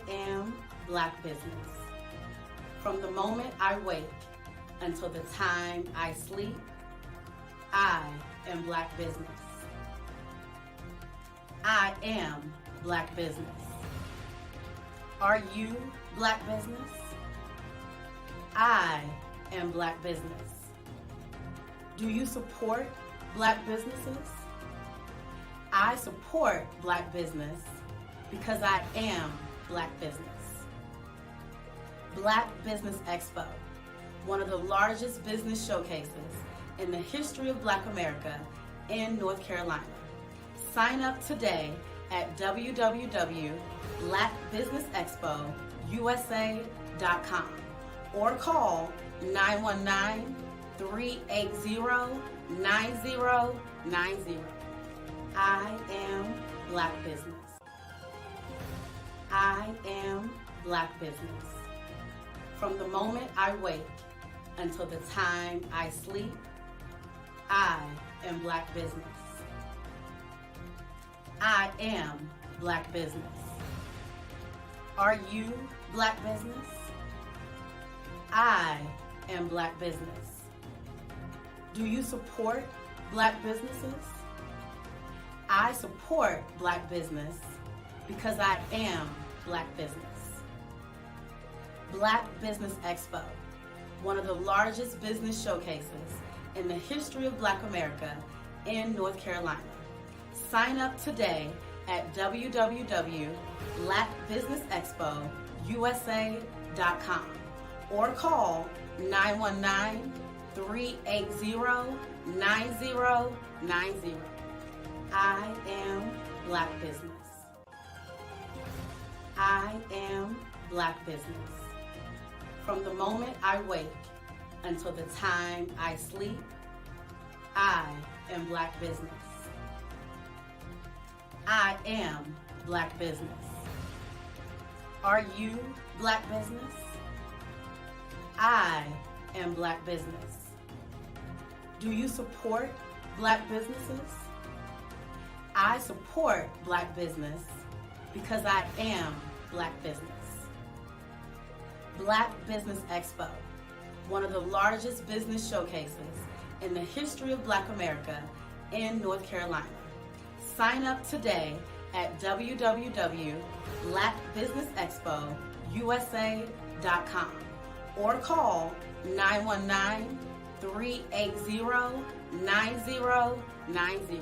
am Black business. From the moment I wake until the time I sleep, I am Black business. I am Black business. Are you Black business? I am Black business. Do you support Black businesses? I support Black business because I am Black business. Black Business Expo, one of the largest business showcases in the history of Black America in North Carolina. Sign up today at www.blackbusinessexpousa.com or call 919-380-9090. I am Black business. I am Black business. From the moment I wake until the time I sleep, I am Black business. I am Black business. Are you Black business? I am Black business. Do you support Black businesses? I support Black business because I am Black business. Black Business Expo, one of the largest business showcases in the history of Black America in North Carolina. Sign up today at www.blackbusinessexpousa.com or call 919-380-9090. I am Black business. I am Black business. From the moment I wake until the time I sleep, I am Black business. I am Black business. Are you Black business? I am Black business. Do you support Black businesses? I support Black business because I am Black business. Black Business Expo, one of the largest business showcases in the history of Black America in North Carolina. Sign up today at www.blackbusinessexpousa.com or call 919-380-9090.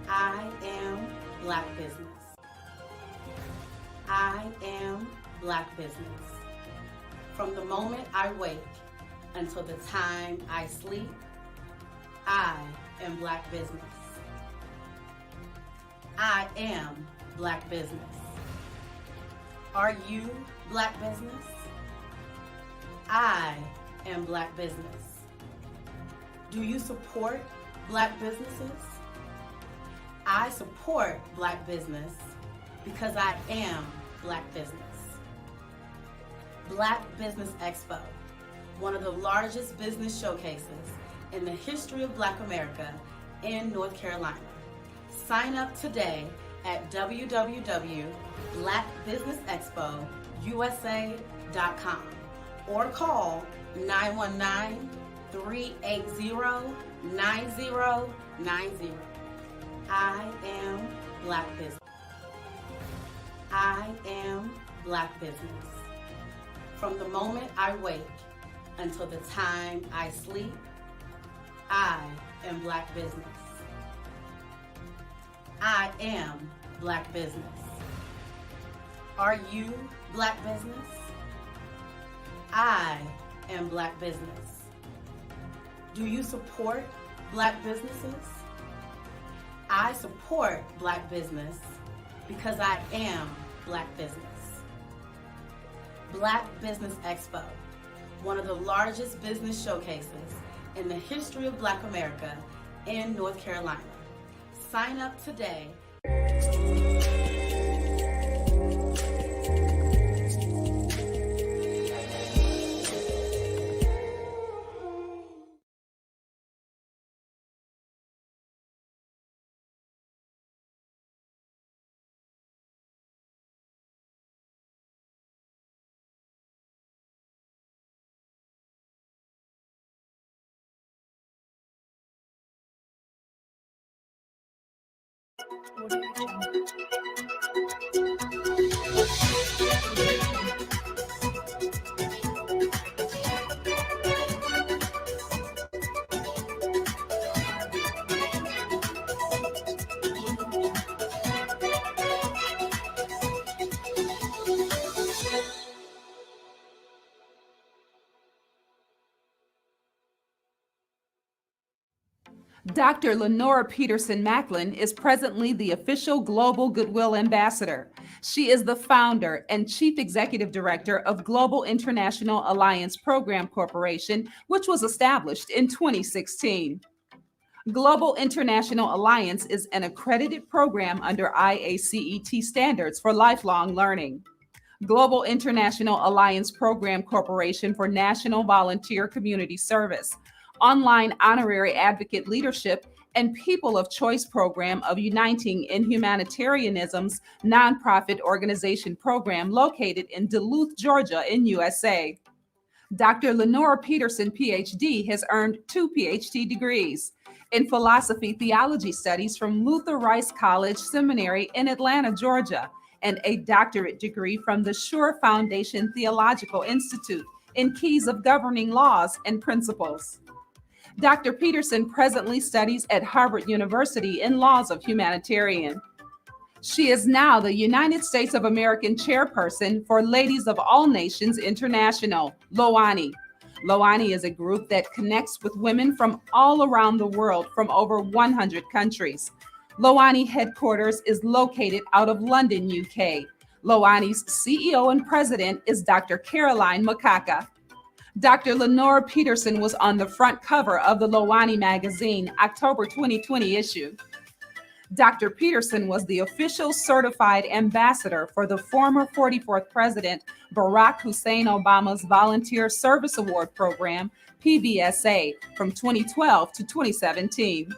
I am Black business. I am Black business. From the moment I wake until the time I sleep, I am Black business. I am Black business. Are you Black business? I am Black business. Do you support Black businesses? I support Black business because I am Black business. Black Business Expo, one of the largest business showcases in the history of Black America in North Carolina. Sign up today at www.blackbusinessexpousa.com or call 919-380-9090. I am Black business. I am Black business. From the moment I wake until the time I sleep, I am Black business. I am Black business. Are you Black business? I am Black business. Do you support Black businesses? I support Black business because I am Black business. Black Business Expo, one of the largest business showcases in the history of Black America in North Carolina. Sign up today. Dr. Lenora Peterson Macklin is presently the official Global Goodwill Ambassador. She is the founder and chief executive director of Global International Alliance Program Corporation, which was established in 2016. Global International Alliance is an accredited program under IACET standards for lifelong learning. Global International Alliance Program Corporation for National Volunteer Community Service, Online Honorary Advocate Leadership, and People of Choice Program of Uniting in Humanitarianism's nonprofit organization program located in Duluth, Georgia in USA. Dr. Lenora Peterson, PhD, has earned 2 PhD degrees in philosophy theology studies from Luther Rice College Seminary in Atlanta, Georgia, and a doctorate degree from the Shore Foundation Theological Institute in Keys of Governing Laws and Principles. Dr. Peterson presently studies at Harvard University in Laws of Humanitarian. She is now the United States of American chairperson for Ladies of All Nations International, LOANI. LOANI is a group that connects with women from all around the world from over 100 countries. LOANI headquarters is located out of London, UK. LOANI's CEO and president is Dr. Caroline Makaka. Dr. Lenora Peterson was on the front cover of the LOANI magazine, October 2020 issue. Dr. Peterson was the official certified ambassador for the former 44th President Barack Hussein Obama's Volunteer Service Award Program, PVSA, from 2012 to 2017.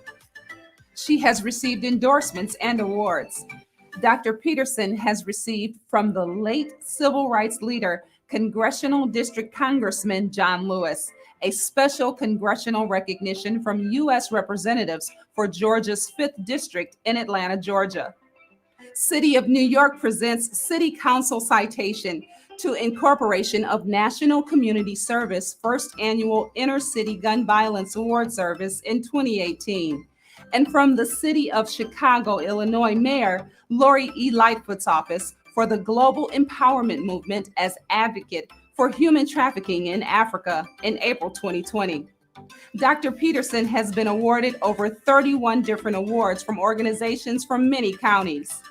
She has received endorsements and awards. Dr. Peterson has received from the late civil rights leader, Congressional District Congressman John Lewis, a special congressional recognition from U.S. representatives for Georgia's 5th District in Atlanta, Georgia. City of New York presents City Council citation to incorporation of National Community Service First Annual Inner City Gun Violence Award Service in 2018. And from the City of Chicago, Illinois Mayor Lori E. Lightfoot's office for the Global Empowerment Movement as advocate for human trafficking in Africa in April 2020. Dr. Peterson has been awarded over 31 different awards from organizations from many counties.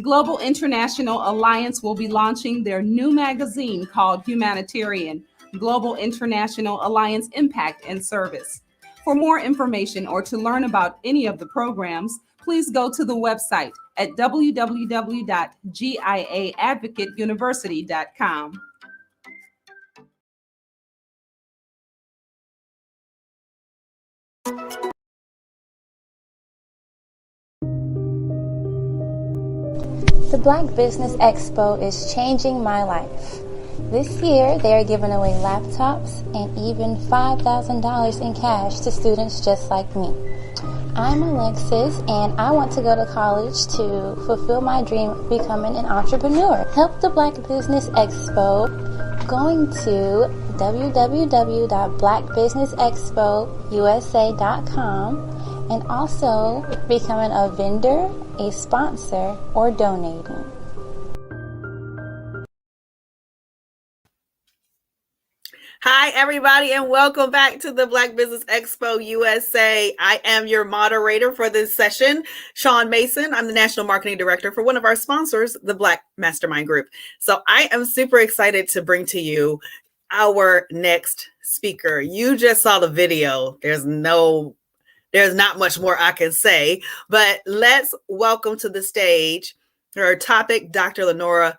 Global International Alliance will be launching their new magazine called Humanitarian, Global International Alliance Impact and Service. For more information or to learn about any of the programs, please go to the website at www.giaadvocateuniversity.com. The Black Business Expo is changing my life. This year, they are giving away laptops and even $5,000 in cash to students just like me. I'm Alexis, and I want to go to college to fulfill my dream of becoming an entrepreneur. Help the Black Business Expo going to www.blackbusinessexpousa.com and also becoming a vendor, a sponsor, or donating. Hi, everybody, and welcome back to the Black Business Expo USA. I am your moderator for this session, Sean Mason. I'm the National Marketing Director for one of our sponsors, the Black Mastermind Group. So I am super excited to bring to you our next speaker. You just saw the video. There's not much more I can say, but let's welcome to the stage her topic, Dr. Lenora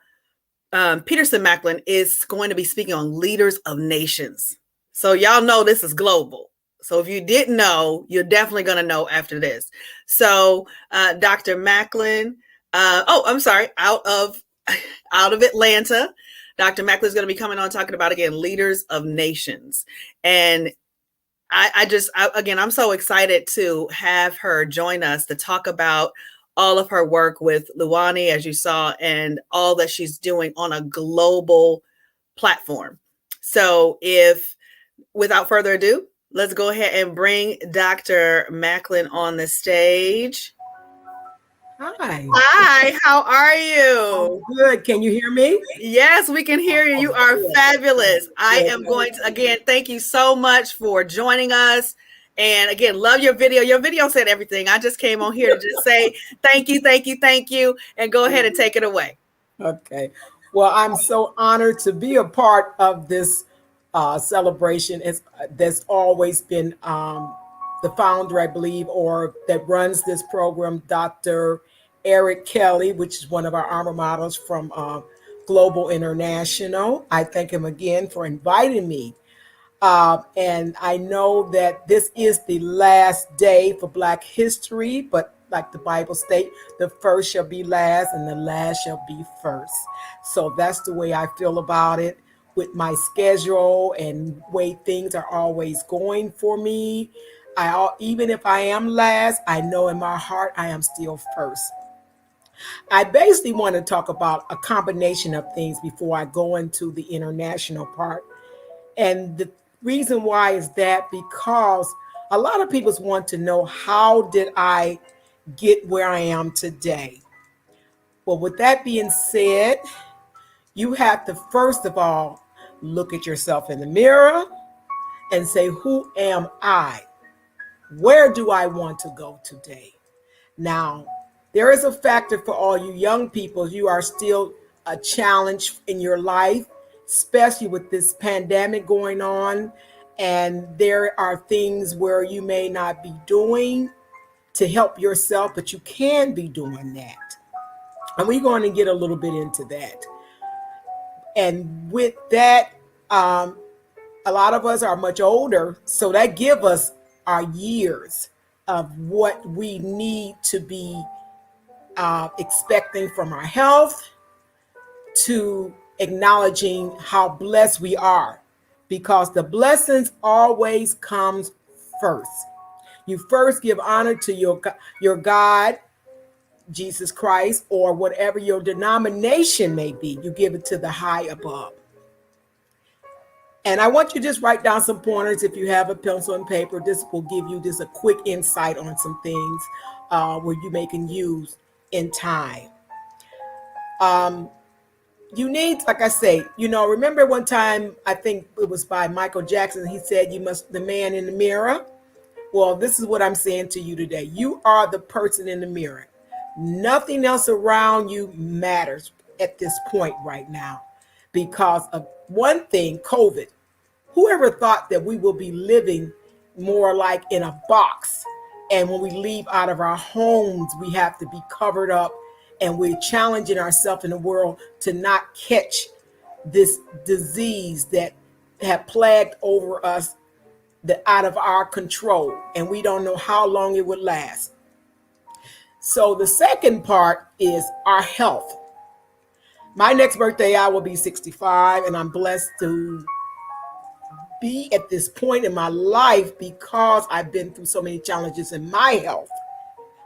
Peterson Macklin is going to be speaking on leaders of nations. So y'all know this is global. So if you didn't know, you're definitely going to know after this. So Dr. Macklin, out of Atlanta, Dr. Macklin is going to be coming on talking about, again, leaders of nations. And I'm so excited to have her join us to talk about all of her work with Luani, as you saw, and all that she's doing on a global platform. So without further ado, let's go ahead and bring Dr. Macklin on the stage. Hi. Hi, how are you? I'm good. Can you hear me? Yes, we can hear you. You are fabulous. I am going to, again, thank you so much for joining us. And again, love your video. Your video said everything. I just came on here to just say thank you, thank you, thank you, and go ahead and take it away. Okay. Well, I'm so honored to be a part of this celebration. There's always been the founder, I believe, or that runs this program, Dr. Eric Kelly, which is one of our alma maters from Global International. I thank him again for inviting me. And I know that this is the last day for Black history, but like the Bible states, the first shall be last and the last shall be first. So that's the way I feel about it with my schedule and way things are always going for me. Even if I am last, I know in my heart I am still first. I basically want to talk about a combination of things before I go into the international part. And the reason why is that because a lot of people want to know, how did I get where I am today? Well, with that being said, you have to first of all look at yourself in the mirror and say, who am I? Where do I want to go today? Now, there is a factor for all you young people. You are still a challenge in your life, especially with this pandemic going on. And there are things where you may not be doing to help yourself, but you can be doing that. And we're going to get a little bit into that. And with that, a lot of us are much older, so that gives us our years of what we need to be expecting from our health, to acknowledging how blessed we are, because the blessings always comes first. You first give honor to your God, Jesus Christ, or whatever your denomination may be. You give it to the high above. And I want you to just write down some pointers if you have a pencil and paper. This will give you just a quick insight on some things where you may can use in time. You need, like I say, remember one time, I think it was by Michael Jackson, he said, the man in the mirror. Well, this is what I'm saying to you today. You are the person in the mirror. Nothing else around you matters at this point right now because of one thing, COVID. Whoever thought that we will be living more like in a box, and when we leave out of our homes, we have to be covered up, and we're challenging ourselves in the world to not catch this disease that have plagued over us, that out of our control, and we don't know how long it would last. So the second part is our health. My next birthday, I will be 65, and I'm blessed to be at this point in my life because I've been through so many challenges in my health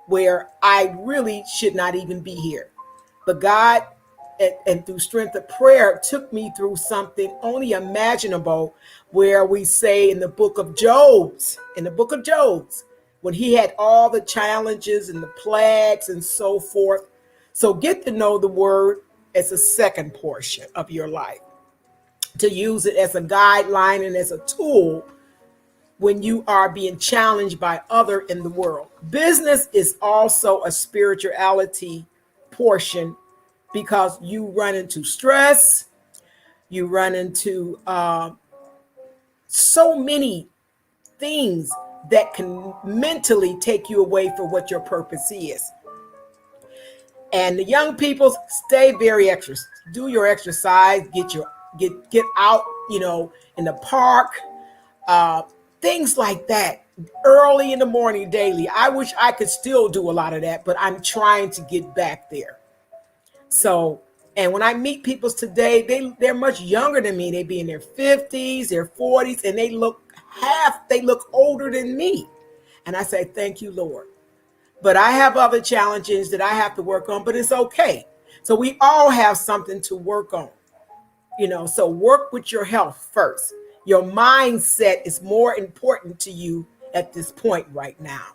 where I really should not even be here. But God, and through strength of prayer, took me through something only imaginable, where we say in the book of Job, when he had all the challenges and the plagues and so forth. So get to know the word as a second portion of your life, to use it as a guideline and as a tool when you are being challenged by other in the world. Business is also a spirituality portion because you run into stress, you run into so many things that can mentally take you away from what your purpose is. And the young people, stay very extra. Do your exercise, get out, in the park, things like that, early in the morning, daily. I wish I could still do a lot of that, but I'm trying to get back there. So, and when I meet people today, they're much younger than me. They be in their 50s, their 40s, and they look older than me. And I say, thank you, Lord, but I have other challenges that I have to work on, but it's okay. So we all have something to work on, so work with your health first. Your mindset is more important to you at this point right now.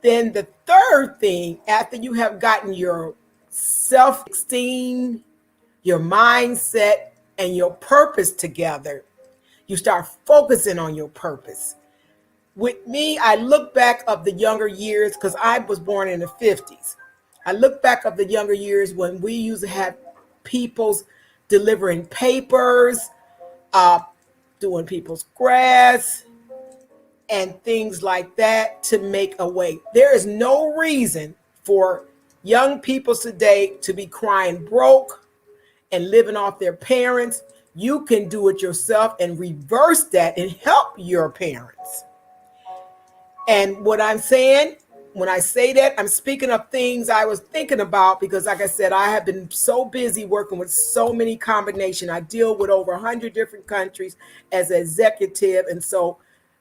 Then the third thing, after you have gotten your self-esteem, your mindset, and your purpose together, you start focusing on your purpose. With me, I look back of the younger years, because I was born in the 50s. I look back of the younger years when we used to have people's delivering papers, doing people's grass, and things like that to make a way. There is no reason for young people today to be crying broke and living off their parents. You can do it yourself and reverse that and help your parents. And what I'm saying, when I say that, I'm speaking of things I was thinking about, because like I said, I have been so busy working with so many combinations. I deal with over 100 different countries as an executive. And so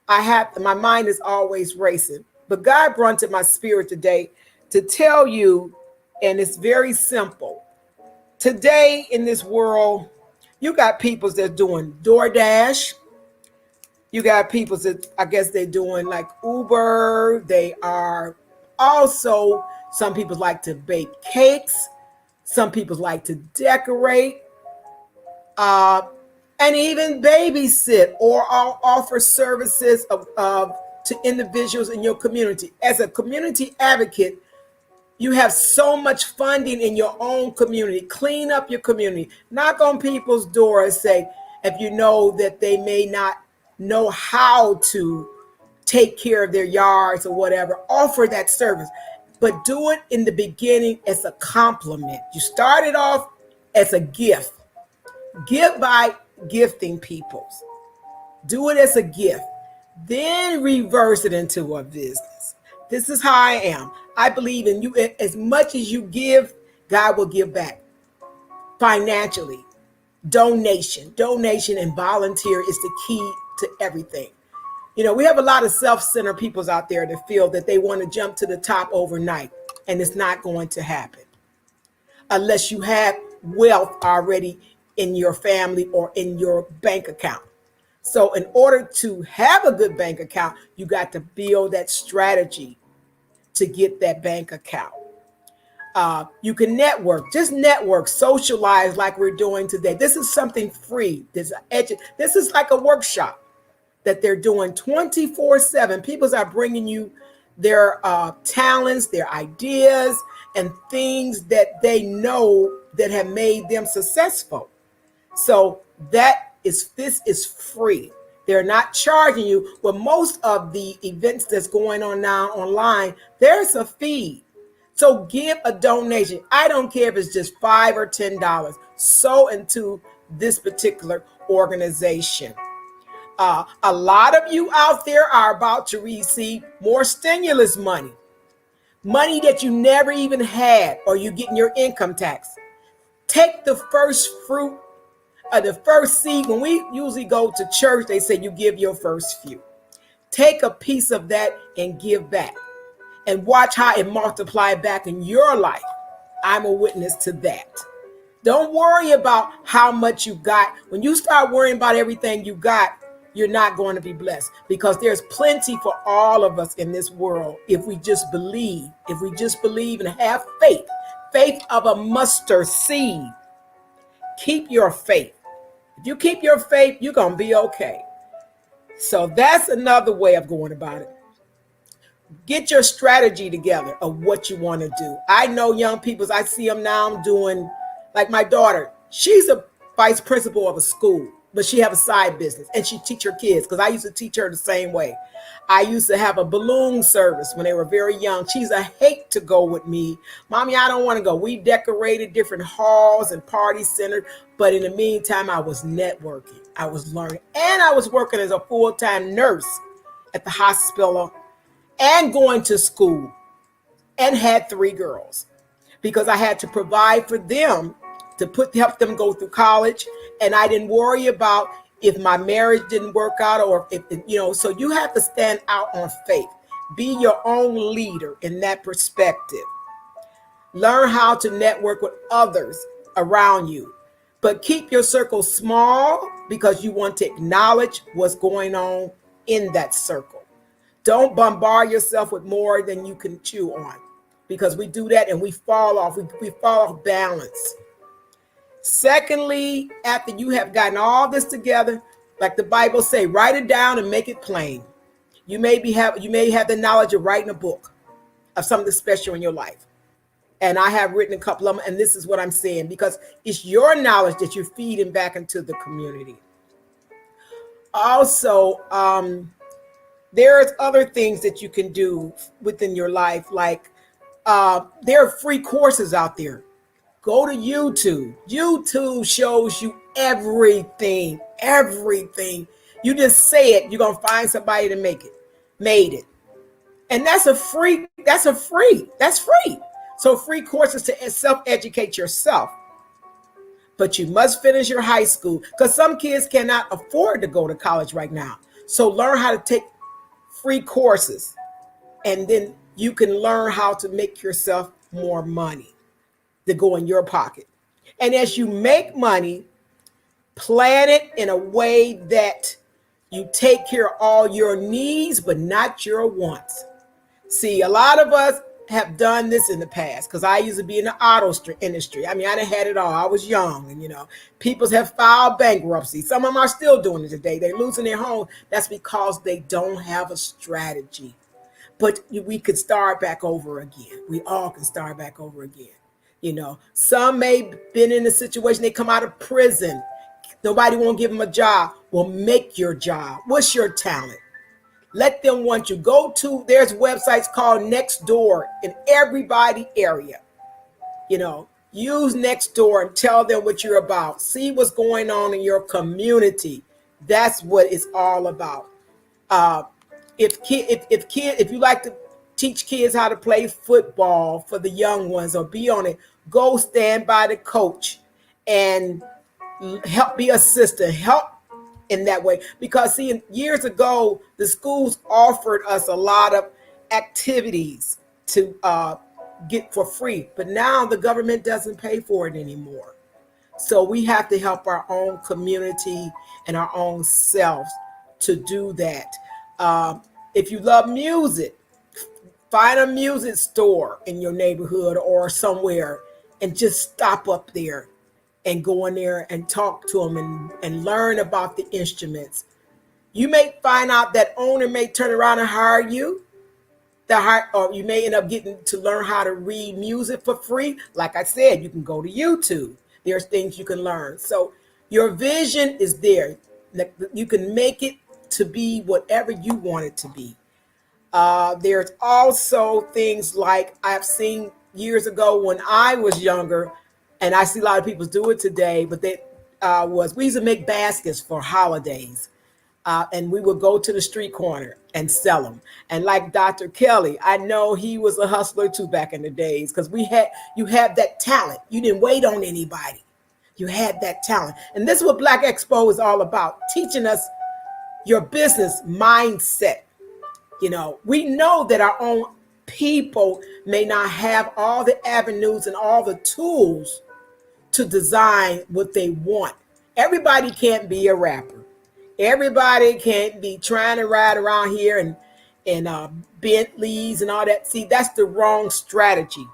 my mind is always racing. But God brought to my spirit today to tell you, and it's very simple. Today in this world, you got people that's doing DoorDash. You got people that I guess they're doing like Uber. They are also, some people like to bake cakes. Some people like to decorate. And even babysit or offer services to individuals in your community. As a community advocate, you have so much funding in your own community. Clean up your community. Knock on people's doors. Say, if you know that they may not know how to take care of their yards or whatever, offer that service. But do it in the beginning as a compliment. You start it off as a gift. Give by gifting people. Do it as a gift. Then reverse it into a business. This is how I am. I believe in you. As much as you give, God will give back financially. Donation and volunteer is the key to everything. We have a lot of self-centered people out there that feel that they want to jump to the top overnight, and it's not going to happen unless you have wealth already in your family or in your bank account. So in order to have a good bank account, you got to build that strategy to get that bank account. You can just network, socialize like we're doing today. This is something free. This is like a workshop that they're doing 24/7. People are bringing you their talents, their ideas, and things that they know that have made them successful. So this is free. They're not charging you. Well, most of the events that's going on now online, there's a fee. So give a donation. I don't care if it's just $5 or $10. Sow into this particular organization. A lot of you out there are about to receive more stimulus money that you never even had, or you're getting your income tax. Take the first fruit, the first seed. When we usually go to church, they say you give your first few. Take a piece of that and give back, and watch how it multiplies back in your life. I'm a witness to that. Don't worry about how much you got. When you start worrying about everything you got, you're not going to be blessed, because there's plenty for all of us in this world if we just believe. If we just believe and have faith of a mustard seed. Keep your faith. If you keep your faith, you're going to be okay. So that's another way of going about it. Get your strategy together of what you want to do. I know young people, I see them now doing, like my daughter, she's a vice principal of a school, but she have a side business and she teach her kids, because I used to teach her the same way. I used to have a balloon service when they were very young. She's a hate to go with me. Mommy, I don't want to go. We decorated different halls and party centers, but in the meantime, I was networking. I was learning, and I was working as a full-time nurse at the hospital and going to school, and had 3 girls, because I had to provide for them to help them go through college. And I didn't worry about if my marriage didn't work out, or if so you have to stand out on faith. Be your own leader in that perspective. Learn how to network with others around you, but keep your circle small because you want to acknowledge what's going on in that circle. Don't bombard yourself with more than you can chew on, because we do that and we fall off. We fall off balance. Secondly, after you have gotten all this together, like the Bible say, write it down and make it plain. You may have the knowledge of writing a book of something special in your life. And I have written a couple of them, and this is what I'm saying, because it's your knowledge that you're feeding back into the community. Also, there's other things that you can do within your life, like there are free courses out there. Go to YouTube. YouTube shows you everything. You just say it, you're gonna find somebody to made it. And that's free. So free courses to self-educate yourself. But you must finish your high school, because some kids cannot afford to go to college right now. So learn how to take free courses, and then you can learn how to make yourself more money to go in your pocket. And as you make money, plan it in a way that you take care of all your needs, but not your wants. See, a lot of us have done this in the past, because I used to be in the auto industry. I mean, I done had it all. I was young, and people have filed bankruptcy. Some of them are still doing it today. They're losing their home. That's because they don't have a strategy. But we could start back over again. We all can start back over again. Some may have been in a situation, they come out of prison. Nobody won't give them a job. Well, make your job. What's your talent? Let them want you. There's websites called Nextdoor in everybody area. Use Nextdoor and tell them what you're about. See what's going on in your community. That's what it's all about. If you like to teach kids how to play football for the young ones or be on it, go stand by the coach and help, be assistant, help in that way. Because see, years ago, the schools offered us a lot of activities to get for free, but now the government doesn't pay for it anymore. So we have to help our own community and our own selves to do that. If you love music, find a music store in your neighborhood or somewhere and just stop up there and go in there and talk to them and learn about the instruments. You may find out that owner may turn around and hire you, or you may end up getting to learn how to read music for free. Like I said, you can go to YouTube. There's things you can learn. So your vision is there. You can make it to be whatever you want it to be. There's also things like I've seen years ago when I was younger, and I see a lot of people do it today, but we used to make baskets for holidays. And we would go to the street corner and sell them. And like Dr. Kelly, I know he was a hustler too back in the days, because you had that talent. You didn't wait on anybody. You had that talent. And this is what Black Expo is all about, teaching us your business mindset. We know that our own people may not have all the avenues and all the tools to design what they want. Everybody can't be a rapper. Everybody can't be trying to ride around here and Bentleys and all that. See, that's the wrong strategy.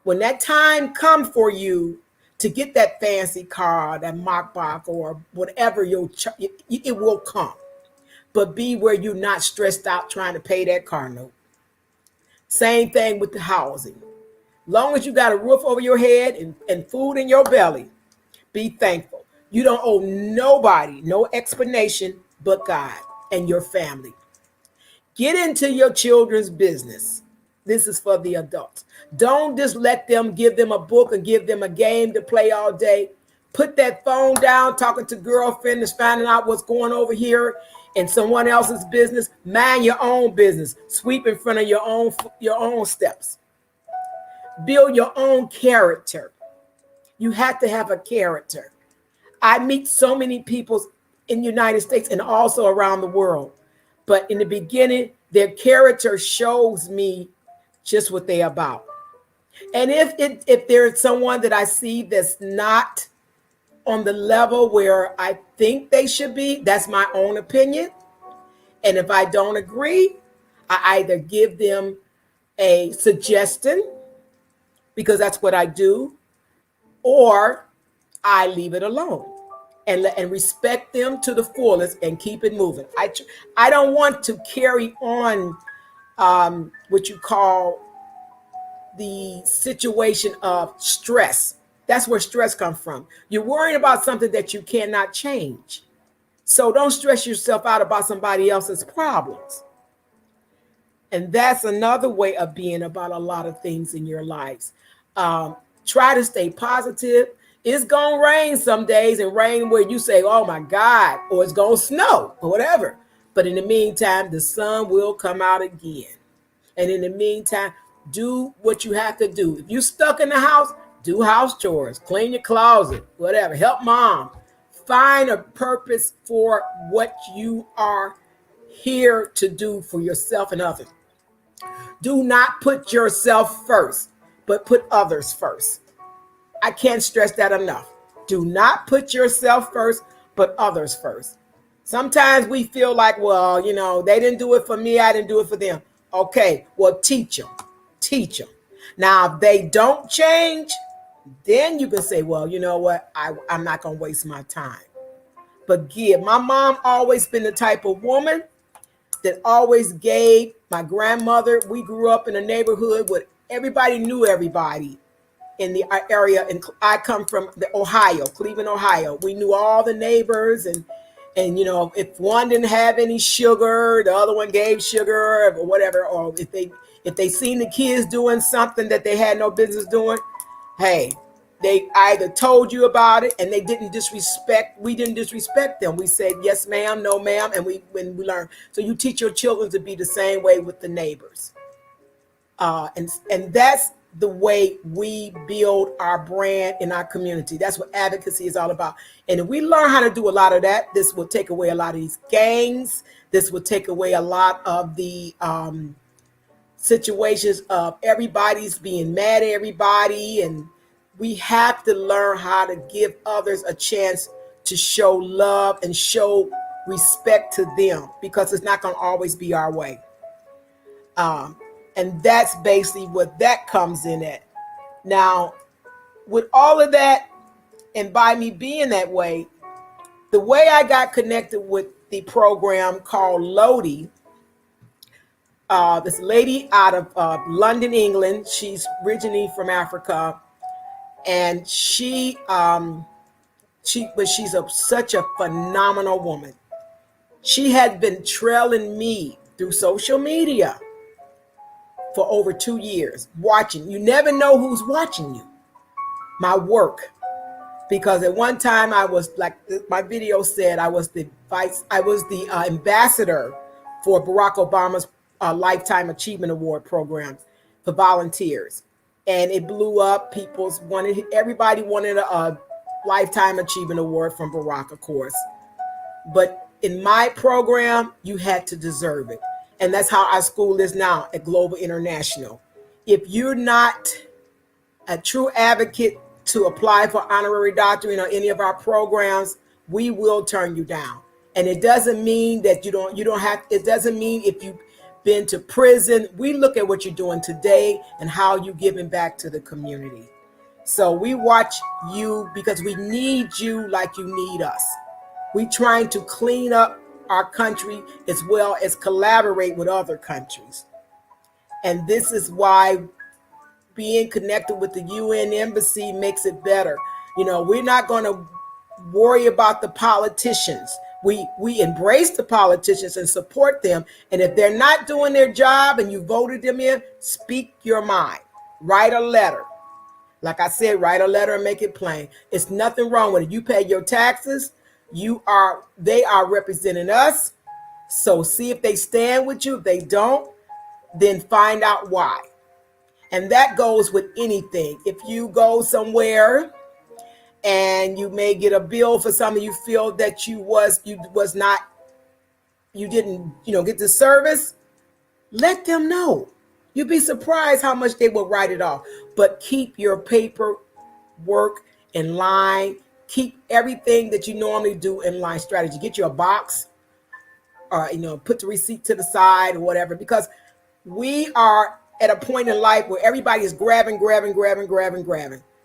When that time comes for you to get that fancy car, that Mach or whatever, it will come. But be where you're not stressed out trying to pay that car note. Same thing with the housing. Long as you got a roof over your head and food in your belly, be thankful. You don't owe nobody no explanation but God and your family. Get into your children's business. This is for the adults. Don't just let them give them a book and give them a game to play all day. Put that phone down, talking to girlfriends, finding out what's going over here in someone else's business. Mind your own business. Sweep in front of your own steps. Build your own character. You have to have a character. I meet so many people in the United States and also around the world. But in the beginning, Their character shows me just what they're about. And if there's someone that I see that's not on the level where I think they should be, that's my own opinion. And if I don't agree, I either give them a suggestion, because that's what I do, or I leave it alone and respect them to the fullest and keep it moving. I don't want to carry on what you call the situation of stress. That's where stress comes from. You're worrying about something that you cannot change. So don't stress yourself out about somebody else's problems. And that's another way of being about a lot of things in your lives. Try to stay positive. It's going to rain some days, and rain where you say, oh my God, or it's going to snow or whatever. But in the meantime, the sun will come out again. And in the meantime, do what you have to do. If you're stuck in the house, do house chores, clean your closet, whatever, help mom. Find a purpose for what you are here to do for yourself and others. Do not put yourself first, but put others first. I can't stress that enough. Do not put yourself first, but others first. Sometimes we feel like, well, they didn't do it for me, I didn't do it for them. Okay, well, teach them. Teach them. Now, if they don't change, then you can say, well, you know what? I'm not going to waste my time. But give. My mom always been the type of woman that always gave. My grandmother, we grew up in a neighborhood where everybody knew everybody in the area. And I come from Cleveland, Ohio. We knew all the neighbors. And if one didn't have any sugar, the other one gave sugar or whatever. Or if they seen the kids doing something that they had no business doing, hey, they either told you about it, and we didn't disrespect them. We said, yes, ma'am, no, ma'am. And we learn. So you teach your children to be the same way with the neighbors. And that's the way we build our brand in our community. That's what advocacy is all about. And if we learn how to do a lot of that, this will take away a lot of these gangs. This will take away a lot of the situations of everybody's being mad at everybody. And we have to learn how to give others a chance to show love and show respect to them, because it's not going to always be our way. And that's basically what that comes in at. Now, with all of that, and by me being that way, the way I got connected with the program called Lodi, this lady out of London, England, she's originally from Africa, and she's such a phenomenal woman. She had been trailing me through social media for over 2 years, watching. You never know who's watching you. My work. Because at one time I was, like my video said, I was the ambassador for Barack Obama's Lifetime Achievement Award program for volunteers. And it blew up. Everybody wanted a Lifetime Achievement Award from Barack, of course. But in my program, you had to deserve it. And that's how our school is now at Global International. If you're not a true advocate to apply for honorary doctorate or any of our programs, we will turn you down. And it doesn't mean that you don't have, it doesn't mean if you've been to prison. We look at what you're doing today and how you're giving back to the community. So we watch you because we need you like you need us. We trying to clean up our country as well as collaborate with other countries. And this is why being connected with the UN embassy makes it better. We're not going to worry about the politicians. We embrace the politicians and support them. And if they're not doing their job and you voted them in, speak your mind. Write a letter. Like I said, write a letter and make it plain. It's nothing wrong with it. You pay your taxes. They are representing us. So see if they stand with you. If they don't, then find out why. And that goes with anything. If you go somewhere and you may get a bill for something, you feel that you didn't get the service, let them know. You'd be surprised how much they will write it off. But keep your paperwork in line. Keep everything that you normally do in line. Strategy. Get you a box, or put the receipt to the side or whatever, because we are at a point in life where everybody is grabbing.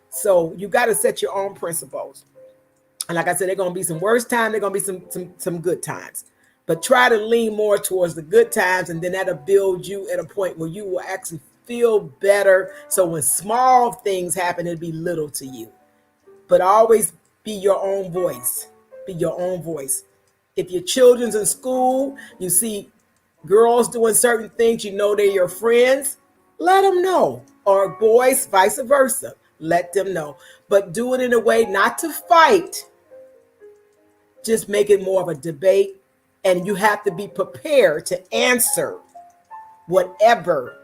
So you got to set your own principles. And like I said, there are going to be some worse times. There are going to be some good times. But try to lean more towards the good times, and then that'll build you at a point where you will actually feel better. So when small things happen, it'll be little to you. But always be your own voice. Be your own voice. If your children's in school, you see girls doing certain things, they're your friends, let them know. Or boys, vice versa, let them know. But do it in a way not to fight. Just make it more of a debate. And you have to be prepared to answer whatever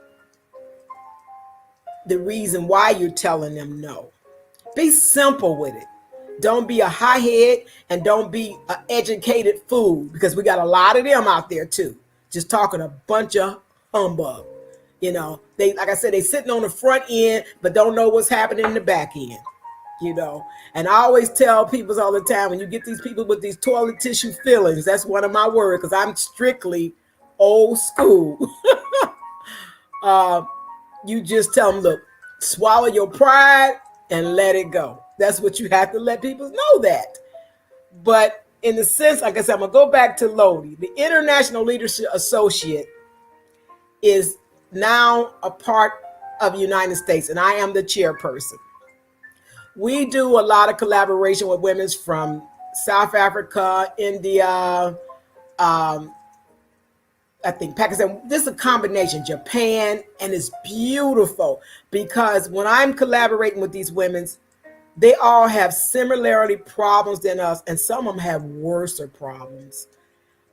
the reason why you're telling them no. Be simple with it. Don't be a high head, and don't be an educated fool, because we got a lot of them out there too, just talking a bunch of humbug. They, like I said, they sitting on the front end, but don't know what's happening in the back end. And I always tell people all the time, when you get these people with these toilet tissue feelings, that's one of my words, because I'm strictly old school. You just tell them, look, swallow your pride and let it go. That's what you have to let people know that. But in the sense, like I said, I'm going to go back to Lodi. The International Leadership Associate is now a part of the United States, and I am the chairperson. We do a lot of collaboration with women from South Africa, India, I think Pakistan. This is a combination, Japan, and it's beautiful because when I'm collaborating with these women, they all have similarly problems than us, and some of them have worse problems.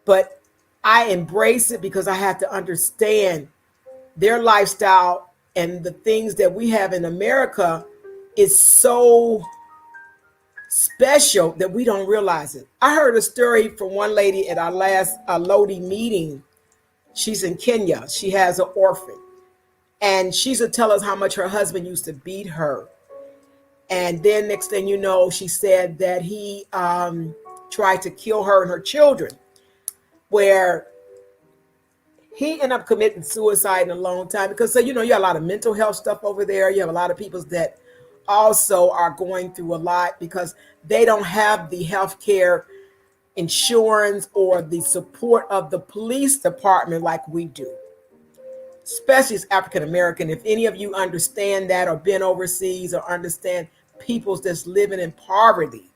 But I embrace it because I have to understand their lifestyle, and the things that we have in America is so special that we don't realize it. I heard a story from one lady at our last Lodi meeting. She's in Kenya. She has an orphan, and she's to tell us how much her husband used to beat her. And then next thing you know, she said that he tried to kill her and her children, where he ended up committing suicide in a long time because, you have a lot of mental health stuff over there. You have a lot of people that also are going through a lot because they don't have the health care insurance or the support of the police department like we do, especially as African American. If any of you understand that or been overseas or understand people that's living in poverty,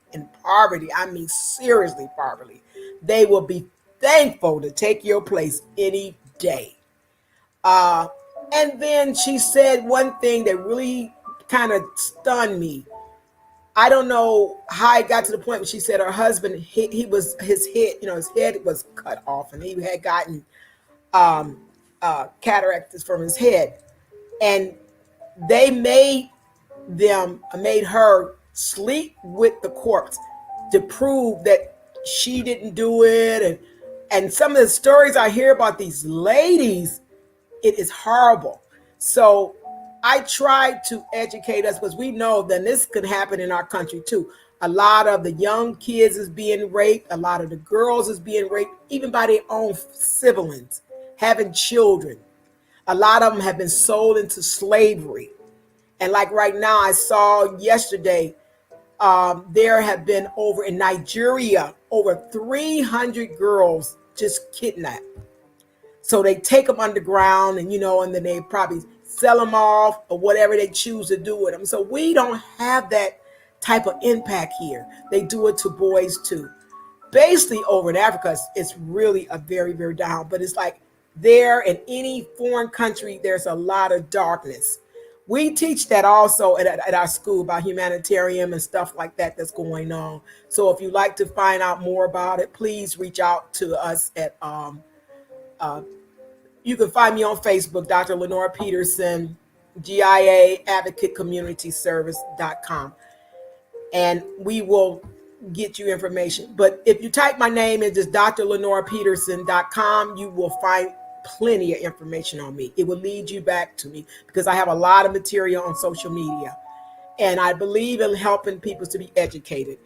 I mean seriously poverty, they will be thankful to take your place any day. And then she said one thing that really kind of stunned me. I don't know how it got to the point where she said her husband, his head was cut off, and he had gotten cataracts from his head, and they made her sleep with the corpse to prove that she didn't do it. And some of the stories I hear about these ladies, it is horrible. So I try to educate us because we know that this could happen in our country too. A lot of the young kids is being raped. A lot of the girls is being raped, even by their own siblings, having children. A lot of them have been sold into slavery. And like right now, I saw yesterday, there have been over in Nigeria, over 300 girls just kidnapped. So they take them underground and then they probably sell them off or whatever they choose to do with them. So we don't have that type of impact here. They do it to boys too. Basically over in Africa, it's really a very, very down, but it's like there in any foreign country, there's a lot of darkness. We teach that also at our school about humanitarian and stuff like that that's going on. So if you'd like to find out more about it, please reach out to us at, you can find me on Facebook, Dr. Lenora Peterson, GIA Advocate Community Service.com. And we will get you information. But if you type my name in just drlenorapeterson.com, you will find plenty of information on me. It will lead you back to me because I have a lot of material on social media. And I believe in helping people to be educated.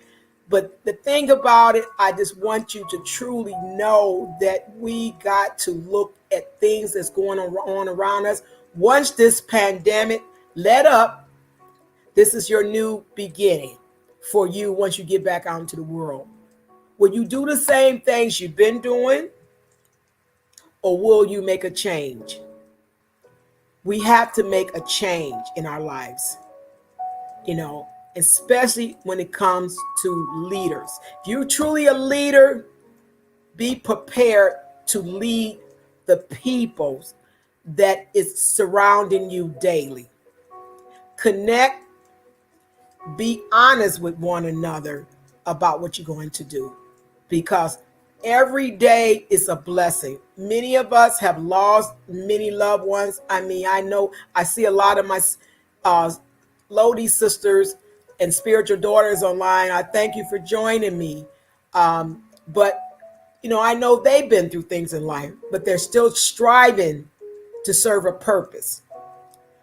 But the thing about it, I just want you to truly know that we got to look at things that's going on around us. Once this pandemic let up, this is your new beginning for you once you get back out into the world. Will you do the same things you've been doing, or will you make a change? We have to make a change in our lives, especially when it comes to leaders. If you're truly a leader, be prepared to lead the people that is surrounding you daily. Connect, be honest with one another about what you're going to do, because every day is a blessing. Many of us have lost many loved ones. I know I see a lot of my Lodi sisters and spiritual daughters online. I thank you for joining me. But I know they've been through things in life, but they're still striving to serve a purpose.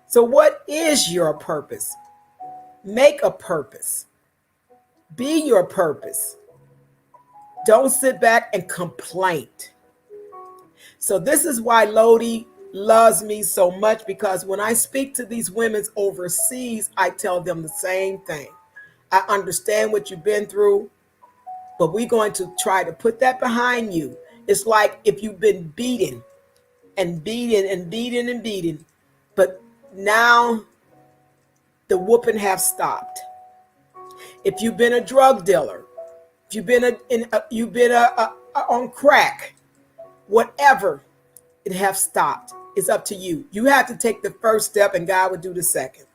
So what is your purpose? Make a purpose. Be your purpose. Don't sit back and complain. So this is why Lodi loves me so much, because when I speak to these women overseas, I tell them the same thing. I understand what you've been through, but we're going to try to put that behind you. It's like if you've been beaten and beaten and beaten and beaten, but now the whooping have stopped. If you've been a drug dealer, if you've been on crack, whatever, it have stopped. It's up to you. You have to take the first step, and God will do the second.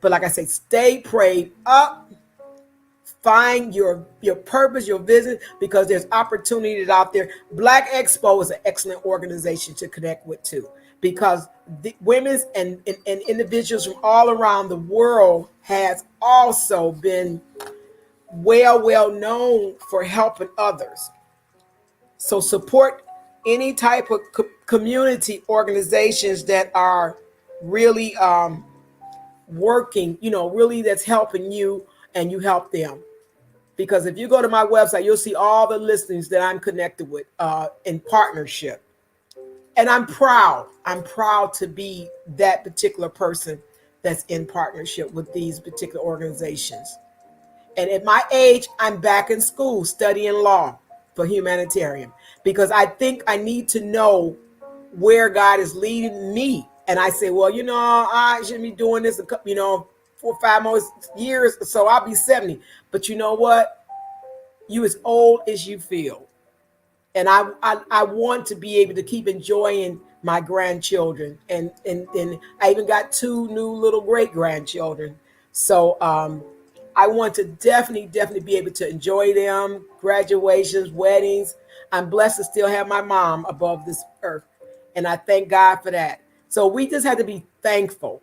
But like I say, stay prayed up. Find your purpose, your vision, because there's opportunities out there. Black Expo is an excellent organization to connect with too, because the women and individuals from all around the world has also been well known for helping others. So support any type of community organizations that are really working, really that's helping you, and you help them. Because if you go to my website, you'll see all the listings that I'm connected with in partnership. And I'm proud to be that particular person that's in partnership with these particular organizations. And at my age, I'm back in school studying law for humanitarian, because I think I need to know where God is leading me. And I say, well, I shouldn't be doing this, 4 or 5 more years, so I'll be 70. But you know what? You as old as you feel. And I want to be able to keep enjoying my grandchildren. And I even got 2 new little great grandchildren. So I want to definitely be able to enjoy them, graduations, weddings. I'm blessed to still have my mom above this earth. And I thank God for that. So we just have to be thankful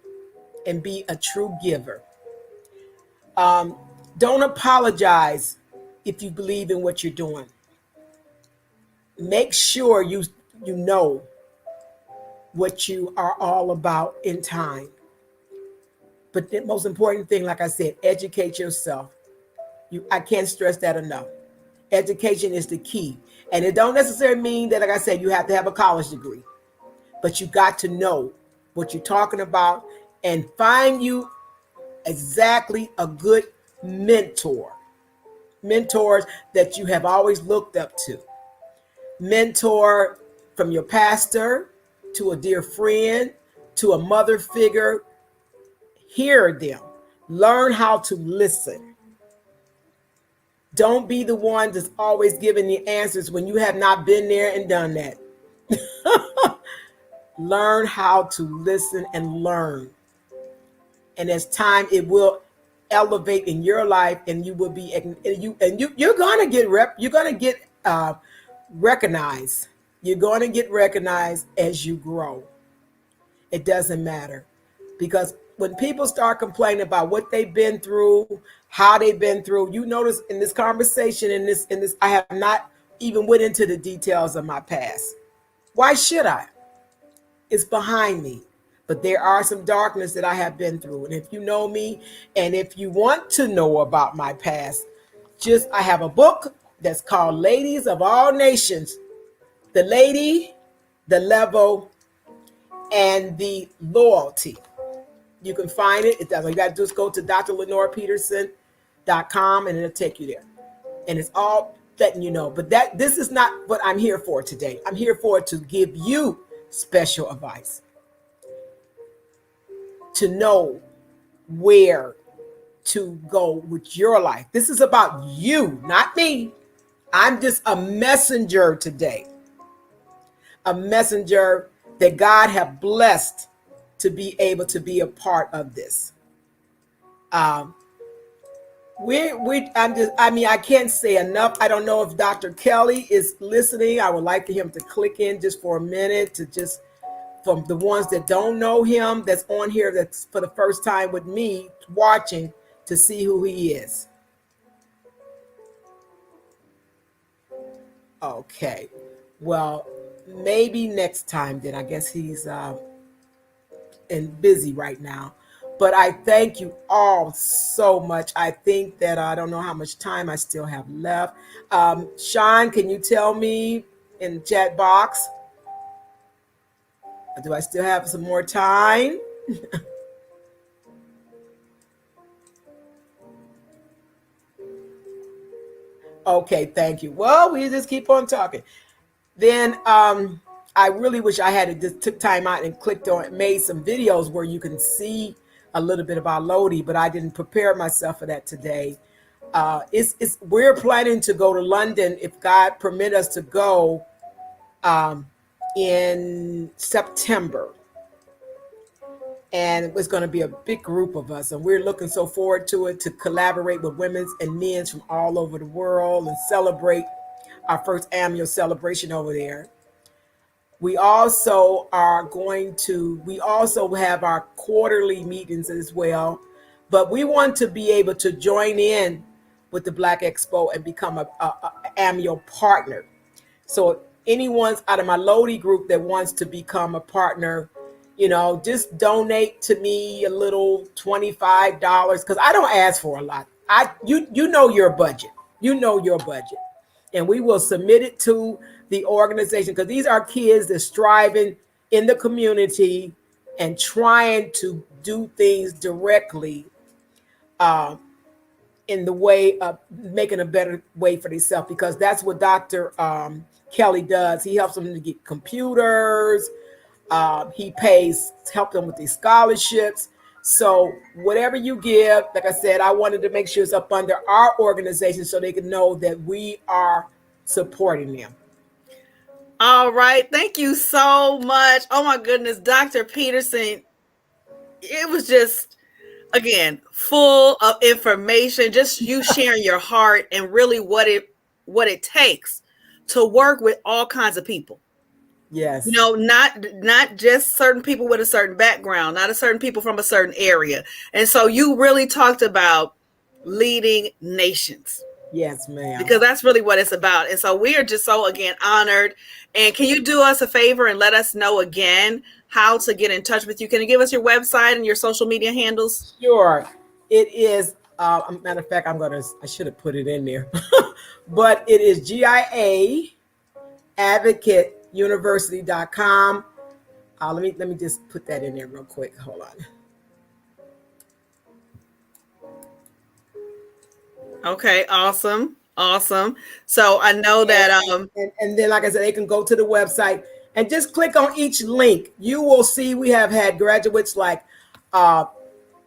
and be a true giver. Don't apologize if you believe in what you're doing. Make sure you know what you are all about in time. But the most important thing, like I said, educate yourself. I can't stress that enough. Education is the key. And it don't necessarily mean that, like I said, you have to have a college degree. But you got to know what you're talking about and find you exactly a good mentor. Mentors that you have always looked up to. Mentor from your pastor to a dear friend to a mother figure. Hear them. Learn how to listen. Don't be the one that's always giving the answers when you have not been there and done that. Learn how to listen and learn. And as time, it will elevate in your life, and you will be you're gonna get recognized. You're gonna get recognized as you grow. It doesn't matter, because when people start complaining about what they've been through, how they've been through, you notice in this conversation, in this, I have not even went into the details of my past. Why should I? It's behind me. But there are some darkness that I have been through. And if you know me, and if you want to know about my past, I have a book that's called Ladies of All Nations: The Lady, the Level, and the Loyalty. You can find it. All you got to do is go to drlenorepeterson.com and it'll take you there. And it's all letting you know. But this is not what I'm here for today. I'm here for to give you special advice, to know where to go with your life. This is about you, not me. I'm just a messenger today. A messenger that God have blessed to be able to be a part of this. I can't say enough. I don't know if Dr. Kelly is listening. I would like for him to click in just for a minute to just, from the ones that don't know him, that's on here, that's for the first time with me watching, to see who he is. Okay. Well, maybe next time then. I guess he's and busy right now. But I thank you all so much. I think that I don't know how much time I still have left. Sean, can you tell me in the chat box? Do I still have some more time? Okay, thank you. Well, we just keep on talking. Then I really wish I had just took time out and clicked on, made some videos where you can see a little bit about Lodi, but I didn't prepare myself for that today. We're planning to go to London, if God permit us to go, in September. And it's going to be a big group of us, and we're looking so forward to it, to collaborate with women's and men's from all over the world and celebrate our first annual celebration over there. We also have our quarterly meetings as well, but we want to be able to join in with the Black Expo and become a annual partner. So anyone out of my Lodi group that wants to become a partner, just donate to me a little $25, because I don't ask for a lot. You know your budget. And we will submit it to the organization, because these are kids that striving in the community and trying to do things directly in the way of making a better way for themselves, because that's what Dr. Kelly does. He helps them to get computers. He help them with these scholarships. So whatever you give, like I said, I wanted to make sure it's up under our organization so they can know that we are supporting them. All right. Thank you so much. Oh my goodness, Dr. Peterson. It was just, again, full of information, just you sharing your heart and really what it takes to work with all kinds of people. Yes. Not just certain people with a certain background, not a certain people from a certain area. And so you really talked about leading nations. Yes, ma'am. Because that's really what it's about. And so we are just so, again, honored. And can you do us a favor and let us know again how to get in touch with you? Can you give us your website and your social media handles? Sure. It is, matter of fact, I should have put it in there, but it is GIAadvocateuniversity.com. Let me just put that in there real quick. Hold on. Okay, awesome. So I know that and then, like I said, they can go to the website and just click on each link. You will see we have had graduates like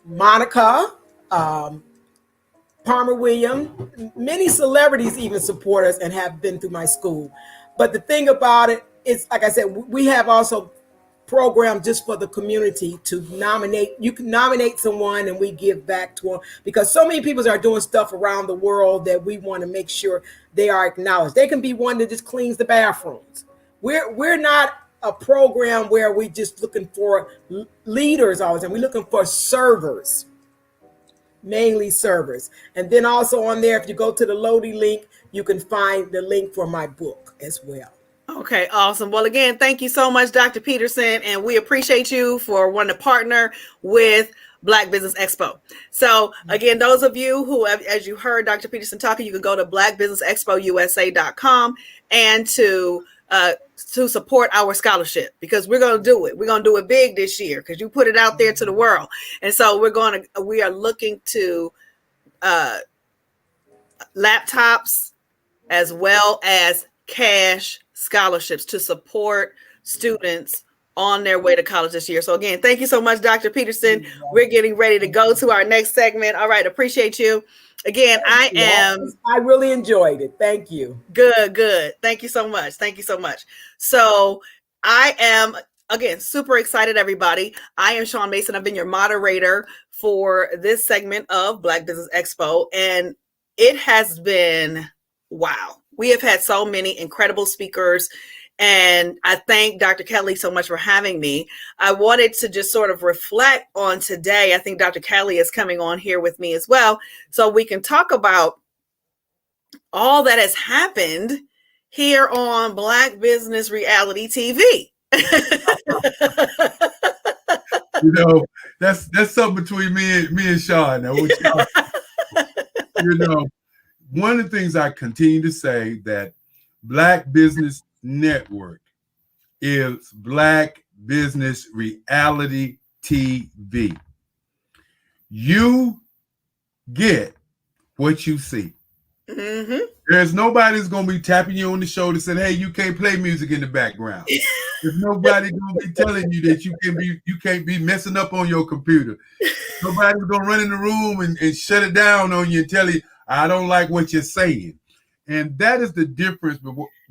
Monica, Palmer William, many celebrities even support us and have been through my school. But the thing about it is, like I said, we have also program just for the community to nominate. You can nominate someone and we give back to them, because so many people are doing stuff around the world that we want to make sure they are acknowledged. They can be one that just cleans the bathrooms. We're not a program where we just looking for leaders all the time. We're looking for servers, mainly servers. And then also on there, if you go to the Lodi link, you can find the link for my book as well. Okay, awesome. Well, again, thank you so much, Dr. Peterson, and we appreciate you for wanting to partner with Black Business Expo. So, again, those of you who have, as you heard Dr. Peterson talking, you can go to blackbusinessexpousa.com and to support our scholarship, because we're going to do it. We're going to do it big this year because you put it out there to the world. And so we are looking to laptops as well as cash scholarships to support students on their way to college this year. So again, thank you so much, Dr. Peterson. We're getting ready to go to our next segment. All right, appreciate you. Again, I really enjoyed it. Thank you. Good. Thank you so much. So I am, again, super excited, everybody. I am Sean Mason. I've been your moderator for this segment of Black Business Expo, and it has been wow. We have had so many incredible speakers, and I thank Dr. Kelly so much for having me. I wanted to just sort of reflect on today. I think Dr. Kelly is coming on here with me as well, so we can talk about all that has happened here on Black Business Reality TV. You know, that's something between me and Sean. Now, you know, one of the things I continue to say that Black Business Network is Black Business Reality TV. You get what you see. Mm-hmm. There's nobody that's going to be tapping you on the shoulder saying, hey, you can't play music in the background. There's nobody going to be telling you that you can't be messing up on your computer. Nobody's going to run in the room and shut it down on you and tell you, I don't like what you're saying. And that is the difference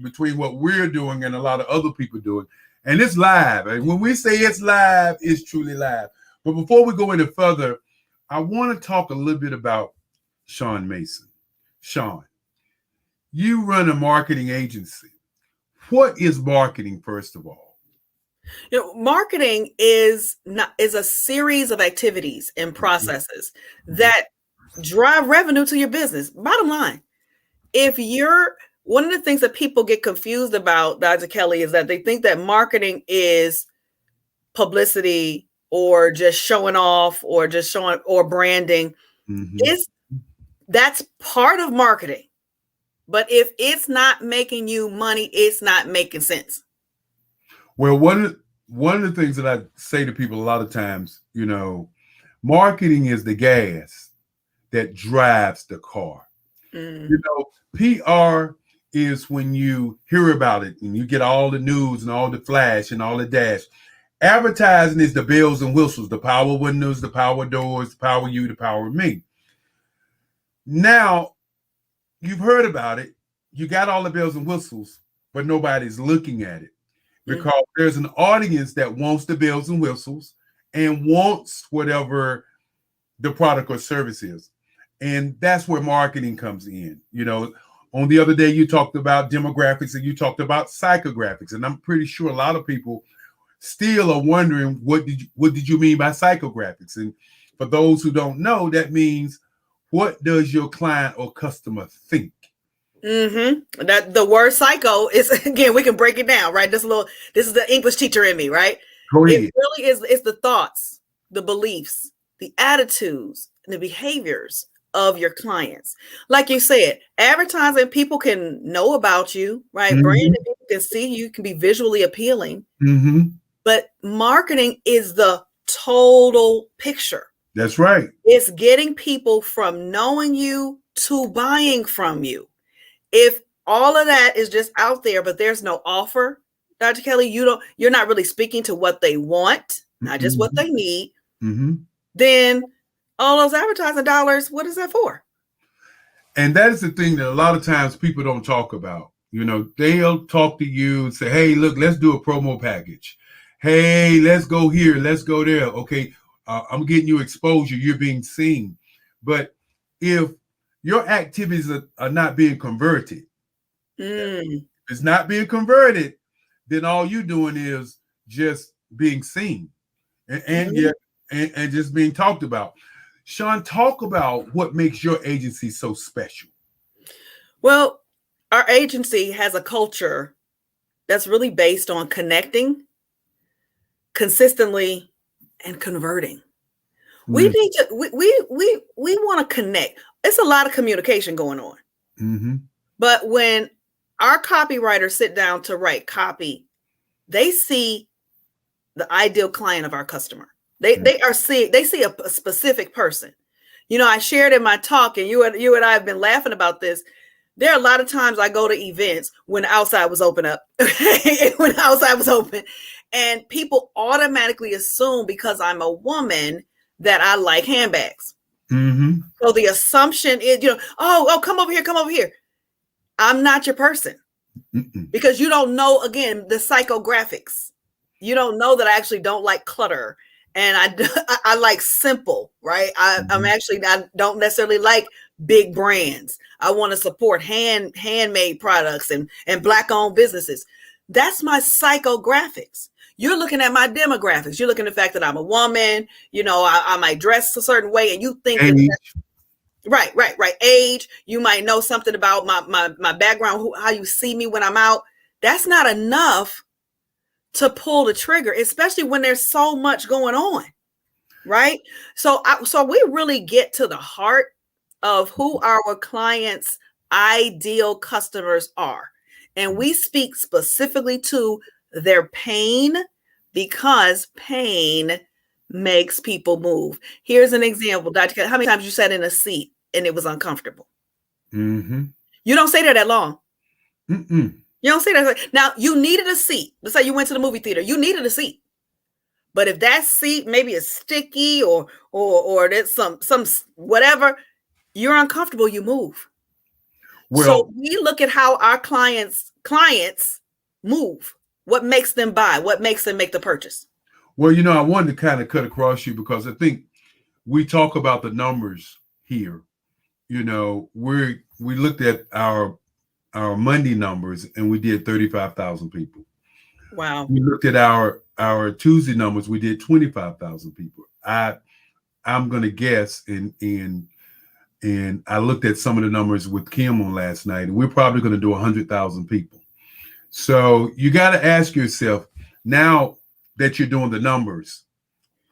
between what we're doing and a lot of other people doing. And it's live. And when we say it's live, it's truly live. But before we go any further, I want to talk a little bit about Sean Mason. Sean, you run a marketing agency. What is marketing, first of all? You know, marketing is a series of activities and processes that drive revenue to your business. Bottom line, one of the things that people get confused about, Dr. Kelly, is that they think that marketing is publicity or just showing off or branding. Mm-hmm. That's part of marketing. But if it's not making you money, it's not making sense. Well, one of the things that I say to people a lot of times, you know, marketing is the gas that drives the car. Mm. You know, PR is when you hear about it and you get all the news and all the flash and all the dash. Advertising is the bells and whistles, the power windows, the power doors, the power you, the power me. Now, you've heard about it. You got all the bells and whistles, but nobody's looking at it because there's an audience that wants the bells and whistles and wants whatever the product or service is. And that's where marketing comes in. You know, on the other day, you talked about demographics and you talked about psychographics. And I'm pretty sure a lot of people still are wondering, what did you mean by psychographics? And for those who don't know, that means, what does your client or customer think? Mm-hmm. That the word psycho is, again, we can break it down, right? This is the English teacher in me, right? Go ahead. It really is. It's the thoughts, the beliefs, the attitudes, and the behaviors of your clients. Like you said, advertising, people can know about you, right? Mm-hmm. Branding, people can see you, can be visually appealing. Mm-hmm. But marketing is the total picture. That's right. It's getting people from knowing you to buying from you. If all of that is just out there, but there's no offer, Dr. Kelly, you're not really speaking to what they want, not just what they need. Mm-hmm. Then all those advertising dollars, what is that for? And that is the thing that a lot of times people don't talk about. You know, they'll talk to you and say, hey, look, let's do a promo package. Hey, let's go here. Let's go there. Okay. I'm getting you exposure. You're being seen. But if your activities are not being converted, if it's not being converted, then all you're doing is just being seen and just being talked about. Sean, talk about what makes your agency so special. Well, our agency has a culture that's really based on connecting consistently and converting. We need to, we want to connect. It's a lot of communication going on. Mm-hmm. But when our copywriters sit down to write copy, they see the ideal client of our customer. They see a specific person. You know, I shared in my talk, and you and I have been laughing about this. There are a lot of times I go to events when the outside was open up, when the outside was open, and people automatically assume because I'm a woman that I like handbags. Mm-hmm. So the assumption is, you know, oh, come over here, come over here. I'm not your person. Mm-mm. Because you don't know, again, the psychographics. You don't know that I actually don't like clutter, and I like simple, right? I don't necessarily like big brands. I want to support handmade products and Black-owned businesses. That's my psychographics. You're looking at my demographics. You're looking at the fact that I'm a woman. You know, I might dress a certain way, and you think right. Age. You might know something about my background, how you see me when I'm out. That's not enough to pull the trigger, especially when there's so much going on, right? So we really get to the heart of who our clients' ideal customers are. And we speak specifically to their pain, because pain makes people move. Here's an example, Dr. Kelly. How many times you sat in a seat and it was uncomfortable? Mm-hmm. You don't stay there that long. Mm-mm. You don't stay there. Now, you needed a seat. Let's say you went to the movie theater. You needed a seat. But if that seat maybe is sticky or there's some whatever, you're uncomfortable, you move. Well, so we look at how our clients move. What makes them buy? What makes them make the purchase? Well, you know, I wanted to kind of cut across you because I think we talk about the numbers here. You know, we looked at our Monday numbers and we did 35,000 people. Wow. We looked at our Tuesday numbers. We did 25,000 people. I'm going to guess, and I looked at some of the numbers with Kim on last night, and we're probably going to do 100,000 people. So you got to ask yourself, now that you're doing the numbers,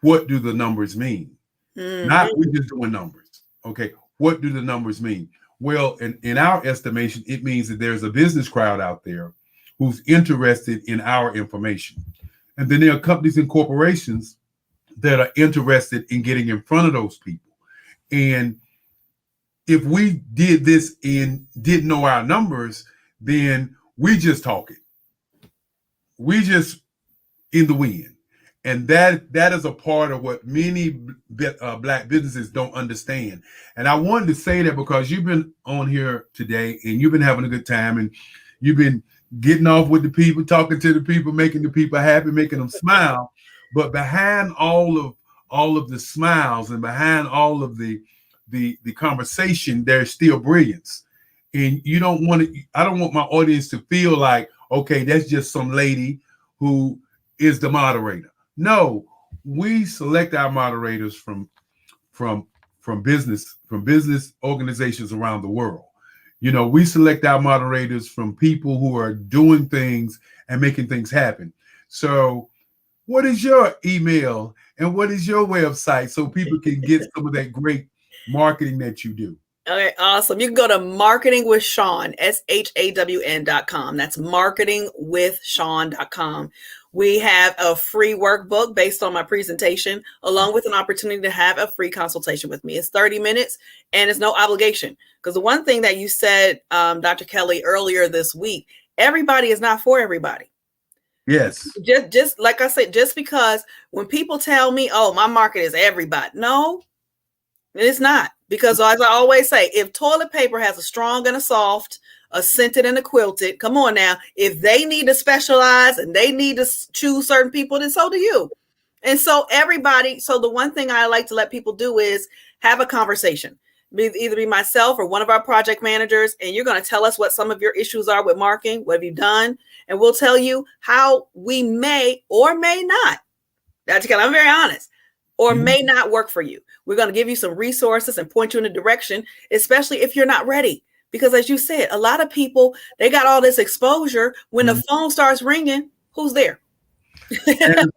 what do the numbers mean? Mm-hmm. Not we're just doing numbers. Okay. What do the numbers mean? Well, in our estimation, it means that there's a business crowd out there who's interested in our information. And then there are companies and corporations that are interested in getting in front of those people. And if we did this and didn't know our numbers, then we just talk it. We just in the wind. And that is a part of what many Black businesses don't understand. And I wanted to say that because you've been on here today and you've been having a good time and you've been getting off with the people, talking to the people, making the people happy, making them smile. But behind all of the smiles and behind all of the conversation, there's still brilliance. And I don't want my audience to feel like, okay, that's just some lady who is the moderator. No, we select our moderators from business organizations around the world. You know, we select our moderators from people who are doing things and making things happen. So what is your email and what is your website so people can get some of that great marketing that you do? Okay, awesome. You can go to marketingwithshawn, SHAWN.com. That's marketingwithshawn.com. We have a free workbook based on my presentation, along with an opportunity to have a free consultation with me. It's 30 minutes and it's no obligation. Because the one thing that you said, Dr. Kelly, earlier this week, everybody is not for everybody. Yes. Just like I said, just because when people tell me, oh, my market is everybody. No, it's not. Because as I always say, if toilet paper has a strong and a soft, a scented and a quilted, come on now, if they need to specialize and they need to choose certain people, then so do you. And so so the one thing I like to let people do is have a conversation, either be myself or one of our project managers, and you're going to tell us what some of your issues are with marketing. What have you done? And we'll tell you how we may or may not. That's I'm very honest. Or may not work for you. We're going to give you some resources and point you in a direction, especially if you're not ready. Because as you said, a lot of people, they got all this exposure. When the phone starts ringing, who's there? And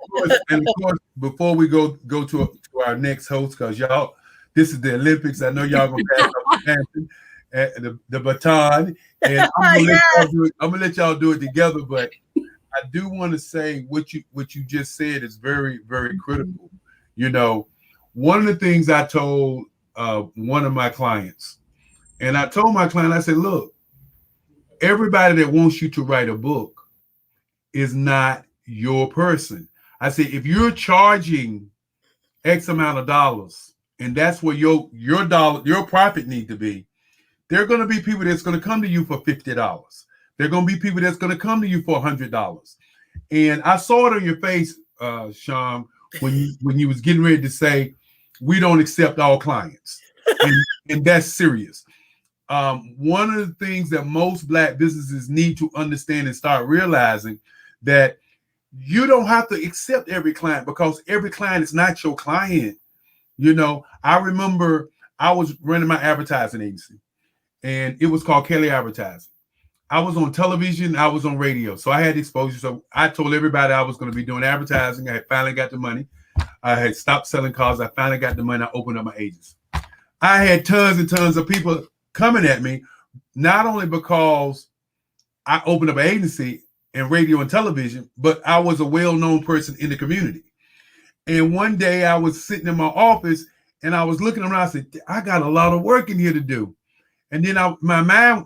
of course, before we go to our next host, because y'all, this is the Olympics. I know y'all gonna pass the baton, and I'm gonna let y'all do it together. But I do want to say what you just said is very, very critical. You know, one of the things I told one of my clients, and I told my client, I said, look, everybody that wants you to write a book is not your person. I said, if you're charging X amount of dollars, and that's where your profit need to be, there are going to be people that's going to come to you for $50. There are going to be people that's going to come to you for $100. And I saw it on your face, Sean, when you was getting ready to say, we don't accept all clients. And that's serious. One of the things that most Black businesses need to understand and start realizing that you don't have to accept every client, because every client is not your client. You know, I remember I was running my advertising agency, and it was called Kelly Advertising. I was on television, I was on radio, so I had exposure. So I told everybody I was going to be doing advertising. I had finally got the money. I had stopped selling cars. I finally got the money. I opened up my agency. I had tons and tons of people coming at me, not only because I opened up an agency and radio and television, but I was a well-known person in the community. And one day I was sitting in my office and I was looking around. I said, I got a lot of work in here to do. And then my mind,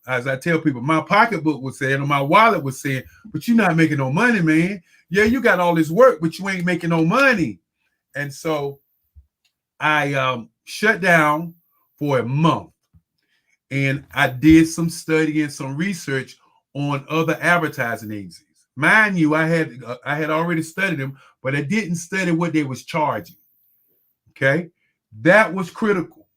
as I tell people, my pocketbook was saying, or my wallet was saying, but you're not making no money, man. Yeah, you got all this work, but you ain't making no money. And so I shut down for a month, and I did some study and some research on other advertising agencies. Mind you, I had already studied them, but I didn't study what they was charging. Okay, that was critical.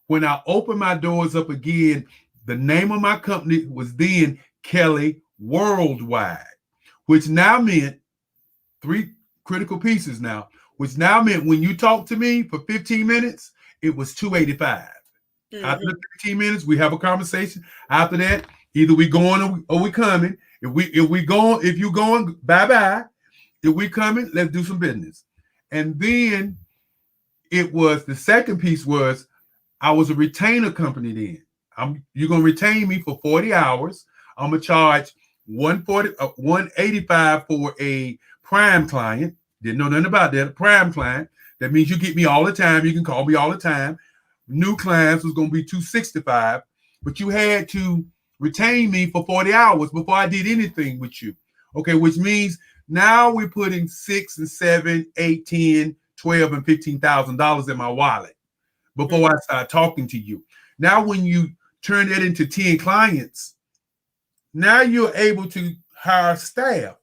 When I opened my doors up again, the name of my company was then Kelly Worldwide, which now meant three critical pieces now, which now meant when you talk to me for 15 minutes, it was $285. Mm-hmm. After the 15 minutes, we have a conversation. After that, either we going or we coming. If you going, bye-bye. If we coming, let's do some business. And then it was, the second piece was, I was a retainer company then. You're going to retain me for 40 hours. I'm going to charge $185 for a prime client. Didn't know nothing about that. A prime client. That means you get me all the time. You can call me all the time. New clients was going to be $265, but you had to retain me for 40 hours before I did anything with you. Okay, which means now we're putting $6 and $7, $8, $10, $12, and $15,000 in my wallet before I start talking to you. Now, when you turn that into 10 clients, now you're able to hire staff.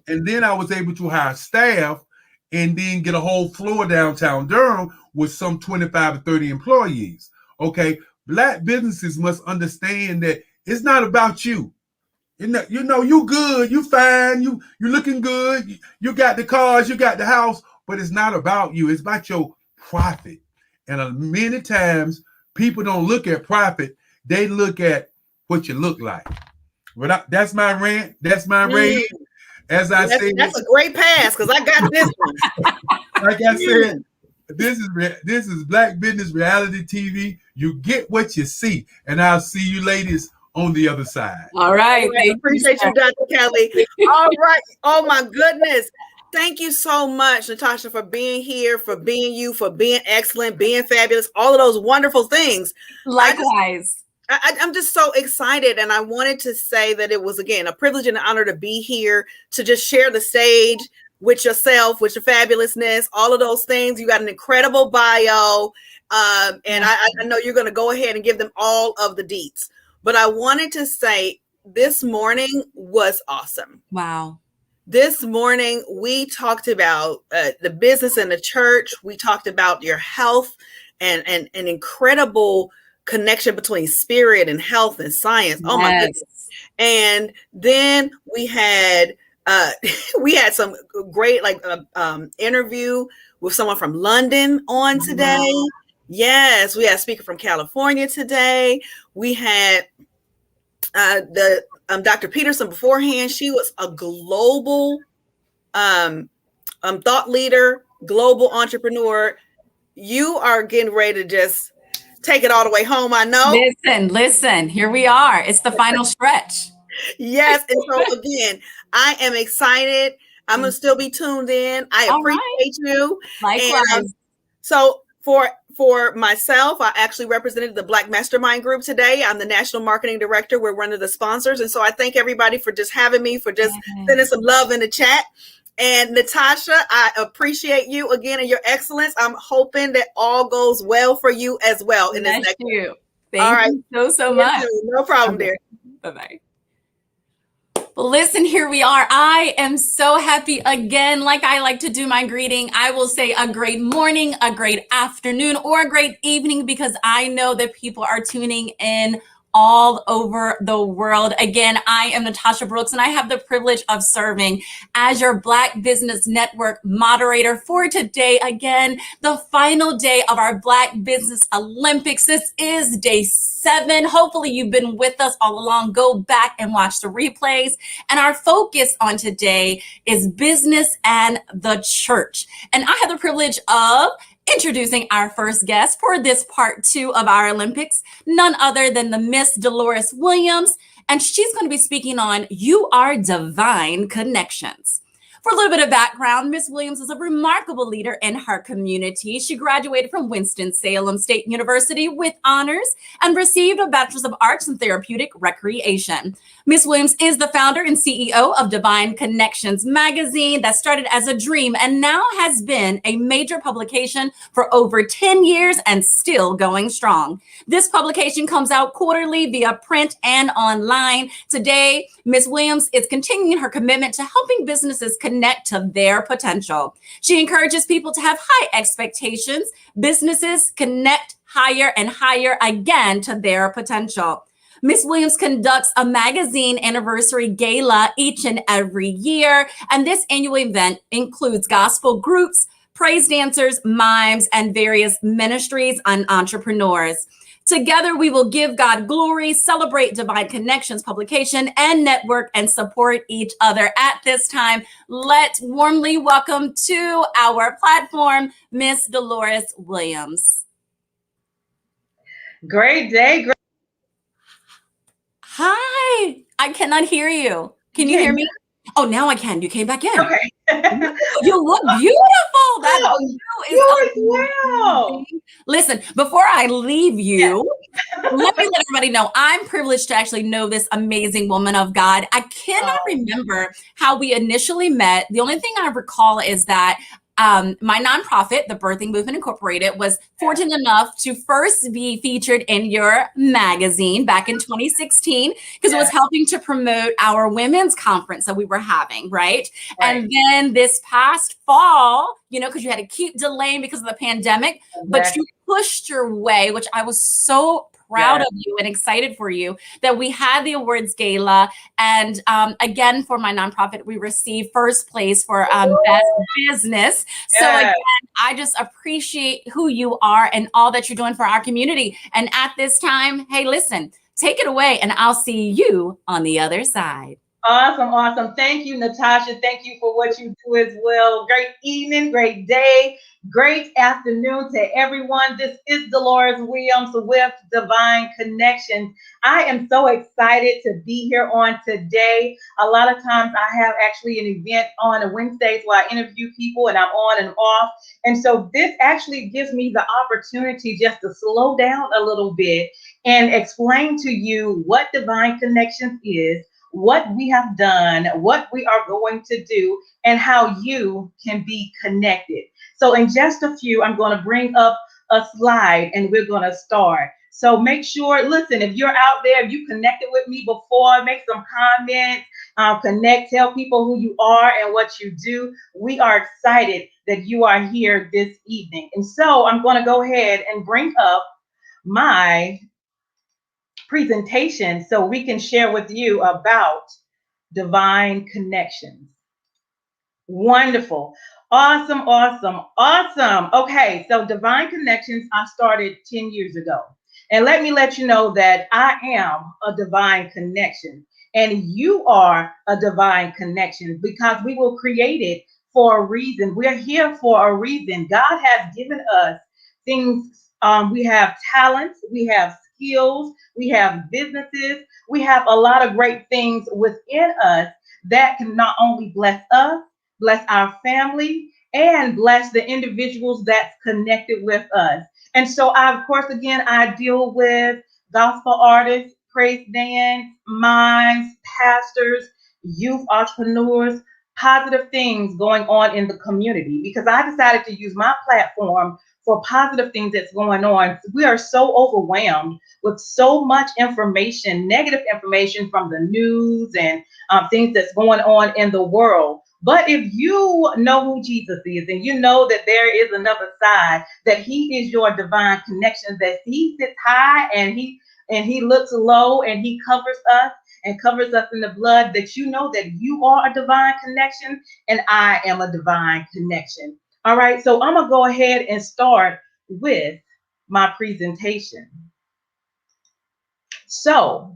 And then I was able to hire staff and then get a whole floor downtown Durham with some 25 to 30 employees. Okay, Black businesses must understand that it's not about you. You know, you good, you fine, you looking good, you got the cars, you got the house, but it's not about you. It's about your profit. And many times people don't look at profit; they look at what you look like. But that's my rant. That's my rage. As I said, that's a great pass because I got this one. Like I said, this is Black Business Reality TV. You get what you see, and I'll see you ladies on the other side. All right. Appreciate you, Dr. Kelly. All right. Oh my goodness. Thank you so much, Natasha, for being here, for being you, for being excellent, being fabulous, all of those wonderful things. Likewise. I'm just so excited. And I wanted to say that it was, again, a privilege and an honor to be here, to just share the stage with yourself, with your fabulousness, all of those things. You got an incredible bio. And I know you're going to go ahead and give them all of the deets. But I wanted to say this morning was awesome. Wow. This morning, we talked about the business and the church. We talked about your health and an incredible connection between spirit and health and science. Oh my goodness. And then we had some great interview with someone from London on today. Yes, we had a speaker from California today. We had Dr. Peterson beforehand. She was a global thought leader, global entrepreneur. You are getting ready to just take it all the way home, I know. Listen, here we are. It's the final stretch. Yes. And so again, I am excited. I'm going to still be tuned in. I All appreciate you. Likewise. And so for myself, I actually represented the Black Mastermind Group today. I'm the National Marketing Director. We're one of the sponsors. And so I thank everybody for just having me, for just sending some love in the chat. And Natasha, I appreciate you again and your excellence. I'm hoping that all goes well for you as well in this next year. Thank you so much. No problem, dear. Bye-bye. Well, listen, here we are. I am so happy again. Like I like to do my greeting, I will say a great morning, a great afternoon, or a great evening, because I know that people are tuning in all over the world. Again, I am Natasha Brooks, and I have the privilege of serving as your Black Business Network moderator for today. Again, the final day of our Black Business Olympics. This is day 7. Hopefully you've been with us all along. Go back and watch the replays. And our focus on today is business and the church. And I have the privilege of introducing our first guest for this part 2 of our Olympics, none other than the Miss Dolores Williams. And she's going to be speaking on You Are Divine Connections. For a little bit of background, Miss Williams is a remarkable leader in her community. She graduated from Winston-Salem State University with honors and received a Bachelor's of Arts in Therapeutic Recreation. Miss Williams is the founder and CEO of Divine Connections magazine that started as a dream and now has been a major publication for over 10 years and still going strong. This publication comes out quarterly via print and online. Today, Miss Williams is continuing her commitment to helping businesses connect to their potential. She encourages people to have high expectations. Businesses connect higher and higher again to their potential. Miss Williams conducts a magazine anniversary gala each and every year, and this annual event includes gospel groups, praise dancers, mimes, and various ministries and entrepreneurs. Together, we will give God glory, celebrate Divine Connections publication and network, and support each other. At this time, let's warmly welcome to our platform, Miss Dolores Williams. Great day. Hi, I cannot hear you. Can you hear me? Oh, now I can. You came back in. Okay. You look beautiful. That you as well. Listen, before I leave you, let me let everybody know I'm privileged to actually know this amazing woman of God. I cannot remember how we initially met. The only thing I recall is that my nonprofit, the Birthing Movement Incorporated, was fortunate enough to first be featured in your magazine back in 2016 because it was helping to promote our women's conference that we were having, right? And then this past fall, you know, because you had to keep delaying because of the pandemic, but you pushed your way, which I was so proud of you and excited for you, that we had the awards gala. And again, for my nonprofit, we received first place for best business. So again, I just appreciate who you are and all that you're doing for our community. And at this time, hey, listen, take it away and I'll see you on the other side. Awesome. Thank you, Natasha. Thank you for what you do as well. Great evening, great day, great afternoon to everyone. This is Dolores Williams with Divine Connections. I am so excited to be here on today. A lot of times I have actually an event on a Wednesdays where I interview people and I'm on and off. And so this actually gives me the opportunity just to slow down a little bit and explain to you what Divine Connections is, what we have done, what we are going to do, and how you can be connected. So in just a few, I'm going to bring up a slide and we're going to start. So make sure, listen, if you're out there, if you connected with me before, make some comments, connect, tell people who you are and what you do. We are excited that you are here this evening. And so I'm going to go ahead and bring up my presentation so we can share with you about Divine Connections. Wonderful. Awesome, awesome, awesome. Okay, so Divine Connections, I started 10 years ago. And let me let you know that I am a divine connection. And you are a divine connection because we were created for a reason. We're here for a reason. God has given us things. We have talents, we have skills, we have businesses, we have a lot of great things within us that can not only bless us, bless our family, and bless the individuals that's connected with us. And so, of course, again, I deal with gospel artists, praise dance, mimes, pastors, youth entrepreneurs, positive things going on in the community because I decided to use my platform for positive things that's going on. We are so overwhelmed with so much information, negative information from the news and things that's going on in the world. But if you know who Jesus is and you know that there is another side, that he is your divine connection, that he sits high and he looks low and he covers us and covers us in the blood, that you know that you are a divine connection and I am a divine connection. All right, so I'm gonna go ahead and start with my presentation. So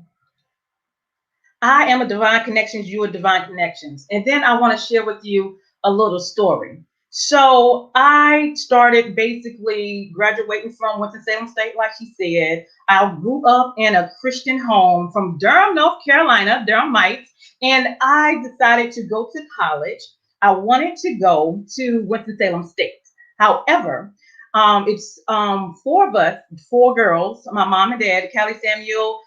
I am a divine connections, you are divine connections. And then I want to share with you a little story. So I started basically graduating from Winston-Salem State, like she said. I grew up in a Christian home from Durham, North Carolina, Durhamites, and I decided to go to college. I wanted to go to Winston-Salem State. However, it's four of us, four girls, my mom and dad, Callie Samuel,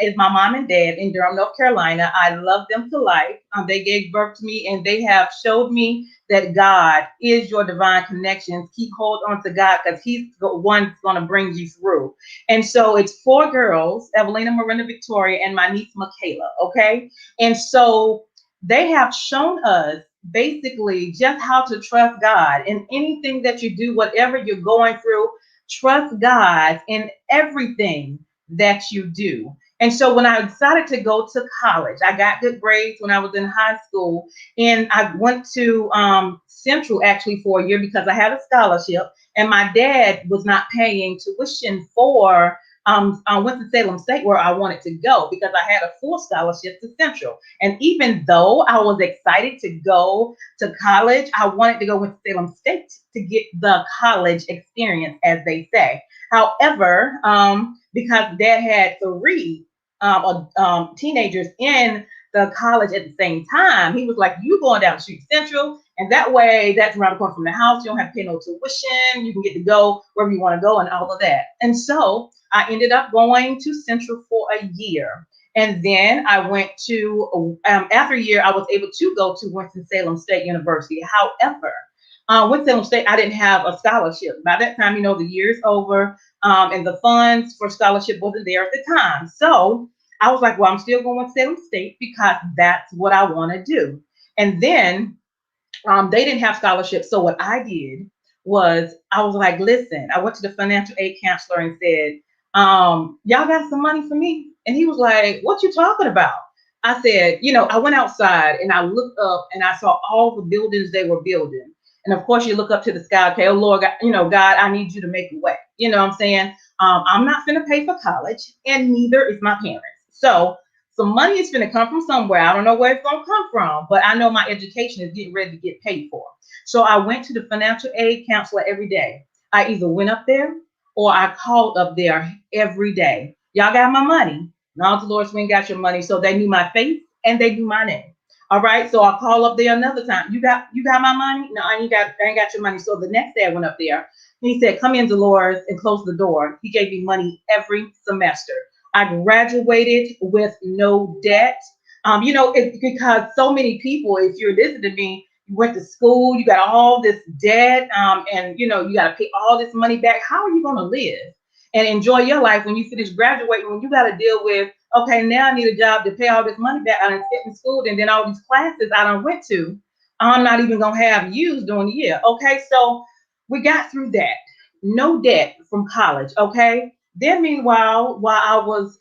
is my mom and dad in Durham, North Carolina. I love them to life. They gave birth to me and they have showed me that God is your divine connections. Keep hold on to God because he's the one that's going to bring you through. And so it's four girls, Evelina, Miranda, Victoria, and my niece, Michaela. Okay. And so they have shown us basically just how to trust God in anything that you do, whatever you're going through, trust God in everything that you do. And so when I decided to go to college, I got good grades when I was in high school, and I went to Central actually for a year because I had a scholarship, and my dad was not paying tuition for Winston-Salem State where I wanted to go because I had a full scholarship to Central. And even though I was excited to go to college, I wanted to go to Winston-Salem State to get the college experience, as they say. However, because dad had three teenagers in the college at the same time, he was like, you going down to Street Central, and that way that's around the corner from the house. You don't have to pay no tuition. You can get to go wherever you want to go and all of that. And so I ended up going to Central for a year. And then I went to, after a year, I was able to go to Winston-Salem State University. However, Winston-Salem State, I didn't have a scholarship. By that time, you know, the year's over, and the funds for scholarship wasn't there at the time. So I was like, well, I'm still going to Salem State because that's what I want to do. And then they didn't have scholarships. So what I did was I was like, listen, I went to the financial aid counselor and said, y'all got some money for me? And he was like, what you talking about? I said, you know, I went outside and I looked up and I saw all the buildings they were building. And of course, you look up to the sky, okay, oh Lord, God, you know, God, I need you to make a way. You know what I'm saying? I'm not going to pay for college, and neither is my parents. So some money is going to come from somewhere. I don't know where it's going to come from, but I know my education is getting ready to get paid for. So I went to the financial aid counselor every day. I either went up there or I called up there every day. Y'all got my money? No, Dolores, we ain't got your money. So they knew my face and they knew my name. All right, so I'll call up there another time. You got my money? No, I ain't got your money. So the next day I went up there. He said, come in, Dolores, and close the door. He gave me money every semester. I graduated with no debt. You know, because so many people, if you're listening to me, you went to school, you got all this debt, and you know, you got to pay all this money back. How are you going to live and enjoy your life when you finish graduating, when you got to deal with, okay, now I need a job to pay all this money back. I done sit in school, and then all these classes I done went to, I'm not even going to have used during the year. Okay, so we got through that. No debt from college, okay? Then meanwhile, while I was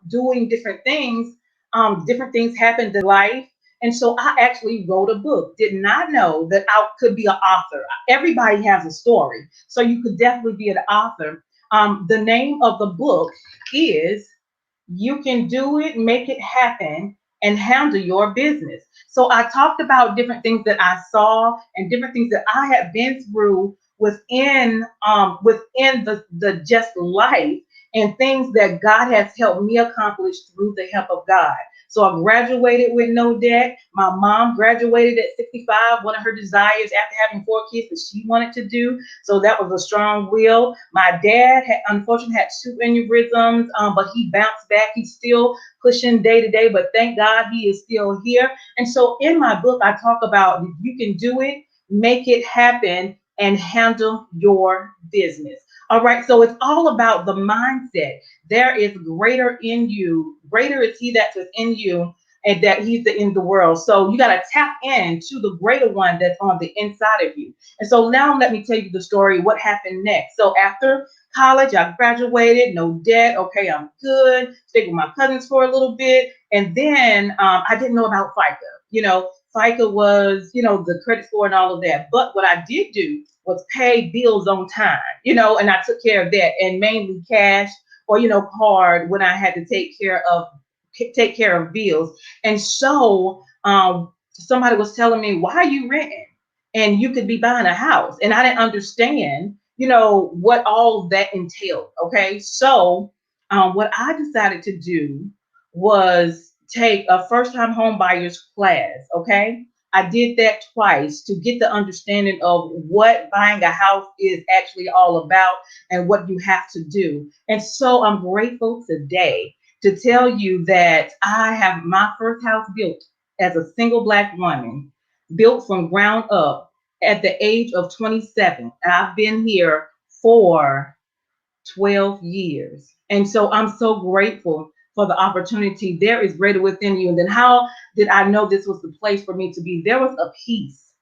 doing different things happened in life. And so I actually wrote a book. Did not know that I could be an author. Everybody has a story, so you could definitely be an author. The name of the book is You Can Do It, Make It Happen, and Handle Your Business. So I talked about different things that I saw and different things that I had been through within the just life, and things that God has helped me accomplish through the help of God. So I graduated with no debt. My mom graduated at 65, one of her desires after having 4 kids that she wanted to do. So that was a strong will. My dad unfortunately had 2 aneurysms, but he bounced back. He's still pushing day to day, but thank God he is still here. And so in my book, I talk about you can do it, make it happen, and handle your business. All right, so it's all about the mindset. There is greater in you. Greater is he that's within you, and that he's in the world. So you got to tap into the greater one that's on the inside of you. And so now let me tell you the story, what happened next. So after college, I graduated, no debt. Okay, I'm good. Stayed with my cousins for a little bit. And then I didn't know about FICA. You know, FICA was, the credit score and all of that. But what I did do was pay bills on time, and I took care of that, and mainly cash or, card when I had to take care of bills. And so somebody was telling me, why are you renting? And you could be buying a house. And I didn't understand, what all that entailed. Okay. So what I decided to do was take a first-time home buyers class. Okay. I did that twice to get the understanding of what buying a house is actually all about and what you have to do. And so I'm grateful today to tell you that I have my first house built as a single Black woman, built from ground up at the age of 27. And I've been here for 12 years. And so I'm so grateful for the opportunity. There is greater within you. And then how did I know this was the place for me to be? There was a peace.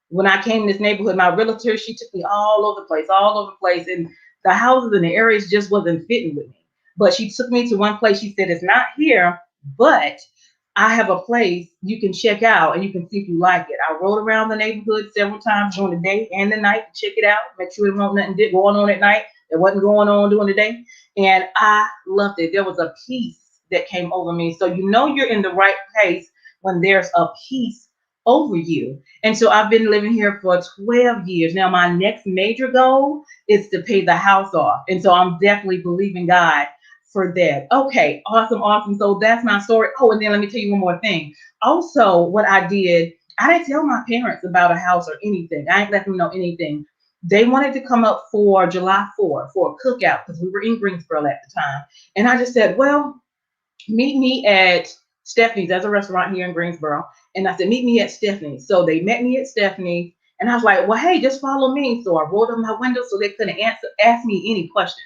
When I came in this neighborhood, my realtor, she took me all over the place. And the houses and the areas just wasn't fitting with me. But she took me to one place. She said, it's not here, but I have a place you can check out and you can see if you like it. I rode around the neighborhood several times during the day and the night to check it out, make sure there wasn't nothing going on at night that wasn't going on during the day. And I loved it. There was a peace that came over me. So you're in the right place when there's a peace over you. And so I've been living here for 12 years. Now my next major goal is to pay the house off. And so I'm definitely believing God for that. Okay, awesome. So that's my story. Oh, and then let me tell you one more thing. Also, what I did, I didn't tell my parents about a house or anything. I didn't let them know anything. They wanted to come up for July 4th for a cookout because we were in Greensboro at the time. And I just said, well, meet me at Stephanie's. There's a restaurant here in Greensboro. And I said, meet me at Stephanie's. So they met me at Stephanie's. And I was like, well, hey, just follow me. So I rolled up my window so they couldn't ask me any questions.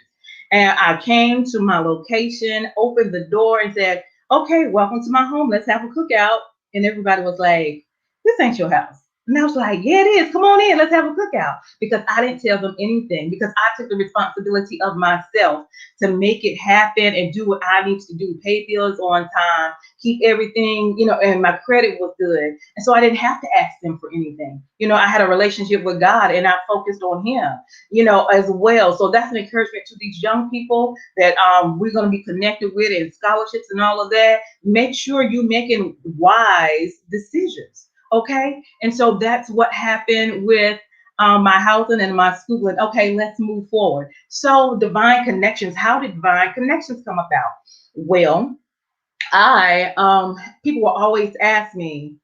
And I came to my location, opened the door and said, okay, welcome to my home. Let's have a cookout. And everybody was like, this ain't your house. And I was like, yeah, it is. Come on in. Let's have a cookout. Because I didn't tell them anything, because I took the responsibility of myself to make it happen and do what I need to do, pay bills on time, keep everything, and my credit was good. And so I didn't have to ask them for anything. I had a relationship with God and I focused on him, as well. So that's an encouragement to these young people that we're going to be connected with, and scholarships and all of that. Make sure you're making wise decisions. Okay. And so that's what happened with my housing and my schooling. Okay, let's move forward. So divine connections. How did divine connections come about? Well, people will always ask me,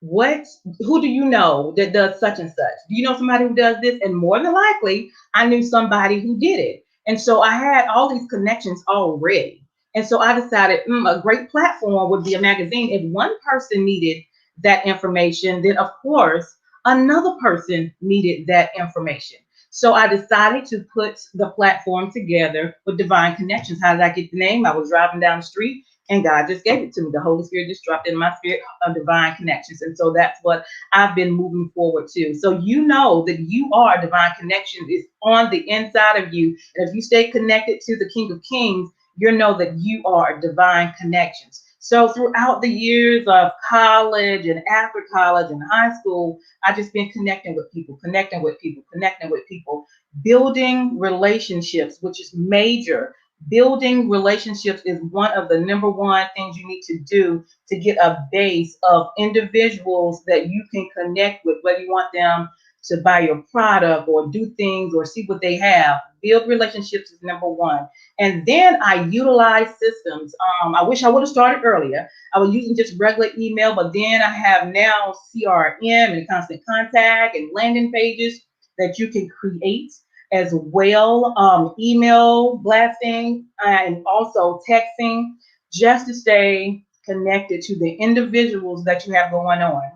who do you know that does such and such? Do you know somebody who does this? And more than likely, I knew somebody who did it. And so I had all these connections already. And so I decided a great platform would be a magazine. If one person needed that information, then of course another person needed that information. So I decided to put the platform together with Divine Connections. How did I get the name? I was driving down the street and God just gave it to me. The Holy Spirit just dropped in my spirit of Divine Connections. And so that's what I've been moving forward to. So that you are Divine Connections is on the inside of you. And if you stay connected to the King of Kings, you know that you are Divine Connections. So throughout the years of college and after college and high school, I just been connecting with people, building relationships, which is major. Building relationships is one of the number one things you need to do to get a base of individuals that you can connect with, whether you want them to buy your product or do things or see what they have. Build relationships is number one. And then I utilize systems. I wish I would have started earlier. I was using just regular email, but then I have now CRM and constant contact and landing pages that you can create as well, email blasting and also texting, just to stay connected to the individuals that you have going on.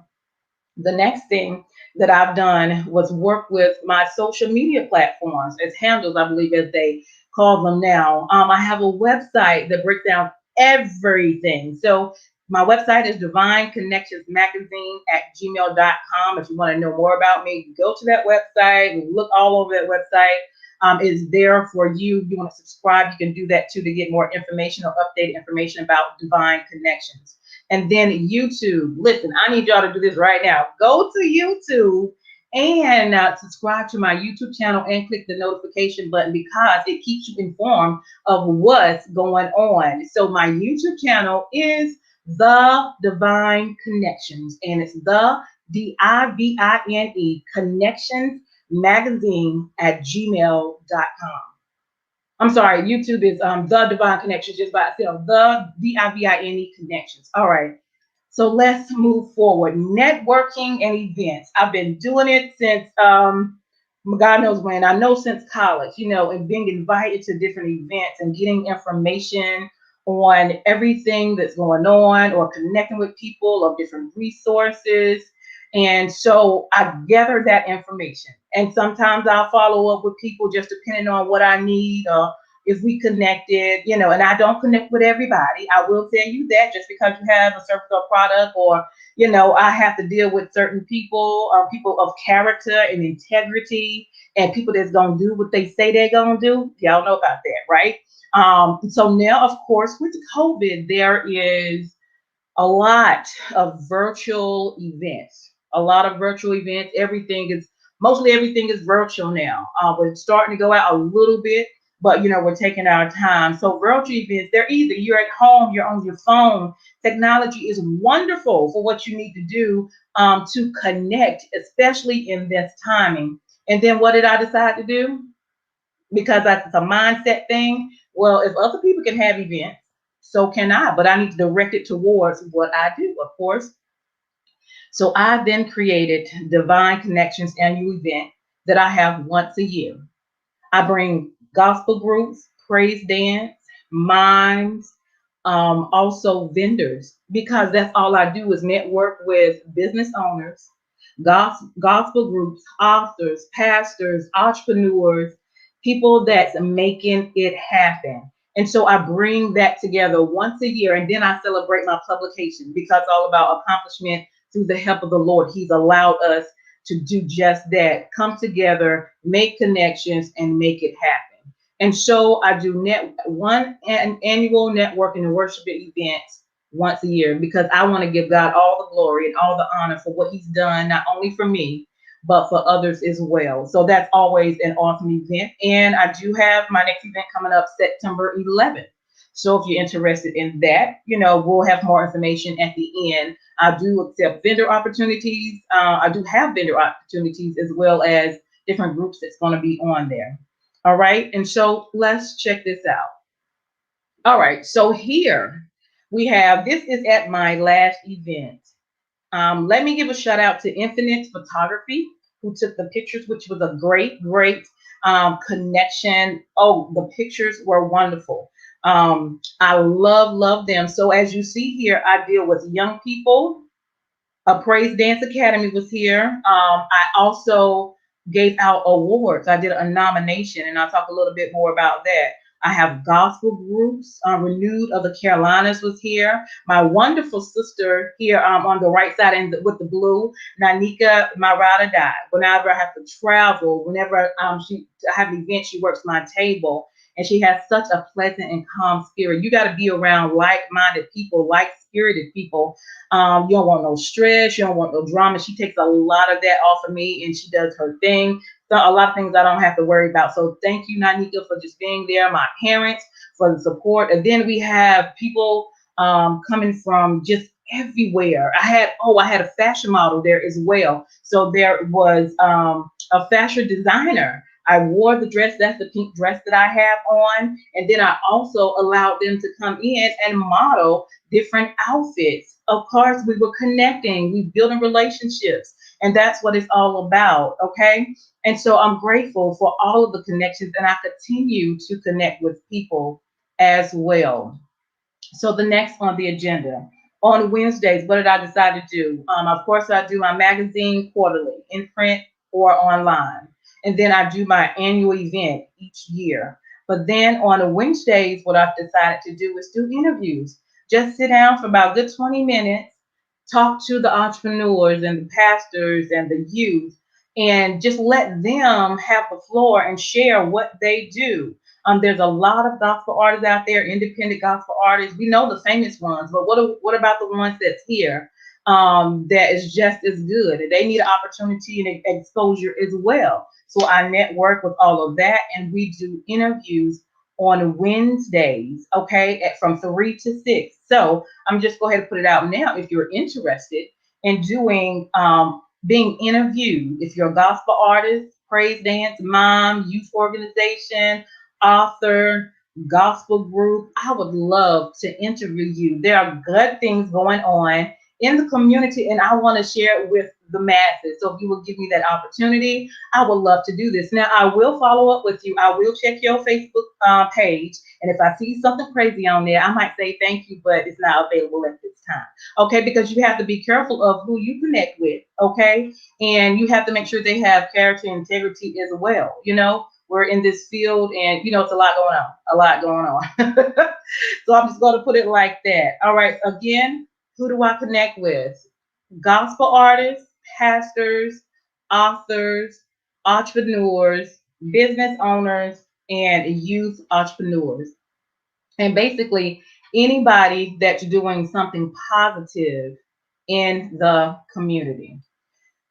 The next thing that I've done was work with my social media platforms as handles, I believe, as they call them now. I have a website that breaks down everything. So my website is divineconnectionsmagazine@gmail.com. If you want to know more about me, go to that website, look all over that website. It's there for you. If you want to subscribe, you can do that too, to get more information or updated information about Divine Connections. And then YouTube. Listen, I need y'all to do this right now. Go to YouTube and subscribe to my YouTube channel and click the notification button, because it keeps you informed of what's going on. So my YouTube channel is The Divine Connections, and it's the DIVINE Connections Magazine @gmail.com. I'm sorry, YouTube is The Divine Connections, just by itself, the DIVINE Connections. All right, so let's move forward. Networking and events. I've been doing it since, God knows when, I know since college, and being invited to different events and getting information on everything that's going on, or connecting with people of different resources. And so I gather that information, and sometimes I'll follow up with people just depending on what I need, or if we connected, and I don't connect with everybody. I will tell you that just because you have a service or product, or, I have to deal with certain people, people of character and integrity, and people that's going to do what they say they're going to do. Y'all know about that, right? So now, of course, with COVID, there is a lot of virtual events. Mostly everything is virtual now. We're starting to go out a little bit, but we're taking our time. So virtual events, they're easy. You're at home, you're on your phone. Technology is wonderful for what you need to do to connect, especially in this timing. And then what did I decide to do? Because it's a mindset thing. Well, if other people can have events, so can I, but I need to direct it towards what I do, of course. So I then created Divine Connections annual event that I have once a year. I bring gospel groups, praise dance, mimes, also vendors, because that's all I do is network with business owners, gospel groups, authors, pastors, entrepreneurs, people that's making it happen. And so I bring that together once a year, and then I celebrate my publication, because it's all about accomplishment through the help of the Lord. He's allowed us to do just that, come together, make connections, and make it happen. And so I do an annual networking and worship event once a year, because I want to give God all the glory and all the honor for what he's done, not only for me, but for others as well. So that's always an awesome event. And I do have my next event coming up September 11th. So if you're interested in that, we'll have more information at the end. I do accept vendor opportunities. I do have vendor opportunities, as well as different groups that's going to be on there. All right. And so let's check this out. All right. So here we have, this is at my last event. Let me give a shout out to Infinite Photography, who took the pictures, which was a great connection. Oh, the pictures were wonderful. I love them. So as you see here, I deal with young people. A Praise Dance Academy was here. I also gave out awards. I did a nomination, and I'll talk a little bit more about that. I have gospel groups. Renewed of the Carolinas was here. My wonderful sister here on the right side and with the blue, Nanika, my ride or die. Whenever I have to travel, whenever I have an event, she works my table. and she has such a pleasant and calm spirit. You got to be around like-minded people, like-spirited people. You don't want no stress. You don't want no drama. She takes a lot of that off of me, and she does her thing. So a lot of things I don't have to worry about. So thank you, Nanika, for just being there. My parents for the support. And then we have people coming from just everywhere. I had a fashion model there as well. So there was a fashion designer. I wore the dress. That's the pink dress that I have on. And then I also allowed them to come in and model different outfits. Of course, we were connecting, we building relationships, and that's what it's all about. Okay. And so I'm grateful for all of the connections, and I continue to connect with people as well. So the next on the agenda, on Wednesdays, what did I decide to do? Of course, I do my magazine quarterly in print or online. And then I do my annual event each year. But then on Wednesdays, what I've decided to do is do interviews. Just sit down for about a good 20 minutes, talk to the entrepreneurs and the pastors and the youth, and just let them have the floor and share what they do. There's a lot of gospel artists out there, independent gospel artists. We know the famous ones, but what about the ones that's here that is just as good? They need an opportunity and exposure as well. So I network with all of that, and we do interviews on Wednesdays, okay, from 3 to 6. So I'm just go ahead and put it out now if you're interested in doing being interviewed. If you're a gospel artist, praise dance, mom, youth organization, author, gospel group, I would love to interview you. There are good things going on in the community, and I want to share it with the masses. So if you will give me that opportunity, I would love to do this. Now, I will follow up with you. I will check your Facebook page, and if I see something crazy on there, I might say thank you, but it's not available at this time. Okay, because you have to be careful of who you connect with, okay? And you have to make sure they have character and integrity as well. You know, we're in this field, and you know, it's a lot going on. So I'm just going to put it like that. All right, again, who do I connect with? Gospel artists, pastors, authors, entrepreneurs, business owners, and youth entrepreneurs. And basically anybody that's doing something positive in the community.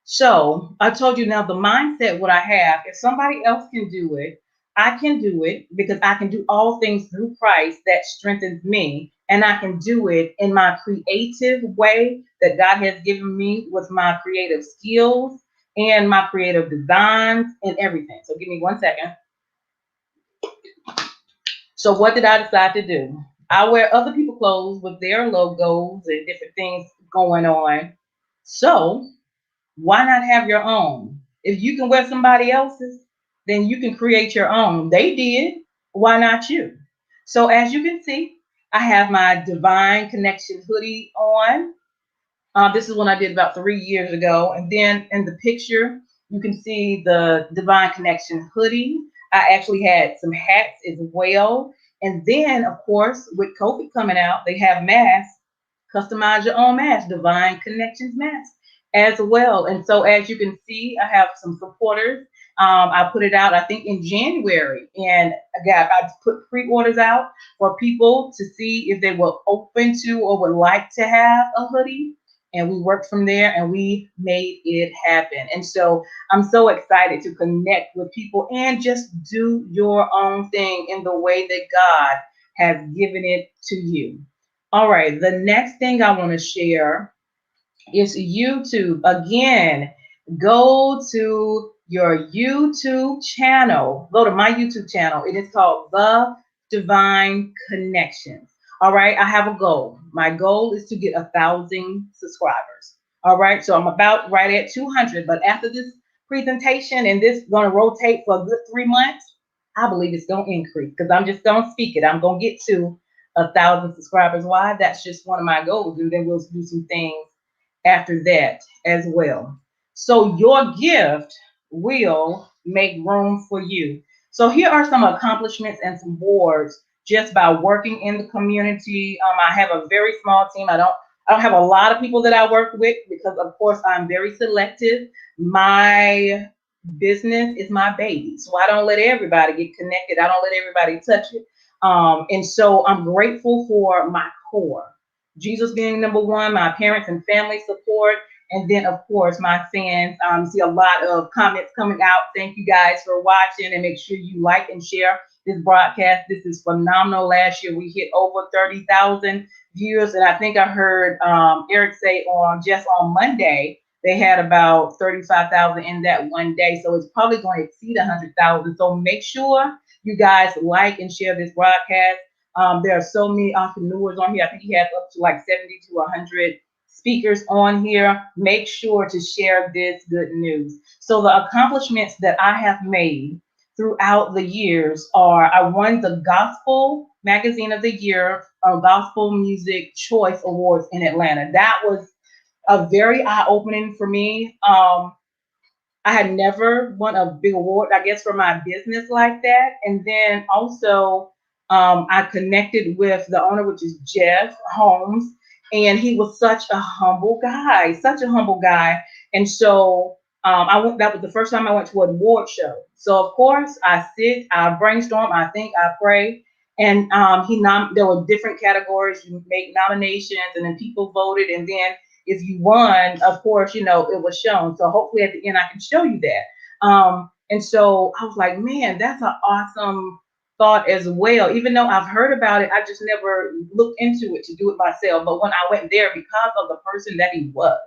So I told you now the mindset, what I have, if somebody else can do it, I can do it, because I can do all things through Christ that strengthens me. And I can do it in my creative way that God has given me with my creative skills and my creative designs and everything. So give me 1 second. So what did I decide to do? I wear other people's clothes with their logos and different things going on. So why not have your own? If you can wear somebody else's, then you can create your own. They did. Why not you? So as you can see, I have my Divine Connection hoodie on. This is one I did about 3 years ago. And then in the picture, you can see the Divine Connection hoodie. I actually had some hats as well. And then, of course, with COVID coming out, they have masks. Customize your own mask, Divine Connections mask as well. And so as you can see, I have some supporters. I put it out, I think, in January, and I put pre-orders out for people to see if they were open to or would like to have a hoodie. And we worked from there, and we made it happen. And so I'm so excited to connect with people and just do your own thing in the way that God has given it to you. All right, the next thing I want to share is YouTube. Again, go to your YouTube channel. Go to my YouTube channel. It is called The Divine Connections. All right, I have a goal. My goal is to get 1,000 subscribers. All right, so I'm about right at 200. But after this presentation, and this is going to rotate for a good 3 months, I believe it's going to increase, because I'm just going to speak it. I'm going to get to 1,000 subscribers. Why? That's just one of my goals. And then we'll do some things after that as well. So your gift will make room for you. So here are some accomplishments and some boards just by working in the community. I have a very small team. I don't have a lot of people that I work with, because of course I'm very selective. My business is my baby. So I don't let everybody get connected. I don't let everybody touch it. And so I'm grateful for my core. Jesus being number one, my parents and family support, and then of course my fans. See a lot of comments coming out. Thank you guys for watching, and make sure you like and share this broadcast. This is phenomenal. Last year we hit over 30,000 viewers, and I think I heard Eric say on Monday they had about 35,000 in that one day. So it's probably going to exceed 100,000. So make sure you guys like and share this broadcast. There are so many entrepreneurs on here. I think he has up to like 70 to 100 speakers on here. Make sure to share this good news. So the accomplishments that I have made throughout the years are: I won the Gospel Magazine of the Year, Gospel Music Choice Awards in Atlanta. That was a very eye-opening for me. I had never won a big award, I guess, for my business like that. And then also, I connected with the owner, which is Jeff Holmes, and he was such a humble guy, And so that was the first time I went to an award show. So of course I sit, I brainstorm, I think, I pray. And there were different categories. You make nominations, and then people voted, and then if you won, of course, it was shown. So hopefully at the end I can show you that. And so I was like, man, that's an awesome thought as well. Even though I've heard about it, I just never looked into it to do it myself. But when I went there, because of the person that he was,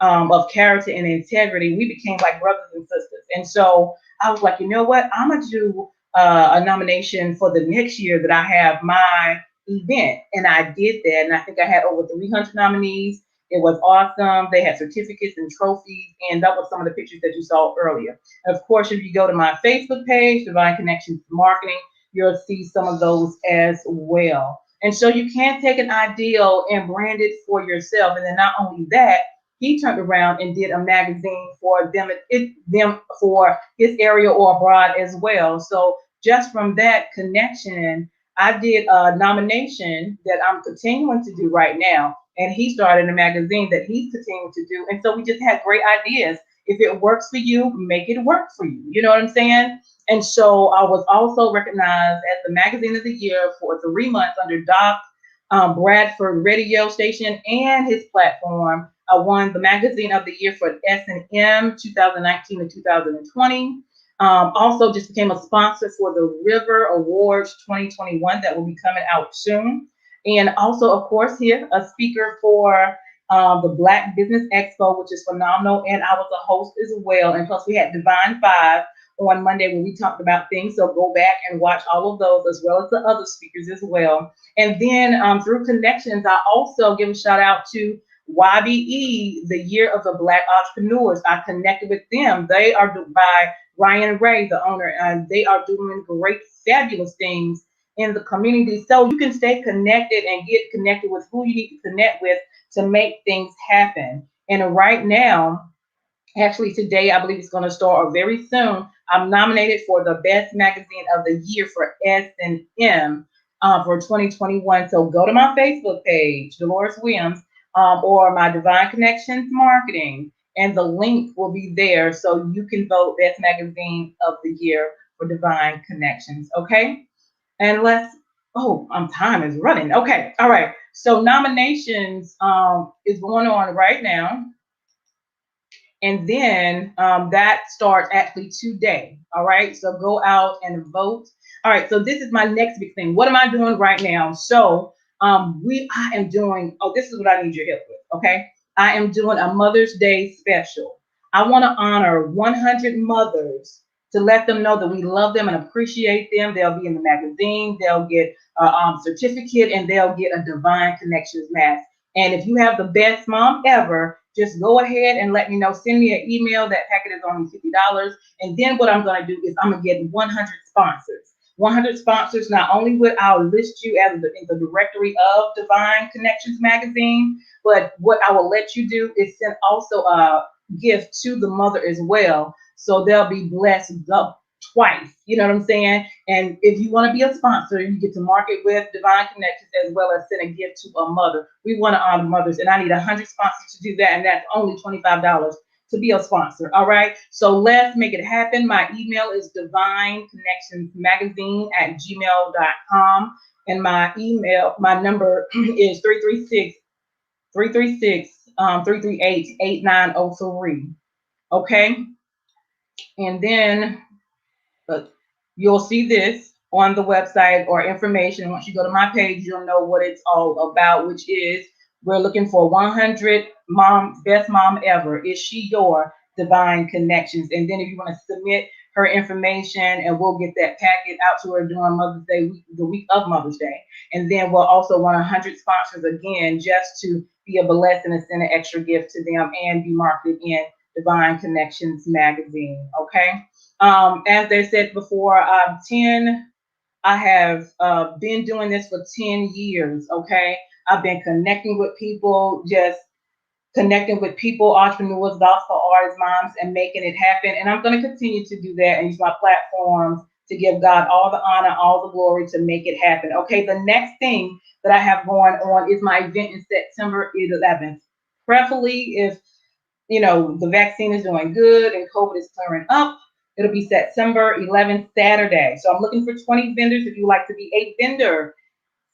of character and integrity, we became like brothers and sisters. And so I was like, you know what? I'm going to do a nomination for the next year that I have my event. And I did that. And I think I had over 300 nominees. It was awesome. They had certificates and trophies, and that was some of the pictures that you saw earlier. And of course, if you go to my Facebook page, Divine Connections Marketing, you'll see some of those as well. And so you can take an ideal and brand it for yourself. And then not only that, he turned around and did a magazine for them for his area or abroad as well. So just from that connection, I did a nomination that I'm continuing to do right now. And he started a magazine that he's continuing to do. And so we just had great ideas. If it works for you, make it work for you. You know what I'm saying? And so I was also recognized as the Magazine of the Year for 3 months under Doc Bradford radio station and his platform. I won the Magazine of the Year for S&M 2019 and 2020. Also just became a sponsor for the River Awards 2021 that will be coming out soon. And also, of course, here, a speaker for the Black Business Expo, which is phenomenal. And I was a host as well. And plus we had Divine 5 on Monday when we talked about things. So go back and watch all of those, as well as the other speakers as well. And then through connections, I also give a shout out to YBE, the Year of the Black Entrepreneurs. I connected with them. They are by Ryan Ray, the owner, and they are doing great, fabulous things in the community. So you can stay connected and get connected with who you need to connect with to make things happen. And right now, actually today, I believe it's going to start, or very soon, I'm nominated for the Best Magazine of the Year for S&M for 2021. So go to my Facebook page, Dolores Williams, or my Divine Connections Marketing, and the link will be there so you can vote Best Magazine of the Year for Divine Connections. Okay. And time is running. Okay, all right. So nominations is going on right now. And then that starts actually today. All right, so go out and vote. All right, so this is my next big thing. What am I doing right now? So I am doing, this is what I need your help with, okay? I am doing a Mother's Day special. I want to honor 100 mothers to let them know that we love them and appreciate them. They'll be in the magazine, they'll get a certificate, and they'll get a Divine Connections mask. And if you have the best mom ever, just go ahead and let me know. Send me an email. That packet is only $50. And then what I'm going to do is I'm going to get 100 sponsors. 100 sponsors. Not only will I list you as in the directory of Divine Connections magazine, but what I will let you do is send also a gift to the mother as well. So they'll be blessed twice. You know what I'm saying? And if you want to be a sponsor, you get to market with Divine Connections as well as send a gift to a mother. We want to honor mothers, and I need 100 sponsors to do that, and that's only $25 to be a sponsor. All right. So let's make it happen. My email is divineconnectionsmagazine@gmail.com. And my number is 338-8903. Okay. And then you'll see this on the website or information. Once you go to my page, you'll know what it's all about, which is we're looking for 100 best mom ever. Is she your Divine Connections? And then if you want to submit her information, and we'll get that packet out to her during Mother's Day, the week of Mother's Day. And then we'll also want 100 sponsors again, just to be a blessing and send an extra gift to them and be marketed in Divine Connections magazine. Okay. As they said before, I have been doing this for 10 years. Okay. I've been connecting with people, entrepreneurs, gospel artists, moms, and making it happen. And I'm going to continue to do that and use my platforms to give God all the honor, all the glory to make it happen. Okay, the next thing that I have going on is my event in September 11th. Preferably if, the vaccine is doing good and COVID is clearing up, it'll be September 11th, Saturday. So I'm looking for 20 vendors. If you'd like to be a vendor,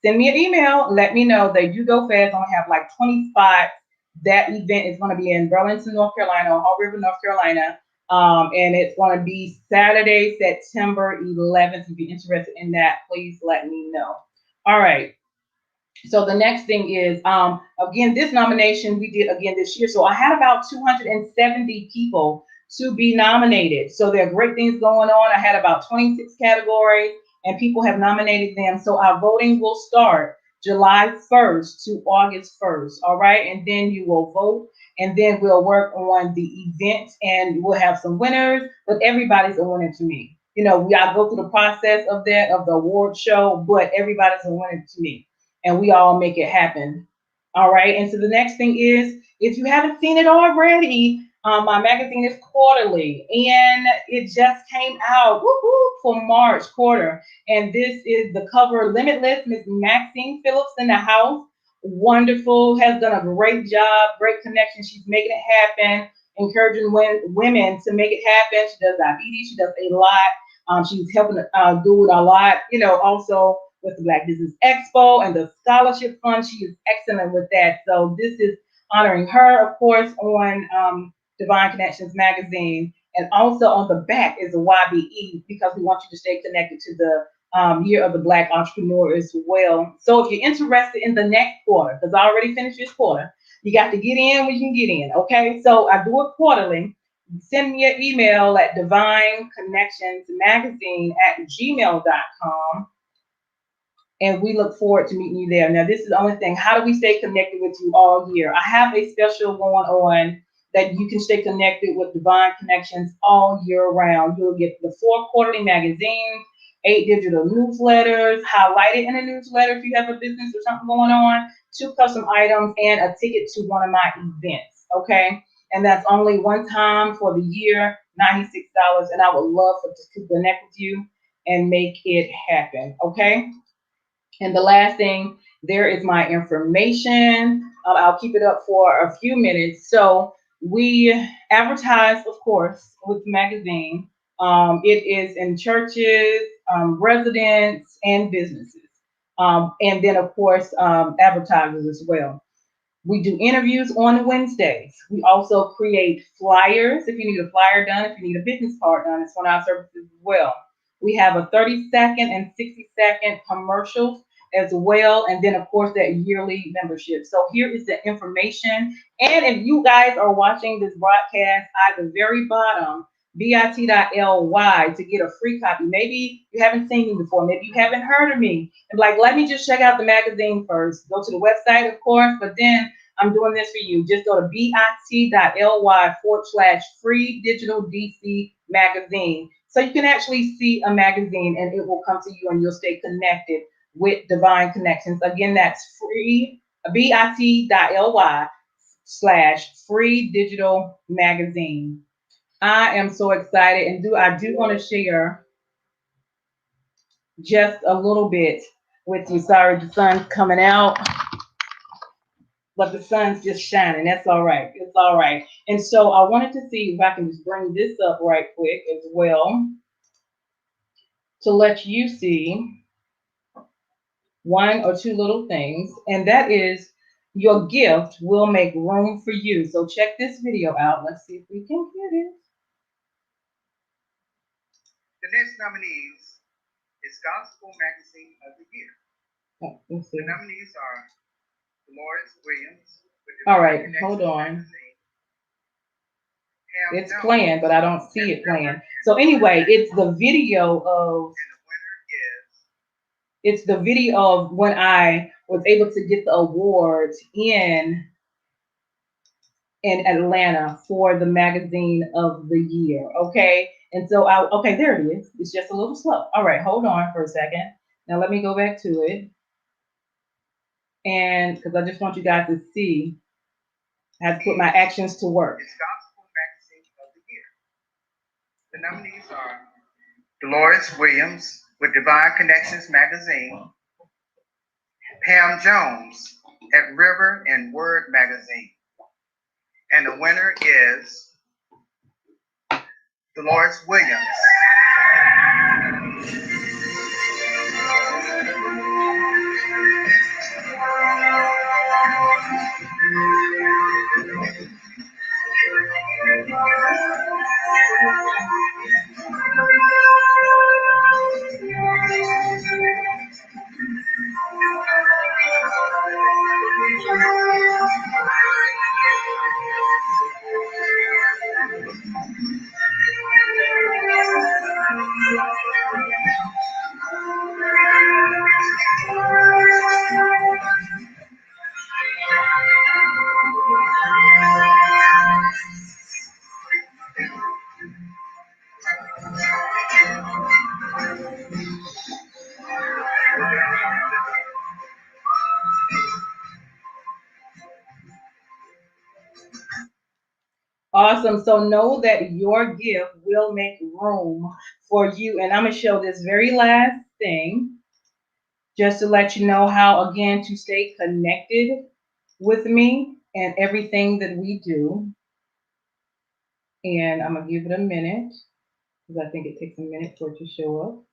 send me an email. Let me know. They do go fast. I only have like 20 spots. That event is going to be in Burlington, North Carolina, or Haw River, North Carolina. And it's going to be Saturday, September 11th. If you're interested in that, please let me know. All right. So the next thing is, again, this nomination we did again this year. So I had about 270 people to be nominated. So there are great things going on. I had about 26 categories, and people have nominated them. So our voting will start July 1st to August 1st. All right. And then you will vote, and then we'll work on the event, and we'll have some winners, but everybody's a winner to me. I go through the process of the award show, but everybody's a winner to me, and we all make it happen. All right. And so the next thing is, if you haven't seen it already, my magazine is quarterly, and it just came out for March quarter. And this is the cover, Limitless, Miss Maxine Phillips in the house. Wonderful, has done a great job, great connection. She's making it happen, encouraging women to make it happen. She does diabetes, she does a lot. She's helping do it a lot, also with the Black Business Expo and the Scholarship Fund. She is excellent with that. So this is honoring her, of course, on Divine Connections magazine, and also on the back is a YBE, because we want you to stay connected to the Year of the Black Entrepreneur as well. So if you're interested in the next quarter, because I already finished this quarter, you got to get in when you can get in. Okay, so I do it quarterly. Send me an email at divineconnectionsmagazine@gmail.com, and we look forward to meeting you there. Now, this is the only thing. How do we stay connected with you all year? I have a special going on that you can stay connected with Divine Connections all year round. You'll get the 4 quarterly magazines, 8 digital newsletters, highlighted in a newsletter if you have a business or something going on, 2 custom items, and a ticket to one of my events. Okay, and that's only one time for the year, $96. And I would love to connect with you and make it happen. Okay. And the last thing, there is my information. I'll keep it up for a few minutes. So we advertise, of course, with the magazine. It is in churches, residents, and businesses. And then, of course, advertisers as well. We do interviews on Wednesdays. We also create flyers. If you need a flyer done, if you need a business card done, it's one of our services as well. We have a 30-second and 60-second commercials as well. And then, of course, that yearly membership. So here is the information. And if you guys are watching this broadcast, at the very bottom, bit.ly to get a free copy. Maybe you haven't seen me before. Maybe you haven't heard of me. And let me just check out the magazine first. Go to the website, of course, but then I'm doing this for you. Just go to bit.ly/free digital DC magazine. So you can actually see a magazine, and it will come to you, and you'll stay connected with Divine Connections. Again, that's free, bit.ly/free digital magazine. I am so excited, and I do want to share just a little bit with you. Sorry, the sun's coming out. but the sun's just shining. That's all right. It's all right. And so I wanted to see if I can just bring this up right quick as well to let you see one or two little things, and that is your gift will make room for you. So check this video out. Let's see if we can get it. The next nominees is Gospel Magazine of the Year. Oh, let's see. The nominees are Dolores Williams. with All Divine right, Connections hold on. Magazine. Pam It's Jones, playing, but I don't see it playing. So anyway, it's the video of and the winner is when I was able to get the awards in Atlanta for the magazine of the year. Okay. And so okay, there it is. It's just a little slow. All right, hold on for a second. Now let me go back to it. And because I just want you guys to see, I have to put my actions to work. It's Gospel Magazine of the Year. The nominees are Dolores Williams with Divine Connections Magazine, Pam Jones at River and Word Magazine, and the winner is Dolores Williams. Awesome. So know that your gift will make room for you. And I'm going to show this very last thing just to let you know how, again, to stay connected with me and everything that we do. And I'm going to give it a minute because I think it takes a minute for it to show up.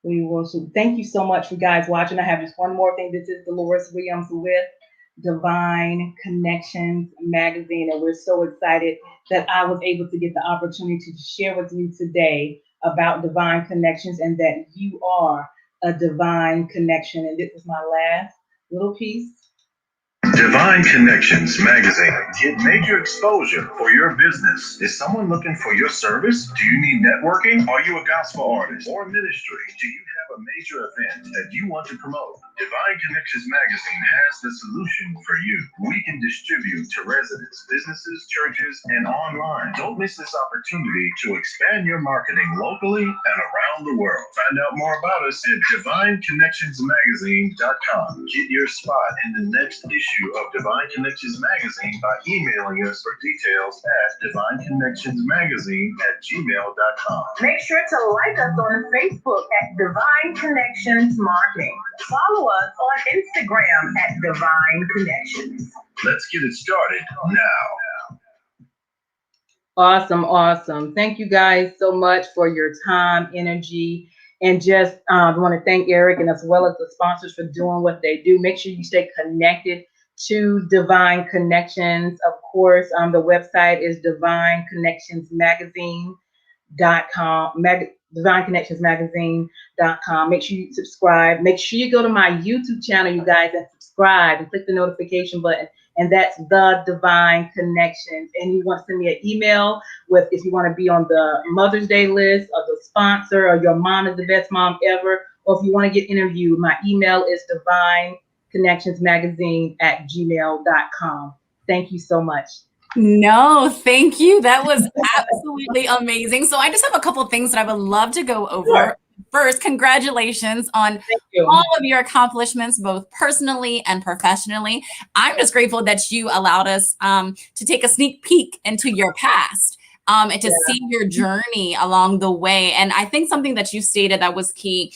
We will. So thank you so much for you guys watching. I have just one more thing. This is Dolores Williams with Divine Connections Magazine, and we're so excited that I was able to get the opportunity to share with you today about Divine Connections and that you are a divine connection. And this is my last little piece. Divine Connections Magazine. Get major exposure for your business. Is someone looking for your service? Do you need networking? Are you a gospel artist or ministry? Do you have a major event that you want to promote? Divine Connections Magazine has the solution for you. We can distribute to residents, businesses, churches, and online. Don't miss this opportunity to expand your marketing locally and around the world. Find out more about us at DivineConnectionsMagazine.com. Get your spot in the next issue of Divine Connections Magazine by emailing us for details at DivineConnectionsMagazine@gmail.com. Make sure to like us on Facebook at Divine Connections Marketing. Follow us on Instagram at Divine Connections. Let's get it started now. Awesome, awesome. Thank you guys so much for your time, energy, and just I want to thank Eric and as well as the sponsors for doing what they do. Make sure you stay connected to Divine Connections. Of course, the website is DivineConnectionsMagazine.com. DivineConnectionsMagazine.com. Make sure you subscribe. Make sure you go to my YouTube channel, you guys, and subscribe and click the notification button. And that's The Divine Connections. And you want to send me an email with if you want to be on the Mother's Day list or the sponsor or your mom is the best mom ever, or if you want to get interviewed, my email is DivineConnectionsMagazine@gmail.com. Thank you so much. No, thank you. That was absolutely amazing. So I just have a couple of things that I would love to go over. Sure. First, congratulations on all of your accomplishments, both personally and professionally. I'm just grateful that you allowed us to take a sneak peek into your past and to see your journey along the way. And I think something that you stated that was key,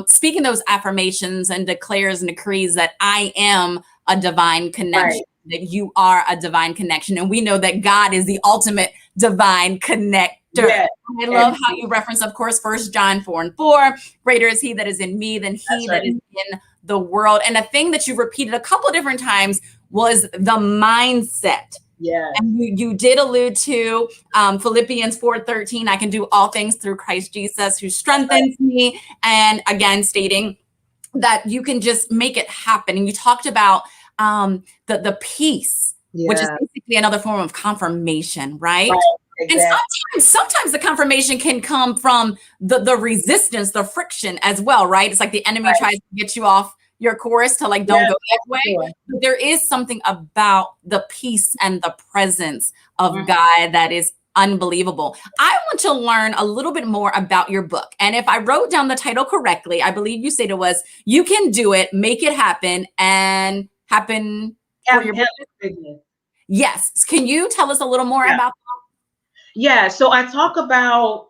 speaking those affirmations and declares and decrees that I am a divine connection. Right. That you are a divine connection. And we know that God is the ultimate divine connector. Yes. I love how you reference, of course, 1 John 4:4, greater is he that is in me than he That's that right. is in the world. And a thing that you repeated a couple of different times was the mindset. Yeah. And you did allude to Philippians 4:13, I can do all things through Christ Jesus who strengthens me. And again, stating that you can just make it happen. And you talked about the peace, which is Yeah. basically another form of confirmation, right? Right. And Exactly. sometimes the confirmation can come from the resistance, the friction as well, right? It's like the enemy Right. tries to get you off your course to like, don't Yes, go that way. sure. But there is something about the peace and the presence of Mhm. God that is unbelievable. I want to learn a little bit more about your book. And if I wrote down the title correctly, I believe you said it was You Can Do It, Make It Happen, and Happen for Have- Your have business. business. Yes. Can you tell us a little more Yeah. about Yeah, so I talk about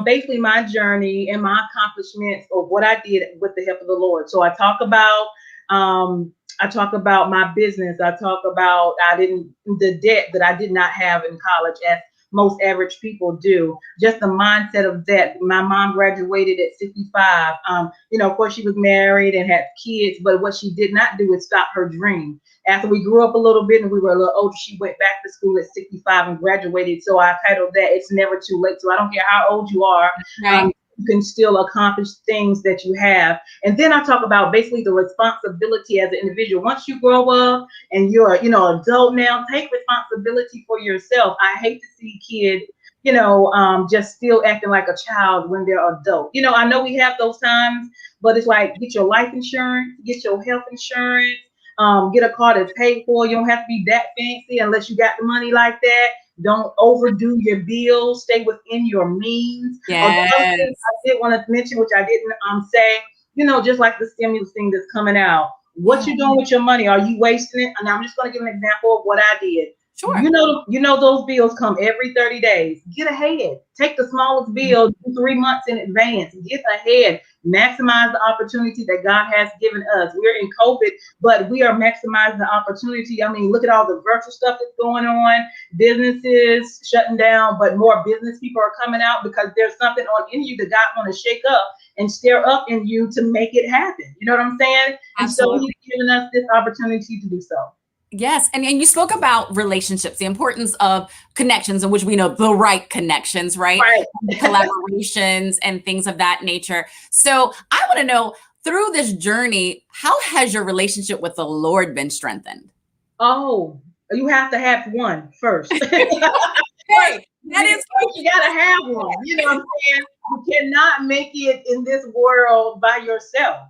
basically my journey and my accomplishments of what I did with the help of the Lord. So I talk about my business. I talk about the debt that I did not have in college, as most average people do. Just the mindset of that. My mom graduated at 65. Of course, she was married and had kids, but what she did not do is stop her dream. After we grew up a little bit and we were a little older, she went back to school at 65 and graduated. So I titled that "It's Never Too Late." So I don't care how old you are, Right. you can still accomplish things that you have. And then I talk about basically the responsibility as an individual. Once you grow up and you're, adult now, take responsibility for yourself. I hate to see kids, just still acting like a child when they're adult. I know we have those times, but it's like, get your life insurance, get your health insurance, get a car that's paid for. You don't have to be that fancy unless you got the money like that. Don't overdo your bills. Stay within your means. Yes. Another thing I did want to mention, which I didn't say, just like the stimulus thing that's coming out. What you doing with your money? Are you wasting it? And I'm just going to give an example of what I did. Sure. Those bills come every 30 days. Get ahead. Take the smallest bill 3 months in advance. Get ahead. Maximize the opportunity that God has given us. We're in COVID, but we are maximizing the opportunity. I mean, look at all the virtual stuff that's going on. Businesses shutting down, but more business people are coming out because there's something in you that God want to shake up and stir up in you to make it happen. You know what I'm saying? And so Absolutely. He's given us this opportunity to do so. Yes. And you spoke about relationships, the importance of connections, in which we know the right connections, right? Right. The collaborations and things of that nature. So I want to know, through this journey, how has your relationship with the Lord been strengthened? Oh, you have to have one first. Hey, that is You gotta have one. You know what I'm saying? You cannot make it in this world by yourself.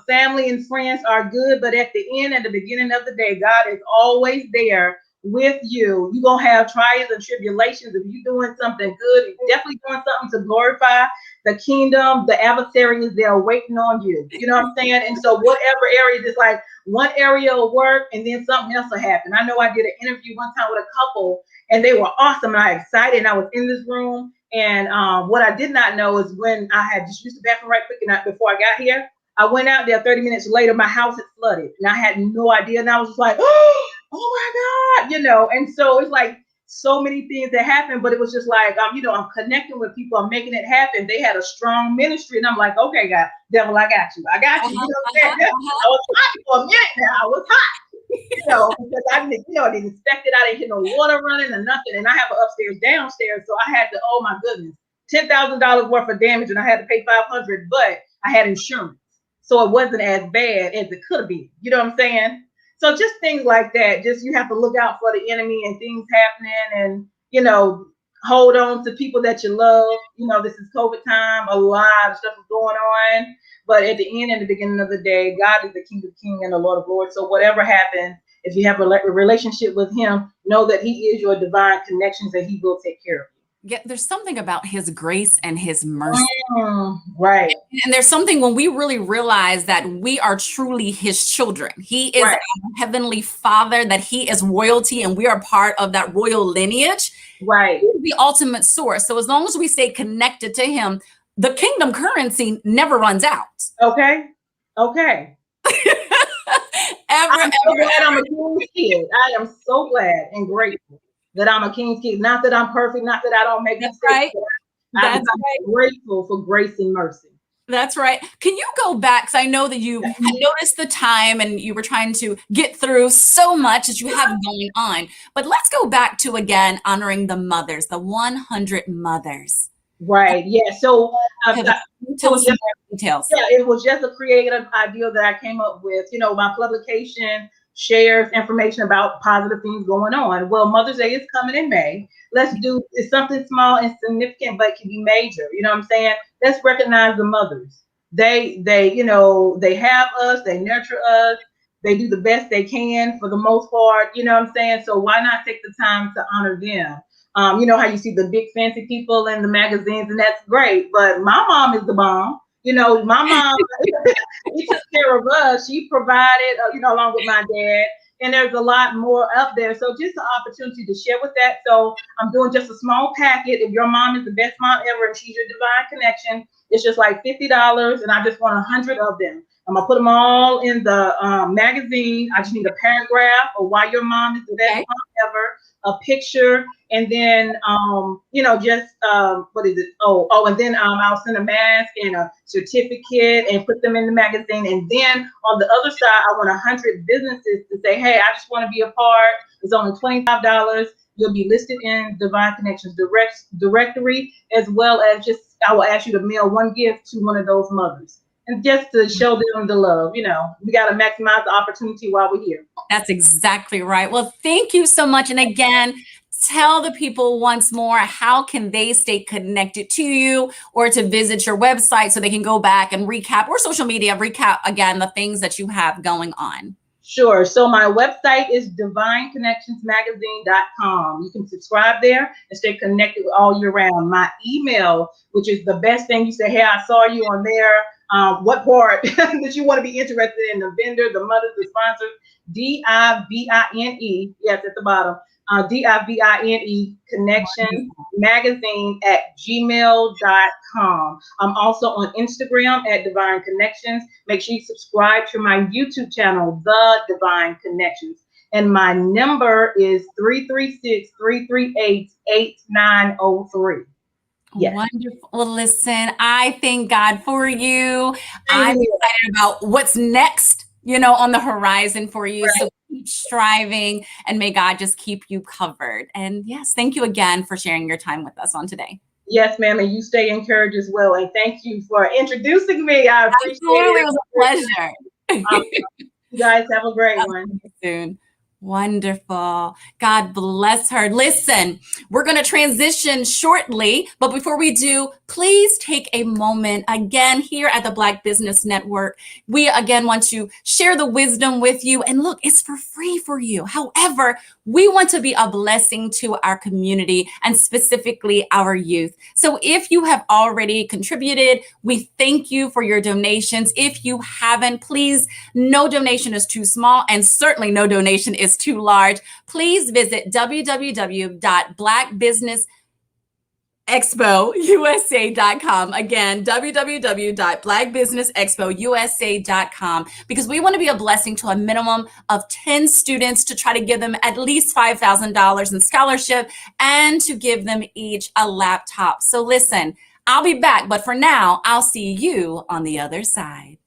Family and friends are good, but at the beginning of the day, God is always there with you. You're gonna have trials and tribulations. If you're doing something good, you're definitely doing something to glorify the kingdom. The adversary is there waiting on you. You know what I'm saying? And so whatever areas, it's like one area will work and then something else will happen. I know I did an interview one time with a couple and they were awesome and I was excited and I was in this room. And what I did not know is when I had just used the bathroom right quick and before I got here, I went out there 30 minutes later, my house had flooded and I had no idea. And I was just like, oh my God, and so it's like so many things that happened, but it was just like, I'm connecting with people, I'm making it happen. They had a strong ministry and I'm like, okay, God, devil, I got you. You know what I'm saying? I was hot for a minute now. I was hot, because I didn't expect it. I didn't hear no water running or nothing. And I have an upstairs, downstairs. So I had to, oh my goodness, $10,000 worth of damage and I had to pay $500, but I had insurance. So it wasn't as bad as it could have been. You know what I'm saying? So just things like that. Just you have to look out for the enemy and things happening and, hold on to people that you love. This is COVID time. A lot of stuff is going on. But at the end and the beginning of the day, God is the King of Kings and the Lord of Lords. So whatever happens, if you have a relationship with him, know that he is your divine connections and he will take care of you. Yeah, there's something about his grace and his mercy. Right. And there's something when we really realize that we are truly his children. He is Right. our heavenly Father, that he is royalty and we are part of that royal lineage. Right. He's the ultimate source. So as long as we stay connected to him, the kingdom currency never runs out. Okay. I'm so glad I'm a King's kid. I am so glad and grateful that I'm a King's kid. Not that I'm perfect, not that I don't make That's mistakes. right. I'm grateful for grace and mercy. That's right. Can you go back? Because I know that you had noticed the time and you were trying to get through so much that you have going on. But let's go back to, again, honoring the mothers, the 100 mothers. Right. Yeah. So tell us some more details. Yeah, it was just a creative idea that I came up with. You know, my publication shares information about positive things going on. Well, Mother's Day is coming in May. Let's do it's something small and significant, but it can be major. You know what I'm saying? Let's recognize the mothers. They they have us, they nurture us, they do the best they can for the most part. You know what I'm saying? So why not take the time to honor them? You know how you see the big fancy people in the magazines, and that's great. But my mom is the bomb. You know, my mom, she took care of us. She provided, along with my dad. And there's a lot more up there. So just an opportunity to share with that. So I'm doing just a small packet. If your mom is the best mom ever and she's your divine connection, it's just like $50. And I just want 100 of them. I'm going to put them all in the magazine. I just need a paragraph of why your mom is the best mom ever, a picture, and then, what is it? And then I'll send a mask and a certificate and put them in the magazine. And then on the other side, I want 100 businesses to say, hey, I just want to be a part. It's only $25. You'll be listed in Divine Connections directory, as well as I will ask you to mail one gift to one of those mothers. And just to show them the love, we got to maximize the opportunity while we're here. That's exactly right. Well, thank you so much. And again, tell the people once more, how can they stay connected to you or to visit your website so they can go back and recap, or social media, recap again the things that you have going on? Sure. So my website is divineconnectionsmagazine.com. You can subscribe there and stay connected all year round. My email, which is the best thing, you say, hey, I saw you on there. What part that you want to be interested in, the vendor, the mothers, the sponsors, DIVINE, yes, at the bottom, DIVINE Connection Magazine at gmail.com. I'm also on Instagram at Divine Connections. Make sure you subscribe to my YouTube channel, The Divine Connections. And my number is 336-338-8903. Yes. Wonderful. Well, listen, I thank God for you. I'm excited about what's next, on the horizon for you. Right. So keep striving, and may God just keep you covered. And yes, thank you again for sharing your time with us on today. Yes, ma'am. And you stay encouraged as well. And thank you for introducing me. I appreciate Absolutely. it. It was a pleasure. You guys have a great one. Soon. Wonderful. God bless her. Listen, we're going to transition shortly, but before we do, please take a moment again here at the Black Business Network. We again want to share the wisdom with you, and look, it's for free for you. However, we want to be a blessing to our community and specifically our youth. So if you have already contributed, we thank you for your donations. If you haven't, please, no donation is too small, and certainly no donation is too large. Please visit www.blackbusinessexpousa.com. Again, www.blackbusinessexpousa.com, because we want to be a blessing to a minimum of 10 students to try to give them at least $5,000 in scholarship and to give them each a laptop. So listen, I'll be back, but for now, I'll see you on the other side.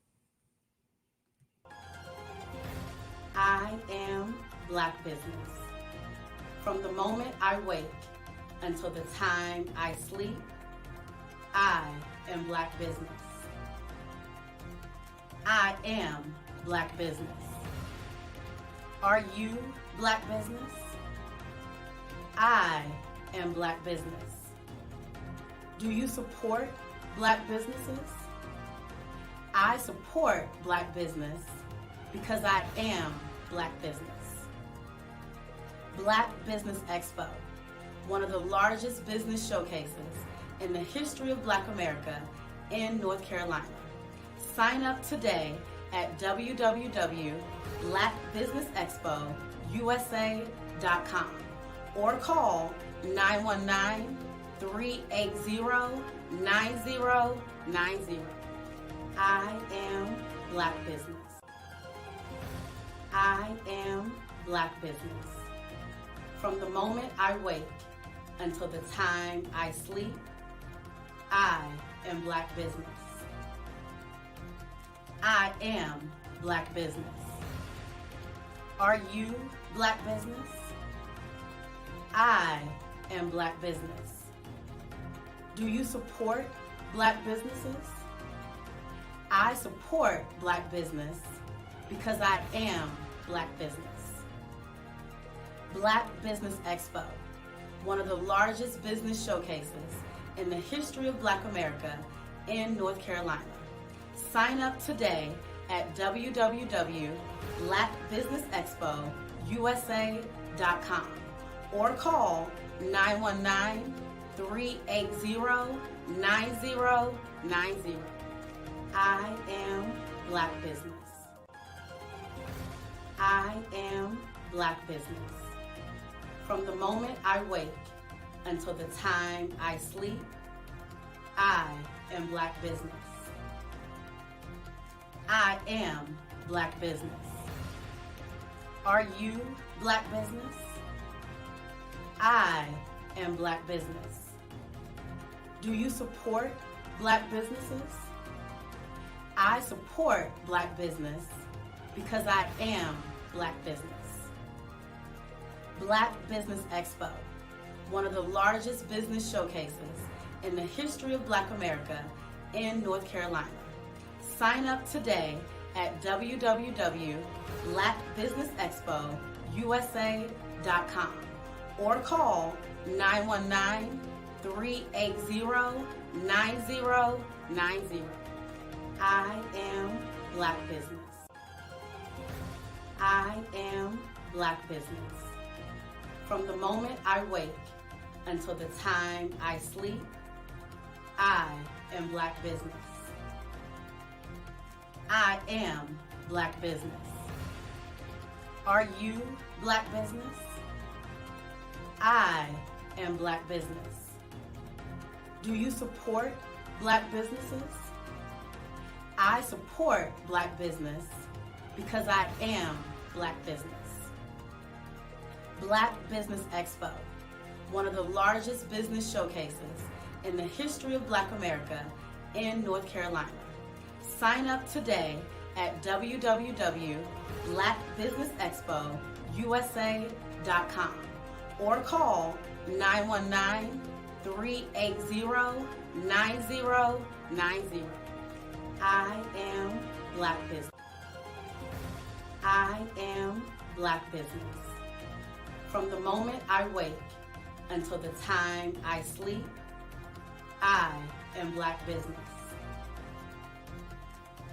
I am Black business. From the moment I wake until the time I sleep, I am Black business. I am Black business. Are you Black business? I am Black business. Do you support Black businesses? I support Black business because I am Black business. Black Business Expo, one of the largest business showcases in the history of Black America in North Carolina. Sign up today at www.blackbusinessexpousa.com or call 919-380-9090. I am Black business. Black business. From the moment I wake until the time I sleep, I am Black business. I am Black business. Are you Black business? I am Black business. Do you support Black businesses? I support Black business because I am Black business. Black Business Expo, one of the largest business showcases in the history of Black America in North Carolina. Sign up today at www.blackbusinessexpousa.com or call 919-380-9090. I am Black business. I am Black business. From the moment I wake until the time I sleep, I am Black business. I am Black business. Are you Black business? I am Black business. Do you support Black businesses? I support Black business because I am Black business. Black Business Expo, one of the largest business showcases in the history of Black America in North Carolina. Sign up today at www.blackbusinessexpousa.com or call 919-380-9090. I am Black business. I am Black business. From the moment I wake until the time I sleep, I am Black business. I am Black business. Are you Black business? I am Black business. Do you support Black businesses? I support Black business because I am Black business. Black Business Expo, one of the largest business showcases in the history of Black America in North Carolina. Sign up today at www.blackbusinessexpousa.com or call 919-380-9090. I am Black business. I am Black business. From the moment I wake until the time I sleep, I am Black business.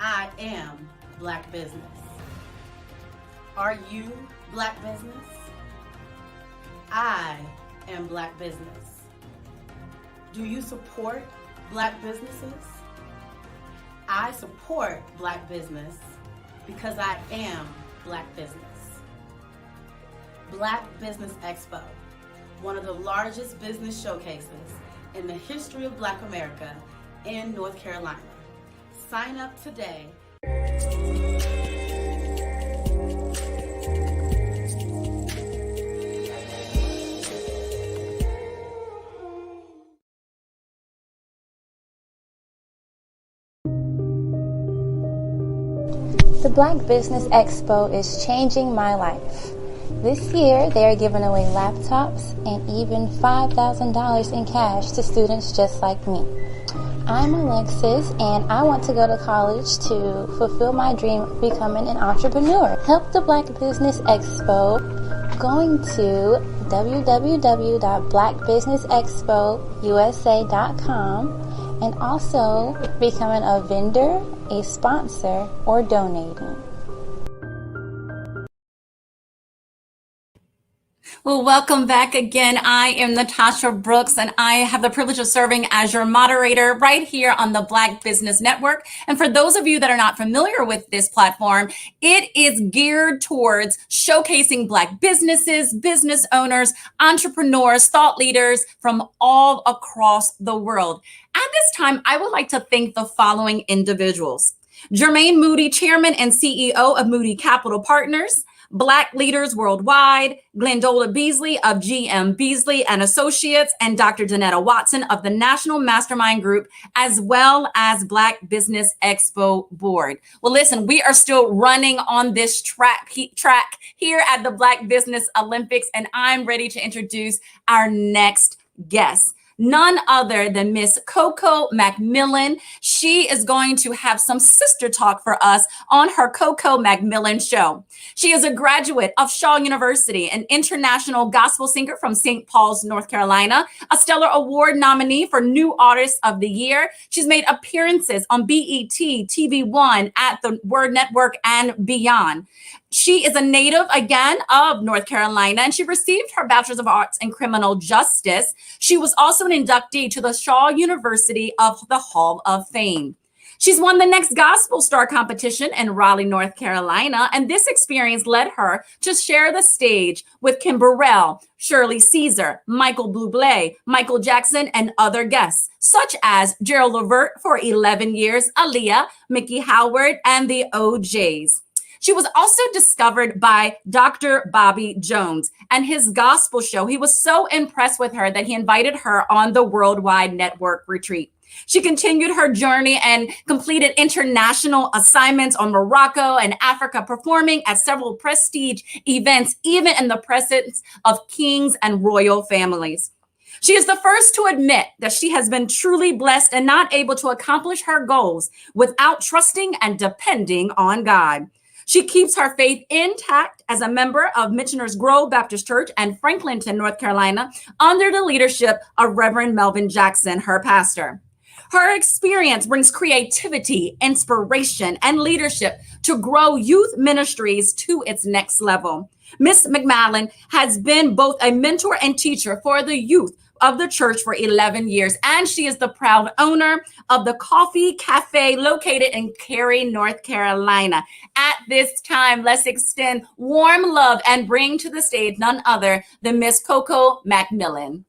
I am Black business. Are you Black business? I am Black business. Do you support Black businesses? I support Black business because I am Black business. Black Business Expo, one of the largest business showcases in the history of Black America in North Carolina. Sign up today. The Black Business Expo is changing my life. This year, they are giving away laptops and even $5,000 in cash to students just like me. I'm Alexis, and I want to go to college to fulfill my dream of becoming an entrepreneur. Help the Black Business Expo going to www.blackbusinessexpousa.com and also becoming a vendor, a sponsor, or donating. Well, welcome back again. I am Natasha Brooks, and I have the privilege of serving as your moderator right here on the Black Business Network. And for those of you that are not familiar with this platform, it is geared towards showcasing Black businesses, business owners, entrepreneurs, thought leaders from all across the world. At this time, I would like to thank the following individuals: Jermaine Moody, Chairman and CEO of Moody Capital Partners; Black Leaders Worldwide, Glendola Beasley of GM Beasley and Associates, and Dr. Janetta Watson of the National Mastermind Group, as well as Black Business Expo Board. Well, listen, we are still running on this track here at the Black Business Olympics, and I'm ready to introduce our next guest. None other than Miss Coco McMillan. She is going to have some sister talk for us on her Coco McMillan show. She is a graduate of Shaw University, an international gospel singer from St. Paul's, North Carolina, a Stellar Award nominee for New Artist of the Year. She's made appearances on BET, TV One, at the Word Network, and beyond. She is a native, again, of North Carolina, and she received her Bachelor's of Arts in Criminal Justice. She was also an inductee to the Shaw University of the Hall of Fame. She's won the Next Gospel Star competition in Raleigh, North Carolina, and this experience led her to share the stage with Kim Burrell, Shirley Caesar, Michael Bublé, Michael Jackson, and other guests, such as Gerald Levert for 11 years, Aaliyah, Mickey Howard, and the OJs. She was also discovered by Dr. Bobby Jones and his gospel show. He was so impressed with her that he invited her on the Worldwide Network retreat. She continued her journey and completed international assignments on Morocco and Africa, performing at several prestige events, even in the presence of kings and royal families. She is the first to admit that she has been truly blessed and not able to accomplish her goals without trusting and depending on God. She keeps her faith intact as a member of Michener's Grove Baptist Church in Franklinton, North Carolina, under the leadership of Reverend Melvin Jackson, her pastor. Her experience brings creativity, inspiration, and leadership to grow youth ministries to its next level. Miss McMillan has been both a mentor and teacher for the youth of the church for 11 years, and she is the proud owner of the Coffee Cafe located in Cary, North Carolina. At this time, let's extend warm love and bring to the stage none other than Miss Coco McMillan.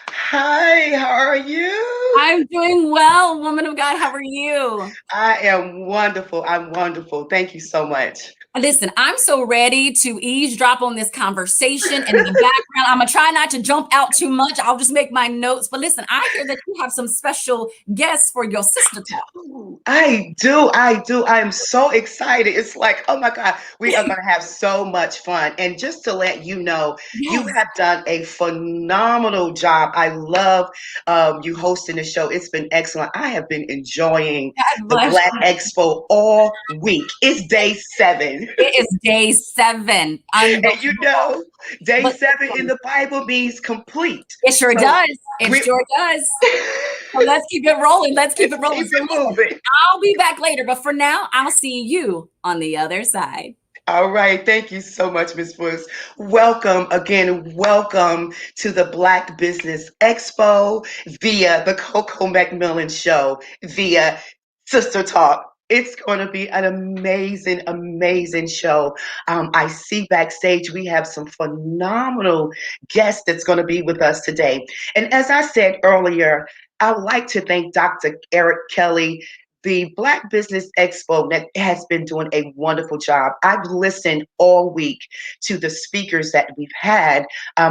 Hi, how are you? I'm doing well, woman of God. How are you? I am wonderful. I'm wonderful. Thank you so much. Listen, I'm so ready to eavesdrop on this conversation in the background. I'm going to try not to jump out too much. I'll just make my notes. But listen, I hear that you have some special guests for your sister talk. I do. I am so excited. It's like, oh my God, we are going to have so much fun. And just to let you know, you have done a phenomenal job. I love you hosting the show. It's been excellent. I have been enjoying the Black Expo all week. It's day 7. It is day 7. And you know, day 7 in the Bible means complete. It sure does. It sure does. So let's keep it rolling. Let's keep it rolling. I'll be back later, but for now, I'll see you on the other side. All right. Thank you so much, Ms. Woods. Welcome again. Welcome to the Black Business Expo via the Coco McMillan Show, via Sister Talk. It's going to be an amazing, amazing show. I see backstage we have some phenomenal guests that's going to be with us today. And as I said earlier, I would like to thank Dr. Eric Kelly. The Black Business Expo that has been doing a wonderful job. I've listened all week to the speakers that we've had.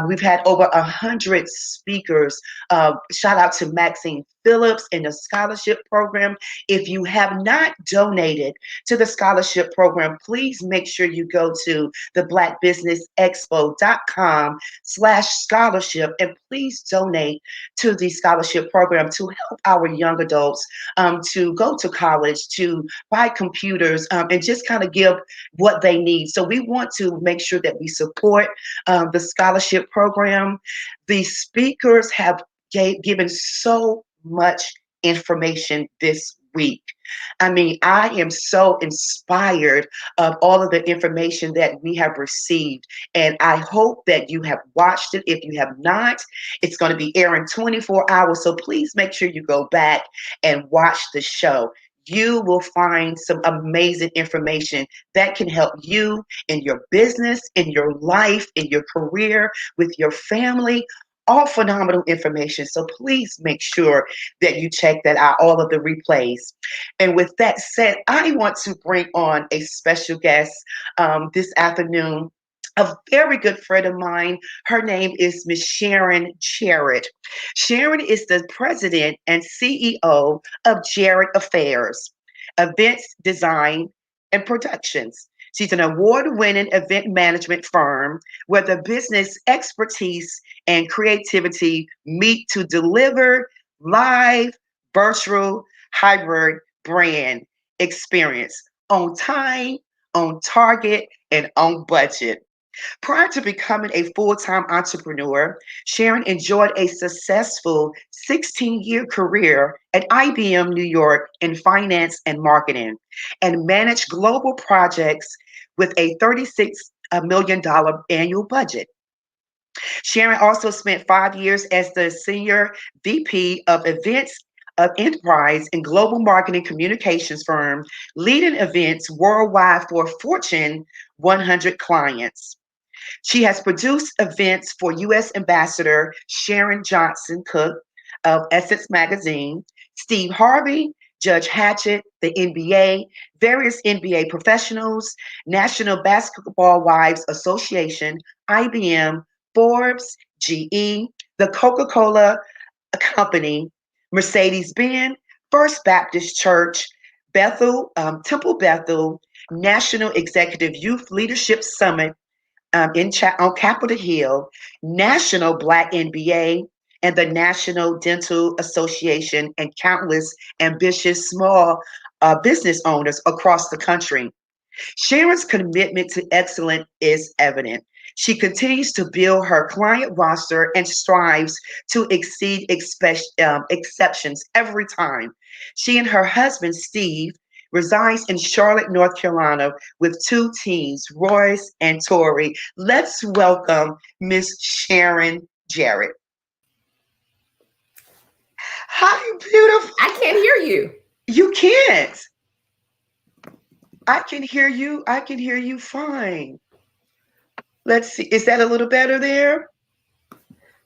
We've had over 100 speakers. Shout out to Maxine Phillips in the scholarship program. If you have not donated to the scholarship program, please make sure you go to the blackbusinessexpo.com/scholarship and please donate to the scholarship program to help our young adults to go to college, to buy computers, and just kind of give what they need. So we want to make sure that we support the scholarship program. The speakers have given so much information this week. I mean, I am so inspired of all of the information that we have received, and I hope that you have watched it. If you have not, it's going to be airing 24 hours, so please make sure you go back and watch the show. You will find some amazing information that can help you in your business, in your life, in your career, with your family, All phenomenal information. So please make sure that you check that out, all of the replays. And with that said, I want to bring on a special guest this afternoon. A very good friend of mine. Her name is Miss Sharon Jarrett. Sharon is the president and CEO of Jarrett Affairs, events design and productions. She's an award-winning event management firm where the business expertise and creativity meet to deliver live, virtual, hybrid brand experience on time, on target, and on budget. Prior to becoming a full-time entrepreneur, Sharon enjoyed a successful 16-year career at IBM New York in finance and marketing and managed global projects with a $36 million annual budget. Sharon also spent 5 years as the Senior VP of Events of Enterprise and Global Marketing Communications firm, leading events worldwide for Fortune 100 clients. She has produced events for U.S. Ambassador Sharon Johnson Cook of Essence Magazine, Steve Harvey, Judge Hatchett, the NBA, various NBA professionals, National Basketball Wives Association, IBM, Forbes, GE, the Coca-Cola Company, Mercedes-Benz, First Baptist Church, Bethel, Temple Bethel, National Executive Youth Leadership Summit, on Capitol Hill, National Black NBA, and the National Dental Association, and countless ambitious small business owners across the country. Sharon's commitment to excellence is evident. She continues to build her client roster and strives to exceed exceptions every time. She and her husband, Steve, resides in Charlotte, North Carolina, with 2 teens, Royce and Tori. Let's welcome Miss Sharon Jarrett. Hi, beautiful. I can't hear you. You can't. I can hear you. I can hear you fine. Let's see. Is that a little better there?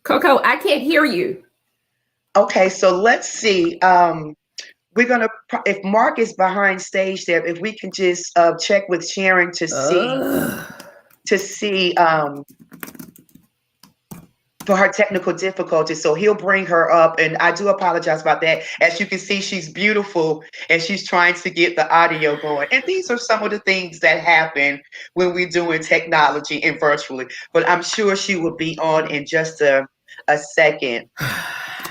Coco, I can't hear you. Okay, so let's see. We're gonna, if Mark is behind stage there, if we can just check with Sharon to see for her technical difficulties. So he'll bring her up, and I do apologize about that. As you can see, she's beautiful and she's trying to get the audio going. And these are some of the things that happen when we're doing technology and virtually. But I'm sure she will be on in just a second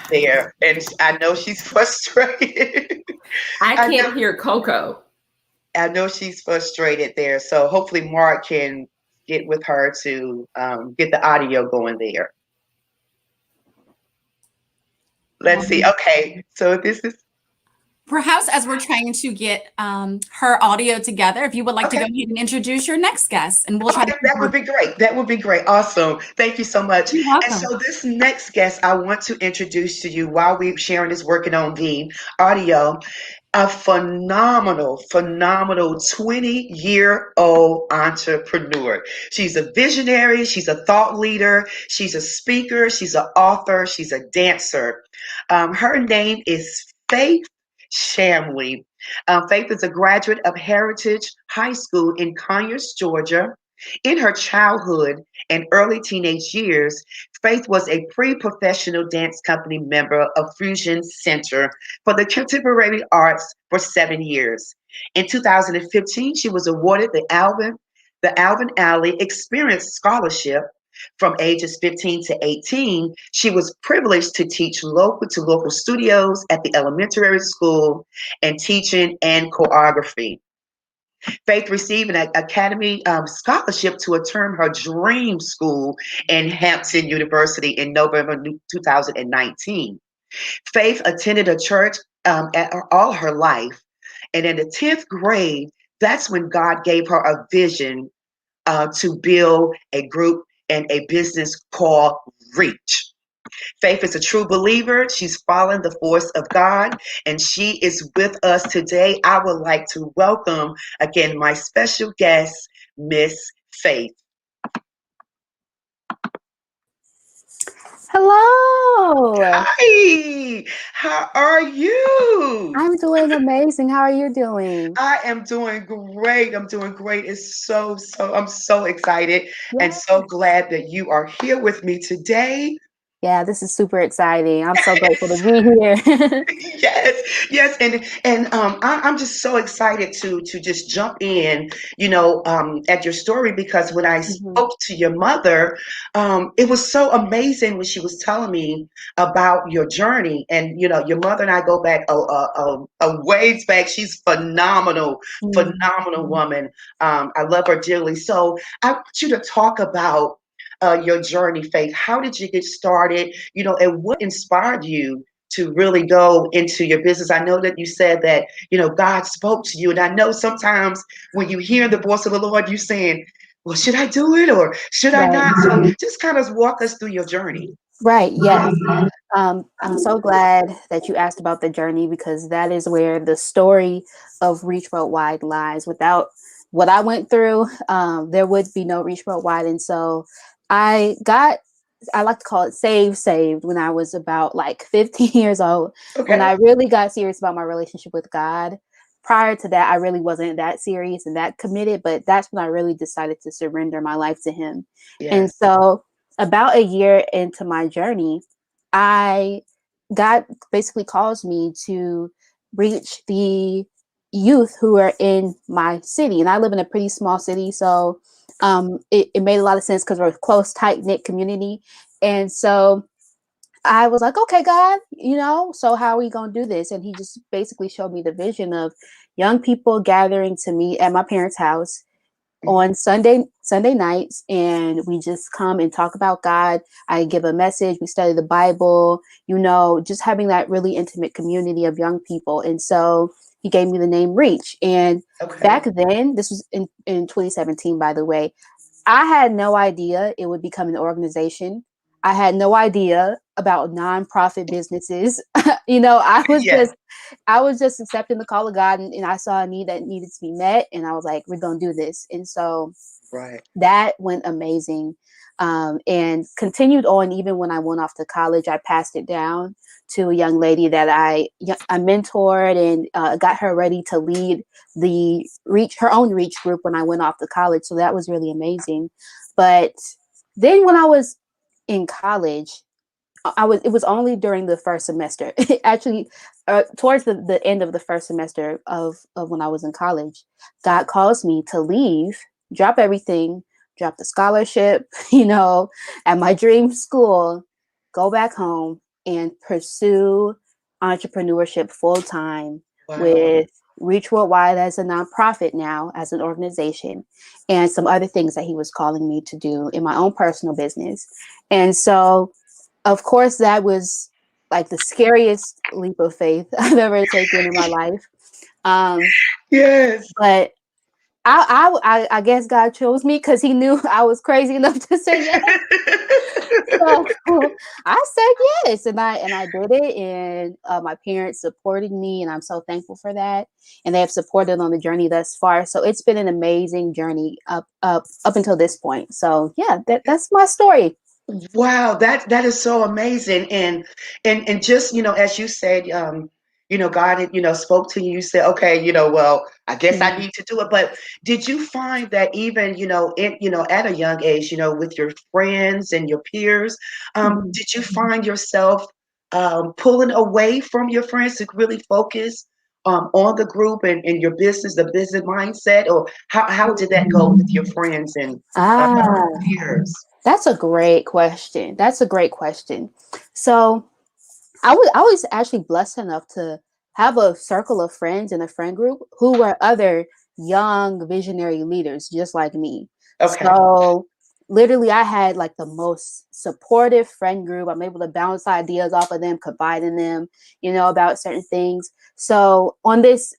there. And I know she's frustrated. I can't hear Coco. I know she's frustrated there. So hopefully Mark can get with her to get the audio going there. Let's see. Okay, so this is perhaps as we're trying to get her audio together, if you would like to go ahead and introduce your next guest, and we'll try to. That would be great. That would be great. Awesome. Thank you so much. You're welcome. And so this next guest I want to introduce to you while Sharon is working on the audio. A phenomenal 20-year-old entrepreneur. She's a visionary. She's a thought leader. She's a speaker. She's an author. She's a dancer. Her name is Faith Shamley. Faith is a graduate of Heritage High School in Conyers, Georgia. In her childhood and early teenage years, Faith was a pre-professional dance company member of Fusion Center for the Contemporary Arts for 7 years. In 2015, she was awarded the Alvin Alley Experience Scholarship. From ages 15 to 18, she was privileged to teach local studios at the elementary school and teaching and choreography. Faith received an Academy scholarship to attend her dream school in Hampton University in November 2019. Faith attended a church all her life. And in the 10th grade, that's when God gave her a vision to build a group and a business called Reach. Faith is a true believer. She's following the force of God, and she is with us today. I would like to welcome again my special guest, Miss Faith. Hello. Hi. How are you? I'm doing amazing. How are you doing? I am doing great. I'm doing great. I'm so excited and Yeah. so glad that you are here with me today. Yeah, this is super exciting. I'm so grateful to be here. Yes, I'm just so excited to just jump in, at your story because when I Mhm. spoke to your mother, it was so amazing when she was telling me about your journey, and your mother and I go back a ways back. She's phenomenal woman. I love her dearly. So I want you to talk about your journey, Faith. How did you get started? And what inspired you to really go into your business? I know that you said that, God spoke to you. And I know sometimes when you hear the voice of the Lord, you saying, well, should I do it or should I Right. not? So just kind of walk us through your journey. Right. Yes. I'm so glad that you asked about the journey because that is where the story of Reach Worldwide lies. Without what I went through, there would be no Reach Worldwide. And so I like to call it saved when I was about like 15 years old, when I Okay. really got serious about my relationship with God. Prior to that, I really wasn't that serious and that committed, but that's when I really decided to surrender my life to Him. And Yes. so about a year into my journey, God basically calls me to reach the youth who are in my city. And I live in a pretty small city. So it made a lot of sense because we're a close, tight knit community. And so I was like, okay, God, so how are we going to do this? And He just basically showed me the vision of young people gathering to meet at my parents' house on Sunday nights, and we just come and talk about God. I give a message, we study the Bible, just having that really intimate community of young people. And so He gave me the name Reach. And back then, this was in 2017, by the way, I had no idea it would become an organization. I had no idea about nonprofit businesses. Yes. I was just accepting the call of God, and I saw a need that needed to be met, and I was like, we're going to do this. And so Right. that went amazing, and continued on. Even when I went off to college, I passed it down to a young lady that I mentored and got her ready to lead her own Reach group when I went off to college. So that was really amazing. But then when I was in college, it was only during the first semester, actually, towards the end of the first semester of when I was in college, God calls me to leave, drop everything, drop the scholarship, at my dream school, go back home and pursue entrepreneurship full time with Reach Worldwide as a nonprofit now, as an organization, and some other things that He was calling me to do in my own personal business. And so, of course, that was like the scariest leap of faith I've ever taken in my life. Yes. But I guess God chose me because He knew I was crazy enough to say yes. So I said yes, and I did it, and my parents supported me, and I'm so thankful for that. And they have supported on the journey thus far. So it's been an amazing journey up until this point. So yeah, that's my story. Wow, that is so amazing. And just, as you said, God had, spoke to you, you said, okay, well, I guess I need to do it. But did you find that even, at a young age, with your friends and your peers, did you find yourself pulling away from your friends to really focus on the group and your business, the business mindset? Or how did that go with your friends and peers? That's a great question. So I was actually blessed enough to have a circle of friends in a friend group who were other young visionary leaders just like me. Okay. So literally I had like the most supportive friend group. I'm able to bounce ideas off of them, confide in them, about certain things. So on this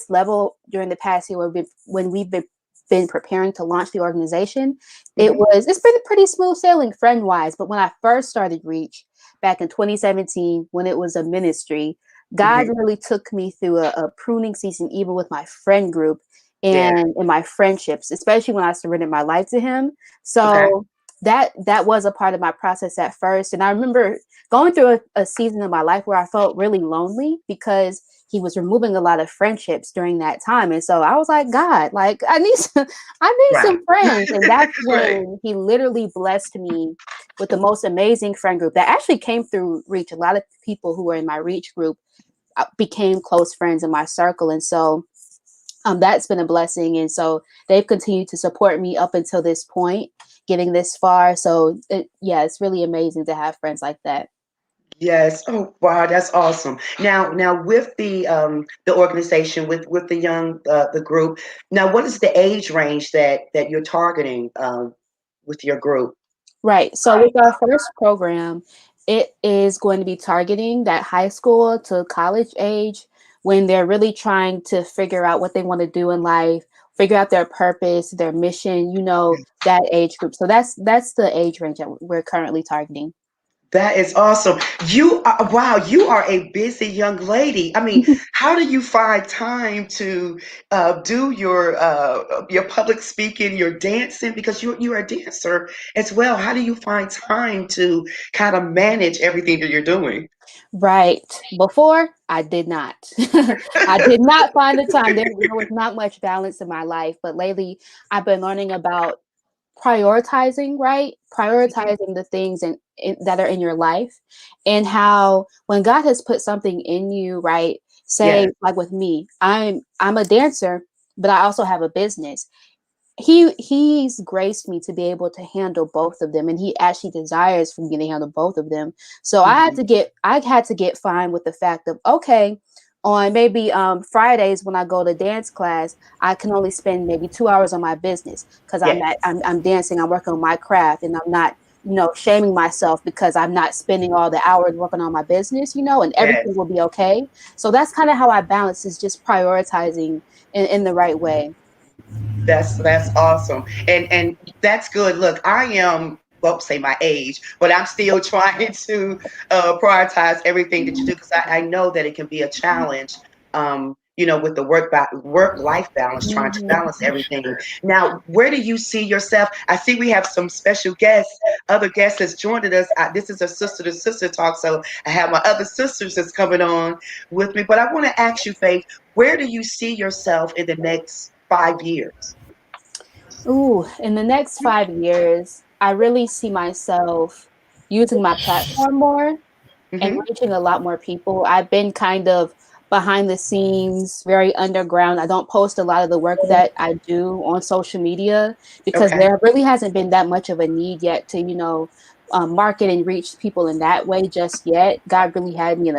level during the past year when we've been preparing to launch the organization, it's been pretty smooth sailing friend wise. But when I first started Reach back in 2017, when it was a ministry, God really took me through a pruning season, even with my friend group and in my friendships, especially when I surrendered my life to Him. So that was a part of my process at first. And I remember going through a season of my life where I felt really lonely because he was removing a lot of friendships during that time. And so I was like, God, like I need some friends. And that's when he literally blessed me with the most amazing friend group that actually came through Reach. A lot of people who were in my Reach group became close friends in my circle. And so that's been a blessing. And so they've continued to support me up until this point, getting this far. So it's really amazing to have friends like that. Yes. Oh, wow, that's awesome. Now with the organization, with the young the group. Now, what is the age range that you're targeting with your group? Right. So with our first program, it is going to be targeting that high school to college age when they're really trying to figure out what they want to do in life, figure out their purpose, their mission, that age group. So that's the age range that we're currently targeting. That is awesome. You are a busy young lady. I mean, how do you find time to do your public speaking, your dancing? Because you're a dancer as well. How do you find time to kind of manage everything that you're doing? Right. Before, I did not. I did not find the time. There was not much balance in my life. But lately, I've been learning about prioritizing, right? Prioritizing the things that are in your life, and how when God has put something in you, right? Say, like with me, I'm a dancer, but I also have a business. He's graced me to be able to handle both of them, and he actually desires for me to handle both of them. So I had to get fine with the fact of, okay, on maybe Fridays when I go to dance class, I can only spend maybe 2 hours on my business because I'm dancing, I'm working on my craft, and I'm not shaming myself because I'm not spending all the hours working on my business, and everything will be okay. So that's kind of how I balance, is just prioritizing in the right way. That's awesome. And that's good. Look, I am, well, say my age, but I'm still trying to prioritize everything that you do, because I know that it can be a challenge, with the work-life balance, trying to balance everything. Now, where do you see yourself? I see we have some special guests, other guests that's joined us. This is a sister-to-sister talk, so I have my other sisters that's coming on with me. But I want to ask you, Faith, where do you see yourself in the next 5 years? Ooh, in the next 5 years, I really see myself using my platform more and reaching a lot more people. I've been kind of behind the scenes, very underground. I don't post a lot of the work that I do on social media because there really hasn't been that much of a need yet to, market and reach people in that way just yet. God really had me in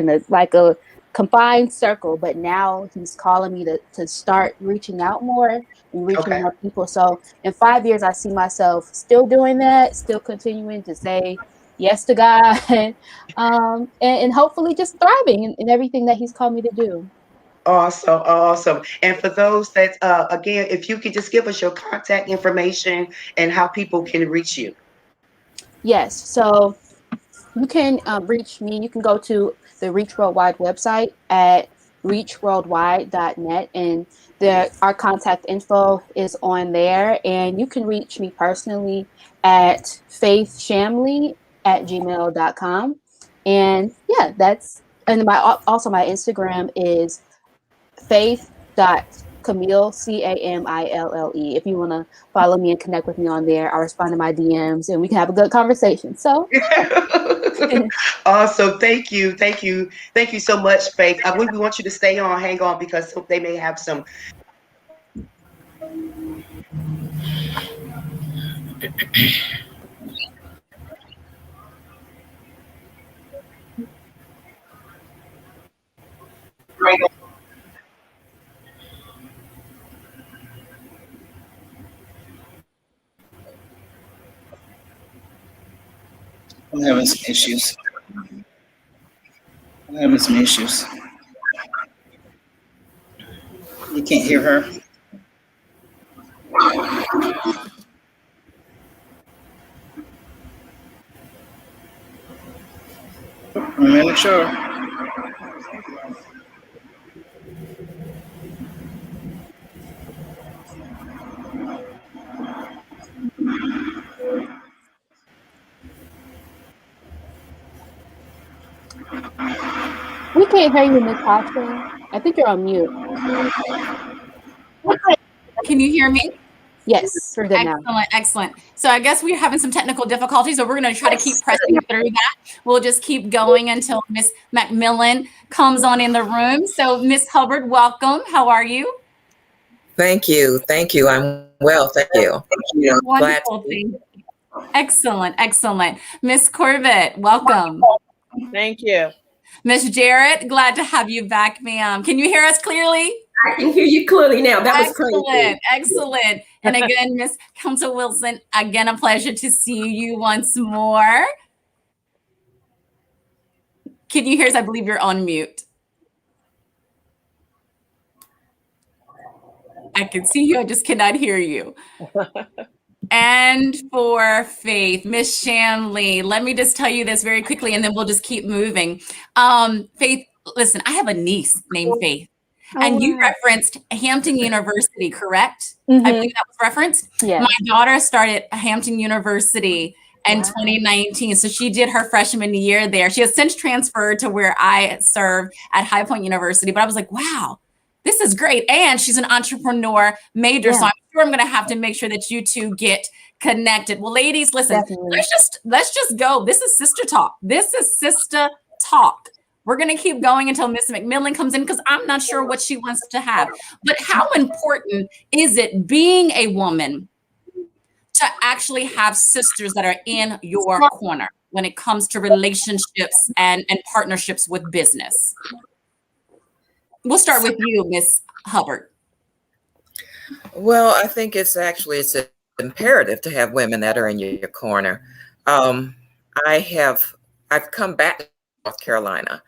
a like a confined circle, but now he's calling me to start reaching out more and reaching more people. So in 5 years, I see myself still doing that, still continuing to say yes to God, and hopefully just thriving in everything that he's called me to do. Awesome. And for those that, again, if you could just give us your contact information and how people can reach you. Yes. So you can reach me. You can go to the Reach Worldwide website at reachworldwide.net, and our contact info is on there. And you can reach me personally at faithshamley@gmail.com. And yeah, and my Instagram is faith.camille, CAMILLE. If you want to follow me and connect with me on there, I'll respond to my DMs and we can have a good conversation. So awesome. Thank you so much, Faith. We want you to stay on, hang on, because they may have some. I'm having some issues. You can't hear her. I'm not sure. We can't hear you, Natasha. I think you're on mute. Can you hear me? Yes, we're good now. Excellent, excellent. So I guess we're having some technical difficulties, so we're going to try to keep pressing through that. We'll just keep going until Miss McMillan comes on in the room. So Miss Hubbard, welcome. How are you? Thank you. Thank you. I'm well. Thank you. Wonderful. Thank you. Excellent, excellent. Miss Corbett, welcome. Thank you. Miss Jarrett, glad to have you back, ma'am. Can you hear us clearly? I can hear you clearly now. That was excellent, crazy. excellent. And again, Miss Council Wilson, again, a pleasure to see you once more. Can you hear us? I believe you're on mute. I can see you, I just cannot hear you. And for Faith, Miss Shanley, let me just tell you this very quickly, and then we'll just keep moving. Faith, listen, I have a niece named Faith. And you referenced Hampton University, correct? I believe that was referenced. Yes. My daughter started Hampton University in 2019. So she did her freshman year there. She has since transferred to where I serve at High Point University. But I was like, wow, this is great. And she's an entrepreneur major. So I'm sure I'm going to have to make sure that you two get connected. Well, ladies, listen, let's just go. This is sister talk. This is sister talk. We're going to keep going until Miss McMillan comes in because I'm not sure what she wants to have. But how important is it being a woman to actually have sisters that are in your corner when it comes to relationships and partnerships with business? We'll start with you, Miss Hubbard. Well, I think it's imperative to have women that are in your corner. I've come back to North Carolina.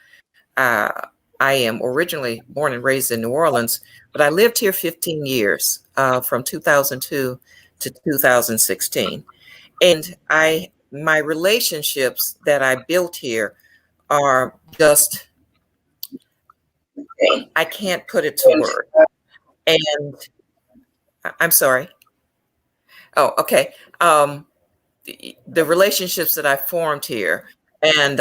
I am originally born and raised in New Orleans, but I lived here 15 years, from 2002 to 2016. And my relationships that I built here are just, I can't put it to word. And I'm sorry. Oh, okay. The relationships that I formed here and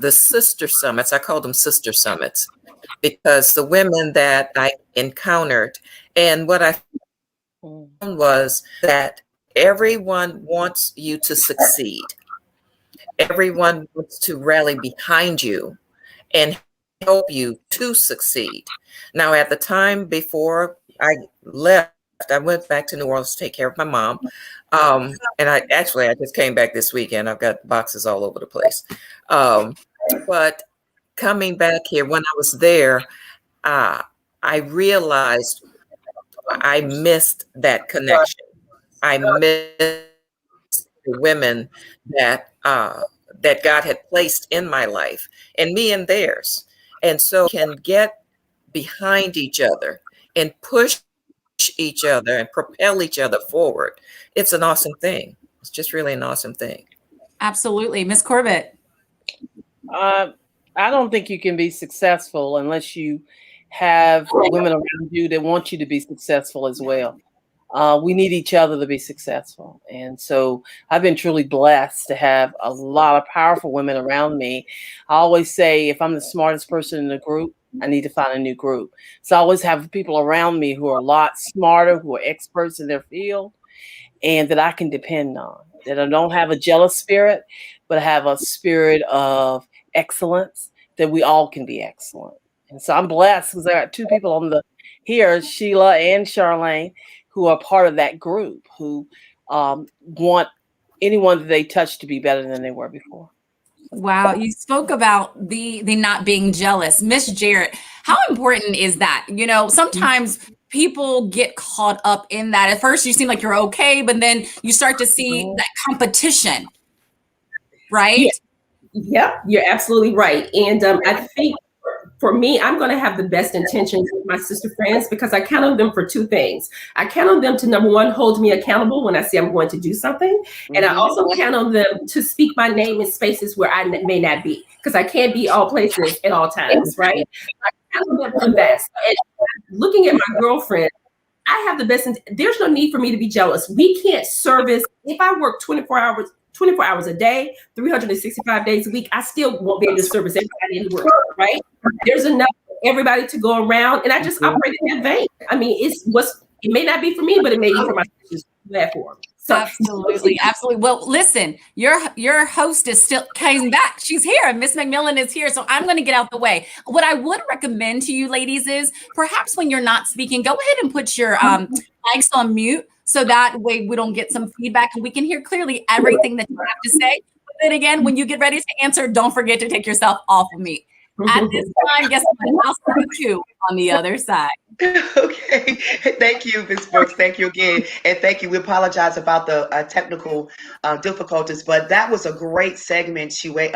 the sister summits, I call them sister summits, because the women that I encountered and what I found was that everyone wants you to succeed. Everyone wants to rally behind you and help you to succeed. Now, at the time before I left, I went back to New Orleans to take care of my mom. And I just came back this weekend. I've got boxes all over the place. But coming back here, when I was there, I realized I missed that connection. I missed the women that God had placed in my life, and me and theirs. And so can get behind each other and push each other and propel each other forward. It's an awesome thing. It's just really an awesome thing. Absolutely. Miss Corbett. I don't think you can be successful unless you have women around you that want you to be successful as well. We need each other to be successful. And so I've been truly blessed to have a lot of powerful women around me. I always say, if I'm the smartest person in the group, I need to find a new group. So I always have people around me who are a lot smarter, who are experts in their field, and that I can depend on, that I don't have a jealous spirit, but I have a spirit of excellence, that we all can be excellent. And so I'm blessed because I got two people on here, Sheila and Charlene, who are part of that group, who want anyone that they touch to be better than they were before. Wow, you spoke about the not being jealous. Miss Jarrett, how important is that? You know, sometimes people get caught up in that. At first you seem like you're okay, but then you start to see that competition, right? Yeah, you're absolutely right. And I think for me, I'm going to have the best intentions with my sister friends because I count on them for two things. I count on them to, number one, hold me accountable when I say I'm going to do something. And I also count on them to speak my name in spaces where I may not be, because I can't be all places at all times, right? I count on them for the best. And looking at my girlfriend, I have the best. There's no need for me to be jealous. We can't service. If I work 24 hours, 24 hours a day, 365 days a week, I still won't be able to service everybody in the world, right? There's enough for everybody to go around, and I just operate in that vein. I mean, it may not be for me, but it may be for my sisters. Therefore, so absolutely. Well, listen, your host is still came back. She's here. Miss McMillan is here. So I'm going to get out the way. What I would recommend to you ladies is perhaps when you're not speaking, go ahead and put your mics on mute. So that way we don't get some feedback and we can hear clearly everything that you have to say. But then again, when you get ready to answer, don't forget to take yourself off of mute. At this time, guess what? I'll see you on the other side. Okay. Thank you, Ms. Brooks. Thank you again. And thank you. We apologize about the technical difficulties, but that was a great segment she let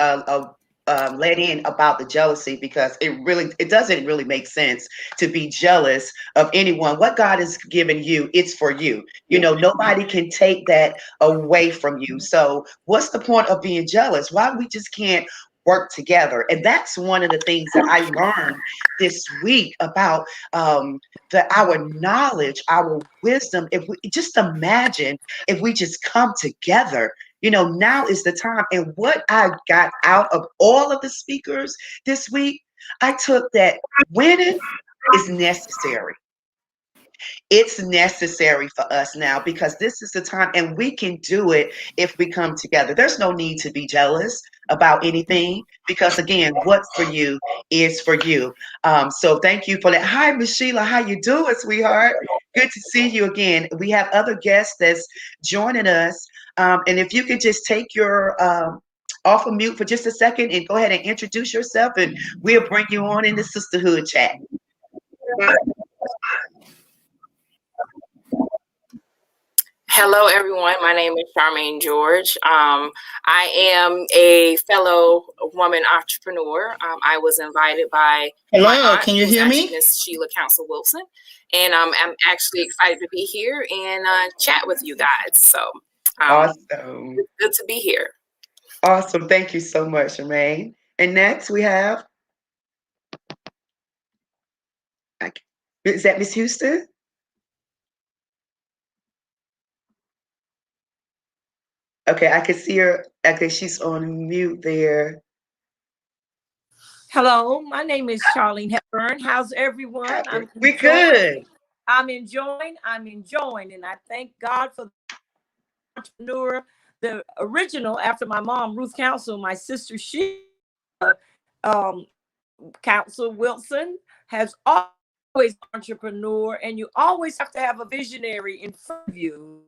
in about the jealousy, because it doesn't really make sense to be jealous of anyone. What God has given you, it's for you. You know, nobody can take that away from you. So what's the point of being jealous? Why we just can't work together? And that's one of the things that I learned this week about our knowledge, our wisdom. If we just imagine if we just come together, you know, now is the time. And what I got out of all of the speakers this week, I took that winning is necessary. It's necessary for us now, because this is the time, and we can do it if we come together. There's no need to be jealous about anything, because again, what's for you is for you. So thank you for that. Hi, Miss Sheila, how you doing, sweetheart? Good to see you again. We have other guests that's joining us. And if you could just take your off of mute for just a second and go ahead and introduce yourself, and we'll bring you on in the sisterhood chat. Hello, everyone. My name is Charmaine George. I am a fellow woman entrepreneur. I was invited by my aunt, can you hear me? Miss Sheila Council Wilson, and I'm actually excited to be here and chat with you guys. So, awesome. It's good to be here. Awesome. Thank you so much, Charmaine. And next we have, is that Miss Houston? Okay, I can see her. Okay, she's on mute there. Hello, my name is Charlene Hepburn. How's everyone? We good. I'm enjoying, and I thank God for the entrepreneur, the original after my mom, Ruth Council, my sister, Council Wilson, has always entrepreneur, and you always have to have a visionary in front of you.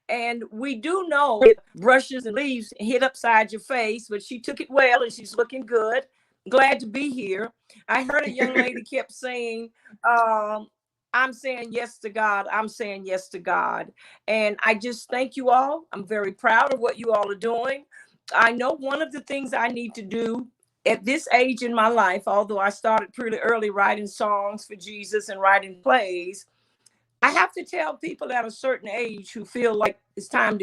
And we do know brushes and leaves hit upside your face, but she took it well and she's looking good. Glad to be here. I heard a young lady kept saying, I'm saying yes to God. I'm saying yes to God. And I just thank you all. I'm very proud of what you all are doing. I know one of the things I need to do at this age in my life, although I started pretty early writing songs for Jesus and writing plays, I have to tell people at a certain age who feel like it's time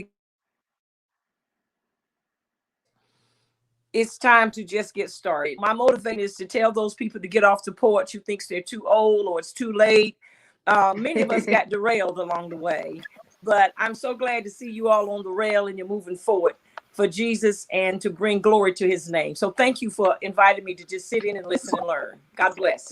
to just get started. My motivation is to tell those people to get off the porch who thinks they're too old or it's too late. Many of us got derailed along the way, but I'm so glad to see you all on the rail and you're moving forward for Jesus and to bring glory to his name. So thank you for inviting me to just sit in and listen and learn. God bless.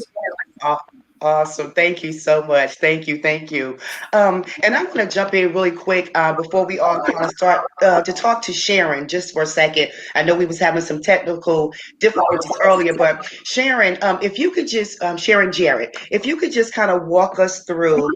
Awesome. Thank you so much. Thank you. Thank you. And I'm going to jump in really quick before we all kind of start to talk to Sharon just for a second. I know we was having some technical difficulties earlier, but Sharon, if you could just, Sharon Jarrett, if you could just kind of walk us through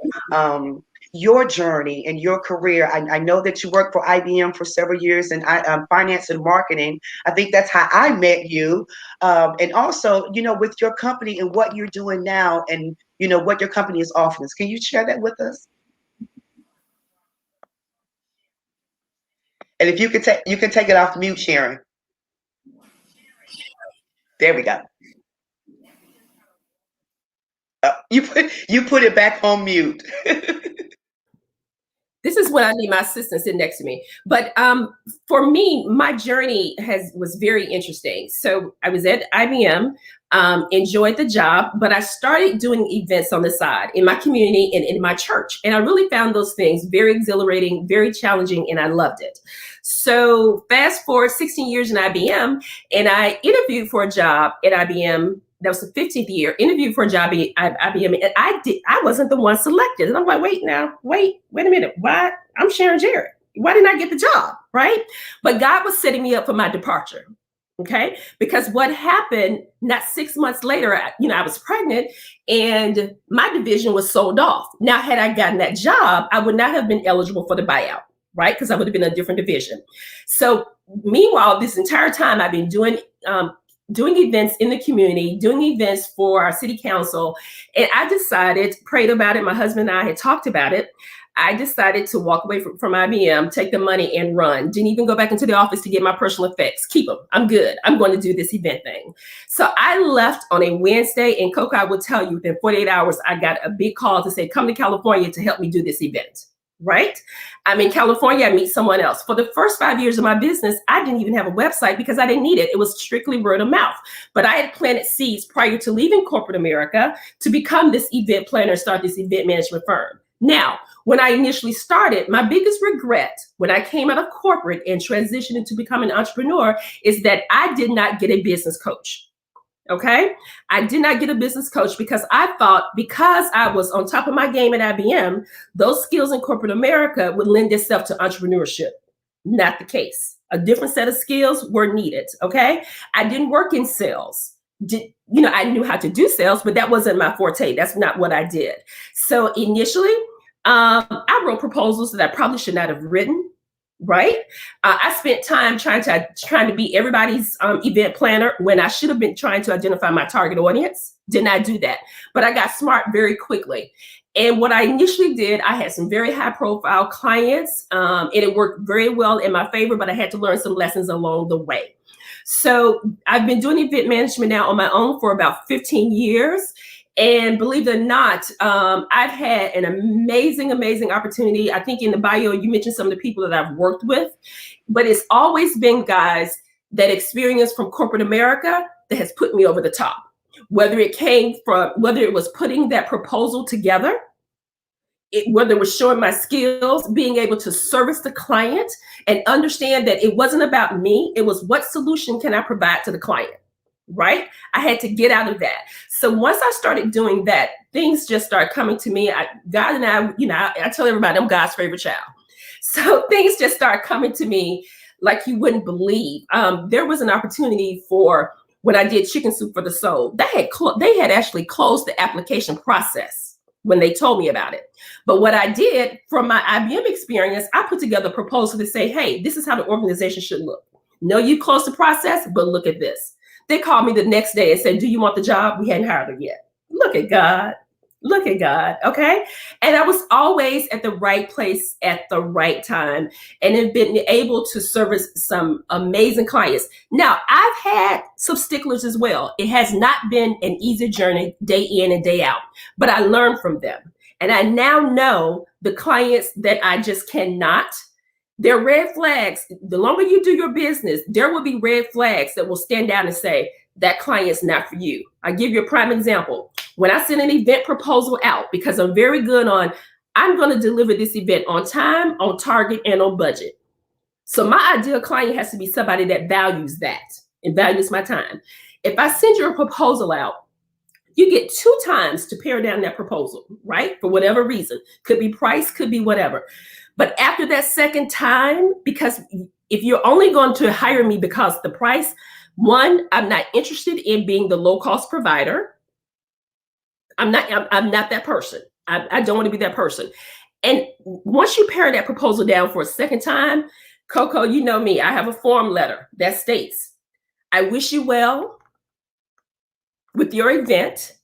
your journey and your career. I know that you worked for IBM for several years in finance and marketing. I think that's how I met you. And also, you know, with your company and what you're doing now and, you know, what your company is offering us. Can you share that with us? And if you could take, you can take it off mute, Sharon. There we go. You put it back on mute. This is when I need my assistant sitting next to me. But for me, my journey was very interesting. So I was at IBM, enjoyed the job, but I started doing events on the side in my community and in my church. And I really found those things very exhilarating, very challenging, and I loved it. So fast forward 16 years in IBM, and I interviewed for a job at IBM. That was the 15th year, interviewed for a job at IBM, and I wasn't the one selected. And I'm like, wait a minute, why? I'm Sharon Jarrett. Why didn't I get the job, right? But God was setting me up for my departure, okay? Because what happened, not 6 months later, I was pregnant, and my division was sold off. Now, had I gotten that job, I would not have been eligible for the buyout, right? Because I would have been in a different division. So meanwhile, this entire time I've been doing events in the community, doing events for our city council. And I decided, prayed about it. My husband and I had talked about it. I decided to walk away from IBM, take the money and run. Didn't even go back into the office to get my personal effects. Keep them. I'm good. I'm going to do this event thing. So I left on a Wednesday, and Coco, I will tell you, within 48 hours, I got a big call to say, come to California to help me do this event. Right? I'm in California, I meet someone else. For the first 5 years of my business, I didn't even have a website because I didn't need it. It was strictly word of mouth. But I had planted seeds prior to leaving corporate America to become this event planner, start this event management firm. Now, when I initially started, my biggest regret when I came out of corporate and transitioned into becoming an entrepreneur is that I did not get a business coach. Okay. I did not get a business coach because I thought because I was on top of my game at IBM, those skills in corporate America would lend itself to entrepreneurship. Not the case. A different set of skills were needed. Okay. I didn't work in sales. I knew how to do sales, but that wasn't my forte. That's not what I did. So initially, I wrote proposals that I probably should not have written. Right. I spent time trying to be everybody's event planner when I should have been trying to identify my target audience. Did not do that. But I got smart very quickly. And what I initially did, I had some very high profile clients and it worked very well in my favor, but I had to learn some lessons along the way. So I've been doing event management now on my own for about 15 years. And believe it or not, I've had an amazing opportunity. I think in the bio, you mentioned some of the people that I've worked with, but it's always been guys that experience from corporate America that has put me over the top. Whether it was putting that proposal together, whether it was showing my skills, being able to service the client and understand that it wasn't about me. It was what solution can I provide to the client? Right? I had to get out of that. So once I started doing that, things just started coming to me. God and I tell everybody I'm God's favorite child. So things just started coming to me like you wouldn't believe. There was an opportunity for when I did Chicken Soup for the Soul. They had actually closed the application process when they told me about it. But what I did from my IBM experience, I put together a proposal to say, hey, this is how the organization should look. No, you closed the process, but look at this. They called me the next day and said, do you want the job? We hadn't hired her yet. Look at God. Look at God. Okay. And I was always at the right place at the right time and have been able to service some amazing clients. Now, I've had some sticklers as well. It has not been an easy journey day in and day out, but I learned from them. And I now know the clients that I just cannot. They're red flags. The longer you do your business, there will be red flags that will stand down and say, that client's not for you. I'll give you a prime example. When I send an event proposal out, because I'm very good on, I'm going to deliver this event on time, on target, and on budget. So my ideal client has to be somebody that values that and values my time. If I send you a proposal out, you get 2 times to pare down that proposal, right? For whatever reason. Could be price, could be whatever. But after that second time, because if you're only going to hire me because the price, one, I'm not interested in being the low cost provider. I'm not that person. I don't want to be that person. And once you pare that proposal down for a second time, Coco, you know me, I have a form letter that states, I wish you well with your event.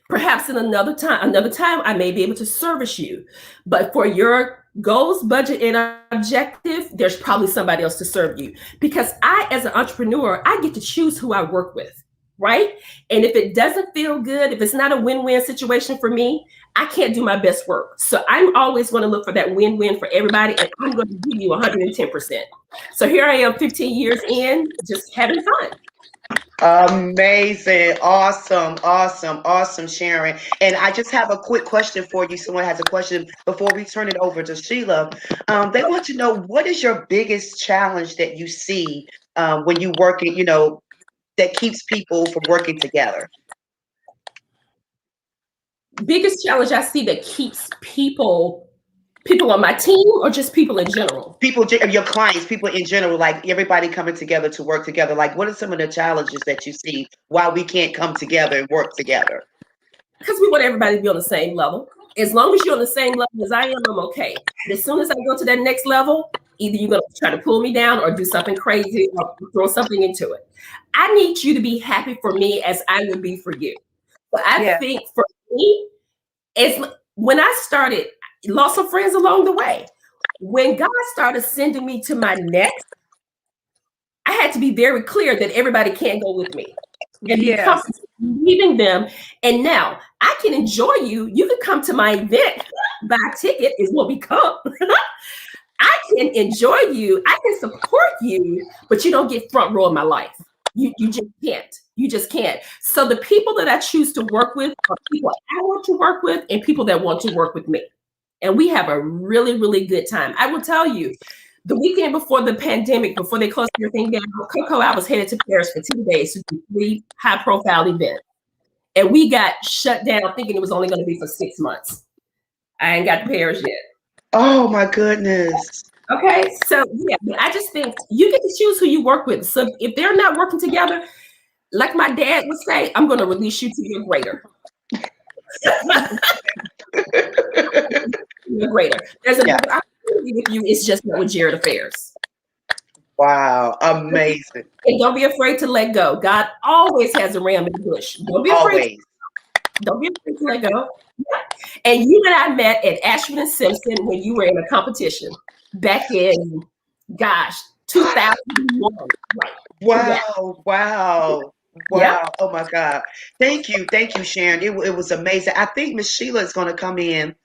Perhaps in another time, I may be able to service you. But for your goals, budget, and objective, there's probably somebody else to serve you. Because I, as an entrepreneur, I get to choose who I work with. right? And if it doesn't feel good, if it's not a win-win situation for me, I can't do my best work. So I'm always going to look for that win-win for everybody, and I'm going to give you 110%. So here I am 15 years in, just having fun. Amazing. Awesome, Sharon. And I just have a quick question for you. Someone has a question before we turn it over to Sheila. They want to know, what is your biggest challenge that you see when you work, that keeps people from working together? Biggest challenge I see that keeps people on my team, or just people in general? People, your clients, people in general, like everybody coming together to work together. Like, what are some of the challenges that you see why we can't come together and work together? Because we want everybody to be on the same level. As long as you're on the same level as I am, I'm okay. But as soon as I go to that next level, either you're going to try to pull me down or do something crazy or throw something into it. I need you to be happy for me as I would be for you. But I think for me, when I started, lost some friends along the way. When God started sending me to my next, I had to be very clear that everybody can't go with me. And because leaving them, and now I can enjoy you. You can come to my event, buy a ticket is what we come. I can enjoy you. I can support you, but you don't get front row in my life. You just can't. You just can't. So the people that I choose to work with are people I want to work with and people that want to work with me. And we have a really, really good time. I will tell you, the weekend before the pandemic, before they closed everything down, Coco, I was headed to Paris for 2 days to do 3 high-profile events. And we got shut down thinking it was only going to be for 6 months. I ain't got to Paris yet. Oh, my goodness. Okay, so yeah, I just think you get to choose who you work with. So if they're not working together, like my dad would say, I'm going to release you to your greater. You're greater. There's a opportunity with you. It's just not with Jared Affairs. Wow, amazing. And don't be afraid to let go. God always has a ram in the bush. Don't be afraid. Don't be afraid to let go. And you and I met at Ashford and Simpson when you were in a competition back in, 2001. Right. Wow. Oh my God. Thank you, Sharon. It was amazing. I think Miss Sheila is going to come in.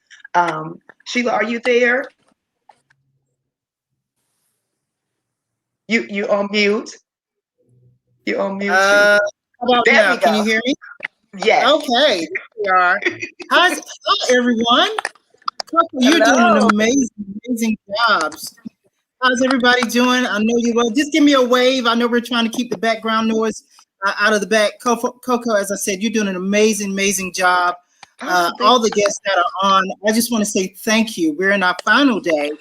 Sheila, are you there? You on mute? You on mute? How about there now? we go. Can you hear me? Yes. Okay. There we are. Hi, everyone. You're doing an amazing jobs. How's everybody doing? I know you will. Just give me a wave. I know we're trying to keep the background noise out of the back. Coco, as I said, you're doing an amazing job. All the guests that are on, I just want to say thank you. We're in our final day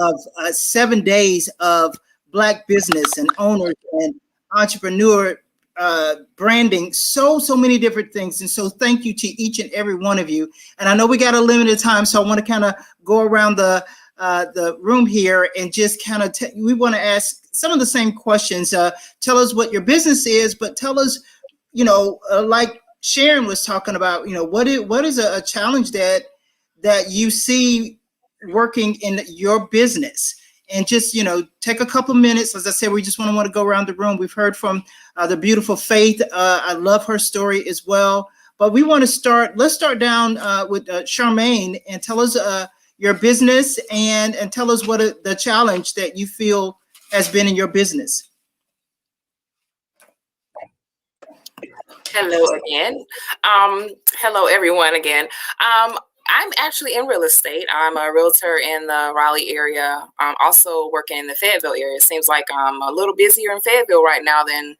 of 7 days of Black business and owners and entrepreneur branding, so many different things. And so thank you to each and every one of you. And I know we got a limited time, so I want to kind of go around the room here and just kind of we want to ask some of the same questions. Tell us what your business is, but tell us, like Sharon was talking about, what is a challenge that you see working in your business? And just, take a couple minutes. As I said, we just want to go around the room. We've heard from the beautiful Faith. I love her story as well. But we want to let's start down with Charmaine, and tell us your business and tell us what the challenge that you feel has been in your business. Hello again. Hello everyone again. I'm actually in real estate. I'm a realtor in the Raleigh area. I'm also working in the Fayetteville area. It seems like I'm a little busier in Fayetteville right now than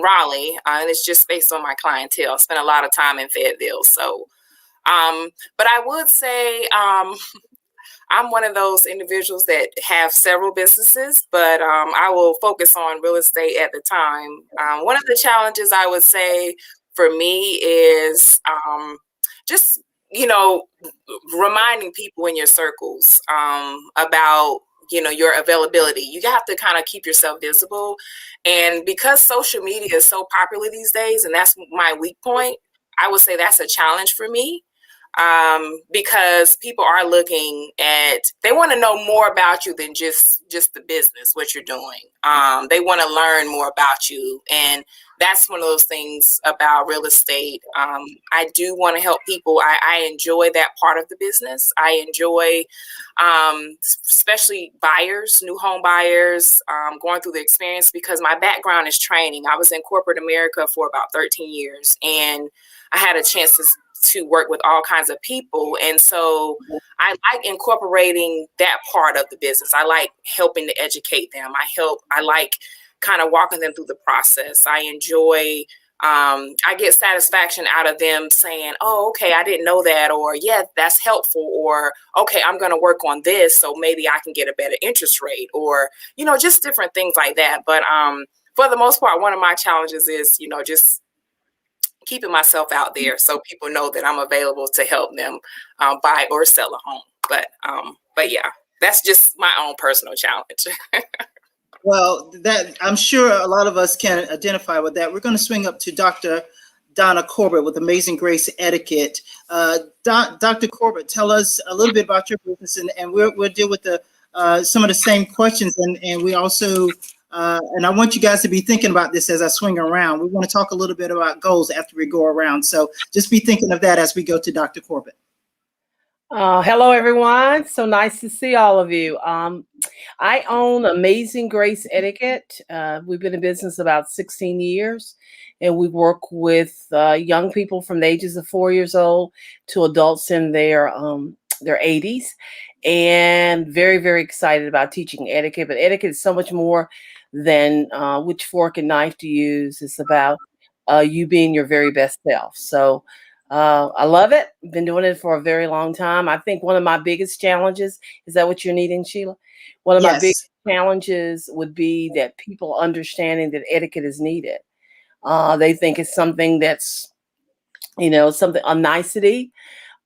Raleigh, and it's just based on my clientele. I spend a lot of time in Fayetteville. So, but I would say I'm one of those individuals that have several businesses, but I will focus on real estate at the time. One of the challenges I would say for me is just reminding people in your circles about, your availability. You have to kind of keep yourself visible. And because social media is so popular these days, and that's my weak point, I would say that's a challenge for me. because people are looking at, they want to know more about you than just the business, what you're doing. They want to learn more about you. And that's one of those things about real estate. I do want to help people. I enjoy that part of the business. I enjoy, especially buyers, new home buyers, going through the experience, because my background is training. I was in corporate America for about 13 years, and I had a chance to work with all kinds of people. And so I like incorporating that part of the business. I like helping to educate them. I like kind of walking them through the process. I enjoy, I get satisfaction out of them saying, oh, okay, I didn't know that, or yeah, that's helpful, or okay, I'm going to work on this so maybe I can get a better interest rate, or, you know, just different things like that. But for the most part, one of my challenges is, you know, just keeping myself out there so people know that I'm available to help them buy or sell a home. But yeah, that's just my own personal challenge. Well, that I'm sure a lot of us can identify with that. We're going to swing up to Dr. Donna Corbett with Amazing Grace Etiquette. Dr. Corbett, tell us a little bit about your business, and we'll deal with some of the same questions. And we also, and I want you guys to be thinking about this as I swing around. We want to talk a little bit about goals after we go around. So just be thinking of that as we go to Dr. Corbett. Hello, everyone. So nice to see all of you. I own Amazing Grace Etiquette. We've been in business about 16 years, and we work with young people from the ages of 4 years old to adults in their 80s, and very, very excited about teaching etiquette. But etiquette is so much more than which fork and knife to use. It's about you being your very best self. So I love it. Been doing it for a very long time. I think one of my biggest challenges, is that what you're needing, Sheila? One of my biggest challenges would be that people understanding that etiquette is needed. They think it's something that's, you know, something, a nicety.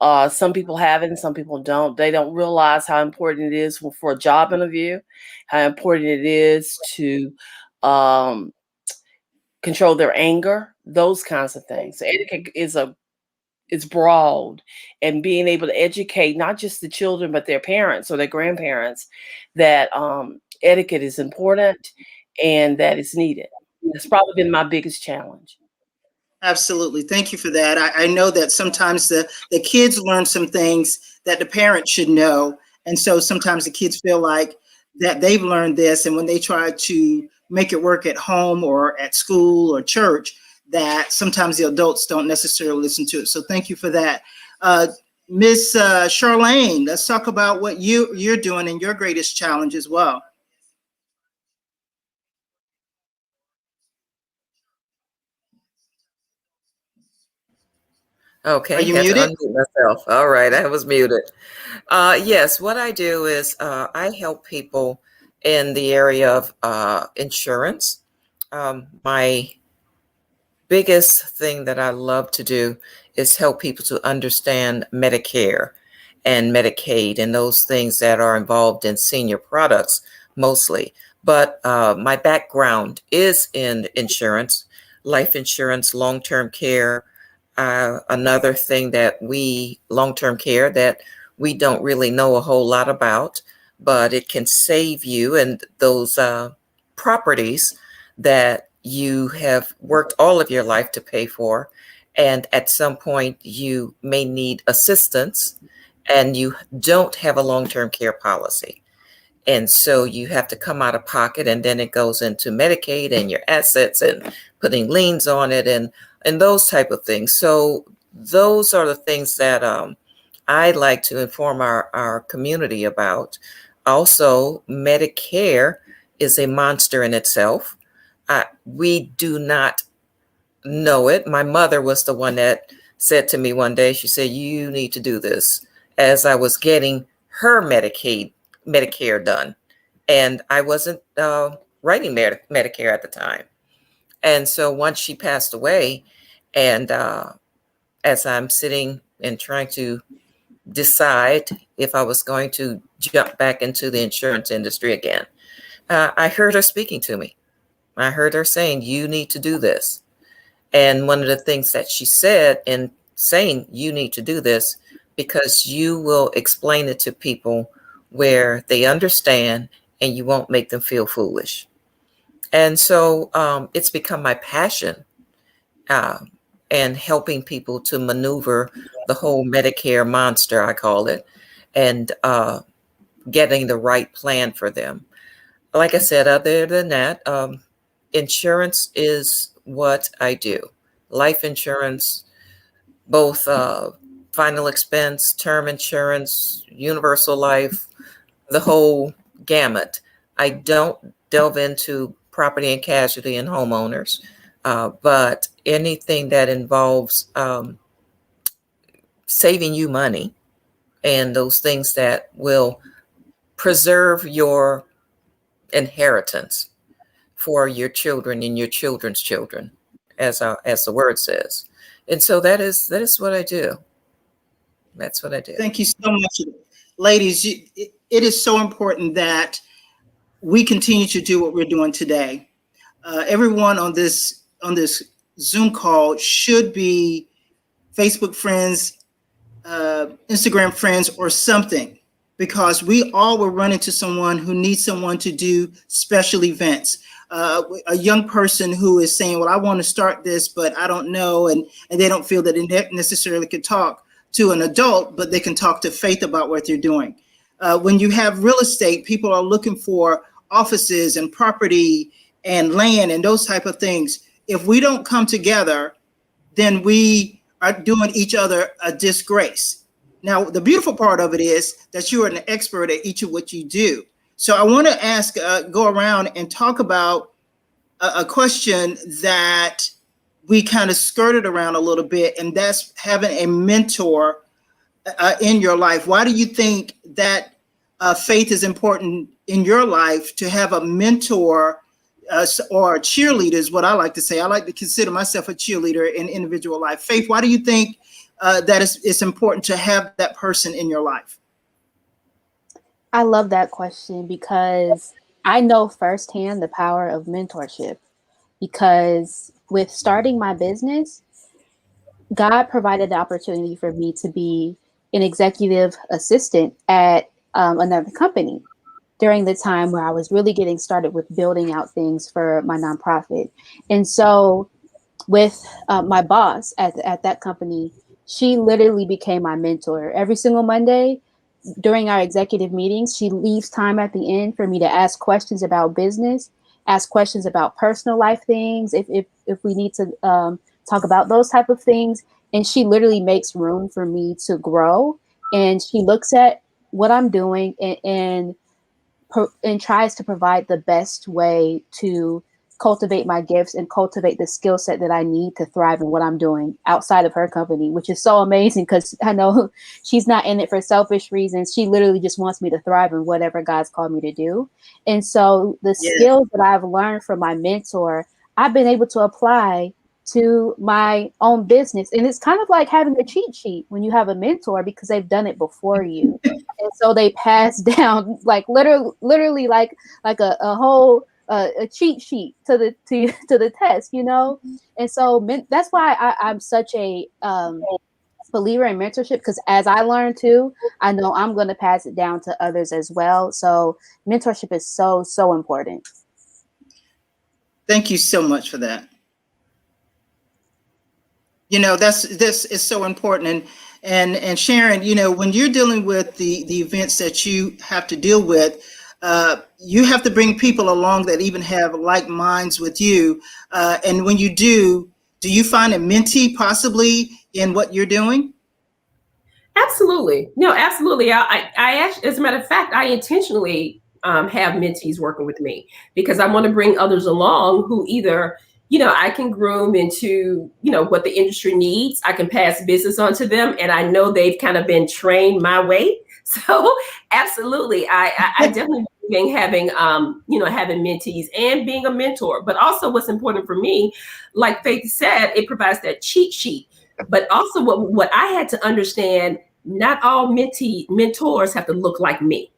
Some people have it and some people don't. They don't realize how important it is for a job interview, how important it is to control their anger, those kinds of things. So etiquette is broad, and being able to educate not just the children, but their parents or their grandparents that etiquette is important and that it's needed. It's probably been my biggest challenge. Absolutely. Thank you for that. I know that sometimes the kids learn some things that the parents should know. And so sometimes the kids feel like that they've learned this, and when they try to make it work at home or at school or church, that sometimes the adults don't necessarily listen to it. So thank you for that. Miss Charlene, let's talk about what you're doing and your greatest challenge as well. Okay, are you had to muted? unmute myself. All right, I was muted. Yes, what I do is I help people in the area of insurance. My biggest thing that I love to do is help people to understand Medicare and Medicaid and those things that are involved in senior products mostly. But my background is in insurance, life insurance, long-term care. Another thing that long-term care that we don't really know a whole lot about, but it can save you and those properties that you have worked all of your life to pay for. And at some point you may need assistance and you don't have a long-term care policy. And so you have to come out of pocket, and then it goes into Medicaid and your assets and putting liens on it and those type of things. So those are the things that I like to inform our community about. Also, Medicare is a monster in itself. We do not know it. My mother was the one that said to me one day, she said, you need to do this, as I was getting her Medicare done. And I wasn't writing Medicare at the time. And so once she passed away, and as I'm sitting and trying to decide if I was going to jump back into the insurance industry again, I heard her speaking to me. I heard her saying, you need to do this. And one of the things that she said in saying, you need to do this, because you will explain it to people where they understand and you won't make them feel foolish. And so it's become my passion, and helping people to maneuver the whole Medicare monster, I call it, and getting the right plan for them. Like I said, other than that, insurance is what I do. Life insurance, both final expense, term insurance, universal life, the whole gamut. I don't delve into property and casualty and homeowners, but anything that involves saving you money and those things that will preserve your inheritance for your children and your children's children, as the word says. And so that is what I do. That's what I do. Thank you so much, ladies. It is so important that we continue to do what we're doing today. Everyone on this Zoom call should be Facebook friends, Instagram friends, or something, because we all will run into someone who needs someone to do special events. A young person who is saying, well, I want to start this, but I don't know, and they don't feel that they necessarily could talk to an adult, but they can talk to Faith about what they're doing. When you have real estate, people are looking for offices and property and land and those type of things. If we don't come together, then we are doing each other a disgrace. Now, the beautiful part of it is that you are an expert at each of what you do. So I want to ask, go around and talk about a question that we kind of skirted around a little bit, and that's having a mentor in your life. Why do you think that Faith is important in your life to have a mentor or a cheerleader is what I like to say. I like to consider myself a cheerleader in individual life. Faith, why do you think that it's important to have that person in your life? I love that question because I know firsthand the power of mentorship, because with starting my business, God provided the opportunity for me to be an executive assistant at another company during the time where I was really getting started with building out things for my nonprofit. And so with my boss at that company, she literally became my mentor. Every single Monday during our executive meetings, she leaves time at the end for me to ask questions about business, ask questions about personal life things, if we need to talk about those type of things. And she literally makes room for me to grow. And she looks at what I'm doing and tries to provide the best way to cultivate my gifts and cultivate the skill set that I need to thrive in what I'm doing outside of her company, which is so amazing because I know she's not in it for selfish reasons. She literally just wants me to thrive in whatever God's called me to do. And so the skills that I've learned from my mentor, I've been able to apply to my own business. And it's kind of like having a cheat sheet when you have a mentor, because they've done it before you. And so they pass down like literally like a whole a cheat sheet to the test, you know? And so that's why I'm such a believer in mentorship, because as I learn too, I know I'm going to pass it down to others as well. So mentorship is so, so important. Thank you so much for that. You know, this is so important. And Sharon, you know, when you're dealing with the events that you have to deal with, you have to bring people along that even have like minds with you. And when you do you find a mentee possibly in what you're doing? Absolutely. No, absolutely. I actually, as a matter of fact, I intentionally have mentees working with me because I want to bring others along who either, you know, I can groom into, you know, what the industry needs. I can pass business on to them. And I know they've kind of been trained my way. So absolutely. I definitely believe in having, you know, having mentees and being a mentor. But also what's important for me, like Faith said, it provides that cheat sheet. But also what I had to understand, not all mentors have to look like me,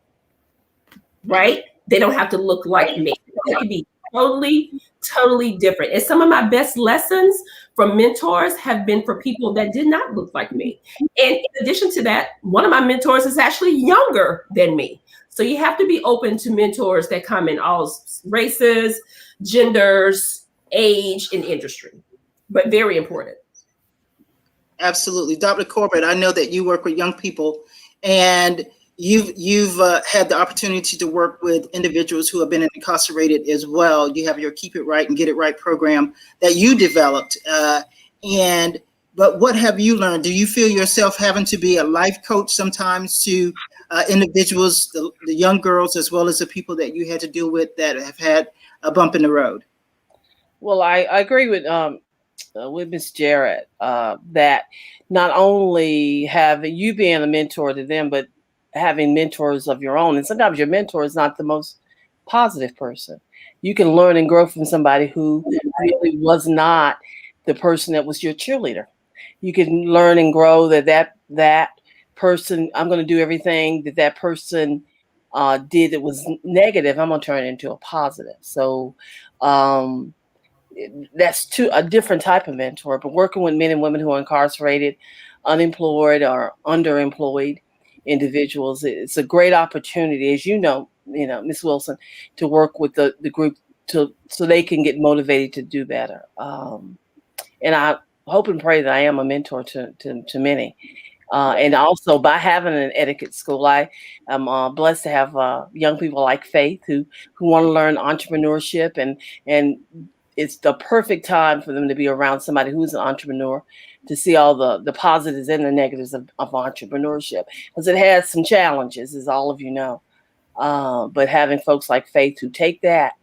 right? They don't have to look like me. They can be totally different. And some of my best lessons from mentors have been for people that did not look like me. And in addition to that, one of my mentors is actually younger than me. So you have to be open to mentors that come in all races, genders, age, and industry, but very important. Absolutely. Dr. Corbett, I know that you work with young people, and you've had the opportunity to work with individuals who have been incarcerated as well. You have your Keep It Right and Get It Right program that you developed. But what have you learned? Do you feel yourself having to be a life coach sometimes to individuals, the young girls, as well as the people that you had to deal with that have had a bump in the road? Well, I agree with Ms. Jarrett that not only have you being a mentor to them, but having mentors of your own. And sometimes your mentor is not the most positive person. You can learn and grow from somebody who really was not the person that was your cheerleader. You can learn and grow that person, I'm going to do everything that person did that was negative, I'm going to turn it into a positive. So that's a different type of mentor. But working with men and women who are incarcerated, unemployed, or underemployed individuals, it's a great opportunity, as you know, Ms. Wilson, to work with the group so they can get motivated to do better. And I hope and pray that I am a mentor to many. And also by having an etiquette school, I am blessed to have young people like Faith who want to learn entrepreneurship, and it's the perfect time for them to be around somebody who's an entrepreneur to see all the positives and the negatives of entrepreneurship, because it has some challenges, as all of you know. But having folks like Faith who take that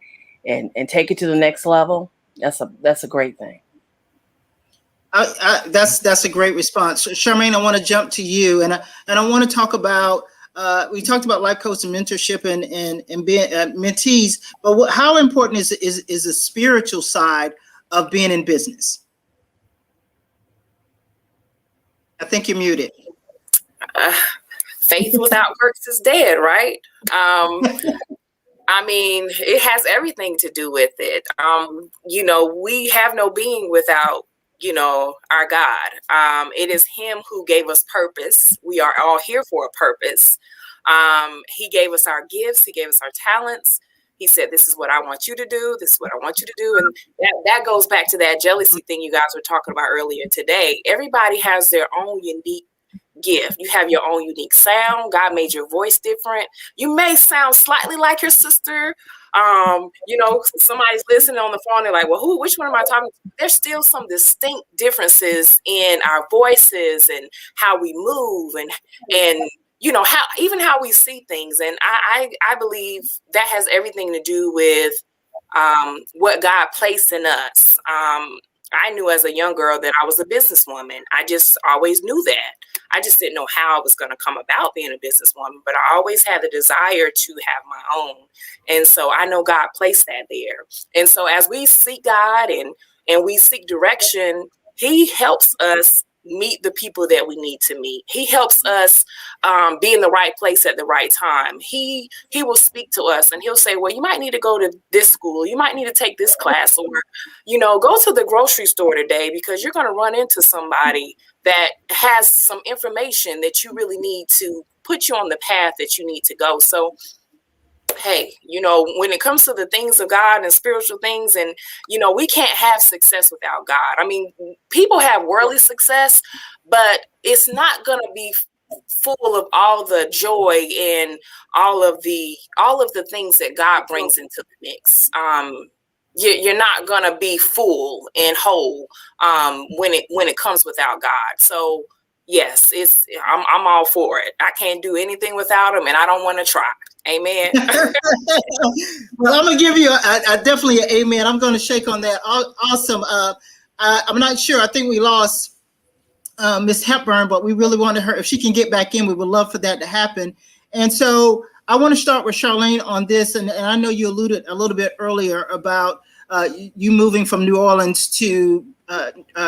and take it to the next level, that's a great thing. That's a great response. Charmaine, I want to jump to you, and I want to talk about, we talked about life coach and mentorship and being mentees, but how important is the spiritual side of being in business? I think you're muted. Faith without works is dead, right? I mean, it has everything to do with it. We have no being without our God. It is Him who gave us purpose. We are all here for a purpose. He gave us our gifts. He gave us our talents. He said, this is what I want you to do. This is what I want you to do. And that goes back to that jealousy thing you guys were talking about earlier today. Everybody has their own unique gift. You have your own unique sound. God made your voice different. You may sound slightly like your sister. Somebody's listening on the phone. They're like, well, which one am I talking to? There's still some distinct differences in our voices and how we move and how we see things. And I believe that has everything to do with what God placed in us. I knew as a young girl that I was a businesswoman. I just always knew that. I just didn't know how I was going to come about being a businesswoman, but I always had the desire to have my own. And so I know God placed that there. And so as we seek God and we seek direction, He helps us meet the people that we need to meet. He helps us be in the right place at the right time. He will speak to us and He'll say, well, you might need to go to this school. You might need to take this class, or, go to the grocery store today, because you're going to run into somebody that has some information that you really need to put you on the path that you need to go. So, hey, when it comes to the things of God and spiritual things, and, we can't have success without God. I mean, people have worldly success, but it's not going to be full of all the joy and all of the things that God brings into the mix. You're not going to be full and whole when it comes without God. So yes, I'm all for it. I can't do anything without Him, and I don't want to try. Amen. Well, I'm gonna give you a definitely an amen. I'm going to shake on that. Awesome. I'm not sure. I think we lost Miss Hepburn, but we really wanted her. If she can get back in, we would love for that to happen. And so I want to start with Charlene on this, and I know you alluded a little bit earlier about you moving from New Orleans to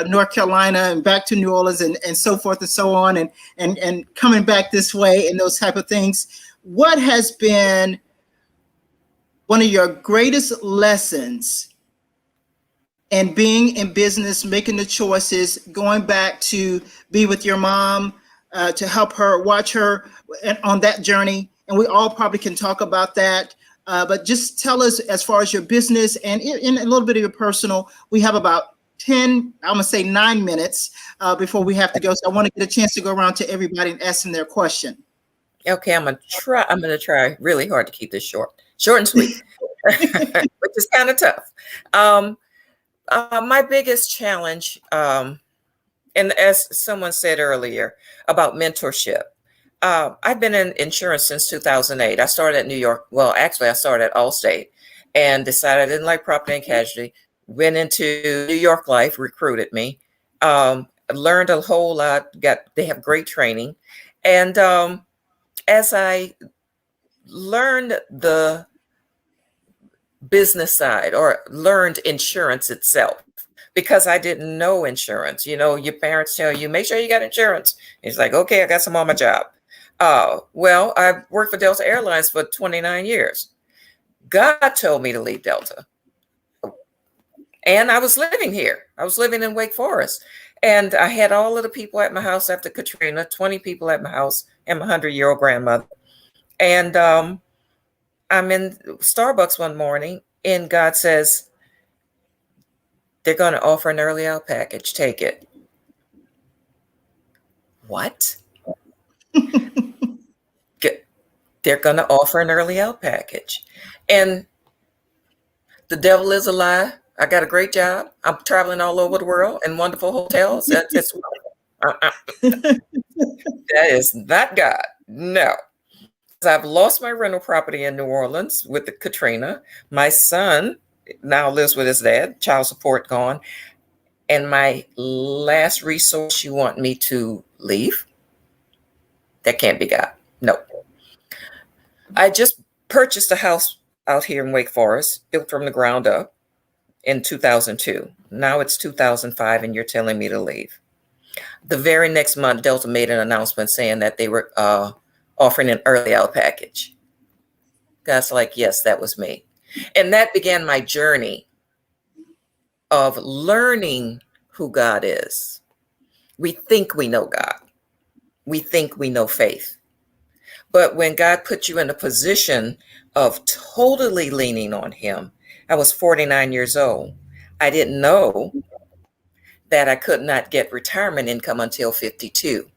North Carolina and back to New Orleans and so forth and so on, and coming back this way and those type of things. What has been one of your greatest lessons and being in business, making the choices, going back to be with your mom, to help her, watch her on that journey. And we all probably can talk about that. But just tell us, as far as your business and in a little bit of your personal, we have about 10, I'm gonna say 9 minutes before we have to go. So I want to get a chance to go around to everybody and ask them their question. Okay, I'm gonna try really hard to keep this short and sweet, which is kind of tough. My biggest challenge, and as someone said earlier about mentorship, I've been in insurance since 2008. I started at New York. Well, actually, I started at Allstate and decided I didn't like property and casualty. Went into New York Life, recruited me, learned a whole lot. They have great training, and as I learned the business side, or learned insurance itself, because I didn't know insurance. You know, your parents tell you, make sure you got insurance. It's like, okay, I got some on my job. Well, I worked for Delta Airlines for 29 years. God told me to leave Delta. And I was living here. I was living in Wake Forest. And I had all of the people at my house after Katrina, 20 people at my house, and my 100-year-old grandmother. And I'm in Starbucks one morning, and God says, they're going to offer an early out package. Take it. What? They're going to offer an early out package. And the devil is a lie. I got a great job. I'm traveling all over the world in wonderful hotels. That is not God. No. I've lost my rental property in New Orleans with the Katrina. My son now lives with his dad, child support gone. And my last resource, you want me to leave? That can't be God. No. I just purchased a house out here in Wake Forest, built from the ground up in 2002. Now it's 2005 and you're telling me to leave. The very next month, Delta made an announcement saying that they were offering an early out package. God's like, yes, that was me. And that began my journey of learning who God is. We think we know God. We think we know faith. But when God put you in a position of totally leaning on him, I was 49 years old. I didn't know that I could not get retirement income until 52.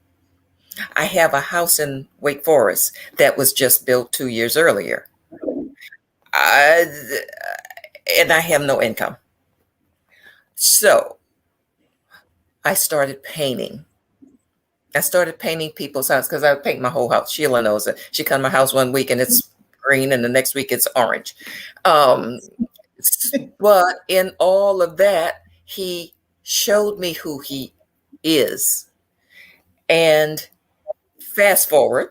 I have a house in Wake Forest that was just built 2 years earlier. And I have no income. So I started painting. I started painting people's house because I would paint my whole house. Sheila knows it. She come to my house one week and it's green and the next week it's orange. But in all of that, he showed me who he is. And fast forward,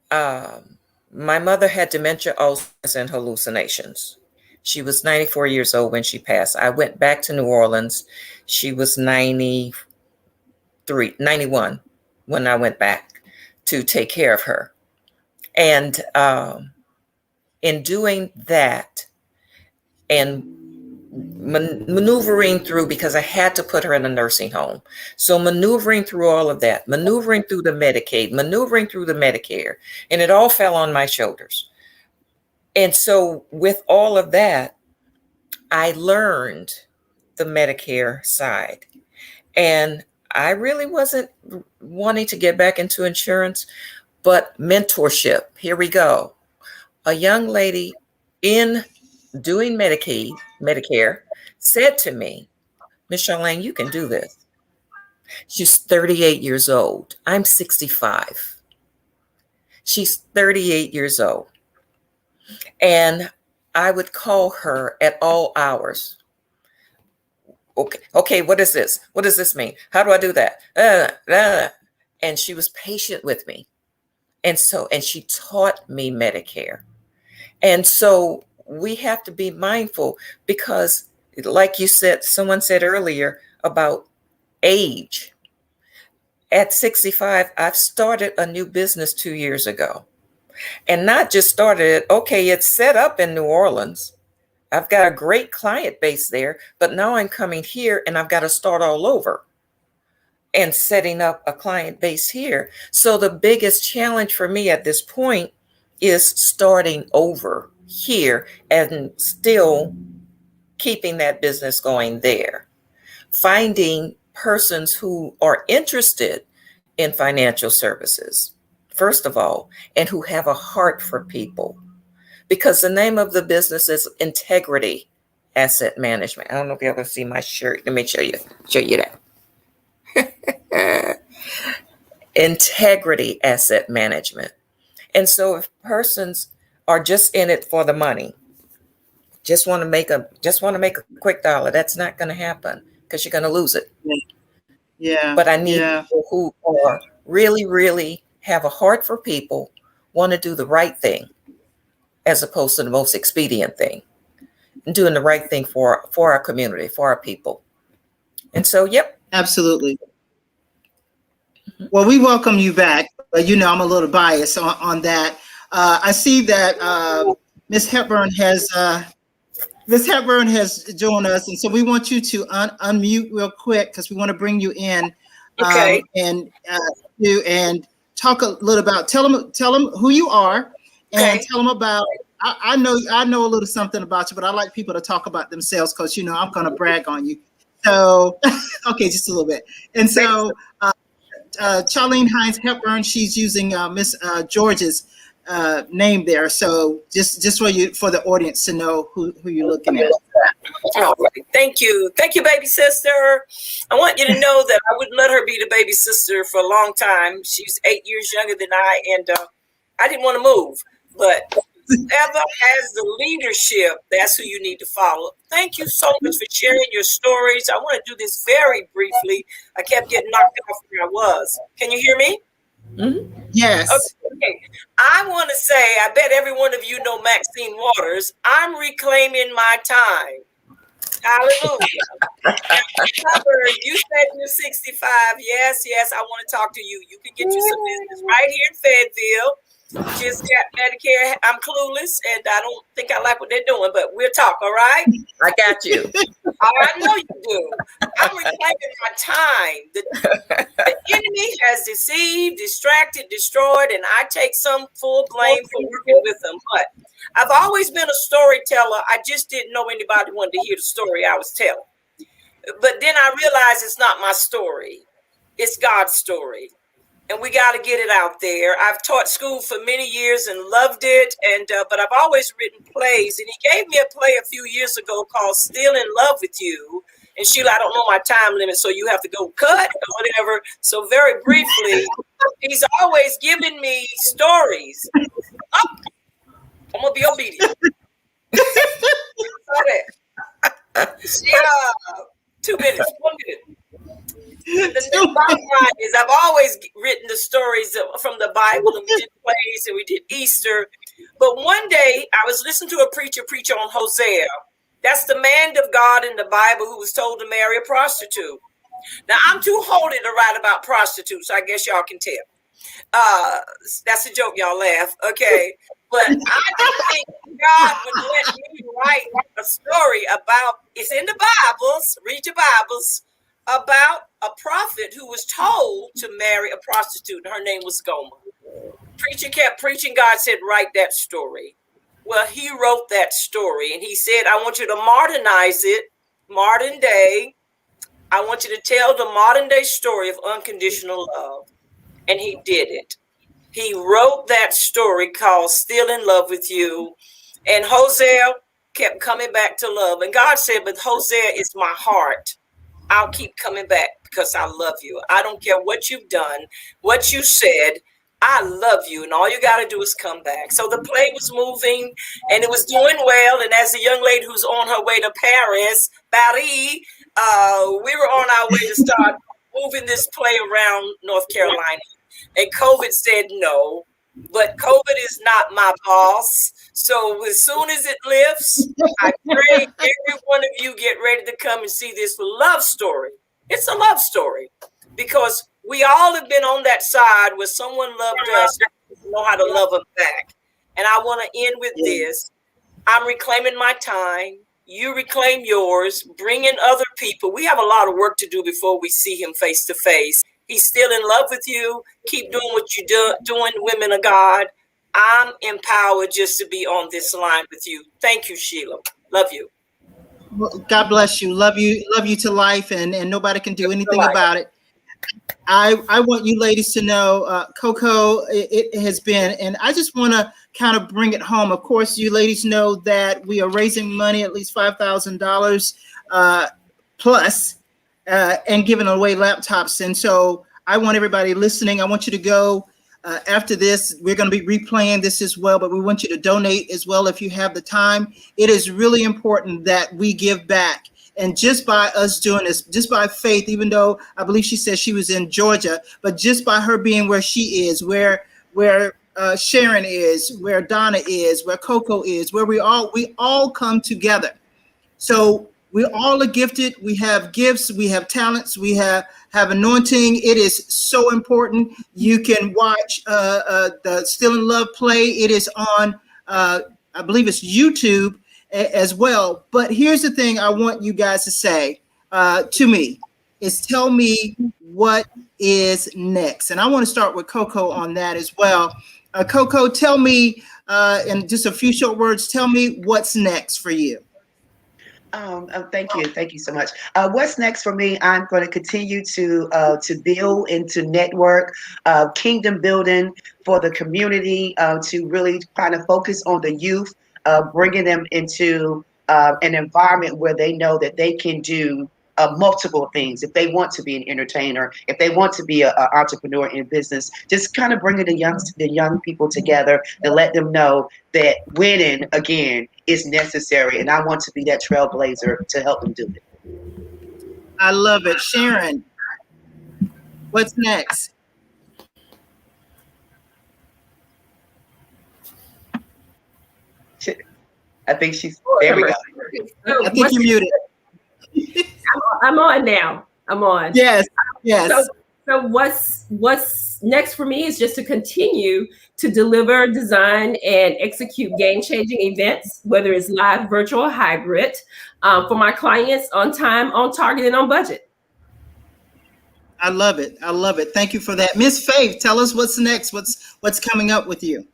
my mother had dementia, Alzheimer's, and hallucinations. She was 94 years old when she passed. I went back to New Orleans. She was 91 when I went back to take care of her. And in doing that and maneuvering through, because I had to put her in a nursing home. So maneuvering through all of that, maneuvering through the Medicaid, maneuvering through the Medicare, and it all fell on my shoulders. And so with all of that, I learned the Medicare side. And I really wasn't wanting to get back into insurance, but mentorship, here we go. A young lady in doing Medicare, said to me, Miss Charlene, you can do this. She's 38 years old. I'm 65. She's 38 years old. And I would call her at all hours. Okay, what is this? What does this mean? How do I do that? And she was patient with me. And she taught me Medicare. And so we have to be mindful because, like you said, someone said earlier about age. At 65, I've started a new business 2 years ago. And not just started it, okay, it's set up in New Orleans. I've got a great client base there, but now I'm coming here and I've got to start all over and setting up a client base here. So the biggest challenge for me at this point is starting over here and still keeping that business going there. Finding persons who are interested in financial services, first of all, and who have a heart for people. Because the name of the business is Integrity Asset Management. I don't know if you ever see my shirt. Let me show you that. Integrity Asset Management. And so if persons are just in it for the money, just want to make a quick dollar, that's not going to happen because you're going to lose it. Yeah. But I need people who are really, really have a heart for people, want to do the right thing, as opposed to the most expedient thing, and doing the right thing for our community, for our people. And so, yep. Absolutely. Well, we welcome you back. But I'm a little biased on that. I see that Ms. Hepburn has joined us, and so we want you to unmute real quick because we want to bring you in. Okay. And talk a little about tell them who you are, and tell them about. I know a little something about you, but I like people to talk about themselves because I'm going to brag on you. So okay, just a little bit. And so Charlene Hines Hepburn, she's using Miss George's name there. So just for the audience to know who you're looking at. All right. Thank you, baby sister. I want you to know that I wouldn't let her be the baby sister for a long time. She's 8 years younger than I, and I didn't want to move. But whoever has the leadership, that's who you need to follow. Thank you so much for sharing your stories. I want to do this very briefly. I kept getting knocked off where I was. Can you hear me? Mm-hmm. Yes. Okay. I want to say, I bet every one of you know Maxine Waters. I'm reclaiming my time. Hallelujah. You said you're 65. Yes, I want to talk to you. You can get you some business right here in Fayetteville. Just got Medicare. I'm clueless, and I don't think I like what they're doing, but we'll talk, all right? I got you. I know you do. I'm reclaiming my time. The enemy has deceived, distracted, destroyed, and I take some full blame for working with them. But I've always been a storyteller. I just didn't know anybody wanted to hear the story I was telling. But then I realized it's not my story. It's God's story. And we got to get it out there. I've taught school for many years and loved it. And but I've always written plays. And he gave me a play a few years ago called Still in Love with You. And Sheila, I don't know my time limit, so you have to go cut or whatever. So very briefly, he's always giving me stories. Oh, I'm going to be obedient. Sheila, 2 minutes, 1 minute. The bottom line is I've always written the stories from the Bible, and we did plays and we did Easter. But one day I was listening to a preacher preach on Hosea. That's the man of God in the Bible who was told to marry a prostitute. Now, I'm too holy to write about prostitutes. I guess y'all can tell. That's a joke, y'all laugh. Okay. But I don't think God would let me write a story about, it's in the Bibles, read your Bibles, about a prophet who was told to marry a prostitute. Her name was Gomer. Preacher kept preaching. God said, write that story. Well, he wrote that story, and he said, I want you to modernize it, modern day. I want you to tell the modern day story of unconditional love. And he did it. He wrote that story called Still in Love with You. And Hosea kept coming back to love. And God said, but Hosea is my heart. I'll keep coming back because I love you. I don't care what you've done, what you said. I love you. And all you got to do is come back. So the play was moving and it was doing well. And as a young lady who's on her way to Paris, we were on our way to start moving this play around North Carolina. And COVID said no, but COVID is not my boss. So as soon as it lifts, I pray every one of you get ready to come and see this love story. It's a love story because we all have been on that side where someone loved us, know how to love them back. And I want to end with this. I'm reclaiming my time. You reclaim yours. Bring in other people. We have a lot of work to do before we see him face to face. He's still in love with you. Keep doing what you're doing, women of God. I'm empowered just to be on this line with you. Thank you, Sheila. Love you. Well, God bless you. Love you to life, and nobody can do anything about it. I want you ladies to know, Coco, it has been, and I just want to kind of bring it home. Of course, you ladies know that we are raising money, at least $5,000 plus, and giving away laptops. And so I want everybody listening, I want you to go after this. We're going to be replaying this as well, but we want you to donate as well if you have the time. It is really important that we give back. And just by us doing this, just by faith, even though I believe she said she was in Georgia, but just by her being where she is, where Sharon is, where Donna is, where Coco is, where we all come together. So we all are gifted. We have gifts. We have talents. We have anointing. It is so important. You can watch the Still in Love play. It is on, I believe it's YouTube as well. But here's the thing I want you guys to say to me is tell me what is next. And I want to start with Coco on that as well. Coco, tell me in just a few short words, tell me what's next for you. Thank you so much. What's next for me? I'm going to continue to build and to network, kingdom building for the community, to really kind of focus on the youth, bringing them into an environment where they know that they can do multiple things. If they want to be an entertainer, if they want to be an entrepreneur in business, just kind of bringing the young people together to let them know that winning again is necessary. And I want to be that trailblazer to help them do it. I love it. Sharon, what's next? I think she's, there we go. I think you're muted. I'm on now. I'm on. Yes. So what's next for me is just to continue to deliver, design, and execute game-changing events, whether it's live, virtual, or hybrid, for my clients on time, on target, and on budget. I love it. I love it. Thank you for that. Miss Faith, tell us what's next. What's coming up with you?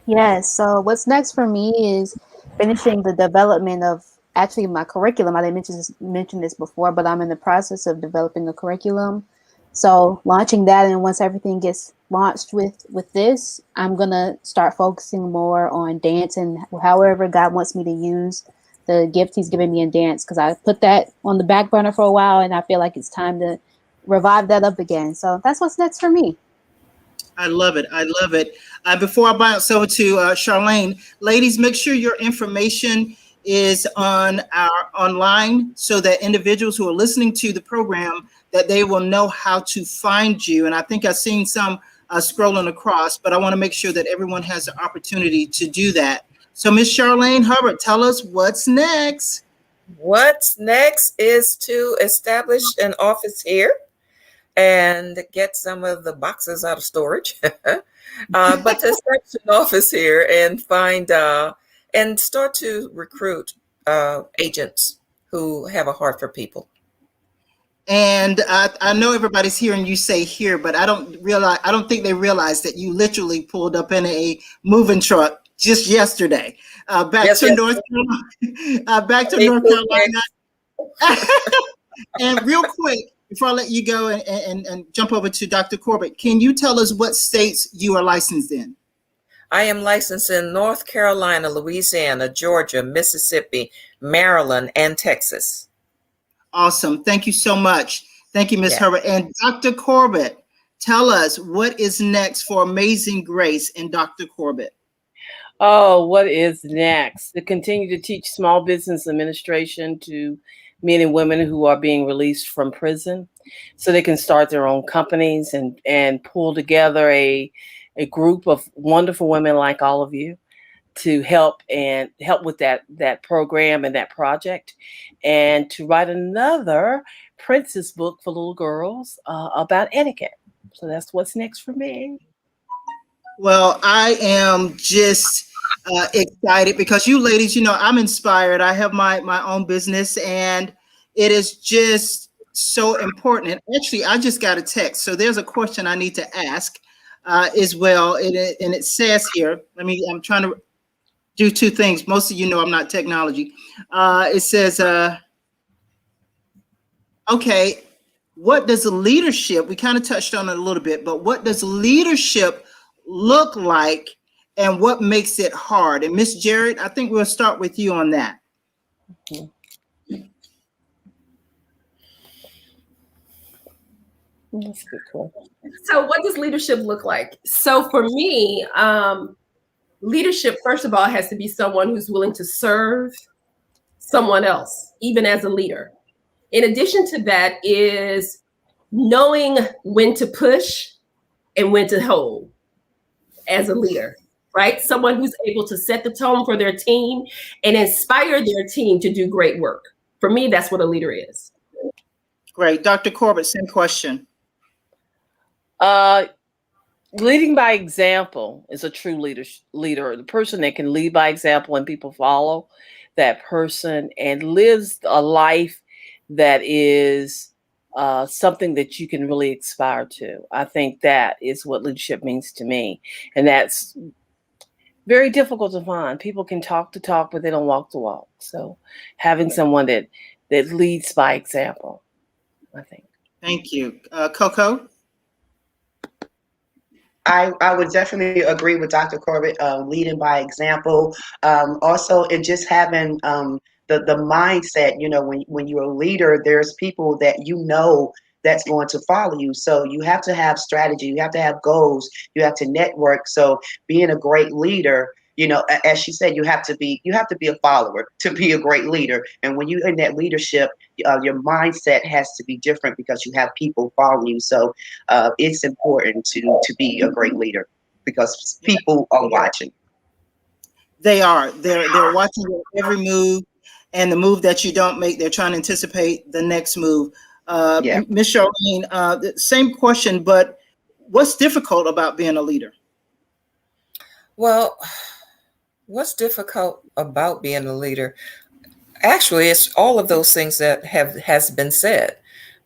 Yes. So what's next for me is finishing the development of actually my curriculum. I didn't mention this before, but I'm in the process of developing the curriculum. So launching that, and once everything gets launched with this, I'm gonna start focusing more on dance and however God wants me to use the gift He's given me in dance, because I put that on the back burner for a while, and I feel like it's time to revive that up again. So that's what's next for me. I love it. I love it. Before I bounce over to Charlene, ladies, make sure your information is on our online so that individuals who are listening to the program, that they will know how to find you. And I think I've seen some scrolling across, but I want to make sure that everyone has the opportunity to do that. So Miss Charlene Hubbard, tell us what's next. What's next is to establish an office here and get some of the boxes out of storage, but to establish an office here and find and start to recruit agents who have a heart for people. And I know everybody's hearing you say here, but I don't think they realize that you literally pulled up in a moving truck just yesterday, back to North Carolina. And real quick, before I let you go and jump over to Dr. Corbett, can you tell us what states you are licensed in? I am licensed in North Carolina, Louisiana, Georgia, Mississippi, Maryland, and Texas. Awesome. Thank you so much. Thank you, Ms. Herbert. And Dr. Corbett, tell us what is next for Amazing Grace and Dr. Corbett. Oh, what is next? To continue to teach small business administration to men and women who are being released from prison so they can start their own companies and pull together a group of wonderful women like all of you to help with that program and that project, and to write another princess book for little girls about etiquette. So that's what's next for me. Well, I am just excited because you ladies, you know, I'm inspired. I have my own business, and it is just so important. And actually, I just got a text, so there's a question I need to ask as well. And it says here, I'm trying to do two things. Most of you know I'm not technology. It says, okay, what does leadership, we kind of touched on it a little bit, but what does leadership look like and what makes it hard? And Miss Jarrett, I think we'll start with you on that. That's a good question. So what does leadership look like? So for me, leadership, first of all, has to be someone who's willing to serve someone else, even as a leader. In addition to that is knowing when to push and when to hold as a leader, right? Someone who's able to set the tone for their team and inspire their team to do great work. For me, that's what a leader is. Great. Dr. Corbett, same question. Leading by example is a true leader. The person that can lead by example and people follow that person and lives a life that is something that you can really aspire to. I think that is what leadership means to me. And that's very difficult to find. People can talk the talk, but they don't walk the walk. So having someone that leads by example, I think. Thank you. Coco? I would definitely agree with Dr. Corbett, leading by example. Also, in just having the mindset, you know, when you're a leader, there's people that you know that's going to follow you. So you have to have strategy, you have to have goals, you have to network. So being a great leader, you know, as she said, you have to be a follower to be a great leader. And when you're in that leadership, your mindset has to be different because you have people following you. So it's important to be a great leader because people are watching. They are. They're watching your every move, and the move that you don't make, they're trying to anticipate the next move. Ms. Charlene, same question, but what's difficult about being a leader? Well, what's difficult about being a leader? Actually, it's all of those things that has been said,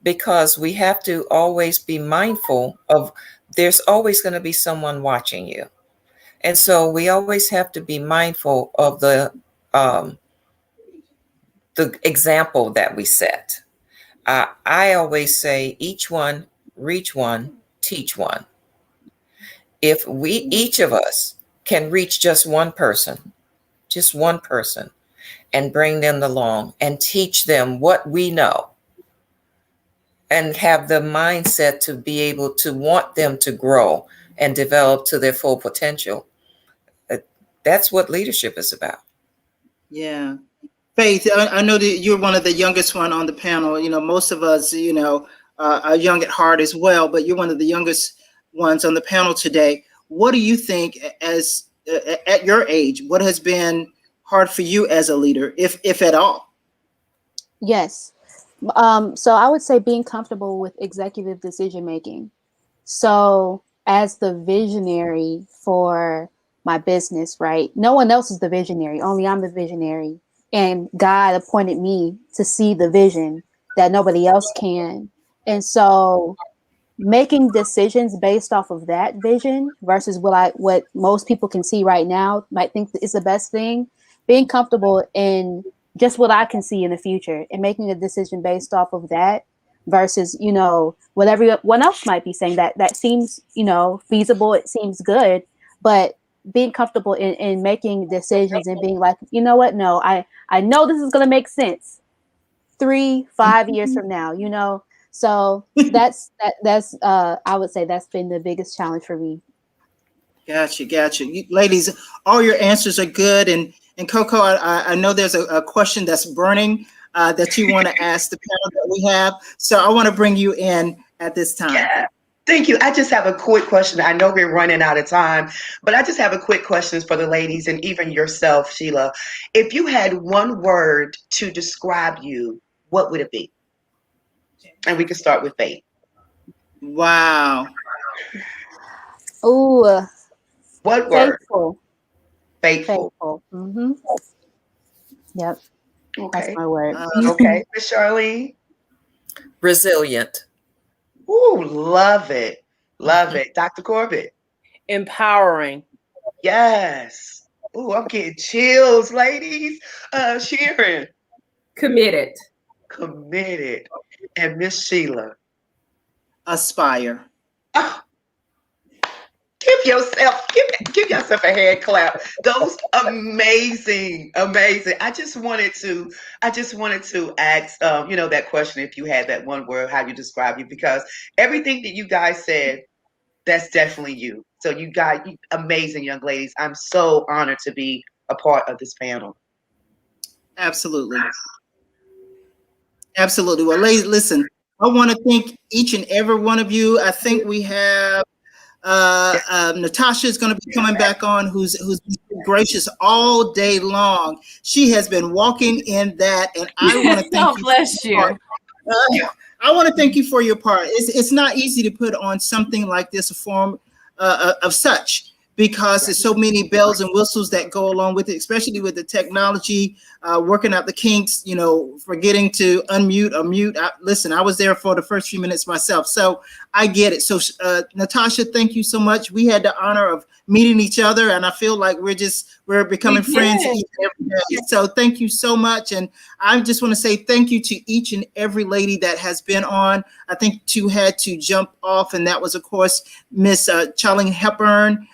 because we have to always be mindful of there's always going to be someone watching you. And so we always have to be mindful of the example that we set. I always say each one, reach one, teach one. If each of us can reach just one person, and bring them along and teach them what we know and have the mindset to be able to want them to grow and develop to their full potential. That's what leadership is about. Yeah. Faith, I know that you're one of the youngest one on the panel. You know, most of us, you know, are young at heart as well, but you're one of the youngest ones on the panel today. What do you think as at your age, what has been hard for you as a leader, if at all? Yes. So I would say being comfortable with executive decision making. So as the visionary for my business, right? No one else is the visionary, only I'm the visionary. And God appointed me to see the vision that nobody else can. And so making decisions based off of that vision versus what most people can see right now might think is the best thing, being comfortable in just what I can see in the future and making a decision based off of that versus, you know, what everyone else might be saying that seems, you know, feasible. It seems good, but being comfortable in making decisions and being like, you know what? No, I know this is going to make sense 3-5 years from now, you know? So that's I would say that's been the biggest challenge for me. Gotcha. You, ladies, all your answers are good. And Coco, I know there's a question that's burning that you want to ask the panel that we have. So I want to bring you in at this time. Yeah. Thank you. I just have a quick question. I know we're running out of time, but I just have a quick question for the ladies and even yourself, Sheila. If you had one word to describe you, what would it be? And we can start with Faith. Wow. Ooh. What word? Faithful. Faithful. Faithful. Mm-hmm. Yep. Okay. That's my word. Okay. Miss Charlene. Resilient. Ooh, love it. Love it. Dr. Corbett. Empowering. Yes. Ooh, I'm getting chills, ladies. Sharon. Committed. Committed. And Miss Sheila. Aspire. Oh, give yourself a hand clap. Those amazing. I just wanted to ask that question, if you had that one word, how you describe you, because everything that you guys said, that's definitely you. So you amazing young ladies. I'm so honored to be a part of this panel. Absolutely. Absolutely. Well, ladies, listen, I want to thank each and every one of you. I think we have Natasha is going to be coming back on, who's been gracious all day long. She has been walking in that, and I want to thank you. Bless you. I want to thank you for your part. It's not easy to put on something like this, a form of such, because there's so many bells and whistles that go along with it, especially with the technology, working out the kinks, forgetting to unmute or mute. Listen, I was there for the first few minutes myself, so I get it. So Natasha, thank you so much. We had the honor of meeting each other, and I feel like we're becoming friends each and every day. So thank you so much. And I just want to say thank you to each and every lady that has been on. I think two had to jump off, and that was, of course, Miss Charlene Hepburn.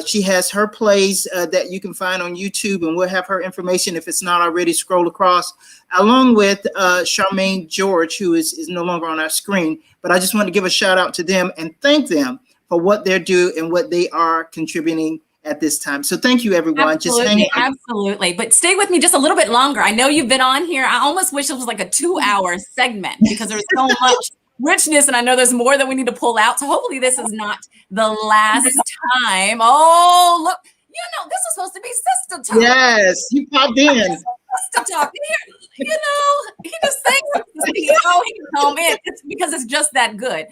She has her plays that you can find on YouTube, and we'll have her information if it's not already scrolled across, along with Charmaine George, who is no longer on our screen. But I just want to give a shout out to them and thank them for what they're doing and what they are contributing at this time. So thank you, everyone. Absolutely, absolutely. But stay with me just a little bit longer. I know you've been on here. I almost wish it was like a 2-hour segment, because there's so much richness, and I know there's more that we need to pull out. So hopefully this is not the last time. Oh, look, this is supposed to be sister talk. Yes, you popped in. Sister talk. He just thinks he can come in. It's because it's just that good.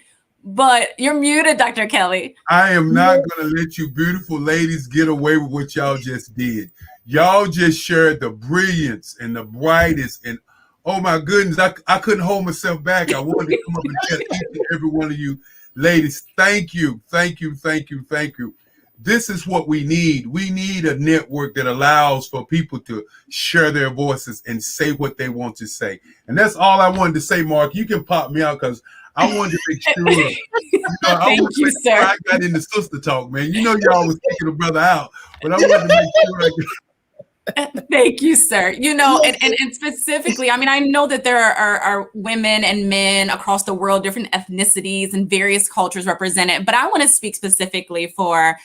But you're muted, Dr. Kelly. I am not going to let you beautiful ladies get away with what y'all just did. Y'all just shared the brilliance and the brightest, and oh my goodness, I couldn't hold myself back. I wanted to come up and tell each and every one of you ladies, thank you, thank you, thank you, thank you. This is what we need. We need a network that allows for people to share their voices and say what they want to say. And that's all I wanted to say, Mark. You can pop me out, because I wanted to make sure. Thank you, sir. I got into sister talk, man. Y'all was taking a brother out, but I wanted to make sure Thank you, sir. And specifically, I mean, I know that there are women and men across the world, different ethnicities and various cultures represented, but I want to speak specifically for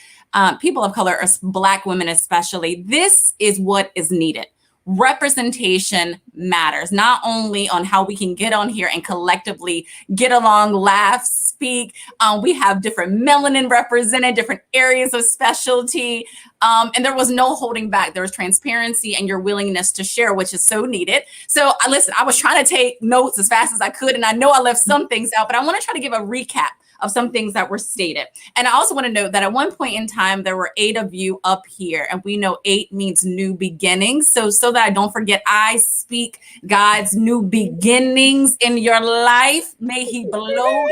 people of color, Black women especially. This is what is needed. Representation matters, not only on how we can get on here and collectively get along, laugh, speak. We have different melanin represented, different areas of specialty. And there was no holding back. There was transparency and your willingness to share, which is so needed. So listen, I was trying to take notes as fast as I could, and I know I left some things out, but I want to try to give a recap of some things that were stated. And I also want to note that at one point in time, there were 8 of you up here, and we know 8 means new beginnings. So that I don't forget, I speak God's new beginnings in your life. May he blow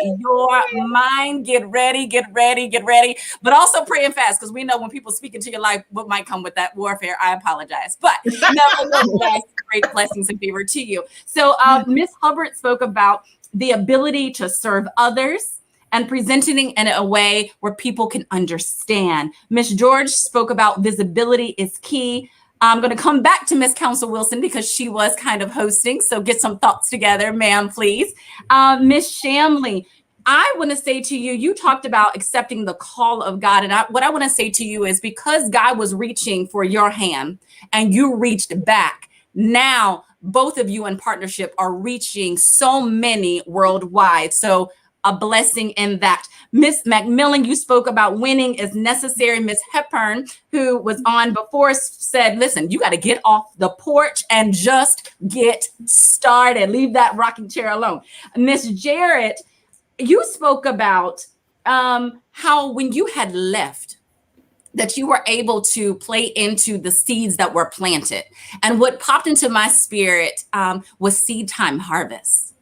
your mind. Get ready, get ready, get ready. But also pray and fast, because we know when people speak into your life, what might come with that warfare. I apologize. But nevertheless, great blessings and favor to you. So Ms. Hubbard spoke about the ability to serve others and presenting in a way where people can understand. Ms. George spoke about visibility is key. I'm going to come back to Ms. Council Wilson, because she was kind of hosting. So get some thoughts together, ma'am, please. Ms. Shamley, I want to say to you, you talked about accepting the call of God. And what I want to say to you is, because God was reaching for your hand and you reached back, now both of you in partnership are reaching so many worldwide. So a blessing in that. Miss McMillan, you spoke about winning is necessary. Miss Hepburn, who was on before, said, listen, you got to get off the porch and just get started. Leave that rocking chair alone. Miss that you were able to play into the seeds that were planted. And what popped into my spirit was seed time harvest.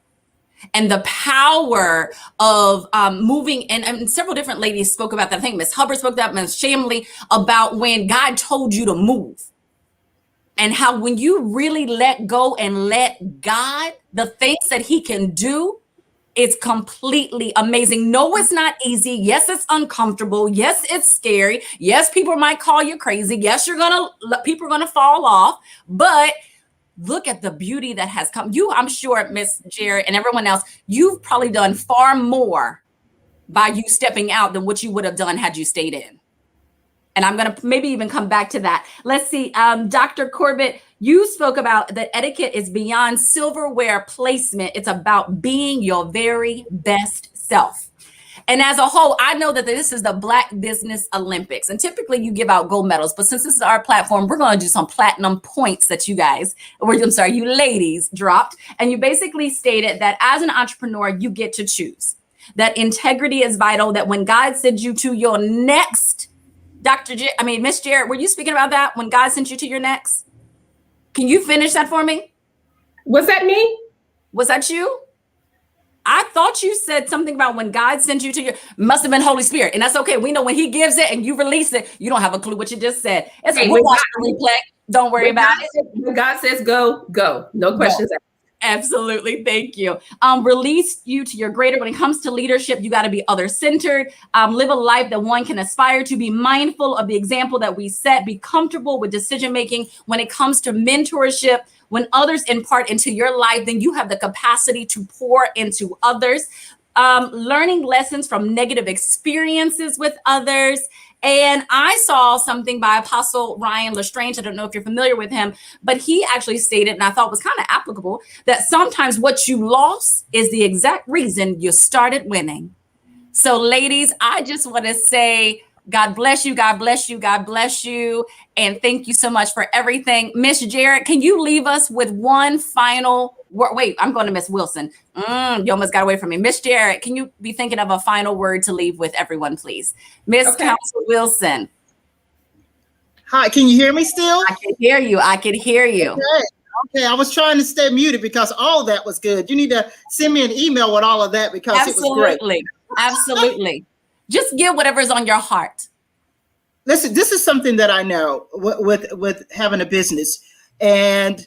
And the power of moving, and several different ladies spoke about that. I think Miss Hubbard spoke about, Miss Shamley, about when God told you to move. And how when you really let go and let God, the things that he can do, it's completely amazing. No, it's not easy. Yes, it's uncomfortable. Yes, it's scary. Yes, people might call you crazy. Yes, people are gonna fall off. But look at the beauty that has come. I'm sure, Miss Jarrett and everyone else, you've probably done far more by you stepping out than what you would have done had you stayed in. And I'm going to maybe even come back to that. Let's see. Dr. Corbett, you spoke about that etiquette is beyond silverware placement. It's about being your very best self. And as a whole, I know that this is the Black Business Olympics. And typically you give out gold medals. But since this is our platform, we're going to do some platinum points that you ladies dropped. And you basically stated that as an entrepreneur, you get to choose. That integrity is vital. That when God sends you to your next Miss Jarrett, were you speaking about that when God sent you to your next? Can you finish that for me? Was that me? Was that you? I thought you said something about when God sent you to your, must have been Holy Spirit. And that's okay. We know when he gives it and you release it, you don't have a clue what you just said. We'll watch the replay. Don't worry about it. When God says go, go. No questions asked. Absolutely. Thank you. Release you to your greater. When it comes to leadership, you got to be other-centered. Live a life that one can aspire to. Be mindful of the example that we set. Be comfortable with decision-making. When it comes to mentorship, when others impart into your life, then you have the capacity to pour into others. Learning lessons from negative experiences with others. And I saw something by Apostle Ryan Lestrange. I don't know if you're familiar with him, but he actually stated, and I thought was kind of applicable, that sometimes what you lost is the exact reason you started winning. So ladies, I just want to say, God bless you, God bless you, God bless you. And thank you so much for everything. Miss Jarrett, can you leave us with one final word? Wait, I'm going to Miss Wilson. You almost got away from me. Miss Jarrett, can you be thinking of a final word to leave with everyone, please? Miss Council Wilson. Hi, can you hear me still? I can hear you. I can hear you. Okay, I was trying to stay muted because all that was good. You need to send me an email with all of that because it was great. Absolutely. Just give whatever's on your heart. Listen, this is something that I know with having a business. And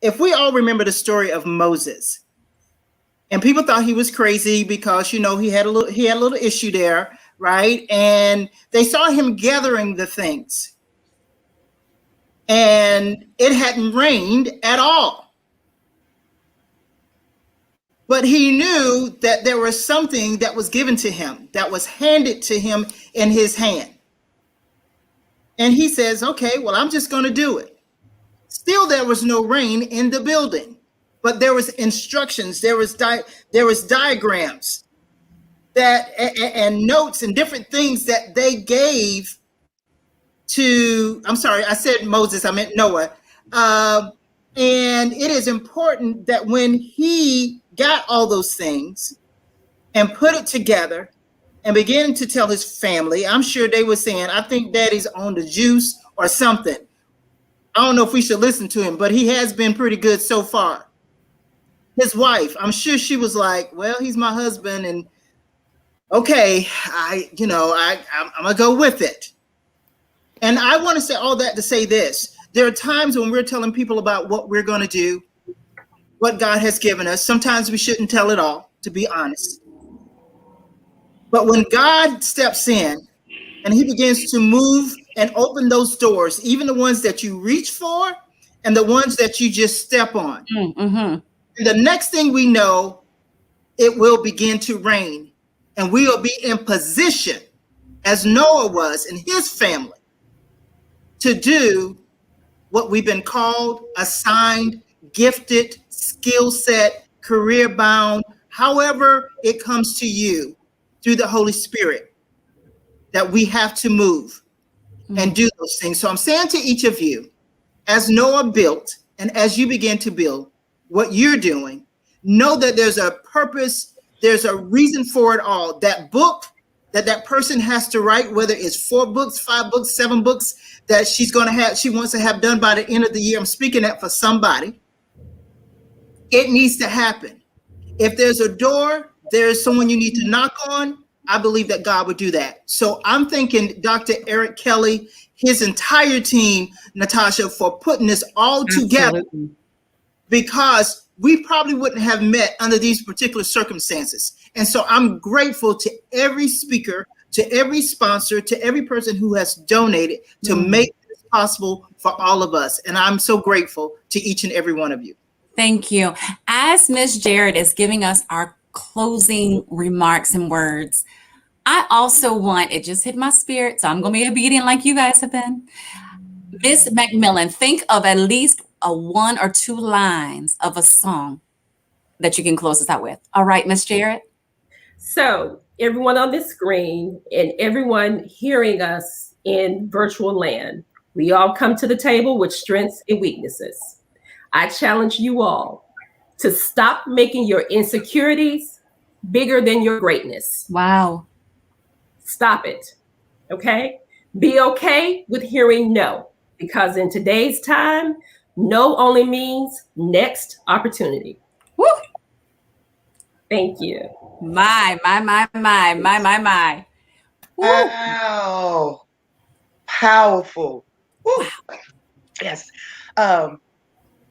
if we all remember the story of Moses, and people thought he was crazy because, he had a little issue there, right? And they saw him gathering the things. And it hadn't rained at all. But he knew that there was something that was given to him, that was handed to him in his hand. And he says, okay, well, I'm just going to do it. Still, there was no rain in the building, but there was instructions, there was diagrams and notes and different things that they gave to, I'm sorry, I said Moses, I meant Noah. And it is important that when he got all those things and put it together and began to tell his family, I'm sure they were saying, I think daddy's on the juice or something. I don't know if we should listen to him, but he has been pretty good so far. His wife, I'm sure she was like, well, he's my husband. And okay, I'm gonna go with it. And I want to say all that to say this. There are times when we're telling people about what we're going to do, what God has given us. Sometimes we shouldn't tell it all, to be honest. But when God steps in and he begins to move and open those doors, even the ones that you reach for and the ones that you just step on. Mm-hmm. And the next thing we know, it will begin to rain and we will be in position, as Noah was and his family, to do what we've been called, assigned, gifted, skill set, career bound, however it comes to you through the Holy Spirit, that we have to move and do those things. So I'm saying to each of you, as Noah built and as you begin to build what you're doing, know that there's a purpose, there's a reason for it all. That book that person has to write, whether it's 4 books, 5 books, 7 books that she wants to have done by the end of the year. I'm speaking that for somebody. It needs to happen. If there's a door, there's someone you need to knock on. I believe that God would do that. So I'm thanking Dr. Eric Kelly, his entire team, Natasha, for putting this all together, because we probably wouldn't have met under these particular circumstances. And so I'm grateful to every speaker, to every sponsor, to every person who has donated to make this possible for all of us. And I'm so grateful to each and every one of you. Thank you. As Ms. Jarrett is giving us our closing remarks and words, I also want, it just hit my spirit, so I'm going to be obedient like you guys have been. Ms. McMillan, think of at least 1 or 2 lines of a song that you can close us out with. All right, Ms. Jarrett? So everyone on this screen and everyone hearing us in virtual land, we all come to the table with strengths and weaknesses. I challenge you all to stop making your insecurities bigger than your greatness. Wow. Stop it, okay? Be okay with hearing no, because in today's time, no only means next opportunity. Woo! Thank you. My. Wow. Powerful. Woo. Yes.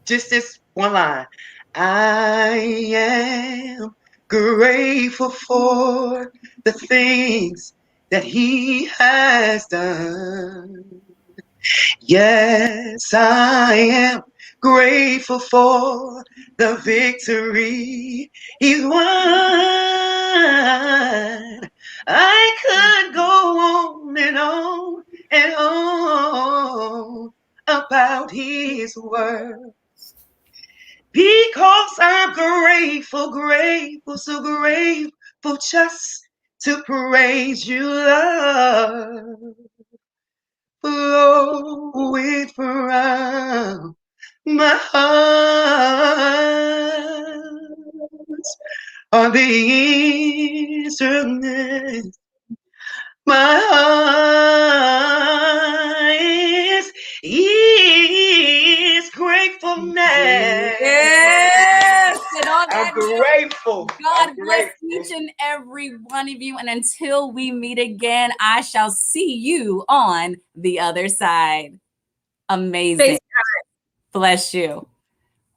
Just this one line. I am grateful for the things that he has done. Yes, I am grateful for the victory he's won. I could go on and on about his word, because I'm grateful, so grateful just to praise you, Lord. Flow it from my heart on the instrument. My heart is gratefulness. Yes. And on that I'm grateful. God bless each and every one of you. And until we meet again, I shall see you on the other side. Amazing. Bless you.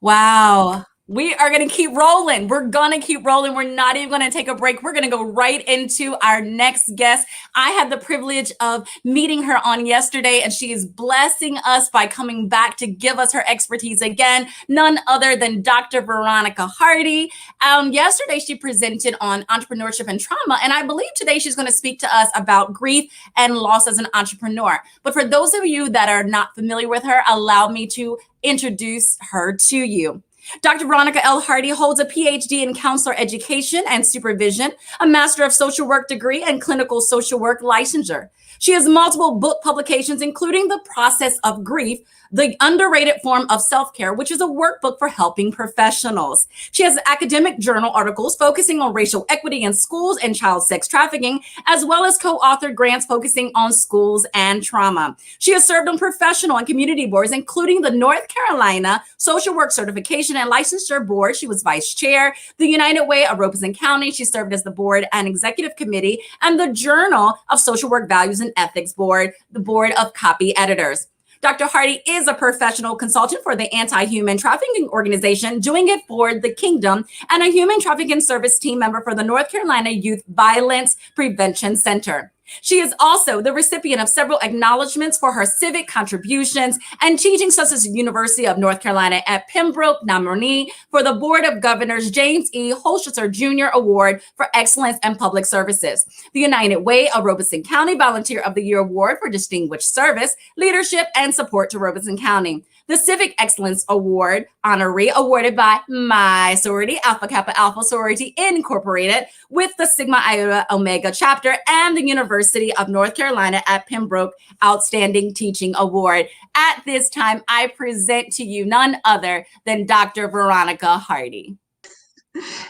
Wow. We are going to keep rolling. We're going to keep rolling. We're not even going to take a break. We're going to go right into our next guest. I had the privilege of meeting her on yesterday, and she is blessing us by coming back to give us her expertise again. None other than Dr. Veronica Hardy. Yesterday, she presented on entrepreneurship and trauma, and I believe today she's going to speak to us about grief and loss as an entrepreneur. But for those of you that are not familiar with her, allow me to introduce her to you. Dr. Veronica L. Hardy holds a PhD in counselor education and supervision, a Master of Social Work degree, and clinical social work licensure. She has multiple book publications, including The Process of Grief, the underrated form of self-care, which is a workbook for helping professionals. She has academic journal articles focusing on racial equity in schools and child sex trafficking, as well as co-authored grants focusing on schools and trauma. She has served on professional and community boards, including the North Carolina Social Work Certification and Licensure Board. She was vice chair, the United Way of Robeson County. She served as the board and executive committee, and the Journal of Social Work Values and Ethics Board, the board of copy editors. Dr. Hardy is a professional consultant for the anti-human trafficking organization, Doing It for the Kingdom, and a human trafficking service team member for the North Carolina Youth Violence Prevention Center. She is also the recipient of several acknowledgments for her civic contributions and teaching, such as the University of North Carolina at Pembroke, nominee for the Board of Governors James E. Holshouser Jr. Award for Excellence in Public Services, the United Way of Robeson County Volunteer of the Year Award for Distinguished Service, Leadership, and Support to Robeson County, the Civic Excellence Award honoree awarded by my sorority, Alpha Kappa Alpha Sorority Incorporated, with the Sigma Iota Omega chapter, and the University of North Carolina at Pembroke Outstanding Teaching Award. At this time, I present to you none other than Dr. Veronica Hardy.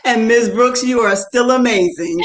And Ms. Brooks, you are still amazing.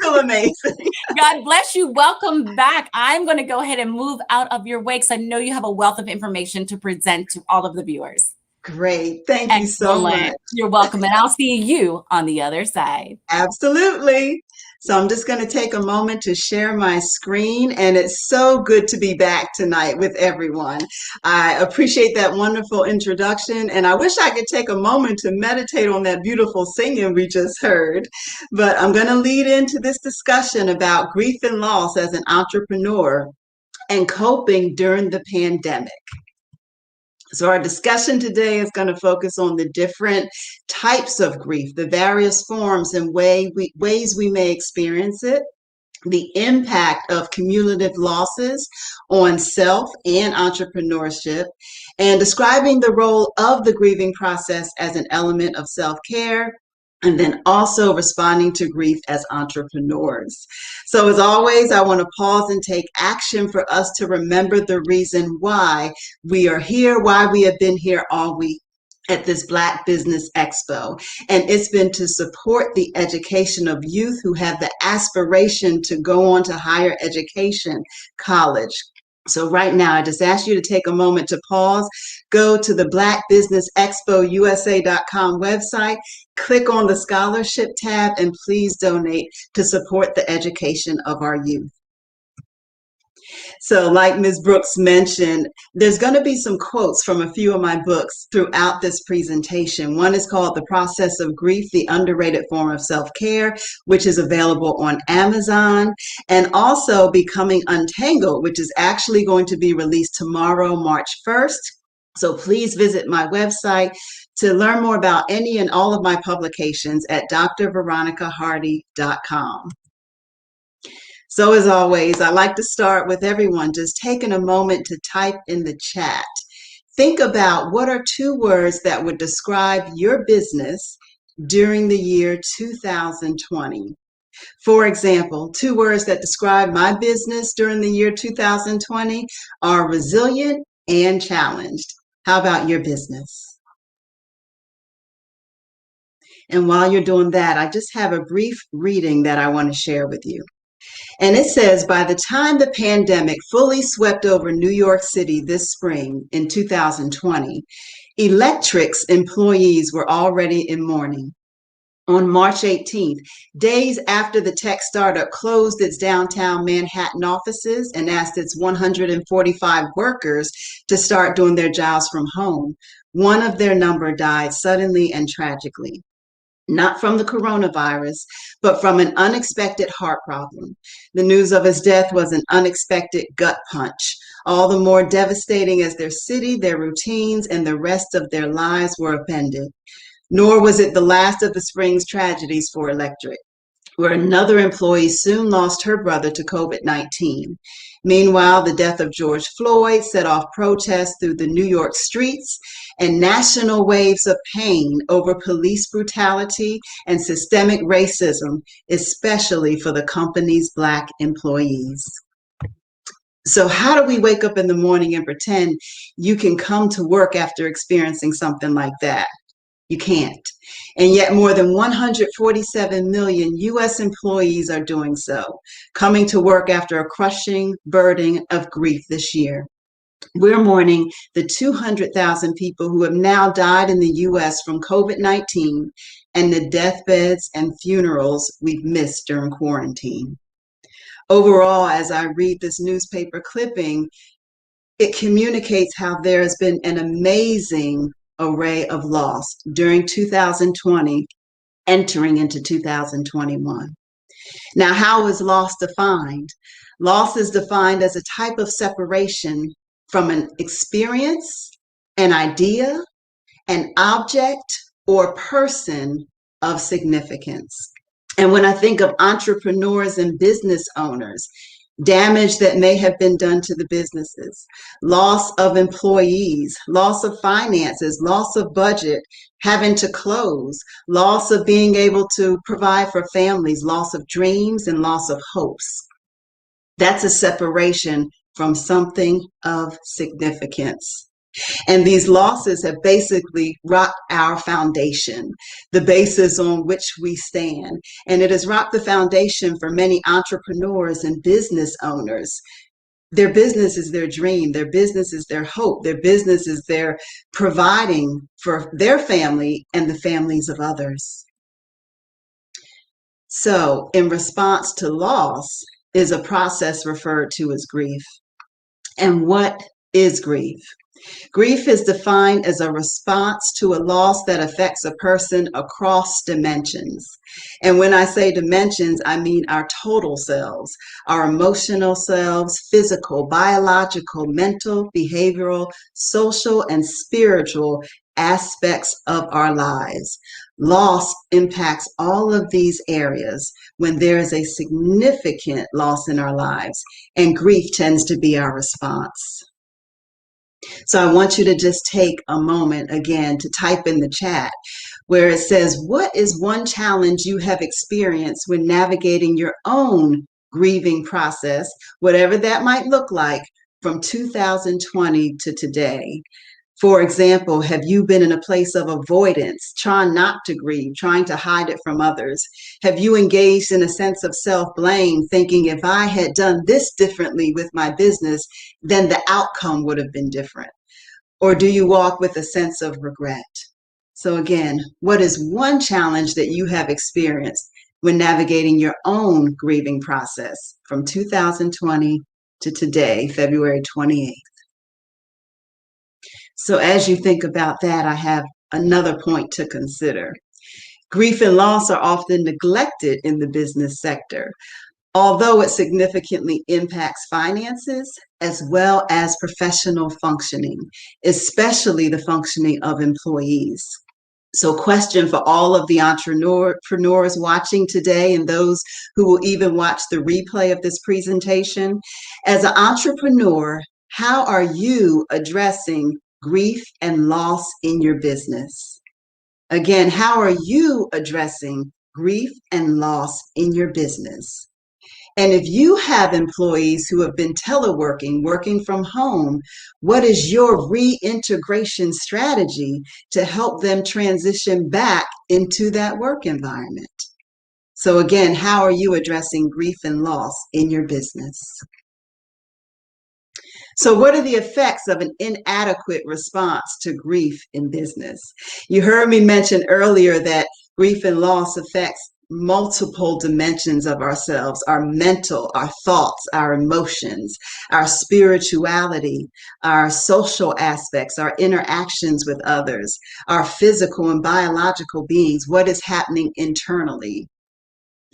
feel amazing. God bless you. Welcome back. I'm going to go ahead and move out of your way because I know you have a wealth of information to present to all of the viewers. Great. Thank you so much. You're welcome. And I'll see you on the other side. Absolutely. So I'm just going to take a moment to share my screen, and it's so good to be back tonight with everyone. I appreciate that wonderful introduction, and I wish I could take a moment to meditate on that beautiful singing we just heard. But I'm going to lead into this discussion about grief and loss as an entrepreneur and coping during the pandemic. So our discussion today is going to focus on the different types of grief, the various forms and ways we may experience it, the impact of cumulative losses on self and entrepreneurship, and describing the role of the grieving process as an element of self-care, and then also responding to grief as entrepreneurs. So as always, I want to pause and take action for us to remember the reason why we are here, why we have been here all week at this Black Business Expo. And it's been to support the education of youth who have the aspiration to go on to higher education, college. So right now, I just ask you to take a moment to pause, go to the BlackBusinessExpoUSA.com website, click on the scholarship tab, and please donate to support the education of our youth. So like Ms. Brooks mentioned, there's going to be some quotes from a few of my books throughout this presentation. One is called The Process of Grief, the Underrated Form of Self-Care, which is available on Amazon, and also Becoming Untangled, which is actually going to be released tomorrow, March 1st. So please visit my website to learn more about any and all of my publications at drveronicahardy.com. So as always, I like to start with everyone just taking a moment to type in the chat. Think about what are 2 words that would describe your business during the year 2020. For example, 2 words that describe my business during the year 2020 are resilient and challenged. How about your business? And while you're doing that, I just have a brief reading that I want to share with you. And it says, by the time the pandemic fully swept over New York City this spring in 2020, Electric's employees were already in mourning. On March 18th, days after the tech startup closed its downtown Manhattan offices and asked its 145 workers to start doing their jobs from home, one of their number died suddenly and tragically. Not from the coronavirus, but from an unexpected heart problem. The news of his death was an unexpected gut punch, all the more devastating as their city, their routines, and the rest of their lives were upended. Nor was it the last of the spring's tragedies for Electric, where another employee soon lost her brother to COVID-19. Meanwhile, the death of George Floyd set off protests through the New York streets and national waves of pain over police brutality and systemic racism, especially for the company's Black employees. So how do we wake up in the morning and pretend you can come to work after experiencing something like that? You can't. And yet more than 147 million U.S. employees are doing so, coming to work after a crushing burden of grief this year. We're mourning the 200,000 people who have now died in the U.S. from COVID-19 and the deathbeds and funerals we've missed during quarantine. Overall, as I read this newspaper clipping, it communicates how there has been an amazing array of loss during 2020, entering into 2021. Now, how is loss defined? Loss is defined as a type of separation from an experience, an idea, an object, or person of significance. And when I think of entrepreneurs and business owners, damage that may have been done to the businesses, loss of employees, loss of finances, loss of budget, having to close, loss of being able to provide for families, loss of dreams, and loss of hopes. That's a separation from something of significance. And these losses have basically rocked our foundation, the basis on which we stand. And it has rocked the foundation for many entrepreneurs and business owners. Their business is their dream. Their business is their hope. Their business is their providing for their family and the families of others. So, in response to loss is a process referred to as grief. And what is grief? Grief is defined as a response to a loss that affects a person across dimensions. And when I say dimensions, I mean our total selves, our emotional selves, physical, biological, mental, behavioral, social, and spiritual aspects of our lives. Loss impacts all of these areas when there is a significant loss in our lives, and grief tends to be our response. So I want you to just take a moment again to type in the chat where it says, what is one challenge you have experienced when navigating your own grieving process, whatever that might look like, from 2020 to today? For example, have you been in a place of avoidance, trying not to grieve, trying to hide it from others? Have you engaged in a sense of self-blame, thinking if I had done this differently with my business, then the outcome would have been different? Or do you walk with a sense of regret? So again, what is one challenge that you have experienced when navigating your own grieving process from 2020 to today, February 28th? So as you think about that, I have another point to consider. Grief and loss are often neglected in the business sector, although it significantly impacts finances as well as professional functioning, especially the functioning of employees. So question for all of the entrepreneurs watching today and those who will even watch the replay of this presentation. As an entrepreneur, how are you addressing grief and loss in your business? Again, how are you addressing grief and loss in your business? And if you have employees who have been teleworking, working from home, what is your reintegration strategy to help them transition back into that work environment? So again, how are you addressing grief and loss in your business? So what are the effects of an inadequate response to grief in business? You heard me mention earlier that grief and loss affects multiple dimensions of ourselves, our mental, our thoughts, our emotions, our spirituality, our social aspects, our interactions with others, our physical and biological beings, what is happening internally.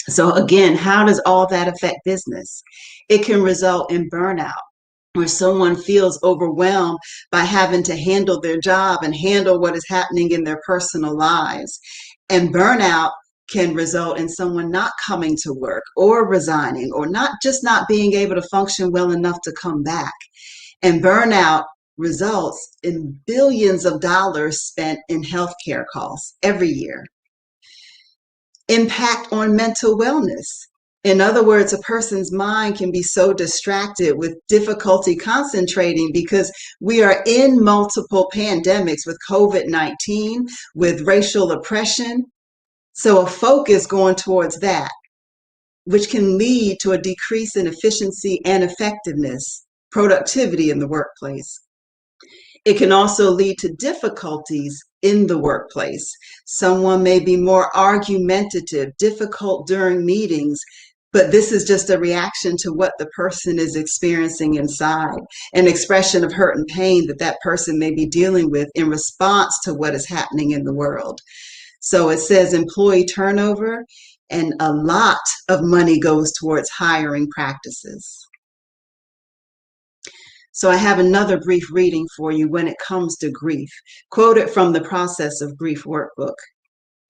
So again, how does all that affect business? It can result in burnout, where someone feels overwhelmed by having to handle their job and handle what is happening in their personal lives. And burnout can result in someone not coming to work or resigning or not being able to function well enough to come back. And burnout results in billions of dollars spent in healthcare costs every year. Impact on mental wellness. In other words, a person's mind can be so distracted with difficulty concentrating because we are in multiple pandemics with COVID-19, with racial oppression. So a focus going towards that, which can lead to a decrease in efficiency and effectiveness, productivity in the workplace. It can also lead to difficulties in the workplace. Someone may be more argumentative, difficult during meetings, but this is just a reaction to what the person is experiencing inside, an expression of hurt and pain that that person may be dealing with in response to what is happening in the world. So it says employee turnover, and a lot of money goes towards hiring practices. So I have another brief reading for you when it comes to grief, quoted from the Process of Grief workbook.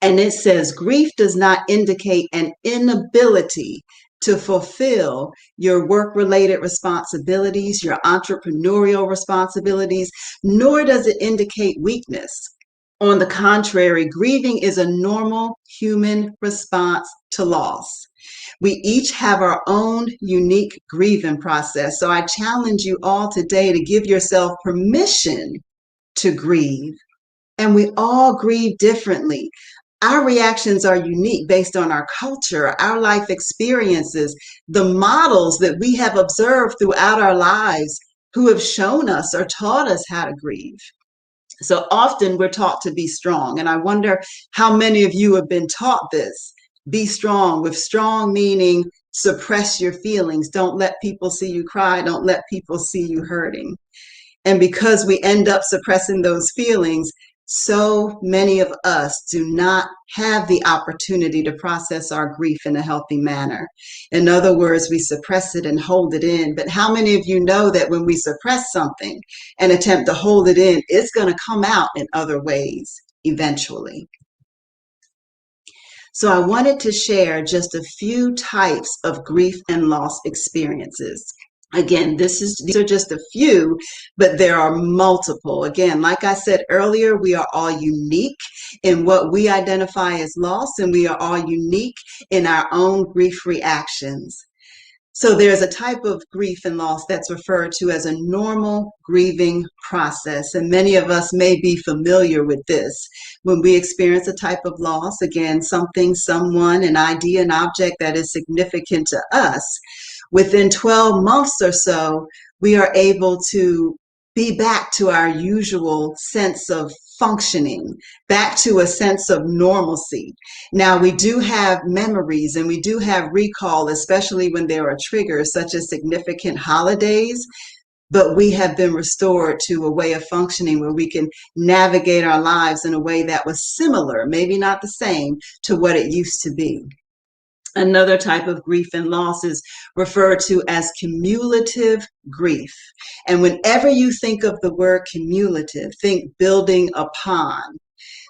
And it says, grief does not indicate an inability to fulfill your work-related responsibilities, your entrepreneurial responsibilities, nor does it indicate weakness. On the contrary, grieving is a normal human response to loss. We each have our own unique grieving process. So I challenge you all today to give yourself permission to grieve, and we all grieve differently. Our reactions are unique based on our culture, our life experiences, the models that we have observed throughout our lives who have shown us or taught us how to grieve. So often we're taught to be strong. And I wonder how many of you have been taught this. Be strong, with strong meaning suppress your feelings. Don't let people see you cry. Don't let people see you hurting. And because we end up suppressing those feelings, so many of us do not have the opportunity to process our grief in a healthy manner. In other words, we suppress it and hold it in. But how many of you know that when we suppress something and attempt to hold it in, it's going to come out in other ways eventually? So I wanted to share just a few types of grief and loss experiences. Again, these are just a few, but there are multiple. Again, like I said earlier, we are all unique in what we identify as loss, and we are all unique in our own grief reactions. So there's a type of grief and loss that's referred to as a normal grieving process. And many of us may be familiar with this. When we experience a type of loss, again, something, someone, an idea, an object that is significant to us, within 12 months or so, we are able to be back to our usual sense of functioning, back to a sense of normalcy. Now, we do have memories and we do have recall, especially when there are triggers such as significant holidays, but we have been restored to a way of functioning where we can navigate our lives in a way that was similar, maybe not the same, to what it used to be. Another type of grief and loss is referred to as cumulative grief. And whenever you think of the word cumulative, think building upon.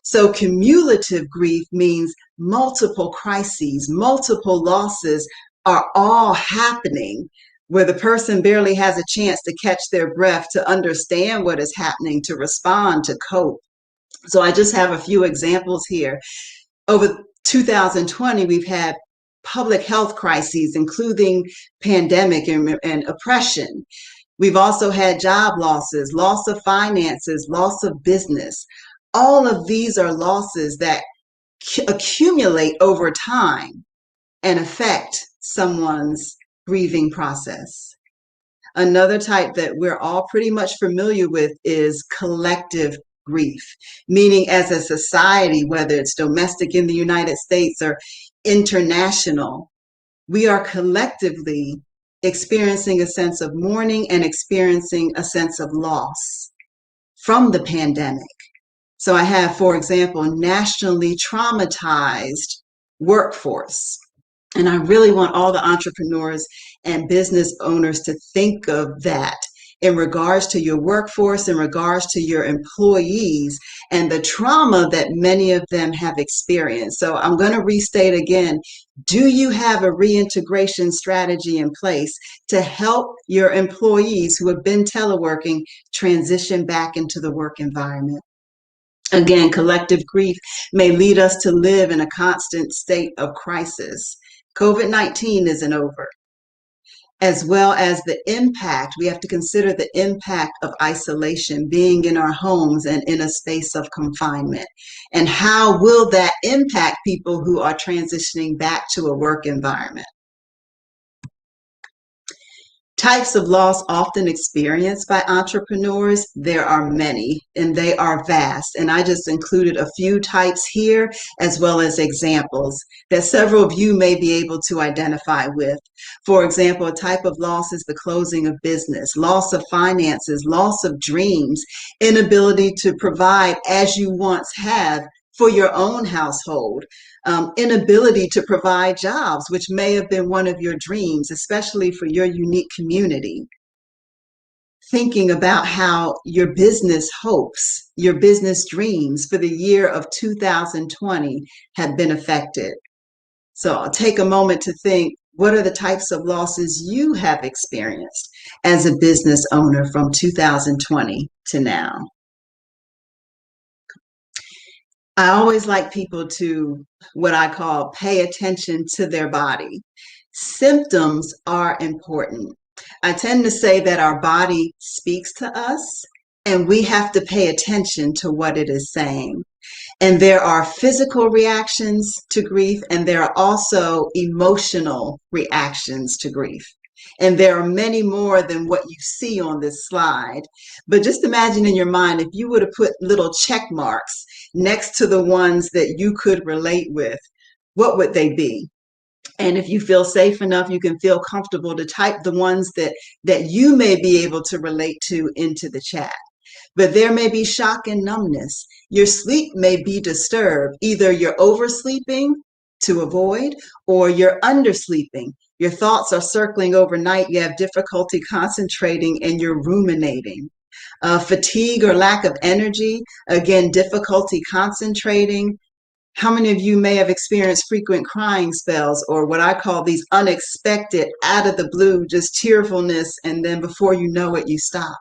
So cumulative grief means multiple crises, multiple losses are all happening where the person barely has a chance to catch their breath, to understand what is happening, to respond, to cope. So I just have a few examples here. Over 2020, we've had public health crises, including pandemic and oppression. We've also had job losses, loss of finances, loss of business. All of these are losses that accumulate over time and affect someone's grieving process. Another type that we're all pretty much familiar with is collective grief, meaning as a society, whether it's domestic in the United States or international, we are collectively experiencing a sense of mourning and experiencing a sense of loss from the pandemic. So I have, for example, nationally traumatized workforce. And I really want all the entrepreneurs and business owners to think of that in regards to your workforce, in regards to your employees, and the trauma that many of them have experienced. So I'm going to restate again, do you have a reintegration strategy in place to help your employees who have been teleworking transition back into the work environment? Again, collective grief may lead us to live in a constant state of crisis. COVID-19 isn't over. As well as the impact, we have to consider the impact of isolation, being in our homes and in a space of confinement. And how will that impact people who are transitioning back to a work environment? Types of loss often experienced by entrepreneurs, there are many, and they are vast. And I just included a few types here, as well as examples that several of you may be able to identify with. For example, a type of loss is the closing of business, loss of finances, loss of dreams, inability to provide as you once have for your own household, inability to provide jobs, which may have been one of your dreams, especially for your unique community. Thinking about how your business hopes, your business dreams for the year of 2020 have been affected. So I'll take a moment to think, what are the types of losses you have experienced as a business owner from 2020 to now? I always like people to, what I call, pay attention to their body. Symptoms are important. I tend to say that our body speaks to us and we have to pay attention to what it is saying. And there are physical reactions to grief, and there are also emotional reactions to grief. And there are many more than what you see on this slide. But just imagine in your mind, if you were to put little check marks next to the ones that you could relate with, what would they be? And if you feel safe enough, you can feel comfortable to type the ones that you may be able to relate to into the chat. But there may be shock and numbness. Your sleep may be disturbed. Either you're oversleeping to avoid, or you're undersleeping. Your thoughts are circling overnight. You have difficulty concentrating, and you're ruminating. Fatigue or lack of energy, again, difficulty concentrating. How many of you may have experienced frequent crying spells, or what I call these unexpected, out of the blue, just tearfulness, and then before you know it, you stop?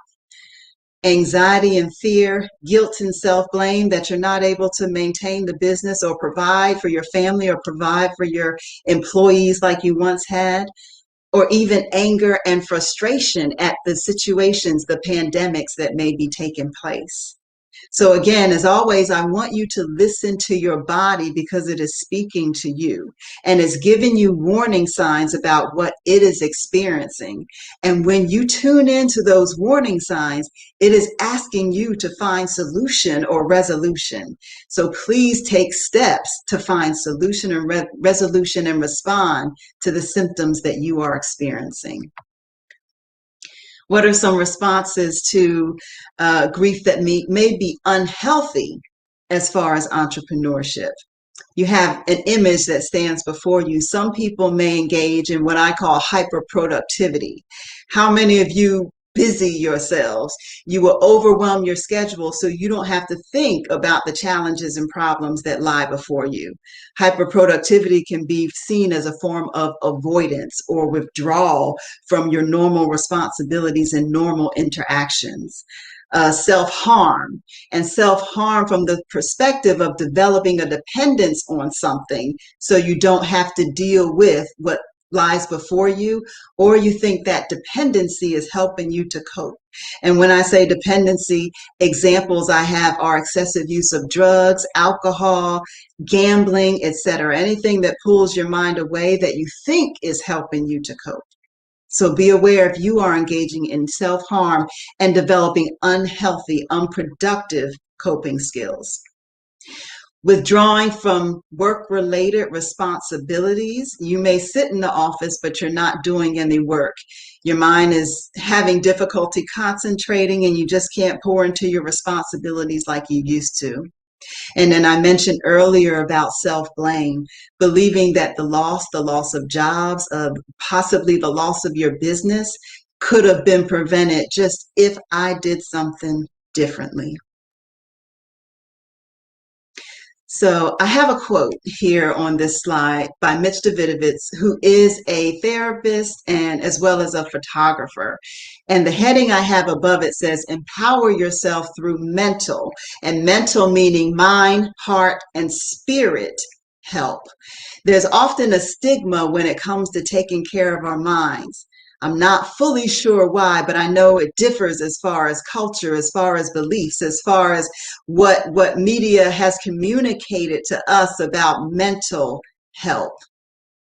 Anxiety and fear, guilt and self-blame that you're not able to maintain the business or provide for your family or provide for your employees like you once had, or even anger and frustration at the situations, the pandemics that may be taking place. So again, as always, I want you to listen to your body because it is speaking to you and is giving you warning signs about what it is experiencing. And when you tune into those warning signs, it is asking you to find solution or resolution. So please take steps to find solution and resolution and respond to the symptoms that you are experiencing. What are some responses to grief that may be unhealthy as far as entrepreneurship? You have an image that stands before you. Some people may engage in what I call hyperproductivity. How many of you busy yourselves? You will overwhelm your schedule so you don't have to think about the challenges and problems that lie before you. Hyperproductivity can be seen as a form of avoidance or withdrawal from your normal responsibilities and normal interactions. Self-harm, and self-harm from the perspective of developing a dependence on something so you don't have to deal with what lies before you, or you think that dependency is helping you to cope. And when I say dependency, examples I have are excessive use of drugs, alcohol, gambling, etc. Anything that pulls your mind away that you think is helping you to cope. So be aware if you are engaging in self-harm and developing unhealthy, unproductive coping skills. Withdrawing from work-related responsibilities. You may sit in the office, but you're not doing any work. Your mind is having difficulty concentrating and you just can't pour into your responsibilities like you used to. And then I mentioned earlier about self-blame, believing that the loss of jobs, possibly the loss of your business could have been prevented just if I did something differently. So I have a quote here on this slide by Mitch Davidovitz, who is a therapist and as well as a photographer. And the heading I have above it says, empower yourself through mental, and mental meaning mind, heart, and spirit help. There's often a stigma when it comes to taking care of our minds. I'm not fully sure why, but I know it differs as far as culture, as far as beliefs, as far as what media has communicated to us about mental health.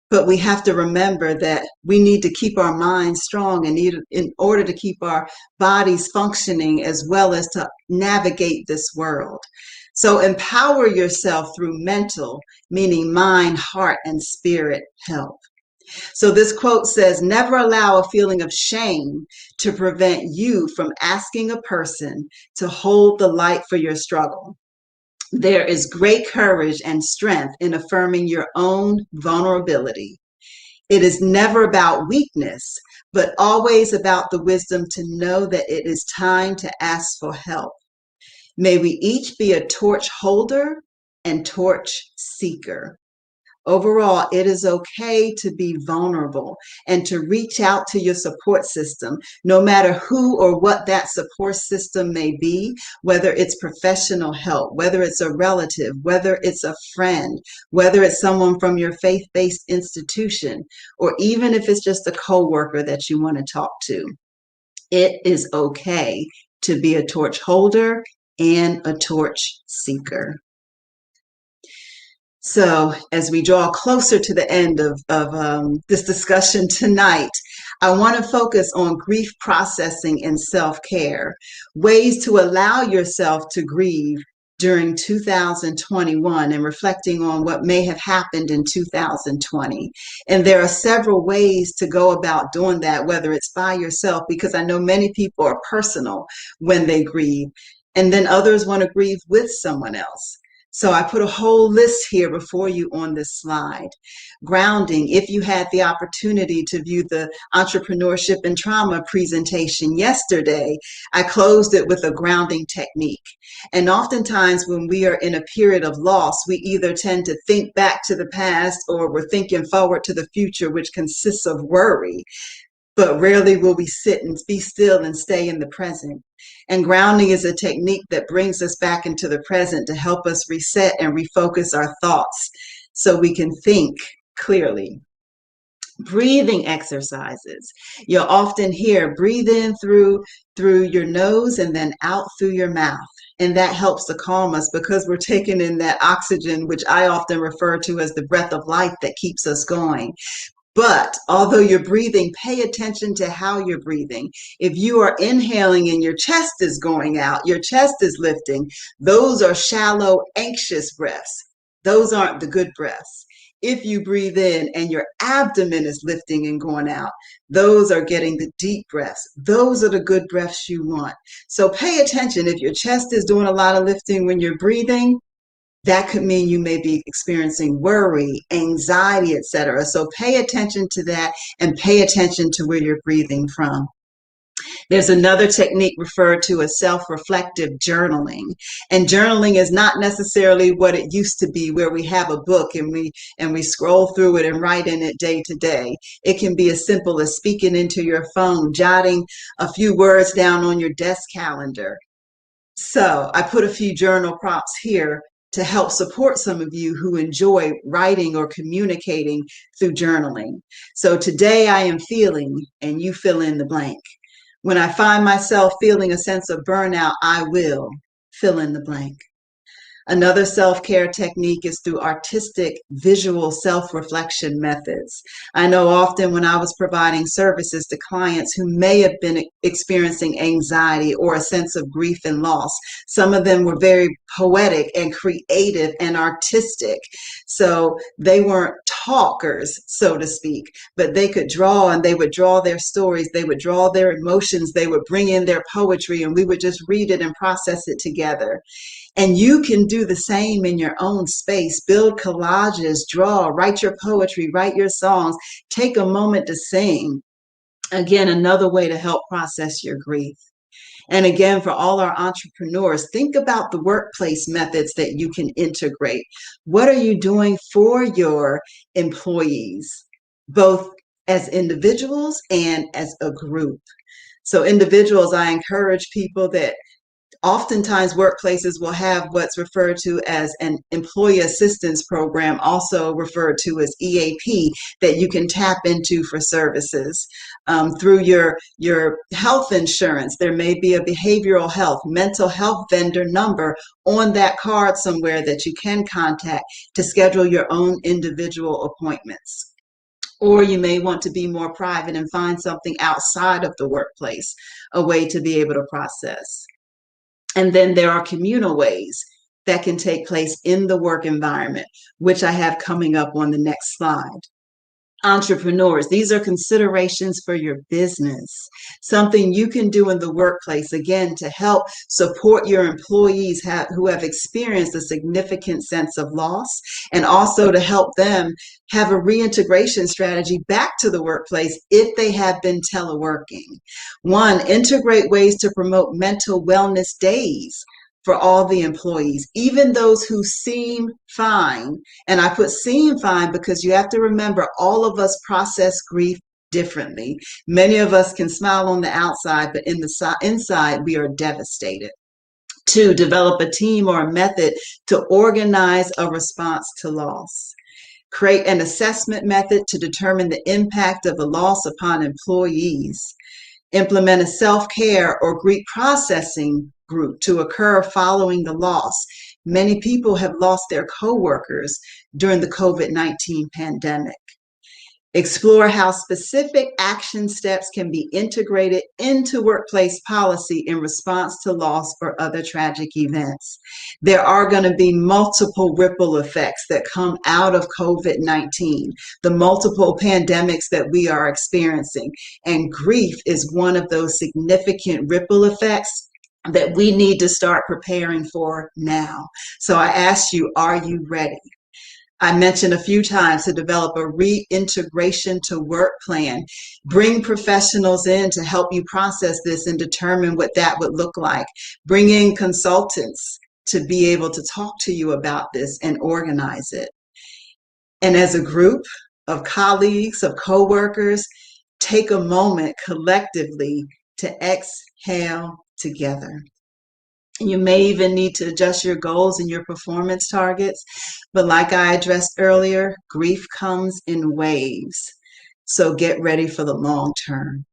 But we have to remember that we need to keep our minds strong and in order to keep our bodies functioning as well as to navigate this world. So empower yourself through mental, meaning mind, heart, and spirit health. So this quote says, never allow a feeling of shame to prevent you from asking a person to hold the light for your struggle. There is great courage and strength in affirming your own vulnerability. It is never about weakness, but always about the wisdom to know that it is time to ask for help. May we each be a torch holder and torch seeker. Overall, it is okay to be vulnerable and to reach out to your support system, no matter who or what that support system may be, whether it's professional help, whether it's a relative, whether it's a friend, whether it's someone from your faith-based institution, or even if it's just a coworker that you want to talk to. It is okay to be a torch holder and a torch seeker. So as we draw closer to the end of this discussion tonight, I want to focus on grief processing and self-care, ways to allow yourself to grieve during 2021 and reflecting on what may have happened in 2020. And there are several ways to go about doing that, whether it's by yourself, because I know many people are personal when they grieve, and then others want to grieve with someone else. So I put a whole list here before you on this slide. Grounding, if you had the opportunity to view the entrepreneurship and trauma presentation yesterday, I closed it with a grounding technique. And oftentimes when we are in a period of loss, we either tend to think back to the past or we're thinking forward to the future, which consists of worry. But rarely will we sit and be still and stay in the present. And grounding is a technique that brings us back into the present to help us reset and refocus our thoughts so we can think clearly. Breathing exercises. You'll often hear breathe in through your nose and then out through your mouth. And that helps to calm us because we're taking in that oxygen, which I often refer to as the breath of life that keeps us going. But although you're breathing, pay attention to how you're breathing. If you are inhaling and your chest is going out, your chest is lifting, those are shallow, anxious breaths. Those aren't the good breaths. If you breathe in and your abdomen is lifting and going out, those are getting the deep breaths. Those are the good breaths you want. So pay attention. If your chest is doing a lot of lifting when you're breathing, that could mean you may be experiencing worry, anxiety, etc. So pay attention to that and pay attention to where you're breathing from. There's another technique referred to as self-reflective journaling. And journaling is not necessarily what it used to be, where we have a book and we scroll through it and write in it day to day. It can be as simple as speaking into your phone, jotting a few words down on your desk calendar. So I put a few journal prompts here to help support some of you who enjoy writing or communicating through journaling. So today I am feeling, and you fill in the blank. When I find myself feeling a sense of burnout, I will fill in the blank. Another self-care technique is through artistic visual self-reflection methods. I know often when I was providing services to clients who may have been experiencing anxiety or a sense of grief and loss, some of them were very poetic and creative and artistic. So they weren't talkers, so to speak, but they could draw, and they would draw their stories, they would draw their emotions, they would bring in their poetry, and we would just read it and process it together. And you can do the same in your own space. Build collages, draw, write your poetry, write your songs, take a moment to sing. Again, another way to help process your grief. And again, for all our entrepreneurs, think about the workplace methods that you can integrate. What are you doing for your employees, both as individuals and as a group? So individuals, I encourage people that oftentimes workplaces will have what's referred to as an employee assistance program, also referred to as EAP, that you can tap into for services. Through your health insurance, there may be a behavioral health, mental health vendor number on that card somewhere that you can contact to schedule your own individual appointments. Or you may want to be more private and find something outside of the workplace, a way to be able to process. And then there are communal ways that can take place in the work environment, which I have coming up on the next slide. Entrepreneurs, these are considerations for your business, something you can do in the workplace, again, to help support your employees who have experienced a significant sense of loss, and also to help them have a reintegration strategy back to the workplace if they have been teleworking. One, integrate ways to promote mental wellness days for all the employees, even those who seem fine. And I put seem fine because you have to remember, all of us process grief differently. Many of us can smile on the outside, but in the inside, we are devastated. Two, develop a team or a method to organize a response to loss. Create an assessment method to determine the impact of the loss upon employees. implement a self-care or grief processing group to occur following the loss. Many people have lost their coworkers during the COVID-19 pandemic. Explore how specific action steps can be integrated into workplace policy in response to loss or other tragic events. There are going to be multiple ripple effects that come out of COVID-19, the multiple pandemics that we are experiencing, and grief is one of those significant ripple effects that we need to start preparing for now. So I ask you, are you ready? I mentioned a few times to develop a reintegration to work plan. Bring professionals in to help you process this and determine what that would look like. Bring in consultants to be able to talk to you about this and organize it. And as a group of colleagues, of coworkers, take a moment collectively to exhale together. You may even need to adjust your goals and your performance targets, but like I addressed earlier, grief comes in waves. So get ready for the long term.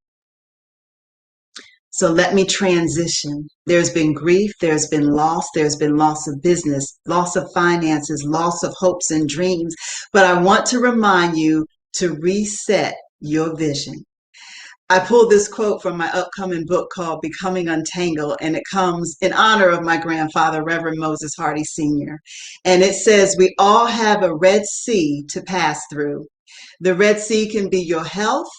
So let me transition. There's been grief, there's been loss of business, loss of finances, loss of hopes and dreams, but I want to remind you to reset your vision. I pulled this quote from my upcoming book called Becoming Untangled, and it comes in honor of my grandfather, Reverend Moses Hardy Sr. And it says, we all have a Red Sea to pass through. The Red Sea can be your health,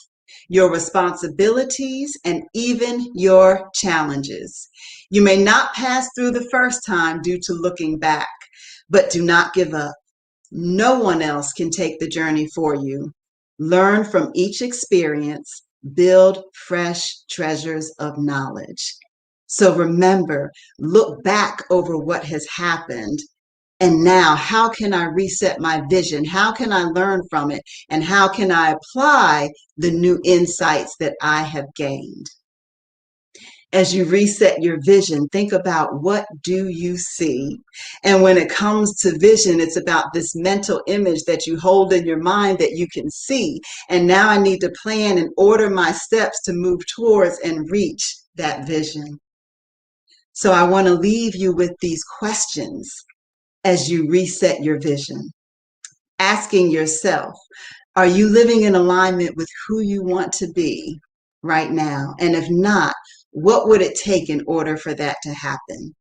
your responsibilities, and even your challenges. You may not pass through the first time due to looking back, but do not give up. No one else can take the journey for you. Learn from each experience. Build fresh treasures of knowledge. So remember, look back over what has happened. And now, how can I reset my vision? How can I learn from it? And how can I apply the new insights that I have gained? As you reset your vision, think about what do you see? And when it comes to vision, it's about this mental image that you hold in your mind that you can see. And now I need to plan and order my steps to move towards and reach that vision. So I want to leave you with these questions as you reset your vision. Asking yourself, are you living in alignment with who you want to be right now? And if not, what would it take in order for that to happen?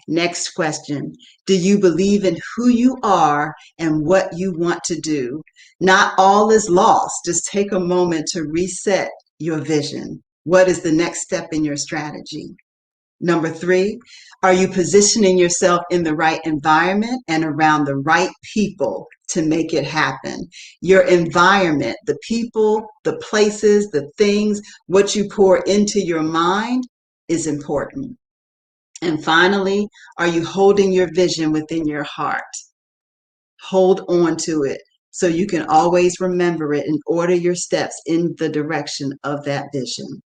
Next question, do you believe in who you are and what you want to do? Not all is lost. Just take a moment to reset your vision. What is the next step in your strategy? Number 3, are you positioning yourself in the right environment and around the right people to make it happen? Your environment, the people, the places, the things, what you pour into your mind is important. And finally, are you holding your vision within your heart? Hold on to it so you can always remember it and order your steps in the direction of that vision.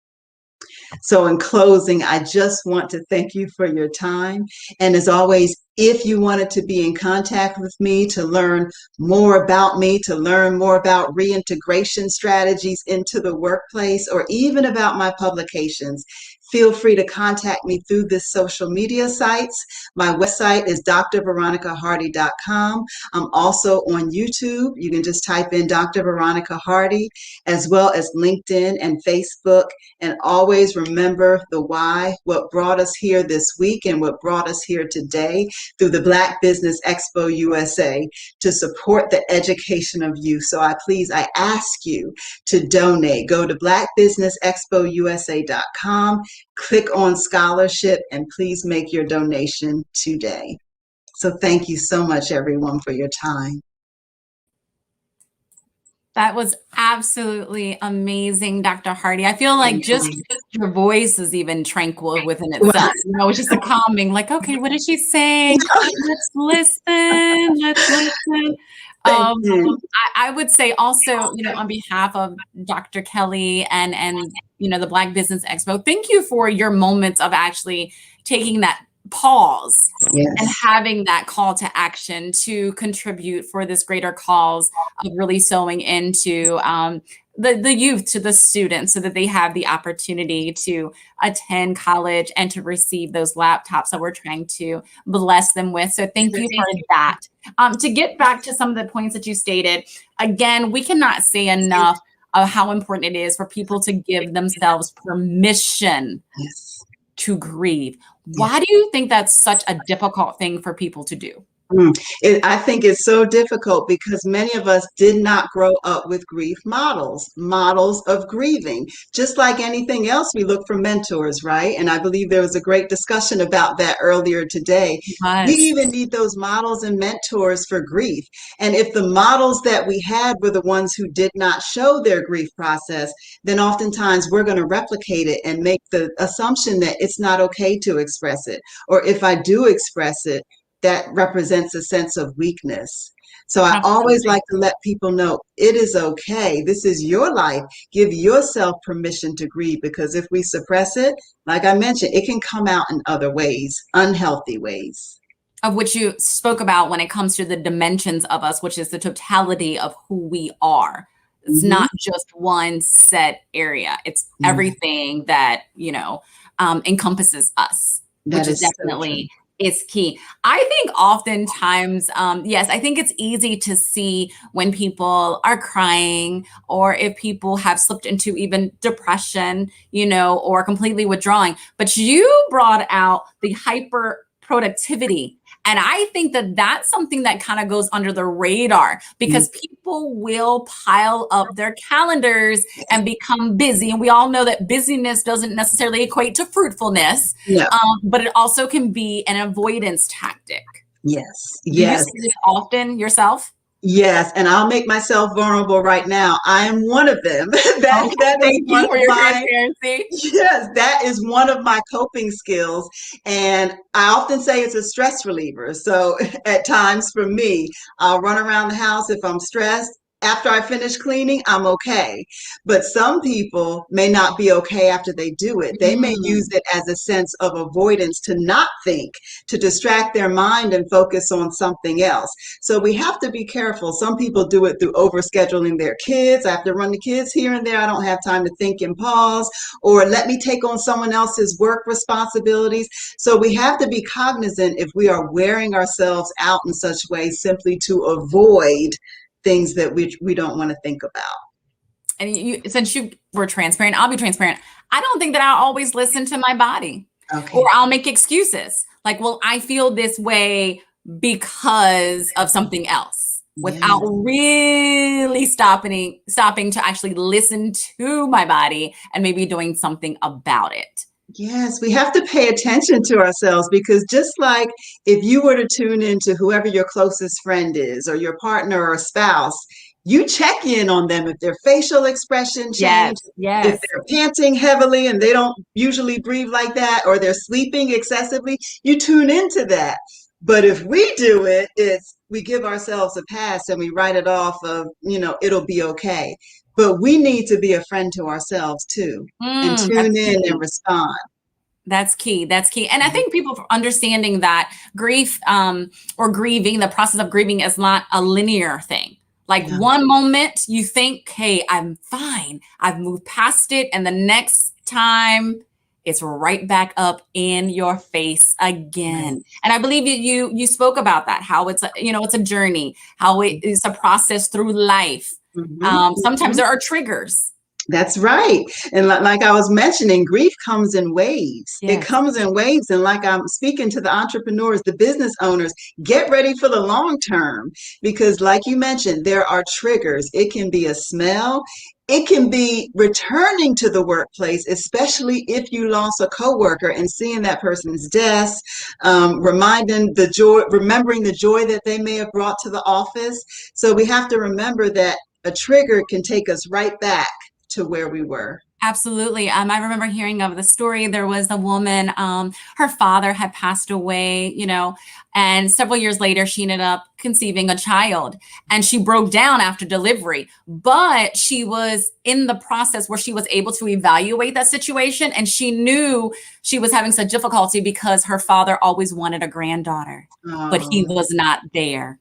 So in closing, I just want to thank you for your time. And as always, if you wanted to be in contact with me to learn more about me, to learn more about reintegration strategies into the workplace, or even about my publications, feel free to contact me through the social media sites. My website is drveronicahardy.com. I'm also on YouTube. You can just type in Dr. Veronica Hardy, as well as LinkedIn and Facebook. And always remember the why, what brought us here this week and what brought us here today through the Black Business Expo USA to support the education of youth. So I ask you to donate. Go to blackbusinessexpousa.com, click on scholarship, and please make your donation today. So thank you so much, everyone, for your time. That was absolutely amazing, Dr. Hardy. I feel like just your voice is even tranquil within itself. You know, it's just a calming, like, okay, what is she saying? Let's listen. Let's listen. I would say also, you know, on behalf of Dr. Kelly and you know, the Black Business Expo, thank you for your moments of actually taking that pause Yes. and having that call to action to contribute for this greater cause of really sewing into the youth, to the students, so that they have the opportunity to attend college and to receive those laptops that we're trying to bless them with. So thank you for that. To get back to some of the points that you stated, again, we cannot say enough of how important it is for people to give themselves permission to grieve. Why do you think that's such a difficult thing for people to do? I think it's so difficult because many of us did not grow up with grief models of grieving. Just like anything else, we look for mentors, right? And I believe there was a great discussion about that earlier today. We even need those models and mentors for grief. And if the models that we had were the ones who did not show their grief process, then oftentimes we're going to replicate it and make the assumption that it's not okay to express it. Or if I do express it, that represents a sense of weakness. So I always like to let people know it is okay. This is your life. Give yourself permission to grieve, because if we suppress it, like I mentioned, it can come out in other ways, unhealthy ways. Of which you spoke about when it comes to the dimensions of us, which is the totality of who we are. It's not just one set area. It's everything that, encompasses us, which is definitely is key. I think oftentimes, yes, I think it's easy to see when people are crying, or if people have slipped into even depression, or completely withdrawing. But you brought out the hyper productivity. And I think that that's something that kind of goes under the radar, because people will pile up their calendars and become busy. And we all know that busyness doesn't necessarily equate to fruitfulness, but it also can be an avoidance tactic. Yes. Do you see this often yourself? Yes, and I'll make myself vulnerable right now. I am one of them. Thank you for your transparency. Yes, that is one of my coping skills. And I often say it's a stress reliever. So at times for me, I'll run around the house if I'm stressed. After I finish cleaning, I'm okay. But some people may not be okay after they do it. They may use it as a sense of avoidance to not think, to distract their mind and focus on something else. So we have to be careful. Some people do it through overscheduling their kids. I have to run the kids here and there. I don't have time to think and pause, or let me take on someone else's work responsibilities. So we have to be cognizant if we are wearing ourselves out in such ways simply to avoid things that we don't want to think about. And since you were transparent, I'll be transparent. I don't think that I always listen to my body, or I'll make excuses like, well, I feel this way because of something else, without really stopping to actually listen to my body and maybe doing something about it. Yes, we have to pay attention to ourselves, because just like if you were to tune into whoever your closest friend is, or your partner or spouse, you check in on them if their facial expression changes, if they're panting heavily and they don't usually breathe like that, or they're sleeping excessively, you tune into that. But if we do it, we give ourselves a pass and we write it off of, it'll be okay. But we need to be a friend to ourselves too, and tune in and respond. That's key. That's key. And I think people understanding that grief or grieving, the process of grieving, is not a linear thing. Like one moment you think, hey, I'm fine, I've moved past it. And the next time it's right back up in your face again. And I believe you spoke about that, how it's it's a journey, how it is a process through life. Sometimes there are triggers. That's right. And like I was mentioning, grief comes in waves. It comes in waves. And like I'm speaking to the entrepreneurs, the business owners, get ready for the long term, because like you mentioned, there are triggers. It can be a smell. It can be returning to the workplace, especially if you lost a coworker and seeing that person's death, remembering the joy that they may have brought to the office. So we have to remember that a trigger can take us right back to where we were. Absolutely. I remember hearing of the story. There was a woman, her father had passed away, and several years later, she ended up conceiving a child, and she broke down after delivery. But she was in the process where she was able to evaluate that situation, and she knew she was having such difficulty because her father always wanted a granddaughter, but he was not there.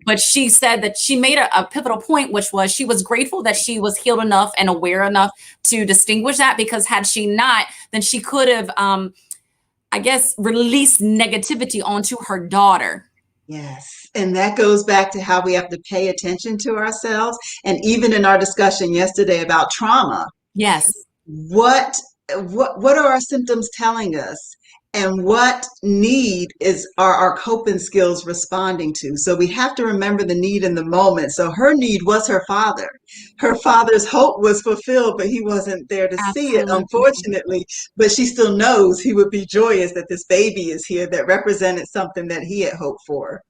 But she said that she made a pivotal point, which was she was grateful that she was healed enough and aware enough to distinguish that, because had she not, then she could have, I guess, released negativity onto her daughter. Yes. And that goes back to how we have to pay attention to ourselves. And even in our discussion yesterday about trauma. Yes. What are our symptoms telling us? And what need are our coping skills responding to? So we have to remember the need in the moment. So her need was her father. Her father's hope was fulfilled, but he wasn't there to see it, unfortunately. But she still knows he would be joyous that this baby is here that represented something that he had hoped for.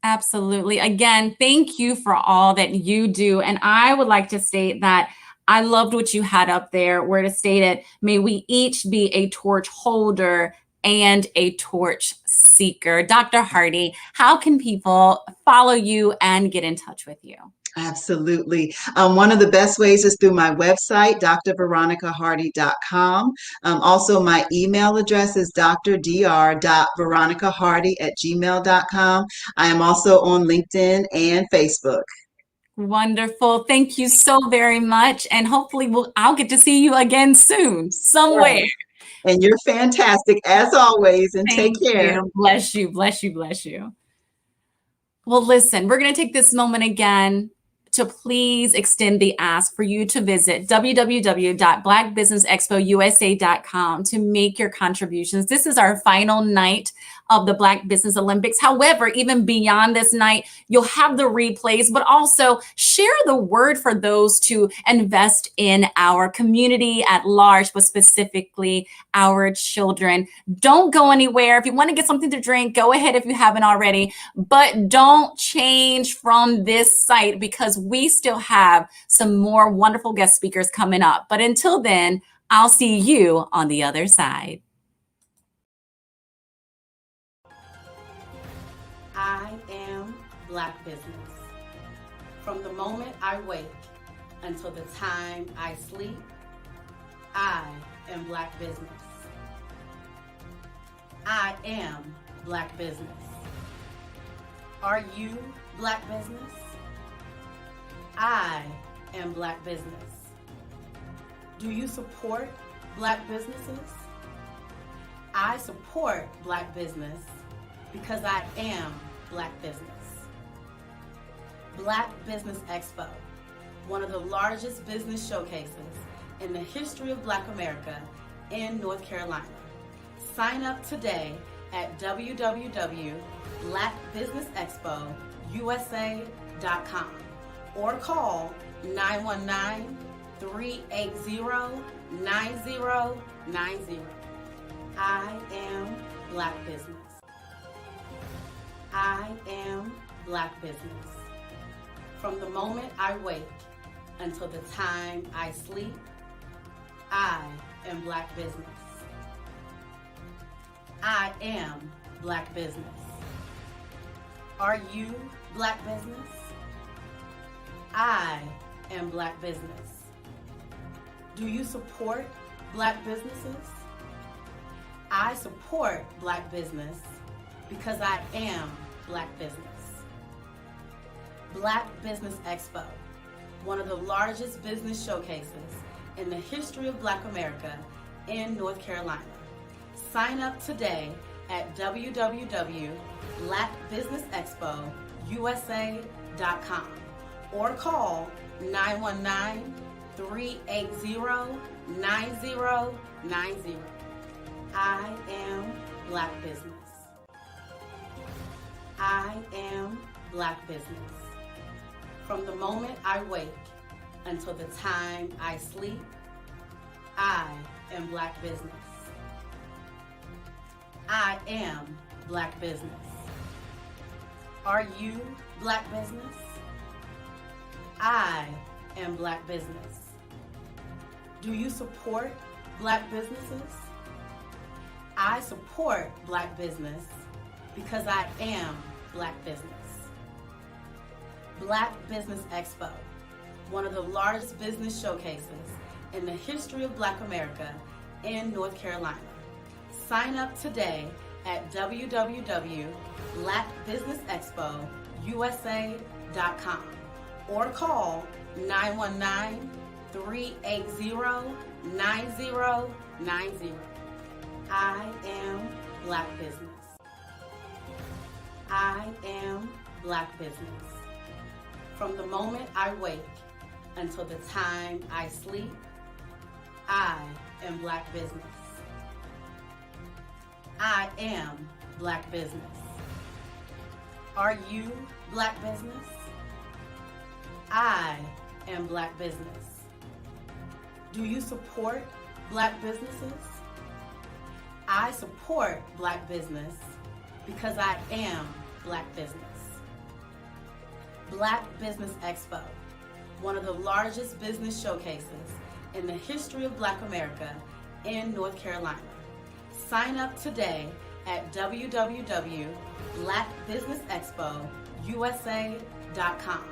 Absolutely. Again, thank you for all that you do. And I would like to state that I loved what you had up there, where it stated, may we each be a torch holder and a torch seeker. Dr. Hardy, how can people follow you and get in touch with you? Absolutely. One of the best ways is through my website, drveronicahardy.com. Also, my email address is dr.veronicahardy@gmail.com. I am also on LinkedIn and Facebook. Wonderful. Thank you so very much. And hopefully I'll get to see you again soon, somewhere. And you're fantastic as always, and take care. You. Bless you, bless you, bless you. Well, listen, we're going to take this moment again to please extend the ask for you to visit www.blackbusinessexpousa.com to make your contributions. This is our final night of the Black Business Olympics. However, even beyond this night, you'll have the replays, but also share the word for those to invest in our community at large, but specifically our children. Don't go anywhere. If you want to get something to drink, go ahead if you haven't already, but don't change from this site, because we still have some more wonderful guest speakers coming up. But until then, I'll see you on the other side. I am Black business. From the moment I wake until the time I sleep, I am Black business. I am Black business. Are you Black business? I am Black business. Do you support Black businesses? I support Black business because I am Black business. Black Business Expo, one of the largest business showcases in the history of Black America in North Carolina. Sign up today at www.blackbusinessexpousa.com or call 919-380-9090. I am Black business. I am Black business. From the moment I wake until the time I sleep, I am Black business. I am Black business. Are you Black business? I am Black business. Do you support Black businesses? I support Black business because I am Black business. Black Business Expo, one of the largest business showcases in the history of Black America in North Carolina. Sign up today at www.blackbusinessexpousa.com or call 919-380-9090. I am Black business. I am Black business. From the moment I wake until the time I sleep, I am Black business. I am Black business. Are you Black business? I am Black business. Do you support Black businesses? I support Black business because I am Black business. Black Business Expo, one of the largest business showcases in the history of Black America in North Carolina. Sign up today at www.blackbusinessexpousa.com or call 919-380-9090. I am Black Business. I am Black Business. From the moment I wake until the time I sleep, I am Black Business. I am Black Business. Are you Black Business? I am Black Business. Do you support Black businesses? I support Black business because I am Black Business. Black Business Expo, one of the largest business showcases in the history of Black America in North Carolina. Sign up today at www.blackbusinessexpousa.com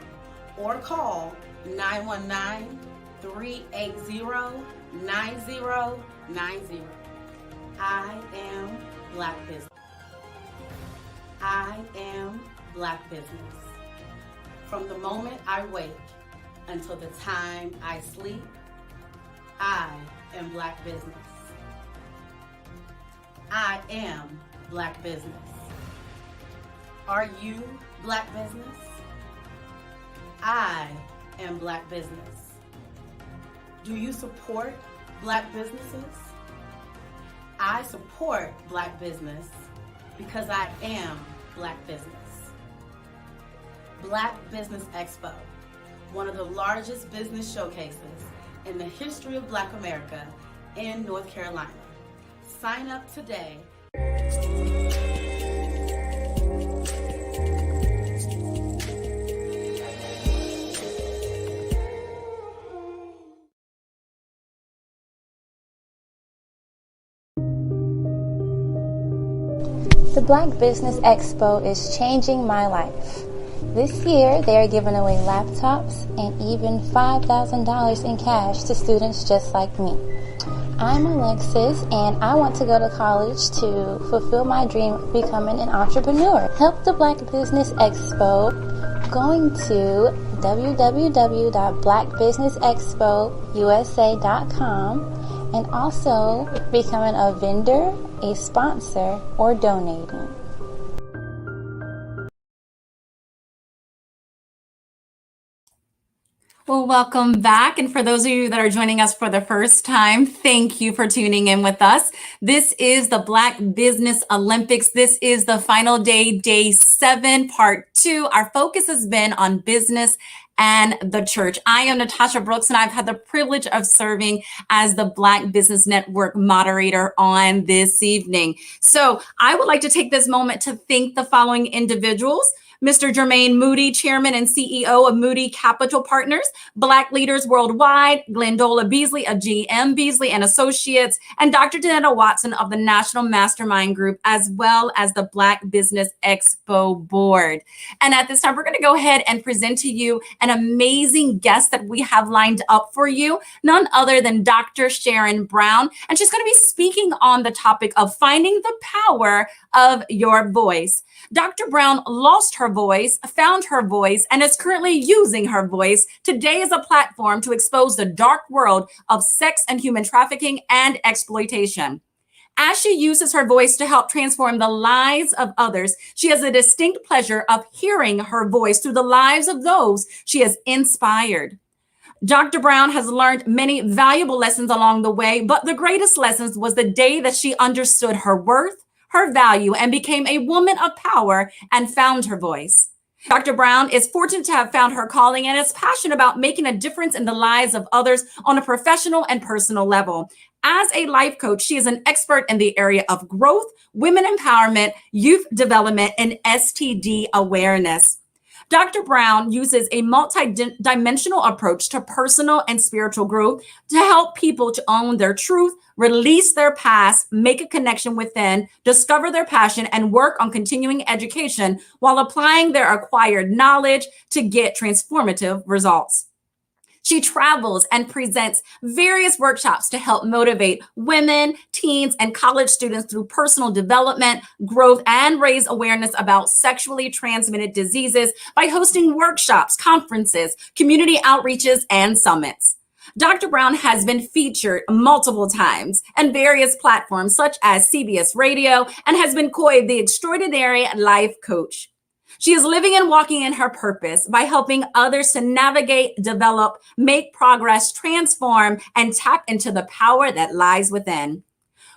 or call 919-380-9090. I am Black Business. I am Black Business. From the moment I wake until the time I sleep, I am Black Business. I am Black Business. Are you Black Business? I am Black Business. Do you support Black businesses? I support Black business because I am Black Business. Black Business Expo, one of the largest business showcases in the history of Black America in North Carolina. Sign up today. The Black Business Expo is changing my life. This year, they are giving away laptops and even $5,000 in cash to students just like me. I'm Alexis, and I want to go to college to fulfill my dream of becoming an entrepreneur. Help the Black Business Expo going to www.blackbusinessexpousa.com and also becoming a vendor, a sponsor, or donating. Well, welcome back. And for those of you that are joining us for the first time, thank you for tuning in with us. This is the Black Business Olympics. This is the final day, day 7, part 2. Our focus has been on business and the church. I am Natasha Brooks, and I've had the privilege of serving as the Black Business Network moderator on this evening. So I would like to take this moment to thank the following individuals: Mr. Jermaine Moody, Chairman and CEO of Moody Capital Partners, Black Leaders Worldwide, Glendola Beasley of GM Beasley and Associates, and Dr. Danetta Watson of the National Mastermind Group, as well as the Black Business Expo Board. And at this time, we're going to go ahead and present to you an amazing guest that we have lined up for you, none other than Dr. Sharon Brown. And she's going to be speaking on the topic of finding the power of your voice. Dr. Brown lost her voice, found her voice, and is currently using her voice today as a platform to expose the dark world of sex and human trafficking and exploitation. As she uses her voice to help transform the lives of others, she has a distinct pleasure of hearing her voice through the lives of those she has inspired. Dr. Brown has learned many valuable lessons along the way, but the greatest lessons was the day that she understood her worth, her value, and became a woman of power and found her voice. Dr. Brown is fortunate to have found her calling and is passionate about making a difference in the lives of others on a professional and personal level. As a life coach, she is an expert in the area of growth, women empowerment, youth development, and STD awareness. Dr. Brown uses a multi-dimensional approach to personal and spiritual growth to help people to own their truth, release their past, make a connection within, discover their passion, and work on continuing education while applying their acquired knowledge to get transformative results. She travels and presents various workshops to help motivate women, teens, and college students through personal development, growth, and raise awareness about sexually transmitted diseases by hosting workshops, conferences, community outreaches, and summits. Dr. Brown has been featured multiple times on various platforms such as CBS Radio and has been coined the Extraordinary Life Coach. She is living and walking in her purpose by helping others to navigate, develop, make progress, transform, and tap into the power that lies within.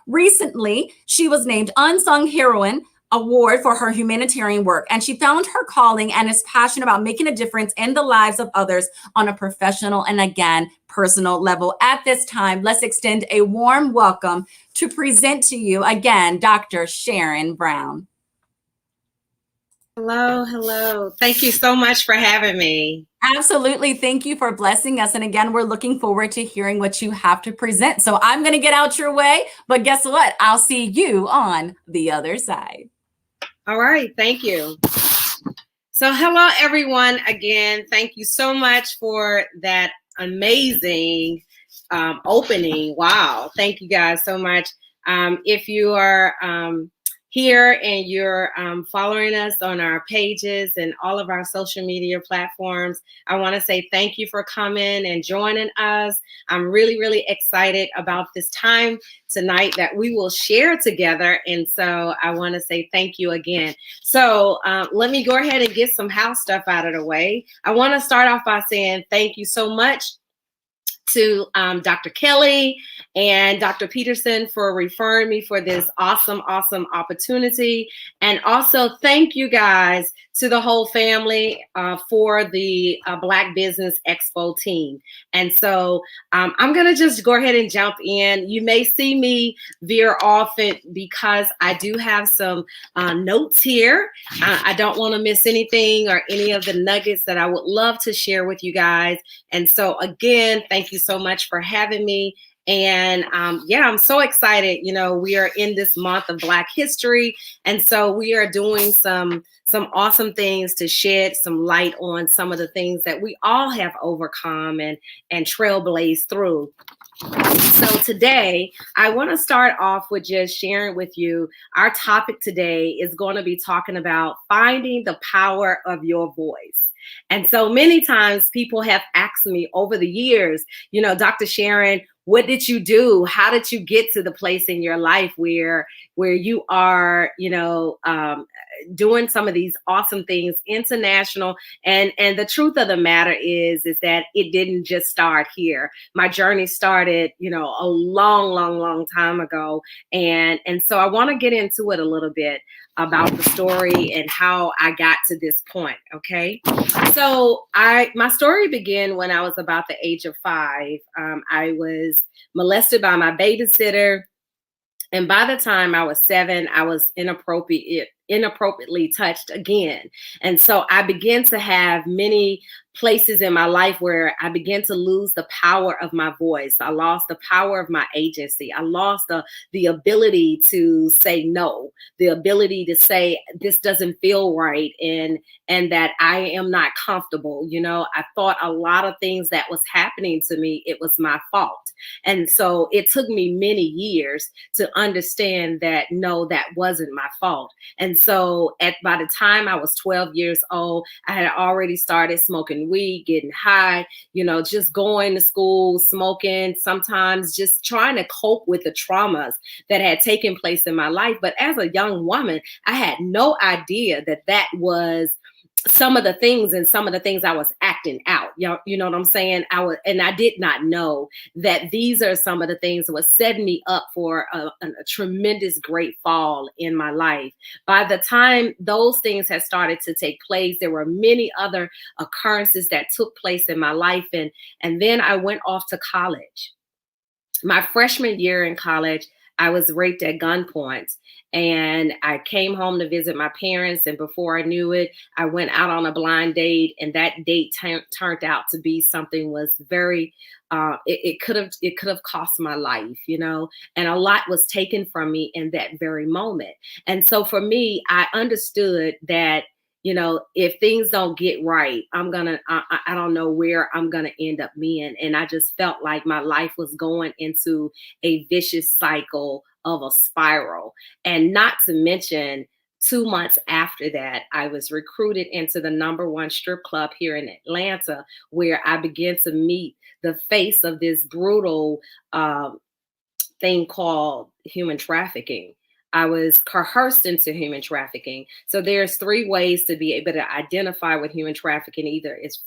Recently, she was named Unsung Heroine Award for her humanitarian work, and she found her calling and is passionate about making a difference in the lives of others on a professional and, again, personal level. At this time, let's extend a warm welcome to present to you, again, Dr. Sharon Brown. Hello, hello. Thank you so much for having me. Absolutely. Thank you for blessing us. And again, we're looking forward to hearing what you have to present. So I'm going to get out your way, but guess what? I'll see you on the other side. All right. Thank you. So hello, everyone. Again, thank you so much for that amazing opening. Wow. Thank you guys so much. If you are here and you're following us on our pages and all of our social media platforms, I want to say thank you for coming and joining us. I'm really, really excited about this time tonight that we will share together. And so I want to say thank you again. So let me go ahead and get some house stuff out of the way. I want to start off by saying thank you so much to Dr. Kelly and Dr. Peterson for referring me for this awesome opportunity. And also thank you guys to the whole family for the Black Business Expo team. And so I'm going to just go ahead and jump in. You may see me veer off it because I do have some notes here. I don't want to miss anything or any of the nuggets that I would love to share with you guys. And so again, thank you so much for having me. And yeah, I'm so excited. You know, we are in this month of Black History. And so we are doing some awesome things to shed some light on some of the things that we all have overcome and trailblazed through. So today, I want to start off with just sharing with you, our topic today is going to be talking about finding the power of your voice. And so many times people have asked me over the years, you know, Dr. Sharon, what did you do? How did you get to the place in your life where you are, you know, doing some of these awesome things, international? And the truth of the matter is that it didn't just start here. My journey started, you know, a long time ago. And so I want to get into it a little bit about the story and how I got to this point. Okay. So my story began when I was about the age of 5. I was molested by my babysitter. And by the time I was 7, I was inappropriately touched again. And so I began to have many places in my life where I began to lose the power of my voice. I lost the power of my agency. I lost the ability to say no, the ability to say this doesn't feel right and that I am not comfortable. You know, I thought a lot of things that was happening to me, it was my fault. And so it took me many years to understand that, no, that wasn't my fault. And so by the time I was 12 years old, I had already started smoking weed, getting high, you know, just going to school, smoking, sometimes just trying to cope with the traumas that had taken place in my life. But as a young woman, I had no idea that was some of the things I was acting out. You know what I'm saying? I did not know that these are some of the things that was setting me up for a tremendous great fall in my life. By the time those things had started to take place, there were many other occurrences that took place in my life. And then I went off to college. My freshman year in college, I was raped at gunpoint. And I came home to visit my parents. And before I knew it, I went out on a blind date. And that date turned out to be something was very, it could have cost my life, you know, and a lot was taken from me in that very moment. And so for me, I understood that you know, if things don't get right, I don't know where I'm going to end up being. And I just felt like my life was going into a vicious cycle of a spiral. And not to mention, 2 months after that, I was recruited into the #1 strip club here in Atlanta, where I began to meet the face of this brutal thing called human trafficking. I was coerced into human trafficking. So there's 3 ways to be able to identify with human trafficking. Either it's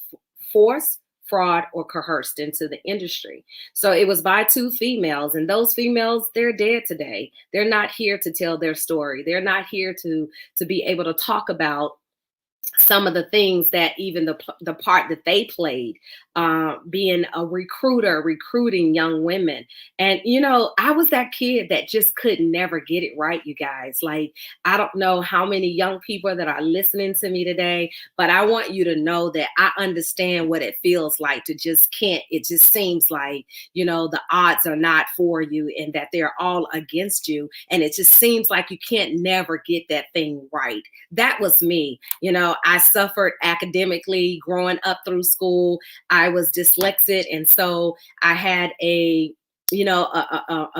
force, fraud, or coerced into the industry. So it was by 2 females, and those females, they're dead today. They're not here to tell their story. They're not here to be able to talk about some of the things that even the part that they played, being a recruiter, recruiting young women. And, you know, I was that kid that just could never get it right, you guys. Like, I don't know how many young people that are listening to me today, but I want you to know that I understand what it feels like to just can't. It just seems like, you know, the odds are not for you and that they're all against you. And it just seems like you can't never get that thing right. That was me. You know, I suffered academically growing up through school. I was dyslexic. And so I had a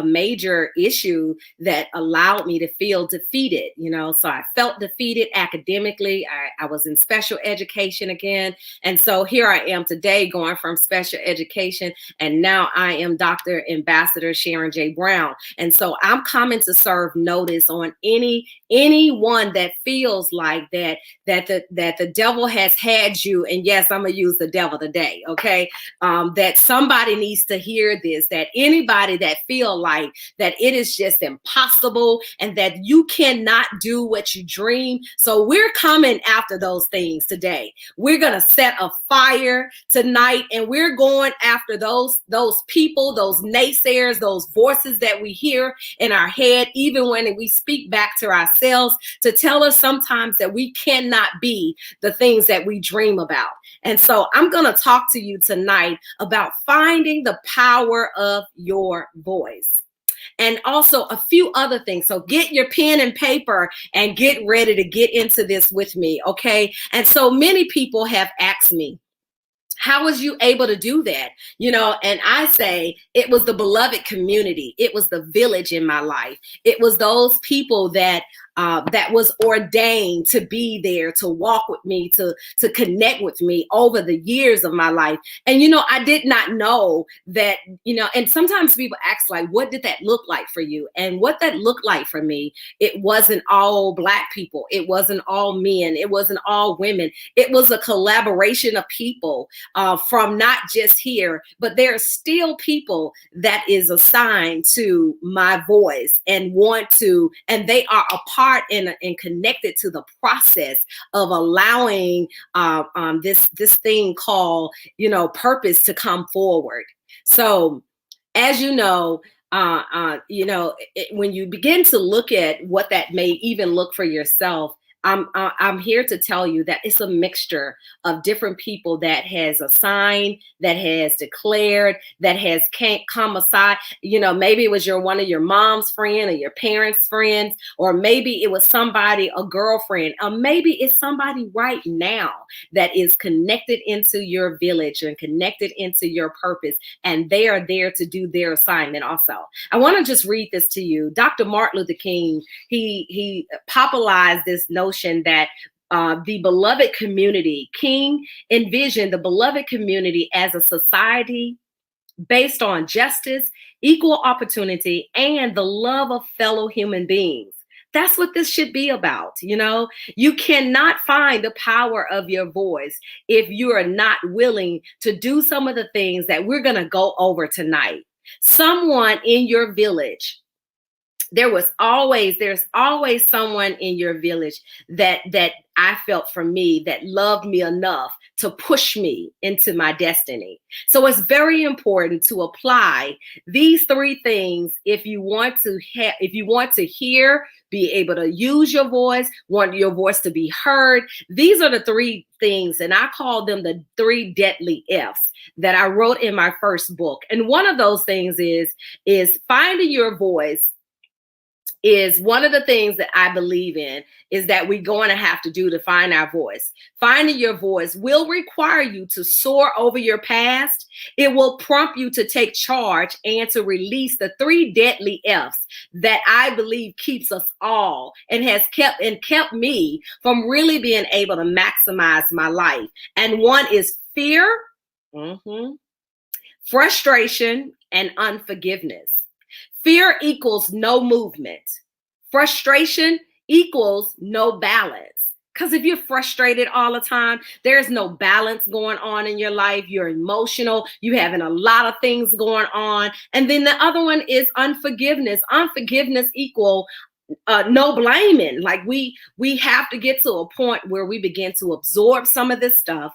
major issue that allowed me to feel defeated, you know. So I felt defeated academically. I was in special education again. And so here I am today going from special education, and now I am Dr. Ambassador Sharon J. Brown. And so I'm coming to serve notice on anyone that feels like that the devil has had you. And yes, I'm gonna use the devil today, okay? That somebody needs to hear this, that anybody that feel like that it is just impossible and that you cannot do what you dream. So we're coming after those things today. We're going to set a fire tonight, and we're going after those people, those naysayers, those voices that we hear in our head, even when we speak back to ourselves to tell us sometimes that we cannot be the things that we dream about. And so I'm going to talk to you tonight about finding the power of your voice, and also a few other things. So get your pen and paper and get ready to get into this with me, okay? And so many people have asked me, how was you able to do that? You know, and I say it was the beloved community. It was the village in my life. It was those people that was ordained to be there, to walk with me, to connect with me over the years of my life. And, you know, I did not know that, you know, and sometimes people ask, like, what did that look like for you? And what that looked like for me, it wasn't all Black people. It wasn't all men. It wasn't all women. It was a collaboration of people from not just here, but there are still people that is assigned to my voice and and they are a part and connected to the process of allowing this thing called, you know, purpose to come forward. So, as you know, when you begin to look at what that may even look for yourself, I'm here to tell you that it's a mixture of different people that has assigned, that has declared, that has come aside. You know, maybe it was one of your mom's friend or your parents' friends, or maybe it was somebody, a girlfriend, or maybe it's somebody right now that is connected into your village and connected into your purpose, and they are there to do their assignment also. I want to just read this to you. Dr. Martin Luther King, he popularized this notion that the beloved community. King envisioned the beloved community as a society based on justice, equal opportunity, and the love of fellow human beings. That's what this should be about. You know, you cannot find the power of your voice if you are not willing to do some of the things that we're going to go over tonight. Someone in your village, there's always someone in your village that I felt for me that loved me enough to push me into my destiny. So it's very important to apply these 3 things if you want to hear, be able to use your voice, want your voice to be heard. These are the 3 things, and I call them the 3 deadly F's that I wrote in my first book. And one of those things is finding your voice is one of the things that I believe in is that we're going to have to do to find our voice. Finding your voice will require you to soar over your past. It will prompt you to take charge and to release the 3 deadly F's that I believe keeps us all and has kept me from really being able to maximize my life. And one is fear, frustration, and unforgiveness. Fear equals no movement. Frustration equals no balance. Because if you're frustrated all the time, there's no balance going on in your life. You're emotional. You're having a lot of things going on. And then the other one is unforgiveness. Unforgiveness equal no blaming. Like we have to get to a point where we begin to absorb some of this stuff,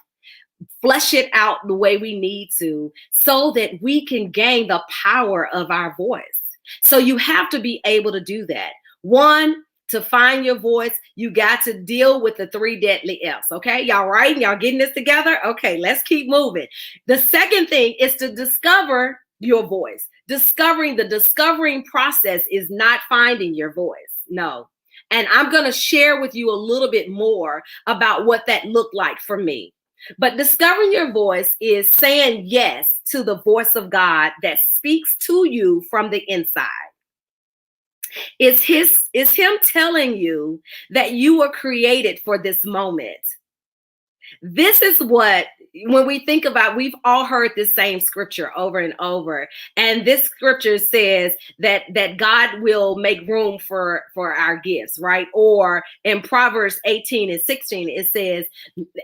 flush it out the way we need to, so that we can gain the power of our voice. So you have to be able to do that. One, to find your voice, you got to deal with the 3 deadly F's. Okay, y'all writing? Y'all getting this together? Okay, let's keep moving. The second thing is to discover your voice. The discovering process is not finding your voice. No. And I'm going to share with you a little bit more about what that looked like for me. But discovering your voice is saying yes to the voice of God that speaks to you from the inside. It's him telling you that you were created for this moment. This is what, when we think about, we've all heard this same scripture over and over. And this scripture says that God will make room for our gifts, right? Or in Proverbs 18:16, it says,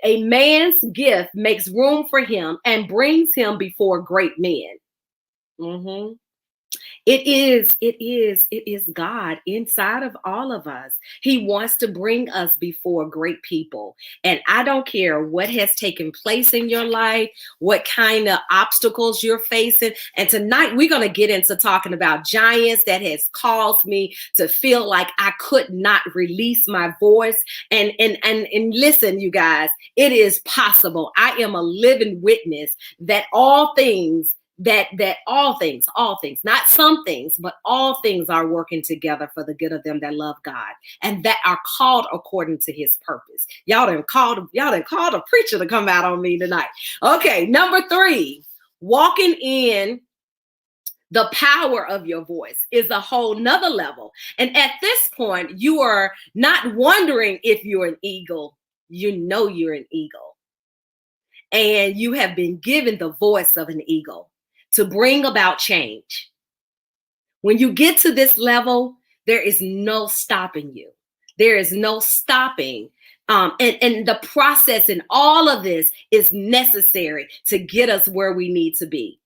a man's gift makes room for him and brings him before great men. It is God inside of all of us. He wants to bring us before great people. And I don't care what has taken place in your life, what kind of obstacles you're facing. And tonight we're going to get into talking about giants that has caused me to feel like I could not release my voice. And listen, you guys, it is possible. I am a living witness that all things, not some things, but all things are working together for the good of them that love God and that are called according to his purpose. Y'all done called a preacher to come out on me tonight. Okay, number 3, walking in the power of your voice is a whole nother level. And at this point, you are not wondering if you're an eagle. You know you're an eagle. And you have been given the voice of an eagle to bring about change. When you get to this level, there is no stopping you. There is no stopping. And the process in all of this is necessary to get us where we need to be.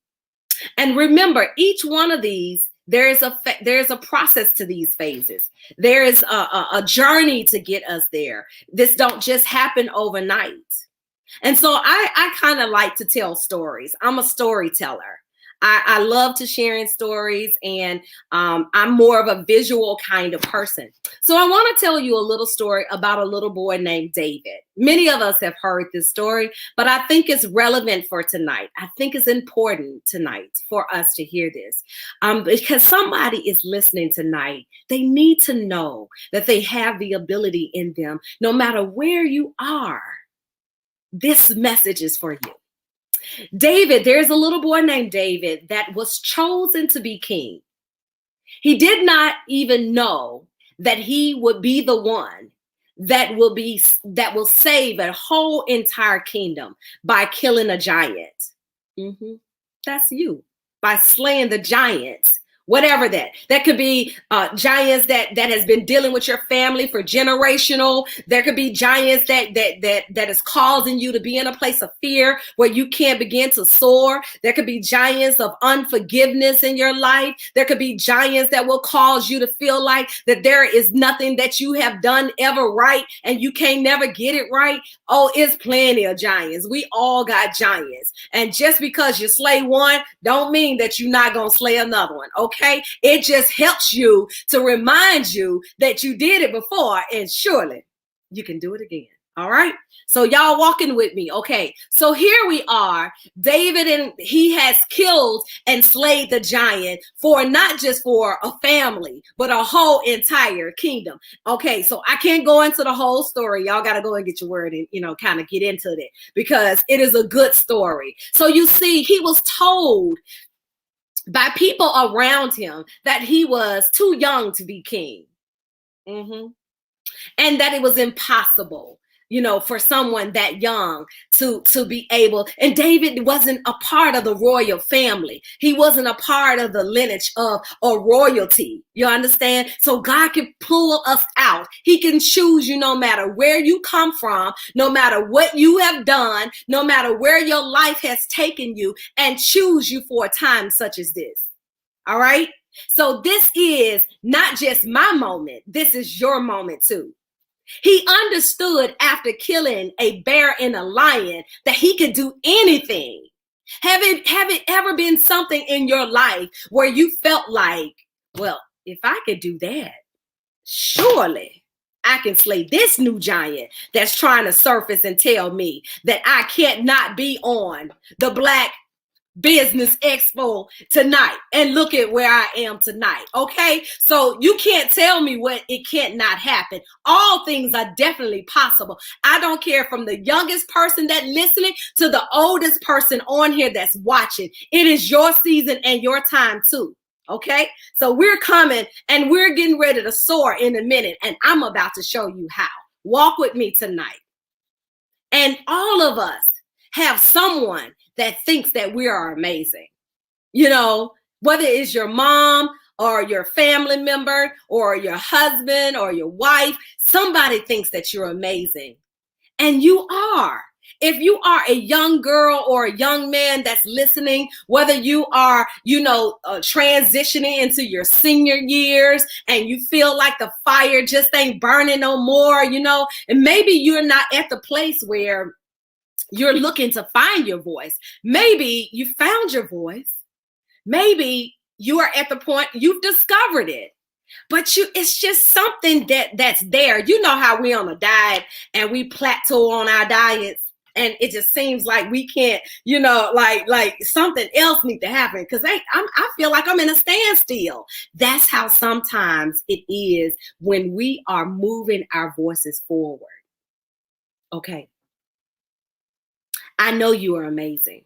And remember, each one of these, there is a process to these phases. There is a journey to get us there. This don't just happen overnight. And so I kind of like to tell stories. I'm a storyteller. I love to sharing stories, and I'm more of a visual kind of person. So I want to tell you a little story about a little boy named David. Many of us have heard this story, but I think it's relevant for tonight. I think it's important tonight for us to hear this because somebody is listening tonight. They need to know that they have the ability in them, no matter where you are. This message is for you. David, there's a little boy named David that was chosen to be king. He did not even know that he would be the one that will save a whole entire kingdom by killing a giant. That's you, by slaying the giants. Whatever that could be giants that has been dealing with your family for generational. There could be giants that is causing you to be in a place of fear where you can't begin to soar. There could be giants of unforgiveness in your life. There could be giants that will cause you to feel like that there is nothing that you have done ever right and you can't never get it right. Oh, it's plenty of giants. We all got giants. And just because you slay one, don't mean that you're not going to slay another one. Okay, it just helps you to remind you that you did it before, and surely you can do it again. All right. So y'all walking with me. Okay. So here we are. David, and he has killed and slayed the giant for not just for a family, but a whole entire kingdom. Okay. So I can't go into the whole story. Y'all got to go and get your word and, kind of get into it because it is a good story. So you see, he was told by people around him that he was too young to be king. And that it was impossible, for someone that young to be able. And David wasn't a part of the royal family. He wasn't a part of the lineage of royalty. You understand? So God can pull us out. He can choose you no matter where you come from, no matter what you have done, no matter where your life has taken you, and choose you for a time such as this. All right? So this is not just my moment. This is your moment too. He understood after killing a bear and a lion that he could do anything. Have it ever been something in your life where you felt like, well, if I could do that, surely I can slay this new giant that's trying to surface and tell me that I can't not be on the Black Business Expo tonight, and look at where I am tonight. Okay, so you can't tell me what it can't not happen. All things are definitely possible. I don't care from the youngest person that listening to the oldest person on here that's watching. It is your season and your time too. Okay, so we're coming and we're getting ready to soar in a minute, and I'm about to show you how. Walk with me tonight. And all of us have someone that thinks that we are amazing. Whether it's your mom or your family member or your husband or your wife, somebody thinks that you're amazing. And you are. If you are a young girl or a young man that's listening, whether you are, transitioning into your senior years and you feel like the fire just ain't burning no more, and maybe you're not at the place where you're looking to find your voice. Maybe you found your voice. Maybe you are at the point you've discovered it. But it's just something that's there. You know how we on a diet and we plateau on our diets, and it just seems like we can't, like something else needs to happen because I feel like I'm in a standstill. That's how sometimes it is when we are moving our voices forward. Okay. I know you are amazing,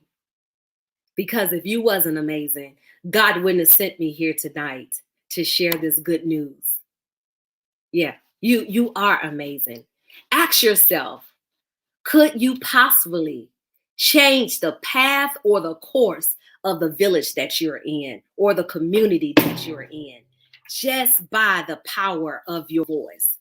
because if you wasn't amazing, God wouldn't have sent me here tonight to share this good news. Yeah, you are amazing. Ask yourself, could you possibly change the path or the course of the village that you're in or the community that you're in just by the power of your voice?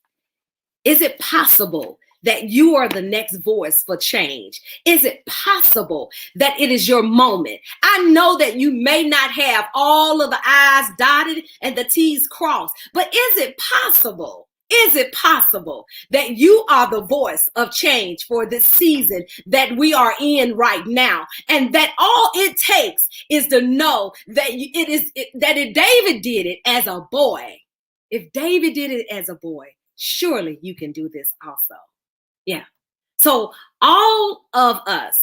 Is it possible that you are the next voice for change? Is it possible that it is your moment? I know that you may not have all of the I's dotted and the T's crossed, but is it possible? Is it possible that you are the voice of change for this season that we are in right now? And that all it takes is to know that if David did it as a boy, if David did it as a boy, surely you can do this also. Yeah. So all of us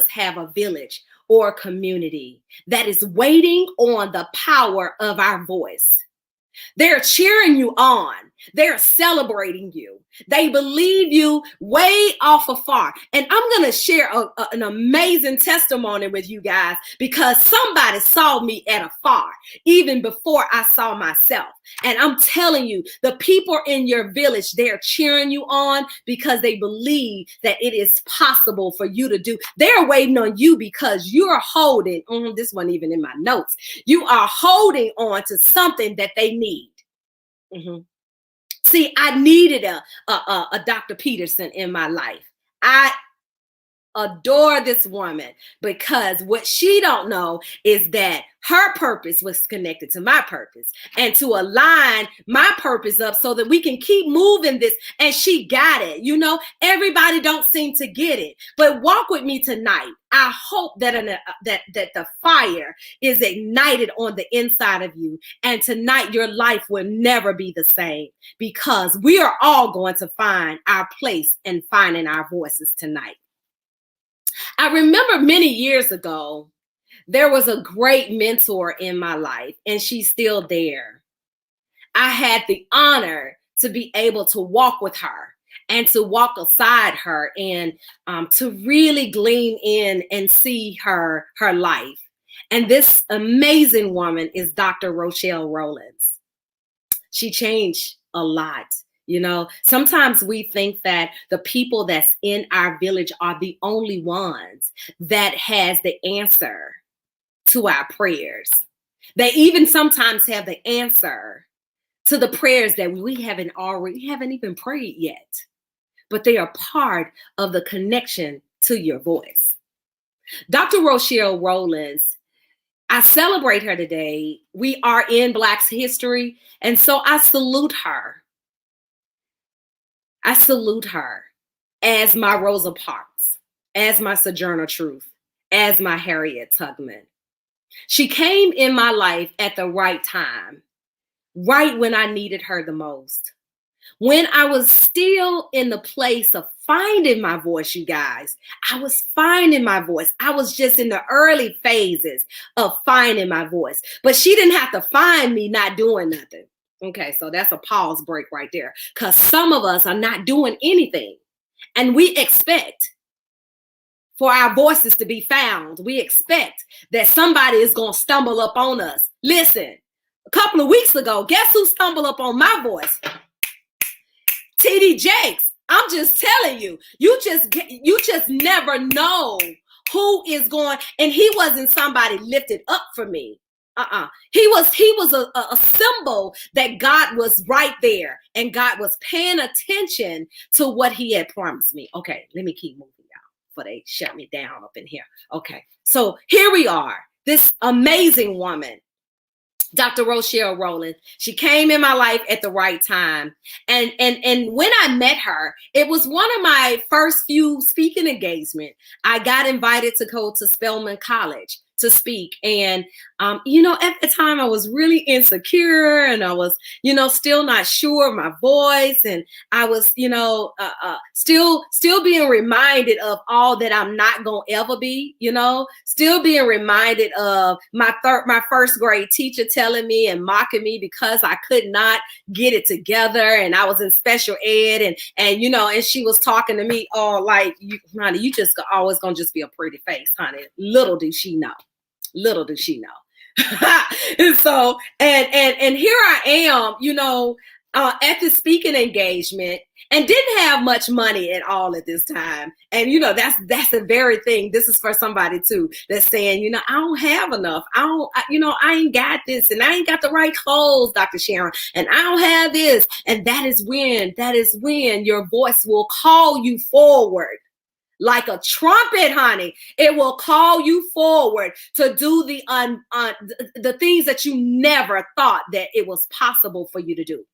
have a village or a community that is waiting on the power of our voice. They're cheering you on. They're celebrating you. They believe you way off afar. And I'm going to share an amazing testimony with you guys, because somebody saw me at afar even before I saw myself. And I'm telling you, the people in your village, they're cheering you on because they believe that it is possible for you to do. They're waiting on you because you're holding, this wasn't even in my notes. You are holding on to something that they need. See, I needed a Dr. Peterson in my life. adore this woman, because what she don't know is that her purpose was connected to my purpose, and to align my purpose up so that we can keep moving this. And she got it. You know, everybody don't seem to get it, but walk with me tonight. I hope that that the fire is ignited on the inside of you, and tonight your life will never be the same, because we are all going to find our place and finding our voices tonight. I remember many years ago, there was a great mentor in my life, and she's still there. I had the honor to be able to walk with her and to walk aside her, and to really glean in and see her life. And this amazing woman is Dr. Rochelle Rollins. She changed a lot. You know, sometimes we think that the people that's in our village are the only ones that has the answer to our prayers. They even sometimes have the answer to the prayers that we haven't even prayed yet, but they are part of the connection to your voice. Dr. Rochelle Rollins, I celebrate her today. We are in Black's history, and so I salute her. I salute her as my Rosa Parks, as my Sojourner Truth, as my Harriet Tubman. She came in my life at the right time, right when I needed her the most. When I was still in the place of finding my voice, you guys, I was finding my voice. I was just in the early phases of finding my voice, but she didn't have to find me not doing nothing. Okay, so that's a pause break right there, because some of us are not doing anything, and we expect for our voices to be found. We expect that somebody is going to stumble up on us. Listen, a couple of weeks ago, guess who stumbled up on my voice? TD Jakes. I'm just telling you, you just never know who is going, and he wasn't somebody lifted up for me. He was a symbol that God was right there, and God was paying attention to what he had promised me. Okay, let me keep moving, y'all, before they shut me down up in here. Okay, so here we are, this amazing woman, Dr. Rochelle Rollins. She came in my life at the right time. And when I met her, it was one of my first few speaking engagements. I got invited to go to Spelman College to speak. And, at the time I was really insecure, and I was, still not sure of my voice. And I was, still being reminded of all that I'm not going to ever be, still being reminded of my first grade teacher telling me and mocking me because I could not get it together. And I was in special ed, and she was talking to me, honey, you just always going to just be a pretty face, honey. Little did she know. And so, and here I am, at the speaking engagement, and didn't have much money at all at this time. And, that's the very thing. This is for somebody too, that's saying, I don't have enough. I ain't got this, and I ain't got the right clothes, Dr. Sharon, and I don't have this. And that is when your voice will call you forward. Like a trumpet, honey, it will call you forward to do the things that you never thought that it was possible for you to do.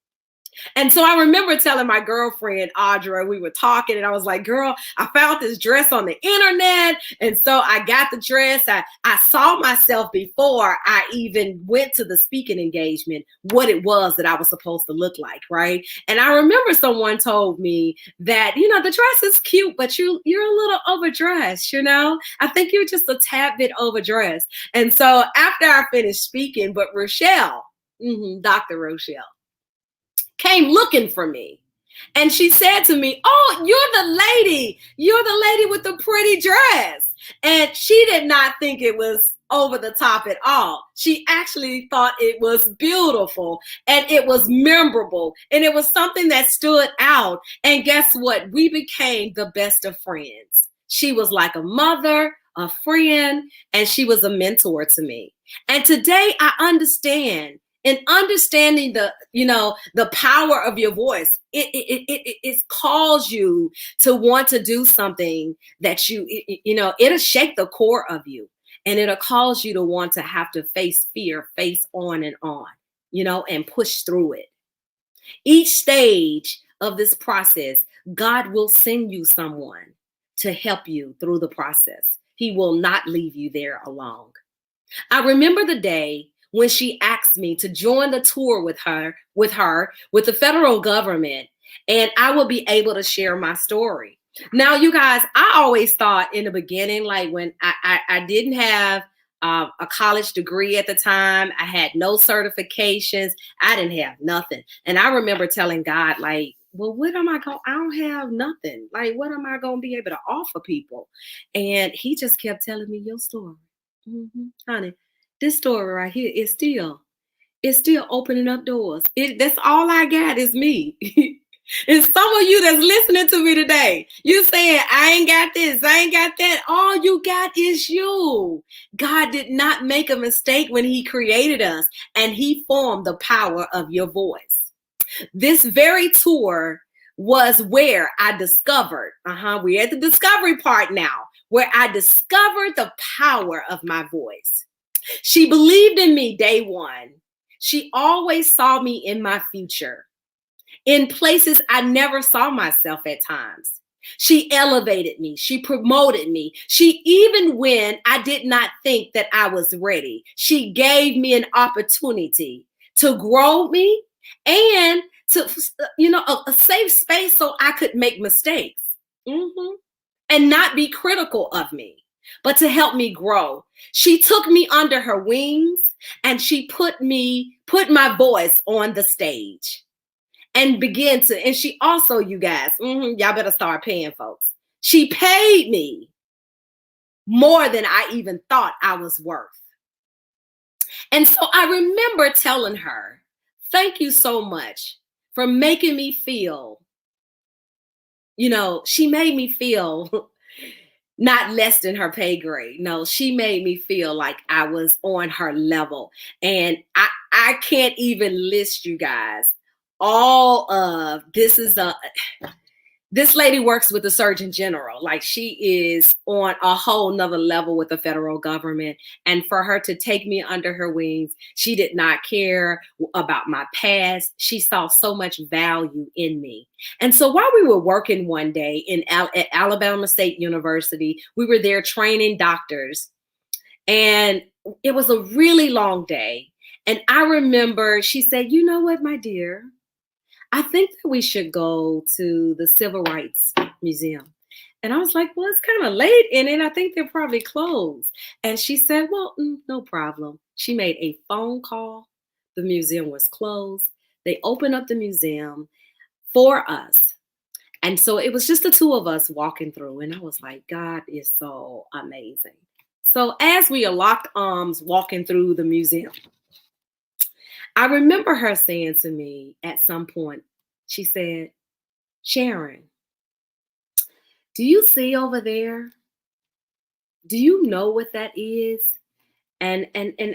And so I remember telling my girlfriend, Audra, we were talking, and I was like, girl, I found this dress on the internet. And so I got the dress. I saw myself before I even went to the speaking engagement, what it was that I was supposed to look like, right? And I remember someone told me that, the dress is cute, but you're a little overdressed, I think you're just a tad bit overdressed. And so after I finished speaking, but Rochelle, Dr. Rochelle, came looking for me. And she said to me, oh, you're the lady with the pretty dress. And she did not think it was over the top at all. She actually thought it was beautiful, and it was memorable, and it was something that stood out. And guess what? We became the best of friends. She was like a mother, a friend, and she was a mentor to me. And today I understand and understanding the power of your voice. It calls you to want to do something that it'll shake the core of you, and it'll cause you to want to have to face fear, face on, and push through it. Each stage of this process, God will send you someone to help you through the process. He will not leave you there alone. I remember the day when she asked me to join the tour with the federal government, and I will be able to share my story. Now, you guys, I always thought in the beginning, like when I didn't have a college degree at the time, I had no certifications, I didn't have nothing. And I remember telling God, like, well, what am I going? I don't have nothing. Like, what am I going to be able to offer people? And he just kept telling me your story. Honey, this story right here is still opening up doors. That's all I got is me. And some of you that's listening to me today, you saying, I ain't got this, I ain't got that. All you got is you. God did not make a mistake when he created us, and he formed the power of your voice. This very tour was where I discovered, we're at the discovery part now, where I discovered the power of my voice. She believed in me day one. She always saw me in my future, in places I never saw myself at times. She elevated me. She promoted me. She, even when I did not think that I was ready, she gave me an opportunity to grow me and to, a safe space so I could make mistakes and not be critical of me, but to help me grow. She took me under her wings, and she put my voice on the stage and and she also, you guys, y'all better start paying folks. She paid me more than I even thought I was worth. And so I remember telling her, thank you so much for making me feel, she made me feel not less than her pay grade. No, she made me feel like I was on her level. And I can't even list, you guys, all of this. This lady works with the Surgeon General. Like, she is on a whole nother level with the federal government. And for her to take me under her wings, she did not care about my past. She saw so much value in me. And so while we were working one day at Alabama State University, we were there training doctors. And it was a really long day. And I remember she said, you know what, my dear? I think that we should go to the Civil Rights Museum. And I was like, well, it's kind of late in it. I think they're probably closed. And she said, well, no problem. She made a phone call. The museum was closed. They opened up the museum for us. And so it was just the two of us walking through. And I was like, God is so amazing. So as we are locked arms walking through the museum, I remember her saying to me at some point, she said, Sharon, do you see over there? Do you know what that is? And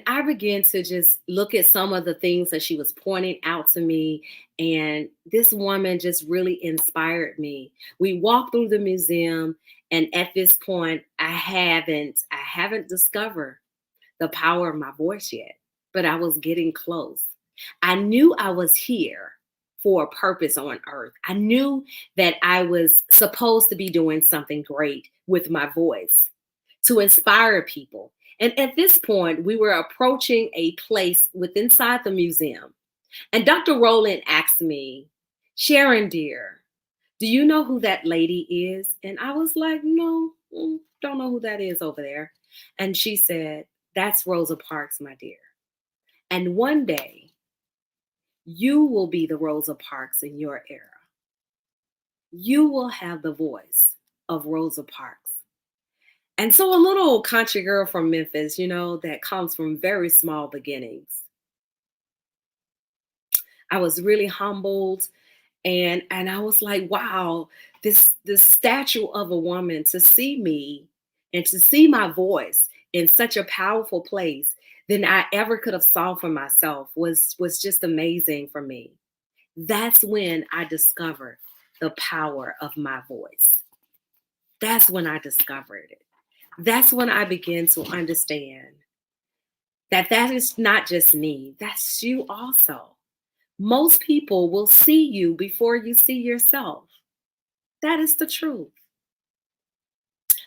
I began to just look at some of the things that she was pointing out to me. And this woman just really inspired me. We walked through the museum, and at this point, I haven't discovered the power of my voice yet, but I was getting close. I knew I was here for a purpose on earth. I knew that I was supposed to be doing something great with my voice to inspire people. And at this point, we were approaching a place inside the museum. And Dr. Rowland asked me, Sharon, dear, do you know who that lady is? And I was like, no, don't know who that is over there. And she said, that's Rosa Parks, my dear. And one day, you will be the Rosa Parks in your era. You will have the voice of Rosa Parks. And so a little country girl from Memphis, that comes from very small beginnings. I was really humbled, and I was like, wow, this statue of a woman, to see me and to see my voice in such a powerful place, than I ever could have saw for myself was just amazing for me. That's when I discovered the power of my voice. That's when I discovered it. That's when I began to understand that is not just me, that's you also. Most people will see you before you see yourself. That is the truth.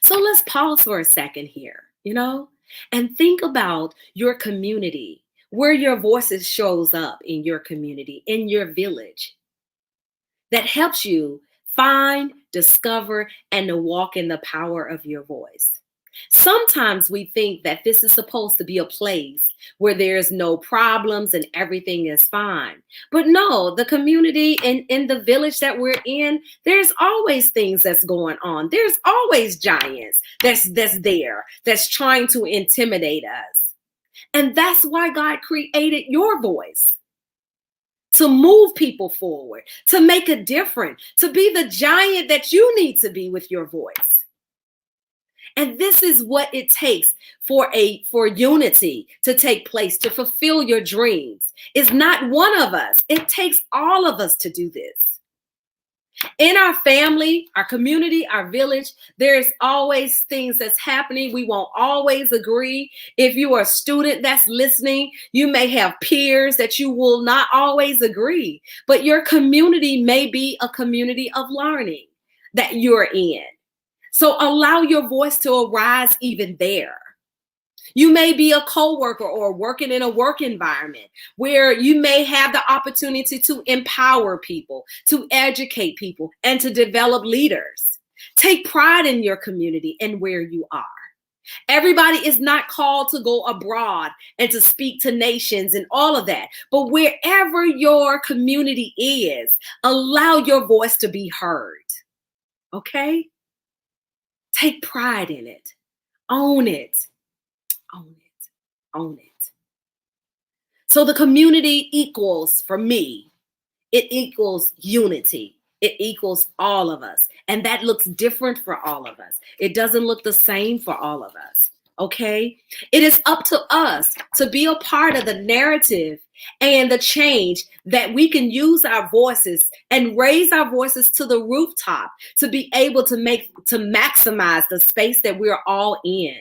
So let's pause for a second here, and think about your community, where your voices shows up in your community, in your village, that helps you find, discover, and to walk in the power of your voice. Sometimes we think that this is supposed to be a place where there's no problems and everything is fine. But no, the community and in the village that we're in, there's always things that's going on. There's always giants that's there, that's trying to intimidate us. And that's why God created your voice. To move people forward, to make a difference, to be the giant that you need to be with your voice. And this is what it takes for unity to take place, to fulfill your dreams. It's not one of us. It takes all of us to do this. In our family, our community, our village, there's always things that's happening. We won't always agree. If you are a student that's listening, you may have peers that you will not always agree. But your community may be a community of learning that you're in. So allow your voice to arise even there. You may be a coworker or working in a work environment where you may have the opportunity to empower people, to educate people, and to develop leaders. Take pride in your community and where you are. Everybody is not called to go abroad and to speak to nations and all of that. But wherever your community is, allow your voice to be heard. Okay? Take pride in it. Own it. Own it. Own it. So the community equals, for me, it equals unity. It equals all of us. And that looks different for all of us. It doesn't look the same for all of us. Okay? It is up to us to be a part of the narrative and the change that we can use our voices and raise our voices to the rooftop to be able to maximize the space that we're all in.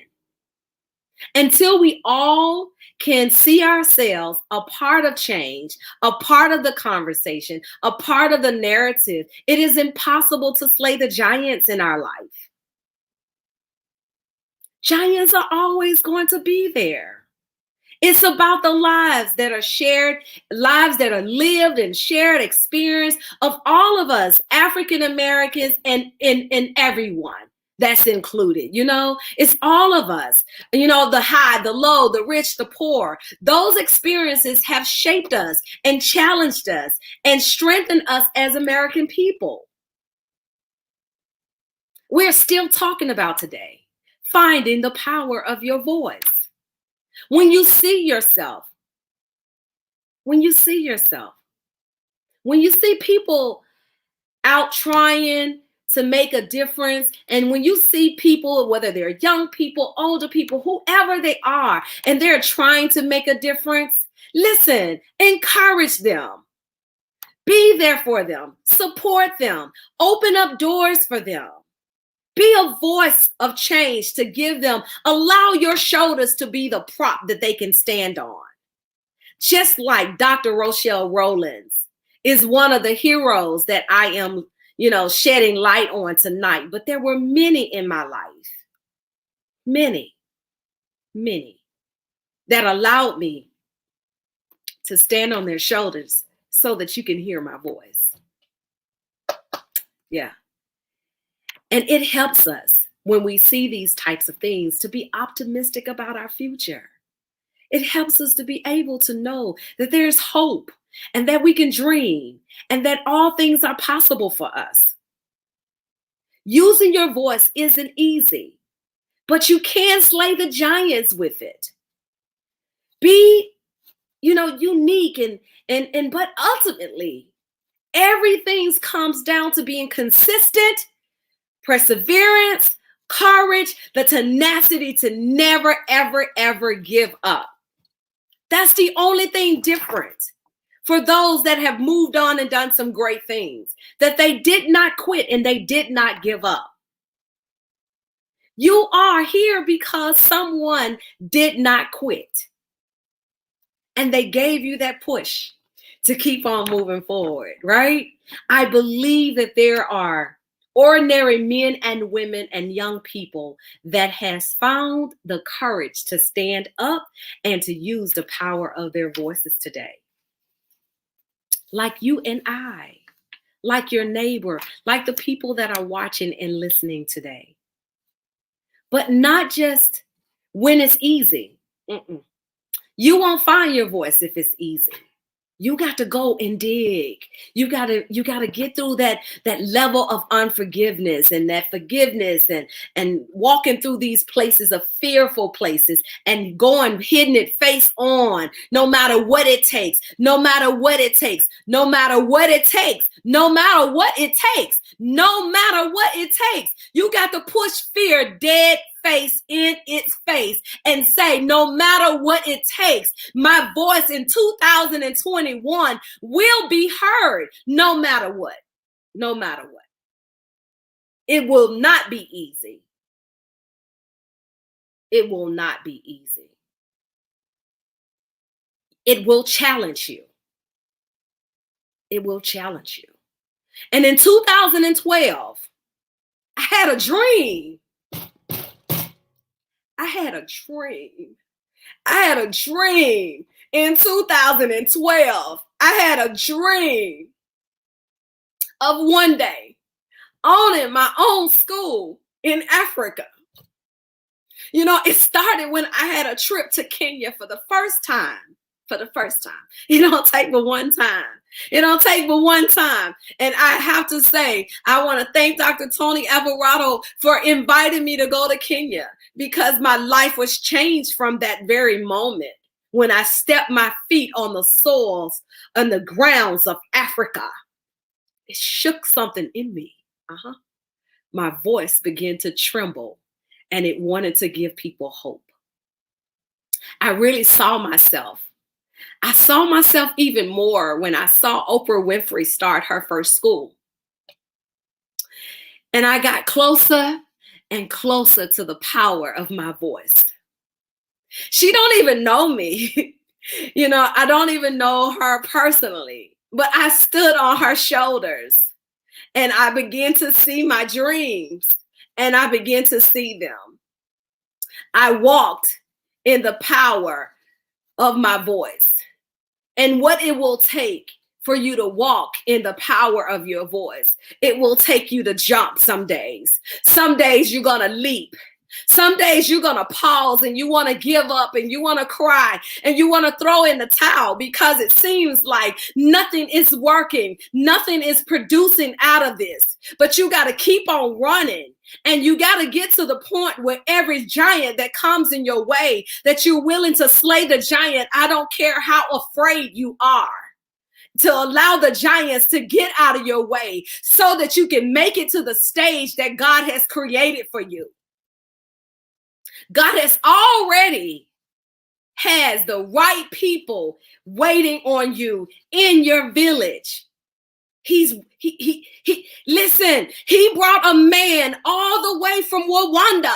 Until we all can see ourselves a part of change, a part of the conversation, a part of the narrative, it is impossible to slay the giants in our life. Giants are always going to be there. It's about the lives that are shared, lives that are lived and shared experience of all of us, African Americans and everyone that's included. It's all of us, the high, the low, the rich, the poor. Those experiences have shaped us and challenged us and strengthened us as American people. We're still talking about today, finding the power of your voice. When you see yourself, when you see people out trying to make a difference, and when you see people, whether they're young people, older people, whoever they are, and they're trying to make a difference, listen, encourage them. Be there for them, support them, open up doors for them. Be a voice of change to give them, allow your shoulders to be the prop that they can stand on. Just like Dr. Rochelle Rollins is one of the heroes that I am, shedding light on tonight. But there were many in my life, many, that allowed me to stand on their shoulders so that you can hear my voice. Yeah. And it helps us when we see these types of things to be optimistic about our future. It helps us to be able to know that there's hope and that we can dream and that all things are possible for us. Using your voice isn't easy, but you can slay the giants with it. Be, unique and but ultimately, everything comes down to being consistent, perseverance, courage, the tenacity to never, ever, ever give up. That's the only thing different for those that have moved on and done some great things, that they did not quit and they did not give up. You are here because someone did not quit. And they gave you that push to keep on moving forward, right? I believe that there are ordinary men and women and young people that has found the courage to stand up and to use the power of their voices today. Like you and I, like your neighbor, like the people that are watching and listening today. But not just when it's easy. You won't find your voice if it's easy. You got to go and dig. You got to get through that level of unforgiveness and that forgiveness and walking through these places of fearful places and going, hitting it face on, no matter what it takes, no matter what it takes, no matter what it takes, no matter what it takes, no matter what it takes. You got to push fear dead face in its face and say, no matter what it takes, my voice in 2021 will be heard, no matter what. No matter what. It will not be easy. It will not be easy. It will challenge you. It will challenge you. And in 2012, I had a dream. I had a dream in 2012. I had a dream of one day owning my own school in Africa. You know, it started when I had a trip to Kenya for the first time. It don't take but one time. And I have to say, I want to thank Dr. Tony Alvarado for inviting me to go to Kenya, because my life was changed from that very moment when I stepped my feet on the soils and the grounds of Africa. It shook something in me. My voice began to tremble and it wanted to give people hope. I really saw myself. I saw myself even more when I saw Oprah Winfrey start her first school. And I got closer and closer to the power of my voice. She don't even know me. You know, I don't even know her personally, but I stood on her shoulders and I began to see my dreams and I began to see them. I walked in the power of my voice and what it will take for you to walk in the power of your voice. It will take you to jump some days. Some days you're going to leap. Some days you're going to pause and you want to give up and you want to cry and you want to throw in the towel because it seems like nothing is working. Nothing is producing out of this. But you got to keep on running. And you got to get to the point where every giant that comes in your way, that you're willing to slay the giant. I don't care how afraid you are, to allow the giants to get out of your way so that you can make it to the stage that God has created for you. God has already has the right people waiting on you in your village. Listen, he brought a man all the way from Rwanda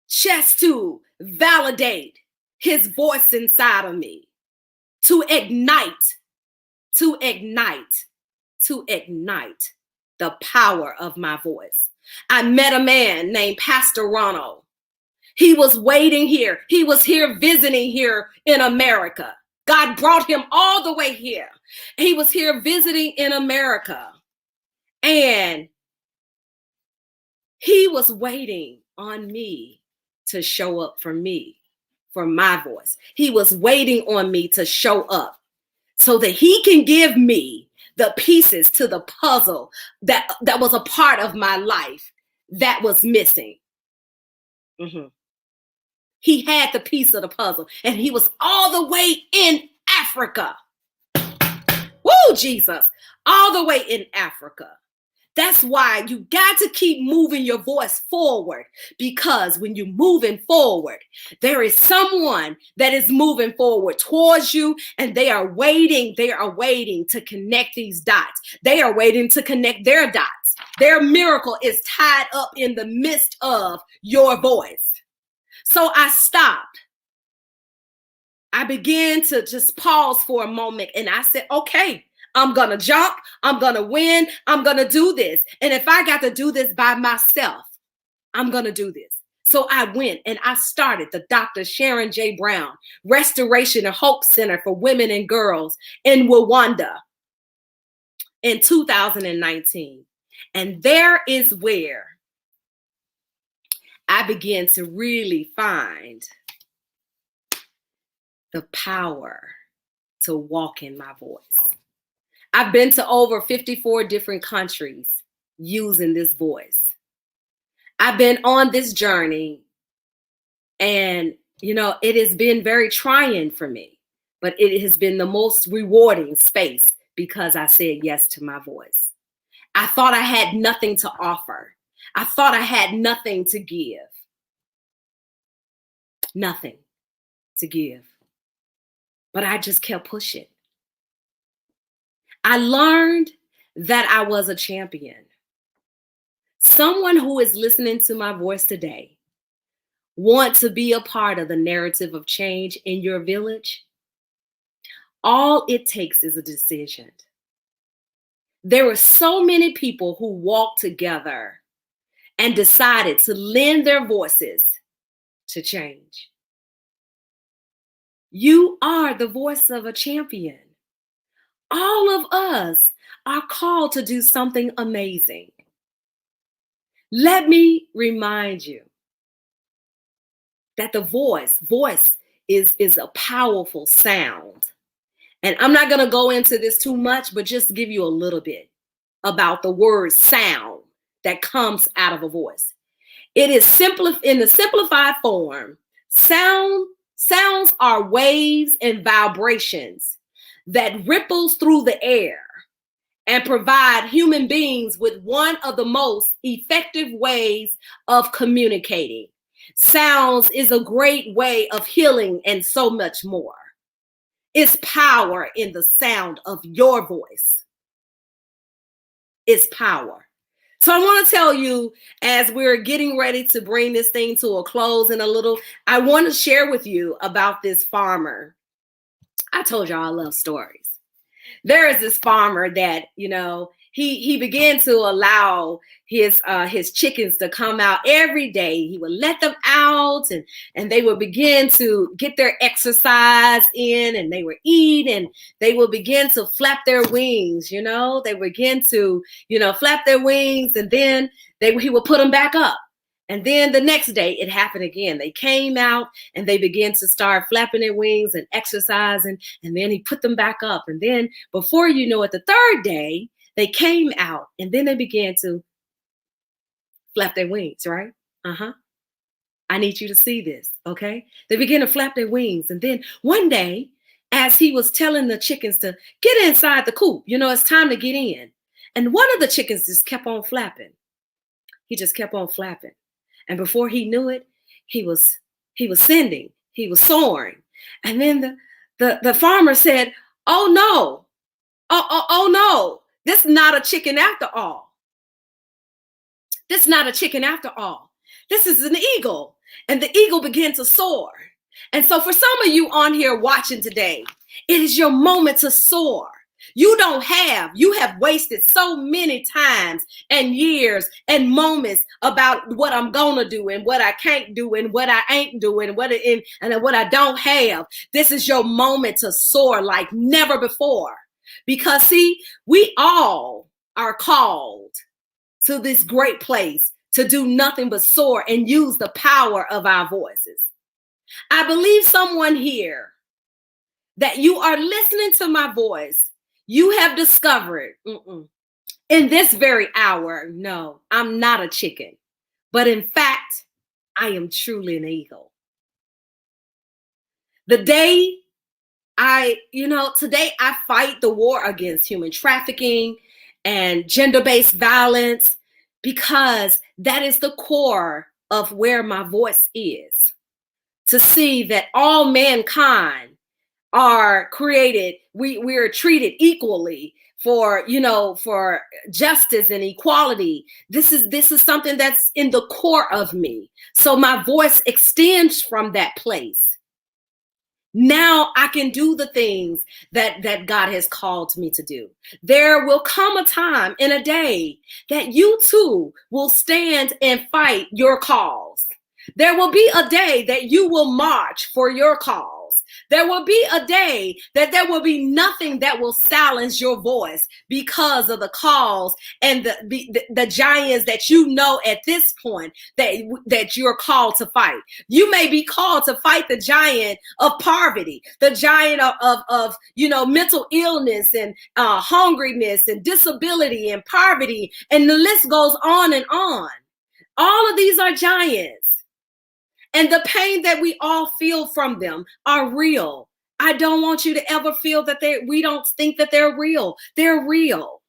just to validate his voice inside of me, to ignite the power of my voice. I met a man named Pastor Ronald. He was waiting here. He was here visiting here in America. God brought him all the way here. He was here visiting in America. And he was waiting on me to show up for me, for my voice. He was waiting on me to show up so that he can give me the pieces to the puzzle that was a part of my life that was missing. He had the piece of the puzzle and he was all the way in Africa. Woo, Jesus. All the way in Africa. That's why you got to keep moving your voice forward, because when you're moving forward, there is someone that is moving forward towards you, and they are waiting. They are waiting to connect these dots. They are waiting to connect their dots. Their miracle is tied up in the midst of your voice. So I stopped. I began to just pause for a moment, and I said, okay, I'm going to jump. I'm going to win. I'm going to do this. And if I got to do this by myself, I'm going to do this. So I went and I started the Dr. Sharon J. Brown Restoration and Hope Center for Women and Girls in Rwanda in 2019. And there is where I began to really find the power to walk in my voice. I've been to over 54 different countries using this voice. I've been on this journey, and, you know, it has been very trying for me, but it has been the most rewarding space because I said yes to my voice. I thought I had nothing to offer. I thought I had nothing to give. Nothing to give. But I just kept pushing. I learned that I was a champion. Someone who is listening to my voice today want to be a part of the narrative of change in your village. All it takes is a decision. There were so many people who walked together and decided to lend their voices to change. You are the voice of a champion. All of us are called to do something amazing. Let me remind you that the voice is a powerful sound. And I'm not going to go into this too much, but just give you a little bit about the word sound that comes out of a voice. It is in the simplified form. Sounds are waves and vibrations that ripples through the air and provide human beings with one of the most effective ways of communicating. Sounds is a great way of healing and so much more. It's power in the sound of your voice. It's power. So I want to tell you, as we're getting ready to bring this thing to a close in a little, I want to share with you about this farmer. I told y'all I love stories. There is this farmer that, you know, he began to allow his chickens to come out every day. He would let them out, and they would begin to get their exercise in, and they would eat, and they would begin to flap their wings. You know, they would begin to, you know, flap their wings, and then he would put them back up. And then the next day it happened again. They came out and they began to start flapping their wings and exercising. And then he put them back up. And then before you know it, the third day, they came out and then they began to flap their wings, right? I need you to see this, okay? They began to flap their wings. And then one day, as he was telling the chickens to get inside the coop, you know, it's time to get in. And one of the chickens just kept on flapping. He just kept on flapping. And before he knew it, he was sending, he was soaring. And then the farmer said, oh no, oh no, this is not a chicken after all. This is not a chicken after all. This is an eagle. And the eagle began to soar. And so for some of you on here watching today, it is your moment to soar. You have wasted so many times and years and moments about what I'm gonna do and what I can't do and what I ain't doing and what I don't have. This is your moment to soar like never before. Because see, we all are called to this great place to do nothing but soar and use the power of our voices. I believe someone here that you are listening to my voice. You have discovered in this very hour, no, I'm not a chicken, but in fact, I am truly an eagle. Today I fight the war against human trafficking and gender-based violence, because that is the core of where my voice is. To see that all mankind are created, we are treated equally for, for justice and equality. This is something that's in the core of me. So my voice extends from that place. Now I can do the things that God has called me to do. There will come a time in a day that you too will stand and fight your cause. There will be a day that you will march for your cause. There will be a day that there will be nothing that will silence your voice because of the cause and the giants that you know at this point that you're called to fight. You may be called to fight the giant of poverty, the giant of mental illness and hungriness and disability and poverty, and the list goes on and on. All of these are giants. And the pain that we all feel from them are real. I don't want you to ever feel that we don't think that they're real. They're real.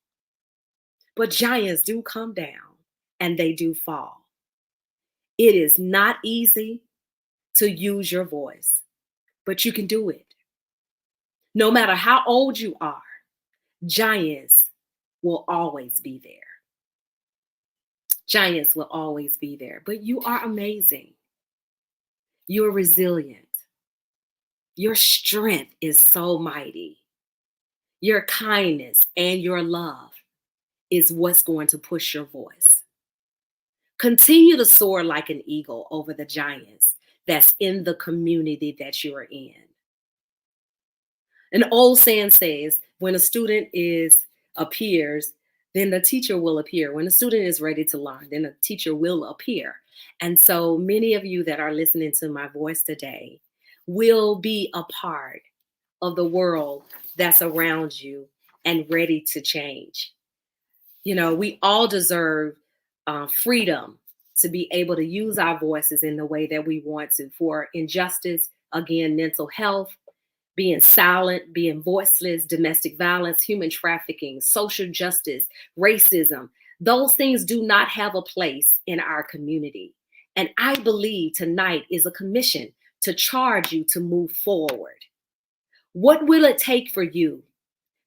But giants do come down and they do fall. It is not easy to use your voice, but you can do it. No matter how old you are, giants will always be there. Giants will always be there, but you are amazing. You're resilient. Your strength is so mighty. Your kindness and your love is what's going to push your voice. Continue to soar like an eagle over the giants that's in the community that you're in. An old saying says, when a student appears, then the teacher will appear. When a student is ready to learn, then a teacher will appear. And so many of you that are listening to my voice today will be a part of the world that's around you and ready to change. We all deserve freedom to be able to use our voices in the way that we want to, for injustice, again, mental health, being silent, being voiceless, domestic violence, human trafficking, social justice, racism. Those things do not have a place in our community. And I believe tonight is a commission to charge you to move forward. What will it take for you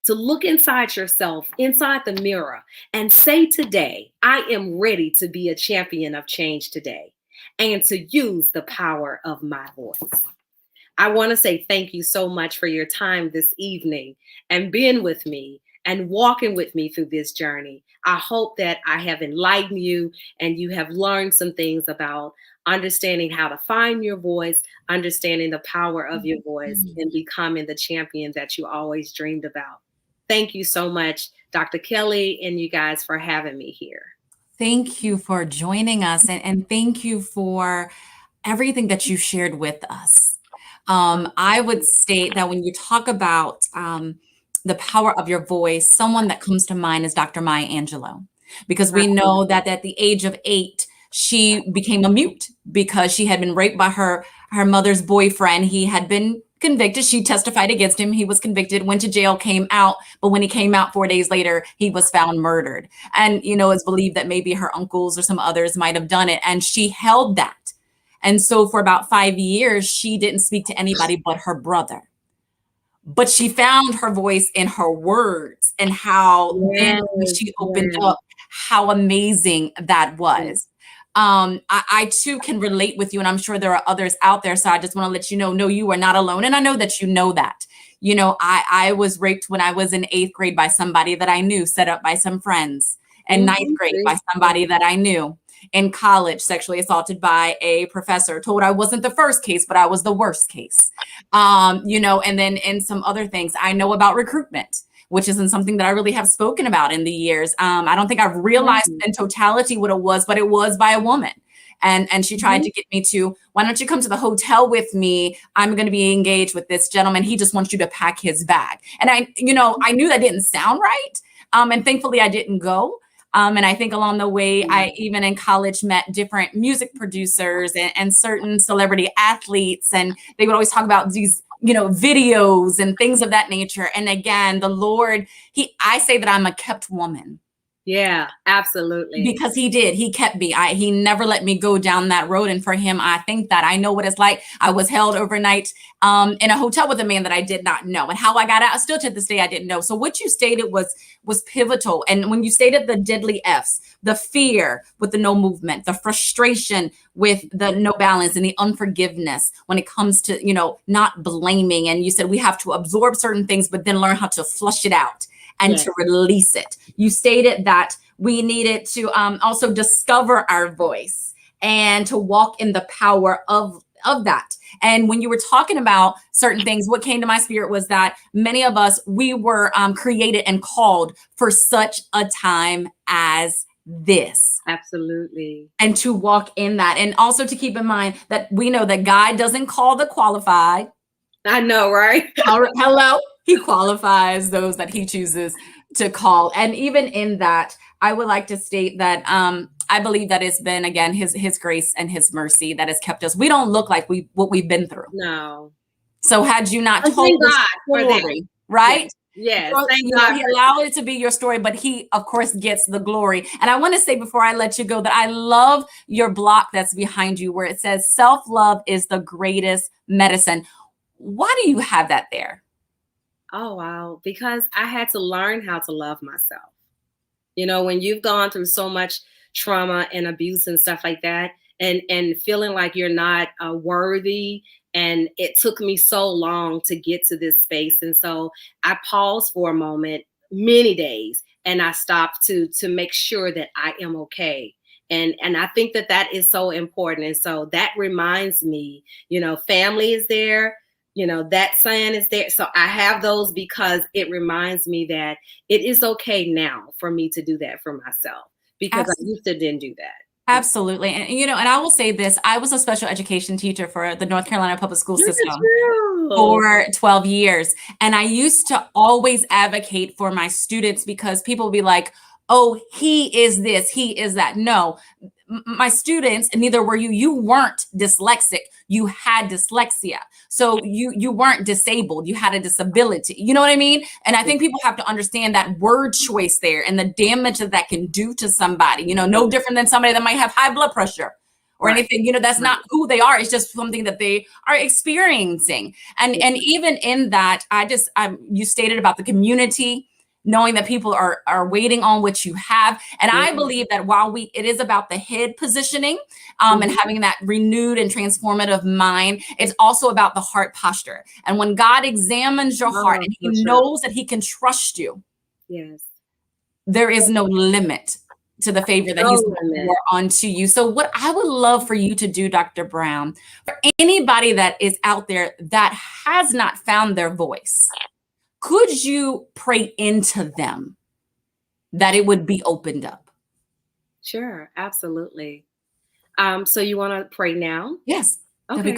to look inside yourself, inside the mirror, and say today, I am ready to be a champion of change today, and to use the power of my voice? I want to say thank you so much for your time this evening and being with me and walking with me through this journey. I hope that I have enlightened you and you have learned some things about understanding how to find your voice, understanding the power of your voice, and becoming the champion that you always dreamed about. Thank you so much, Dr. Kelly, and you guys for having me here. Thank you for joining us, and thank you for everything that you shared with us. I would state that when you talk about the power of your voice, someone that comes to mind is Dr. Maya Angelou, because we know that at the age of 8, she became a mute because she had been raped by her mother's boyfriend. He had been convicted. She testified against him. He was convicted, went to jail, came out. But when he came out 4 days later, he was found murdered. And, it's believed that maybe her uncles or some others might have done it. And she held that. And so for about 5 years, she didn't speak to anybody but her brother. But she found her voice in her words, and how then when she opened up, how amazing that was. I too can relate with you, and I'm sure there are others out there. So I just want to let you know, no, you are not alone. And I know that you know that. I was raped when I was in 8th grade by somebody that I knew, set up by some friends. And 9th grade by somebody that I knew. In college, sexually assaulted by a professor, told I wasn't the first case, but I was the worst case. And then in some other things, I know about recruitment, which isn't something that I really have spoken about in the years. I don't think I've realized in totality what it was, but it was by a woman. And she tried to get me to, why don't you come to the hotel with me? I'm going to be engaged with this gentleman. He just wants you to pack his bag. And I knew that didn't sound right. And thankfully I didn't go. And I think along the way, I even in college met different music producers and certain celebrity athletes. And they would always talk about these videos and things of that nature. And again, the Lord, I say that I'm a kept woman. Yeah, absolutely. Because he kept me. He never let me go down that road. And for him, I think that I know what it's like. I was held overnight in a hotel with a man that I did not know, and how I got out, still to this day, I didn't know. So what you stated was pivotal. And when you stated the deadly F's, the fear with the no movement, the frustration with the no balance, and the unforgiveness when it comes to, not blaming. And you said we have to absorb certain things, but then learn how to flush it out and to release it. You stated that we needed to also discover our voice and to walk in the power of that. And when you were talking about certain things, what came to my spirit was that many of us, we were created and called for such a time as this. Absolutely. And to walk in that. And also to keep in mind that we know that God doesn't call the qualified. I know, right? Hello. He qualifies those that he chooses to call. And even in that, I would like to state that I believe that it's been, again, his grace and his mercy that has kept us. We don't look like what we've been through. No. So had you not told Thank the God for that. story, right? Yes. So, Thank God. he allowed it to be your story, but he, of course, gets the glory. And I want to say before I let you go that I love your block that's behind you where it says self-love is the greatest medicine. Why do you have that there? Oh, wow. Because I had to learn how to love myself. When you've gone through so much trauma and abuse and stuff like that, and feeling like you're not worthy. And it took me so long to get to this space. And so I paused for a moment, many days, and I stopped to make sure that I am okay. And I think that is so important. And so that reminds me, family is there. That saying is there. So I have those because it reminds me that it is okay now for me to do that for myself, because I used to didn't do that. Absolutely. And, and I will say this, I was a special education teacher for the North Carolina public school system for 12 years. And I used to always advocate for my students because people would be like, oh, he is this, he is that. No, my students, and neither were you weren't dyslexic, you had dyslexia. So you weren't disabled, you had a disability. You know what I mean? And I think people have to understand that word choice there and the damage that can do to somebody, no different than somebody that might have high blood pressure or anything, that's not who they are. It's just something that they are experiencing. And even in that, you stated about the community, knowing that people are waiting on what you have. And I believe that while it is about the head positioning and having that renewed and transformative mind, it's also about the heart posture. And when God examines your heart and he knows that he can trust you, there is no limit to the favor that he's going to pour onto you. So what I would love for you to do, Dr. Brown, for anybody that is out there that has not found their voice, could you pray into them that it would be opened up? Sure, absolutely. So you want to pray now? Yes. Okay,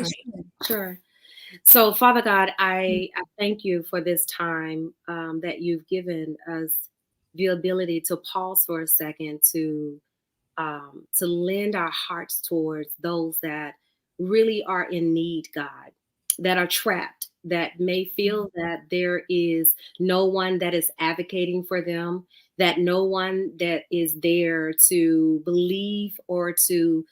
sure. So Father God, I thank you for this time that you've given us the ability to pause for a second to lend our hearts towards those that really are in need, God, that are trapped, that may feel that there is no one that is advocating for them, that no one that is there to believe or to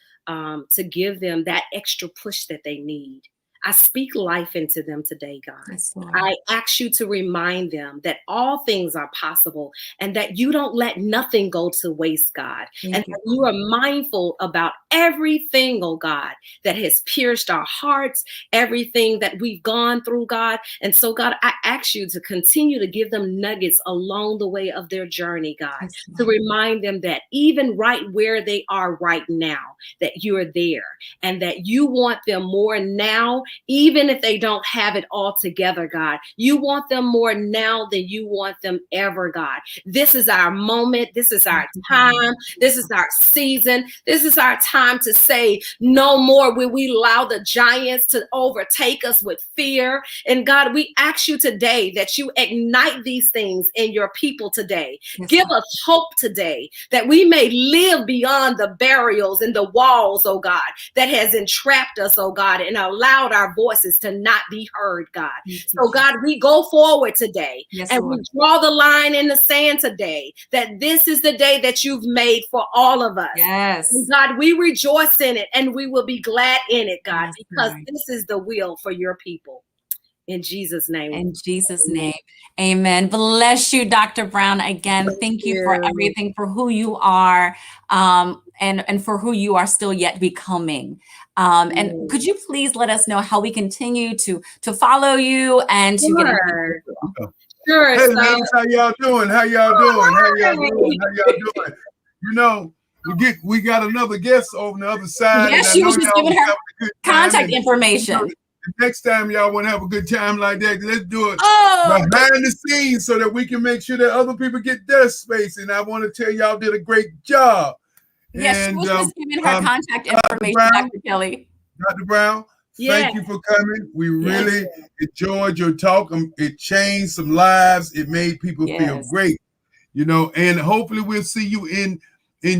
give them that extra push that they need. I speak life into them today, God. Yes, I ask you to remind them that all things are possible and that you don't let nothing go to waste, God. And that you are mindful about everything, oh God, that has pierced our hearts, everything that we've gone through, God. And so, God, I ask you to continue to give them nuggets along the way of their journey, God, to remind them that even right where they are right now, that you are there and that you want them more now. Even if they don't have it all together, God, you want them more now than you want them ever, God. This is our moment. This is our time. This is our season. This is our time time to say no more will we allow the giants to overtake us with fear. And God, we ask you today that you ignite these things in your people today. Yes, Give God. us hope today that we may live beyond the burials and the walls, oh God, that has entrapped us, oh God, and allowed our voices to not be heard, God. So God, we go forward today, Yes, and Lord. we draw the line in the sand today that this is the day that you've made for all of us. Yes. And God, we rejoice in it and we will be glad in it, God, Yes, because Lord. this is the will for your people. In Jesus' name. In Jesus' name. Amen. Bless you, Dr. Brown. Again, thank you for you. everything, for who you are, and for who you are still yet becoming. And could you please let us know how we continue to follow you and to get Sure. Sure. Hey, ladies, how y'all doing? How y'all doing? How y'all doing? How y'all doing? You know, we got another guest over the other side. Yes, and I she know was just y'all giving was her having a good time, contact and, information. you know, the next time y'all want to have a good time like that, let's do it Oh, behind the scenes so that we can make sure that other people get their space. And I want to tell y'all did a great job. yes, she And was just giving her contact information, Brown, Dr. Kelly. Dr. Brown, thank you for coming. We really enjoyed your talk. It changed some lives. It made people feel great, you know. And hopefully we'll see you in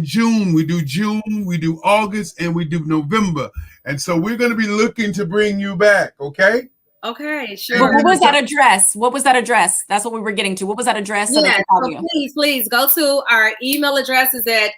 June. We do June, we do August, and we do November. And so we're going to be looking to bring you back. Okay. Okay, But sure. what was that address? What was that address? That's what we were getting to. What was that address? So they Yeah, can follow so you? please go to our email address is at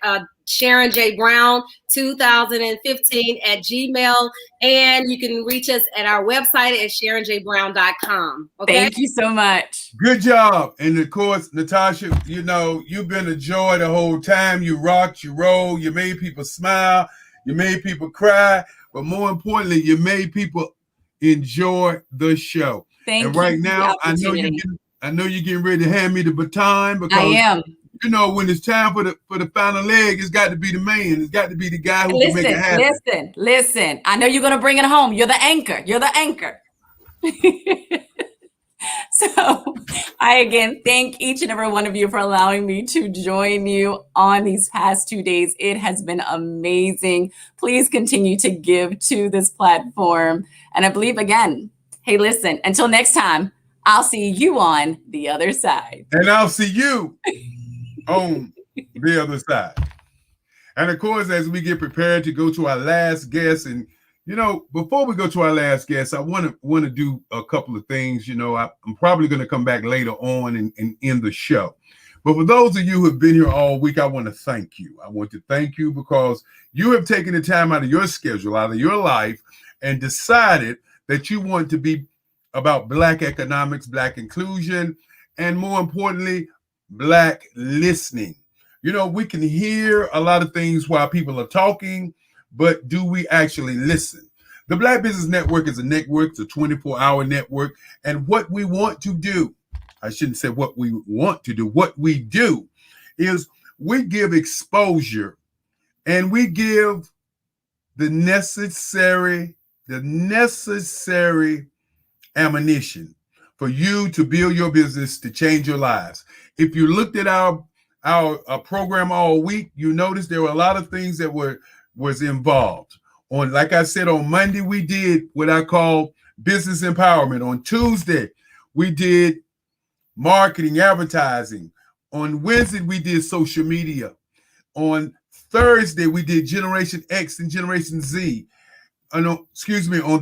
Sharon J. Brown 2015 at Gmail. And you can reach us at our website at sharonjbrown.com. Okay. Thank you so much. Good job. And of course, Natasha, you know, you've been a joy the whole time. You rocked, you rolled, you made people smile, you made people cry, but more importantly, you made people enjoy the show. Thank and you right for the now, I know opportunity. you're getting ready to hand me the baton because I am. You know, when it's time for the final leg, it's got to be the man. It's got to be the guy who can make it happen. Listen. I know you're going to bring it home. You're the anchor. You're the anchor. So I again thank each and every one of you for allowing me to join you on these past 2 days. It has been amazing. Please continue to give to this platform. And I believe again, hey, listen, until next time, I'll see you on the other side. And I'll see you on the other side. And of course, as we get prepared to go to our last guest, and you know, before we go to our last guest, I want to do a couple of things. You know, I'm probably going to come back later on and end the show. But for those of you who have been here all week, I want to thank you. I want to thank you because you have taken the time out of your schedule, out of your life, and decided that you want to be about Black economics, Black inclusion, and more importantly, Black listening. You know, we can hear a lot of things while people are talking, but do we actually listen? The Black Business Network is a network, it's a 24-hour network. And what we want to do, I shouldn't say what we want to do, what we do is we give exposure and we give the necessary ammunition for you to build your business, to change your lives. If you looked at our program all week, you noticed there were a lot of things that was involved. On, like I said, on Monday, we did what I call business empowerment. On Tuesday, we did marketing, advertising. On Wednesday, we did social media. On Thursday, we did Generation X and Generation Z. On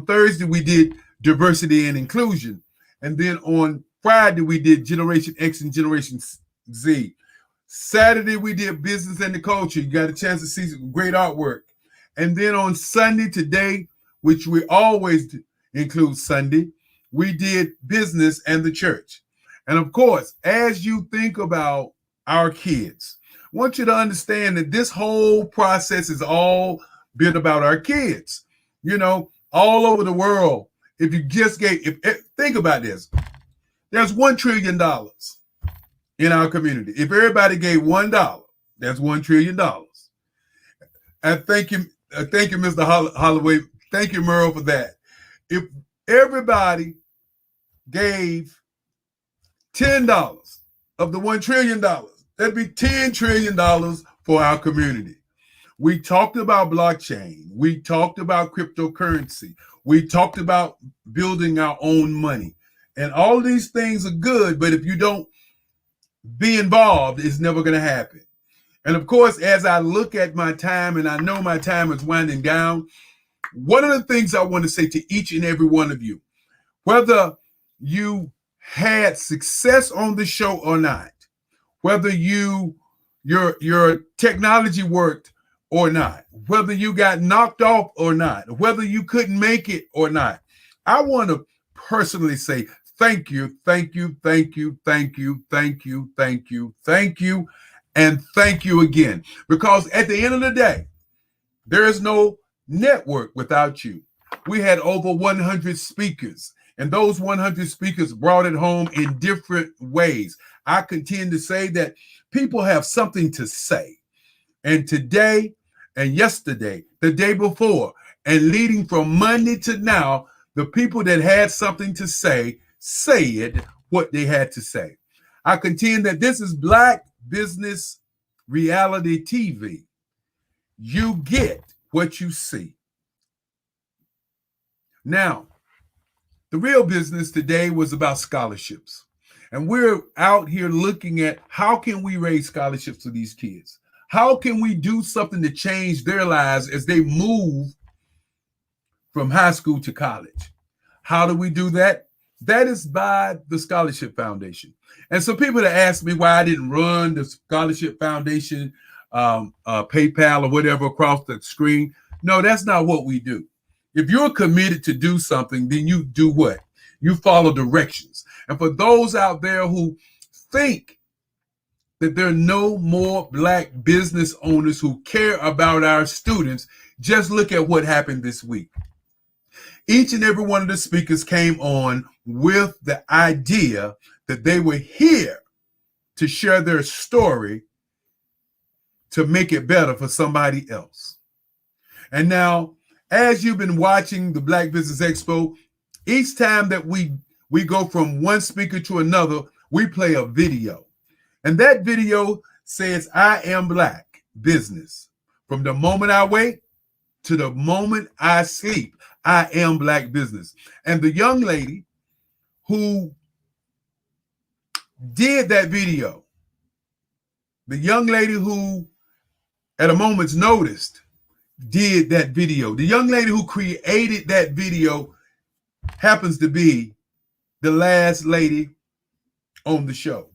Thursday, we did diversity and inclusion. And then on Friday, we did Generation X and Generation Z. Saturday, we did business and the culture. You got a chance to see some great artwork. And then on Sunday today, which we always include Sunday, we did business and the church. And of course, as you think about our kids, I want you to understand that this whole process is all been about our kids. You know, all over the world, if you just think about this, there's $1 trillion in our community. If everybody gave $1, that's $1 trillion. And thank you, Mr. Holloway. Thank you, Merle, for that. If everybody gave $10 of the $1 trillion, that'd be $10 trillion for our community. We talked about blockchain. We talked about cryptocurrency. We talked about building our own money. And all these things are good, but if you don't be involved, it's never going to happen. And of course, as I look at my time, and I know my time is winding down, one of the things I want to say to each and every one of you, whether you had success on the show or not, whether your technology worked or not, whether you got knocked off or not, whether you couldn't make it or not, I want to personally say thank you, thank you, thank you, thank you, thank you, thank you, thank you, and thank you again. Because at the end of the day, there is no network without you. We had over 100 speakers, and those 100 speakers brought it home in different ways. I contend to say that people have something to say. And today and yesterday, the day before, and leading from Monday to now, the people that had something to say said what they had to say. I contend that this is Black Business Reality TV. You get what you see. Now, the real business today was about scholarships. And we're out here looking at how can we raise scholarships for these kids? How can we do something to change their lives as they move from high school to college? How do we do that? That is by the Scholarship Foundation. And so people that ask me why I didn't run the Scholarship Foundation, PayPal or whatever across the screen. No, that's not what we do. If you're committed to do something, then you do what? You follow directions. And for those out there who think that there are no more Black business owners who care about our students, just look at what happened this week. Each and every one of the speakers came on with the idea that they were here to share their story to make it better for somebody else. And now, as you've been watching the Black Business Expo, each time that we go from one speaker to another, we play a video. And that video says, I am Black business. From the moment I wake to the moment I sleep, I am Black business. And the young lady who did that video, the young lady who at a moment's notice did that video, the young lady who created that video happens to be the last lady on the show.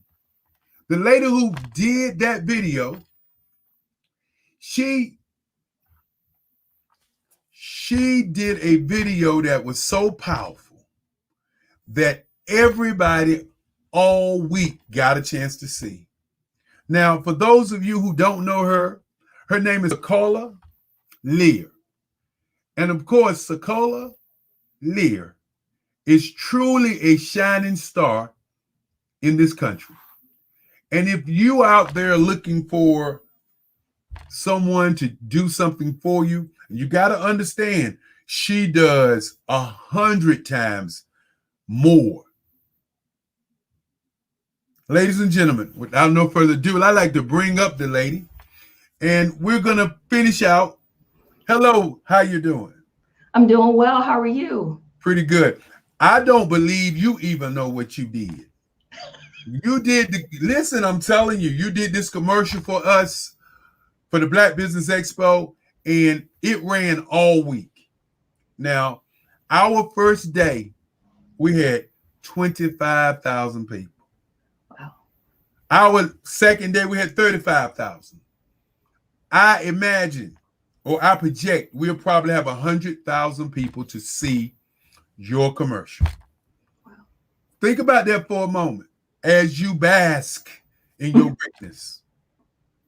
The lady who did that video, she did a video that was so powerful that everybody all week got a chance to see. Now, for those of you who don't know her, her name is Sekolah Lear. And of course, Sekolah Lear is truly a shining star in this country. And if you out there looking for someone to do something for you, you got to understand, she does 100 times more. Ladies and gentlemen, without no further ado, I'd like to bring up the lady, and we're going to finish out. Hello, how you doing? I'm doing well. How are you? Pretty good. I don't believe you even know what you did. You did listen, I'm telling you, you did this commercial for us for the Black Business Expo, and it ran all week. Now, our first day, we had 25,000 people. Wow. Our second day, we had 35,000. I imagine, or I project, we'll probably have 100,000 people to see your commercial. Wow. Think about that for a moment as you bask in your greatness.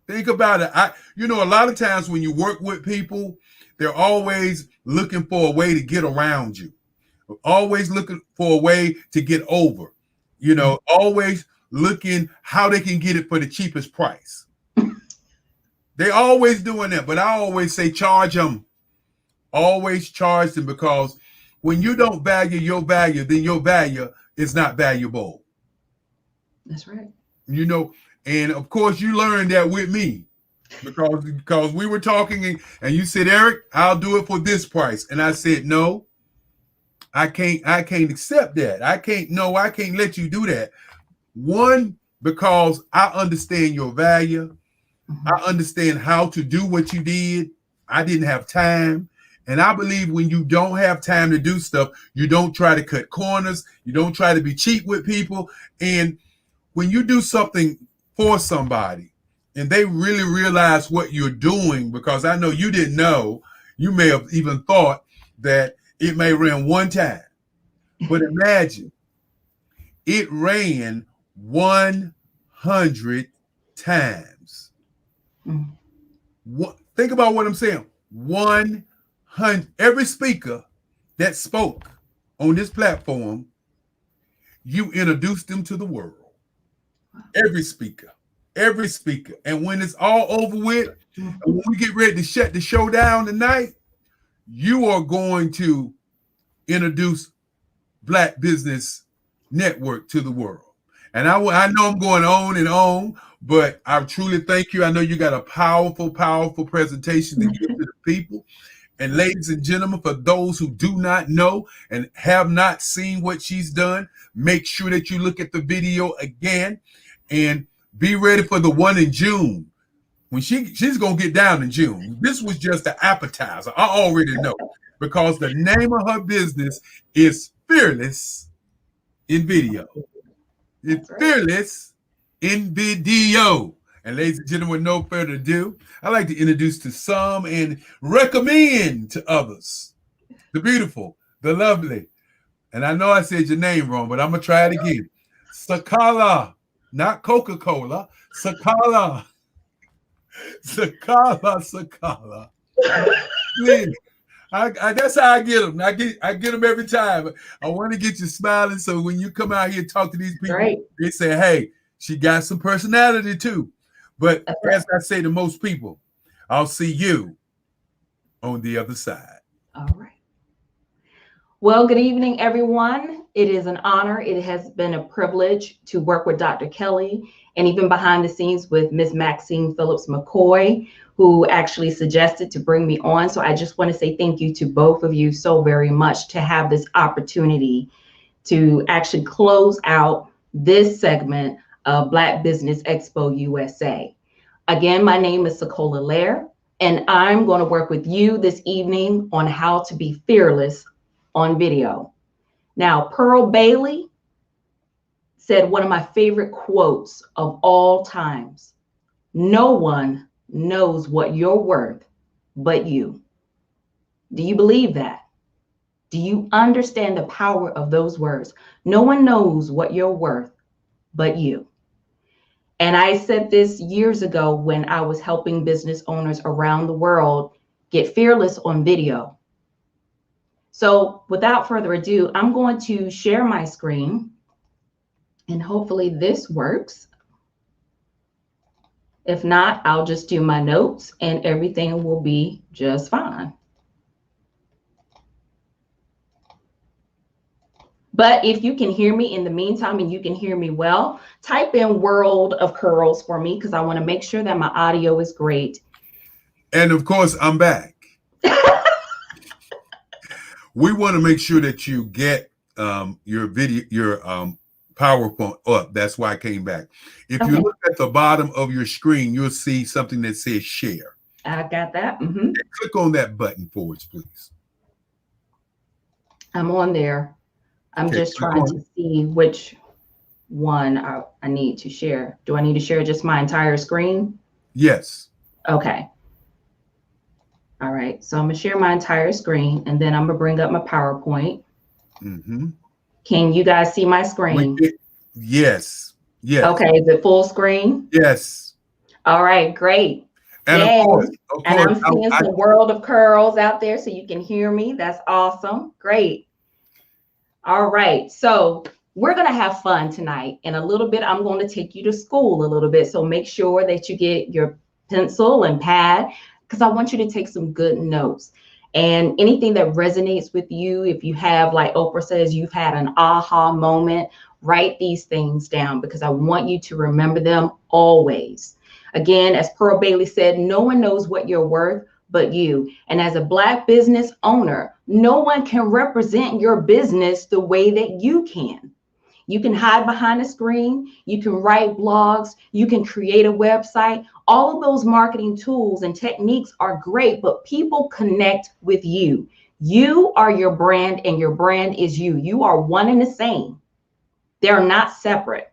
Think about it. A lot of times when you work with people, they're always looking for a way to get around you, always looking for a way to get over, always looking how they can get it for the cheapest price. They always doing that, but I always say charge them. Always charge them, because when you don't value your value, then your value is not valuable. That's right. And of course you learned that with me. because we were talking and you said, Eric, I'll do it for this price. And I said, no, I can't accept that. I can't let you do that. One, because I understand your value. I understand how to do what you did. I didn't have time. And I believe when you don't have time to do stuff, you don't try to cut corners. You don't try to be cheap with people. And when you do something for somebody and they really realize what you're doing, because I know you didn't know, you may have even thought that it may run one time. But imagine it ran 100 times. Think about what I'm saying. 100. Every speaker that spoke on this platform, you introduced them to the world. Every speaker. And when it's all over with, and when we get ready to shut the show down tonight, you are going to introduce Black Business Network to the world. And I know I'm going on and on, but I truly thank you. I know you got a powerful, powerful presentation to give to the people. And ladies and gentlemen, for those who do not know and have not seen what she's done, make sure that you look at the video again and be ready for the one in June. When she's going to get down in June. This was just an appetizer. I already know, because the name of her business is Fearless in Video. It's Fearless in Video. And ladies and gentlemen, with no further ado, I'd like to introduce to some and recommend to others the beautiful, the lovely, and I know I said your name wrong, but I'm going to try it again. Sakala, not Coca-Cola, Sakala. Sakala. Please. That's how I get them. I get them every time. I want to get you smiling, so when you come out here and talk to these people, they say, hey, she got some personality too. But as I say to most people, I'll see you on the other side. All right. Well, good evening, everyone. It is an honor. It has been a privilege to work with Dr. Kelly, and even behind the scenes with Ms. Maxine Phillips McCoy, who actually suggested to bring me on. So I just want to say thank you to both of you so very much to have this opportunity to actually close out this segment of Black Business Expo USA. Again, my name is Sakola Lair, and I'm going to work with you this evening on how to be fearless on video. Now, Pearl Bailey said one of my favorite quotes of all times: no one knows what you're worth but you. Do you believe that? Do you understand the power of those words? No one knows what you're worth but you. And I said this years ago when I was helping business owners around the world get fearless on video. So without further ado, I'm going to share my screen, and hopefully this works. If not, I'll just do my notes and everything will be just fine. But if you can hear me in the meantime and you can hear me well, type in World of Curls for me, because I want to make sure that my audio is great. And of course, I'm back. We want to make sure that you get your video, your PowerPoint up. That's why I came back. If you look at the bottom of your screen, you'll see something that says share. I got that. Click on that button for us, please. I'm on there. I'm just trying to see which one I need to share. Do I need to share just my entire screen? Yes. Okay. All right. So I'm going to share my entire screen, and then I'm going to bring up my PowerPoint. Can you guys see my screen? Yes. Yes. Okay. Is it full screen? Yes. All right. Great. And of course, and I'm seeing some World of Curls out there so you can hear me. That's awesome. Great. All right. So we're going to have fun tonight. In a little bit, I'm going to take you to school a little bit. So make sure that you get your pencil and pad, because I want you to take some good notes. And anything that resonates with you, if you have, like Oprah says, you've had an aha moment, write these things down, because I want you to remember them always. Again, as Pearl Bailey said, no one knows what you're worth but you. And as a Black business owner, no one can represent your business the way that you can. You can hide behind a screen, you can write blogs, you can create a website. All of those marketing tools and techniques are great, but people connect with you. You are your brand and your brand is you. You are one and the same. They're not separate.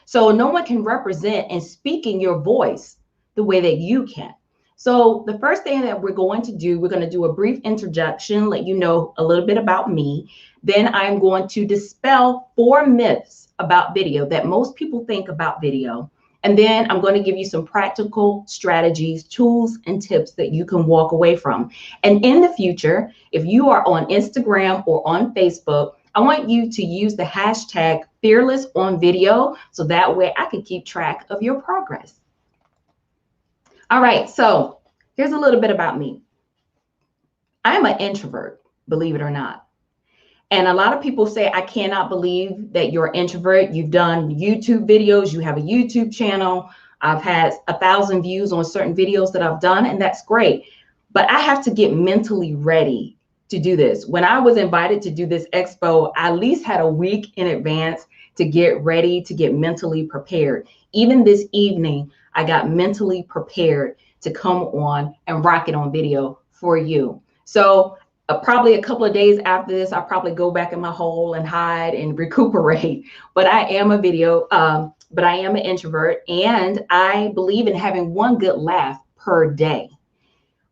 So no one can represent and speak in your voice the way that you can. So the first thing that we're going to do, we're going to do a brief introduction, let you know a little bit about me. Then I'm going to dispel 4 myths about video that most people think about video. And then I'm going to give you some practical strategies, tools, and tips that you can walk away from. And in the future, if you are on Instagram or on Facebook, I want you to use the hashtag #FearlessOnVideo so that way I can keep track of your progress. All right, so here's a little bit about me. I'm an introvert, believe it or not. And a lot of people say, I cannot believe that you're an introvert. You've done YouTube videos, you have a YouTube channel. I've had 1,000 views on certain videos that I've done, and that's great. But I have to get mentally ready to do this. When I was invited to do this expo, I at least had a week in advance to get ready, to get mentally prepared. Even this evening, I got mentally prepared to come on and rock it on video for you. So probably a couple of days after this, I'll probably go back in my hole and hide and recuperate. But I am an introvert, and I believe in having one good laugh per day.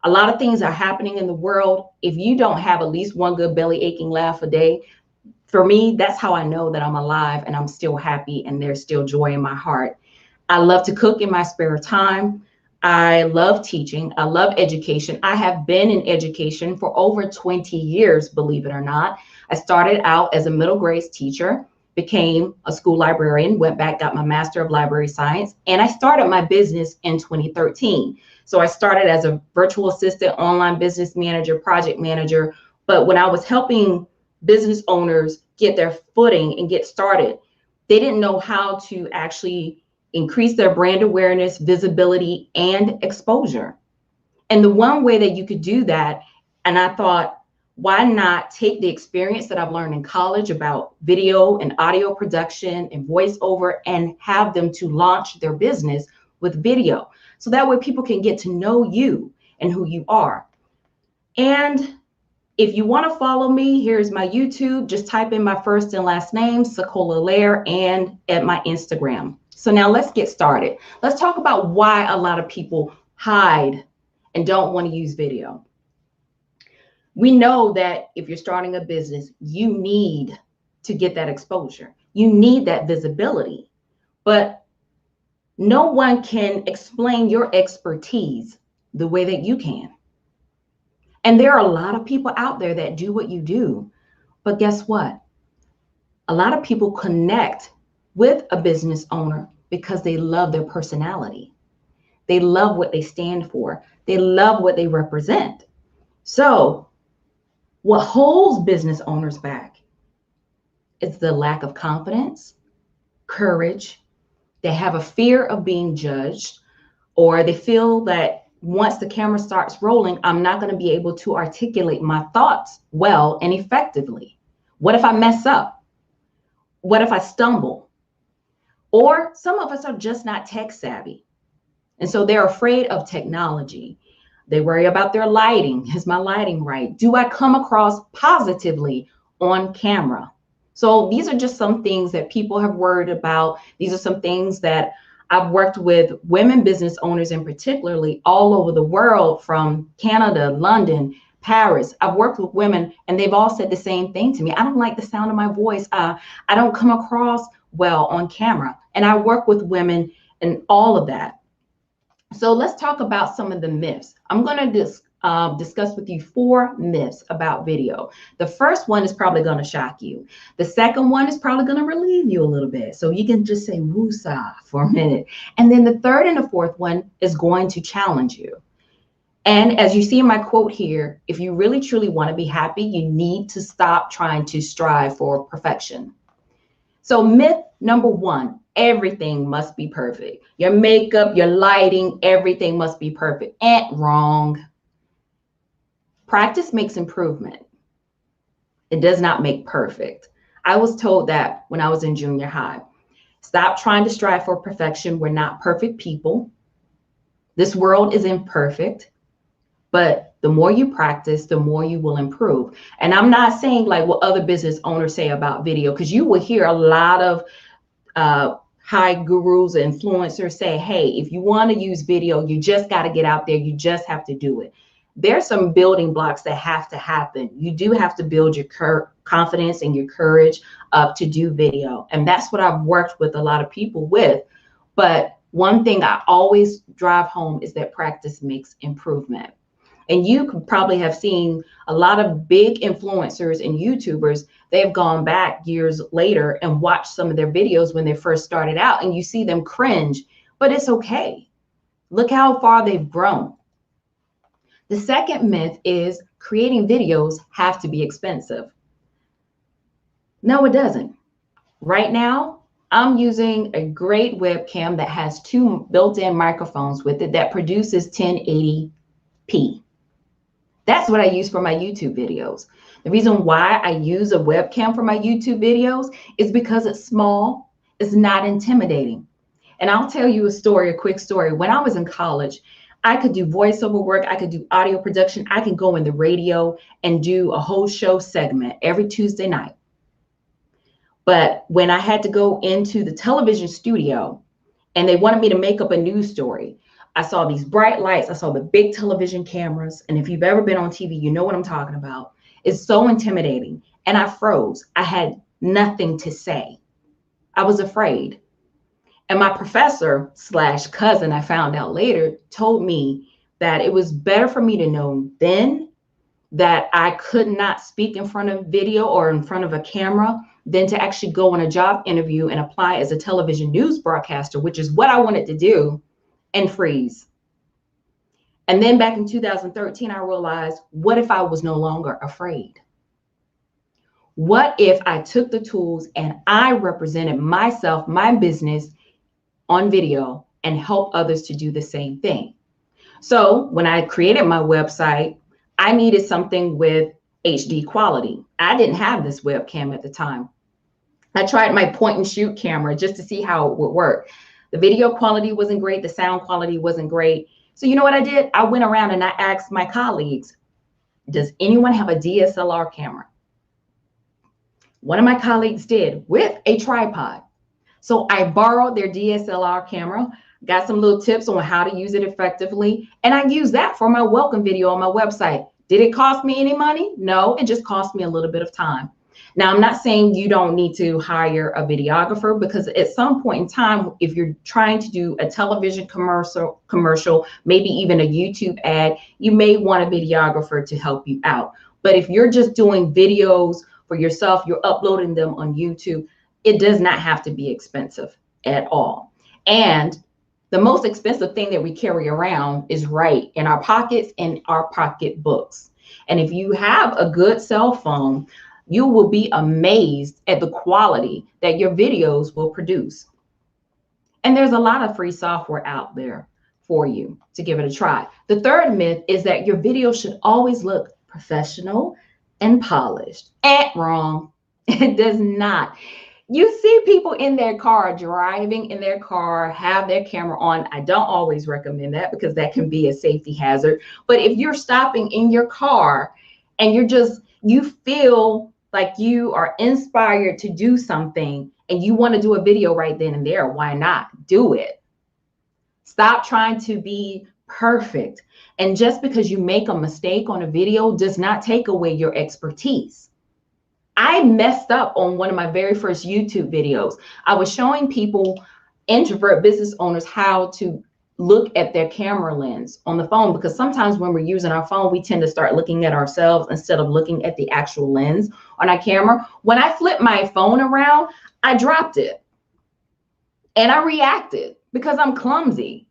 A lot of things are happening in the world. If you don't have at least one good belly aching laugh a day, for me, that's how I know that I'm alive and I'm still happy and there's still joy in my heart. I love to cook in my spare time. I love teaching. I love education. I have been in education for over 20 years, believe it or not. I started out as a middle grade teacher, became a school librarian, went back, got my Master of Library Science, and I started my business in 2013. So I started as a virtual assistant, online business manager, project manager. But when I was helping business owners get their footing and get started, they didn't know how to actually increase their brand awareness, visibility, and exposure. And the one way that you could do that, and I thought, why not take the experience that I've learned in college about video and audio production and voiceover and have them to launch their business with video. So that way people can get to know you and who you are. And if you want to follow me, here's my YouTube. Just type in my first and last name, Sekola Lair, and at my Instagram. So now let's get started. Let's talk about why a lot of people hide and don't want to use video. We know that if you're starting a business, you need to get that exposure. You need that visibility, but no one can explain your expertise the way that you can. And there are a lot of people out there that do what you do, but guess what? A lot of people connect with a business owner because they love their personality. They love what they stand for. They love what they represent. So what holds business owners back is the lack of confidence, courage. They have a fear of being judged, or they feel that once the camera starts rolling, I'm not going to be able to articulate my thoughts well and effectively. What if I mess up? What if I stumble? Or some of us are just not tech savvy. And so they're afraid of technology. They worry about their lighting. Is my lighting right? Do I come across positively on camera? So these are just some things that people have worried about. These are some things that I've worked with women business owners in particularly all over the world, from Canada, London, Paris. I've worked with women and they've all said the same thing to me. I don't like the sound of my voice. I don't come across well on camera. And I work with women and all of that. So let's talk about some of the myths. I'm going to discuss with you 4 myths about video. The first one is probably going to shock you. The second one is probably going to relieve you a little bit. So you can just say woosah for a minute. And then the third and the fourth one is going to challenge you. And as you see in my quote here, if you really truly want to be happy, you need to stop trying to strive for perfection. So myth number 1, everything must be perfect. Your makeup, your lighting, everything must be perfect. Wrong. Practice makes improvement. It does not make perfect. I was told that when I was in junior high. Stop trying to strive for perfection. We're not perfect people. This world is imperfect, but the more you practice, the more you will improve. And I'm not saying like what other business owners say about video, because you will hear a lot of high gurus and influencers say, hey, if you want to use video, you just got to get out there. You just have to do it. There's some building blocks that have to happen. You do have to build your confidence and your courage up to do video. And that's what I've worked with a lot of people with. But one thing I always drive home is that practice makes improvement. And you could probably have seen a lot of big influencers and YouTubers. They've gone back years later and watched some of their videos when they first started out, and you see them cringe, but it's okay. Look how far they've grown. The second myth is creating videos have to be expensive. No, it doesn't. Right now, I'm using a great webcam that has 2 built-in microphones with it that produces 1080p. That's what I use for my YouTube videos. The reason why I use a webcam for my YouTube videos is because it's small, it's not intimidating. And I'll tell you a quick story. When I was in college, I could do voiceover work, I could do audio production, I could go in the radio and do a whole show segment every Tuesday night. But when I had to go into the television studio and they wanted me to make up a news story, I saw these bright lights, I saw the big television cameras, and if you've ever been on TV, you know what I'm talking about. It's so intimidating, and I froze. I had nothing to say. I was afraid. And my professor / cousin, I found out later, told me that it was better for me to know then that I could not speak in front of video or in front of a camera than to actually go on a job interview and apply as a television news broadcaster, which is what I wanted to do, and freeze. And then back in 2013, I realized, what if I was no longer afraid? What if I took the tools and I represented myself, my business on video and helped others to do the same thing? So when I created my website, I needed something with HD quality. I didn't have this webcam at the time. I tried my point and shoot camera just to see how it would work. The video quality wasn't great. The sound quality wasn't great. So you know what I did? I went around and I asked my colleagues, does anyone have a DSLR camera? One of my colleagues did, with a tripod. So I borrowed their DSLR camera, got some little tips on how to use it effectively, and I used that for my welcome video on my website. Did it cost me any money? No, it just cost me a little bit of time. Now, I'm not saying you don't need to hire a videographer, because at some point in time, if you're trying to do a television commercial, maybe even a YouTube ad, you may want a videographer to help you out. But if you're just doing videos for yourself, you're uploading them on YouTube, it does not have to be expensive at all. And the most expensive thing that we carry around is right in our pockets and our pocketbooks. And if you have a good cell phone, you will be amazed at the quality that your videos will produce. And there's a lot of free software out there for you to give it a try. The third myth is that your video should always look professional and polished. Wrong. It does not. You see people in their car, driving in their car, have their camera on. I don't always recommend that because that can be a safety hazard. But if you're stopping in your car and you feel like you are inspired to do something and you want to do a video right then and there, why not? Do it. Stop trying to be perfect. And just because you make a mistake on a video does not take away your expertise. I messed up on one of my very first YouTube videos. I was showing people, introvert business owners, how to look at their camera lens on the phone, because sometimes when we're using our phone, we tend to start looking at ourselves instead of looking at the actual lens on our camera. When I flipped my phone around, I dropped it and I reacted because I'm clumsy.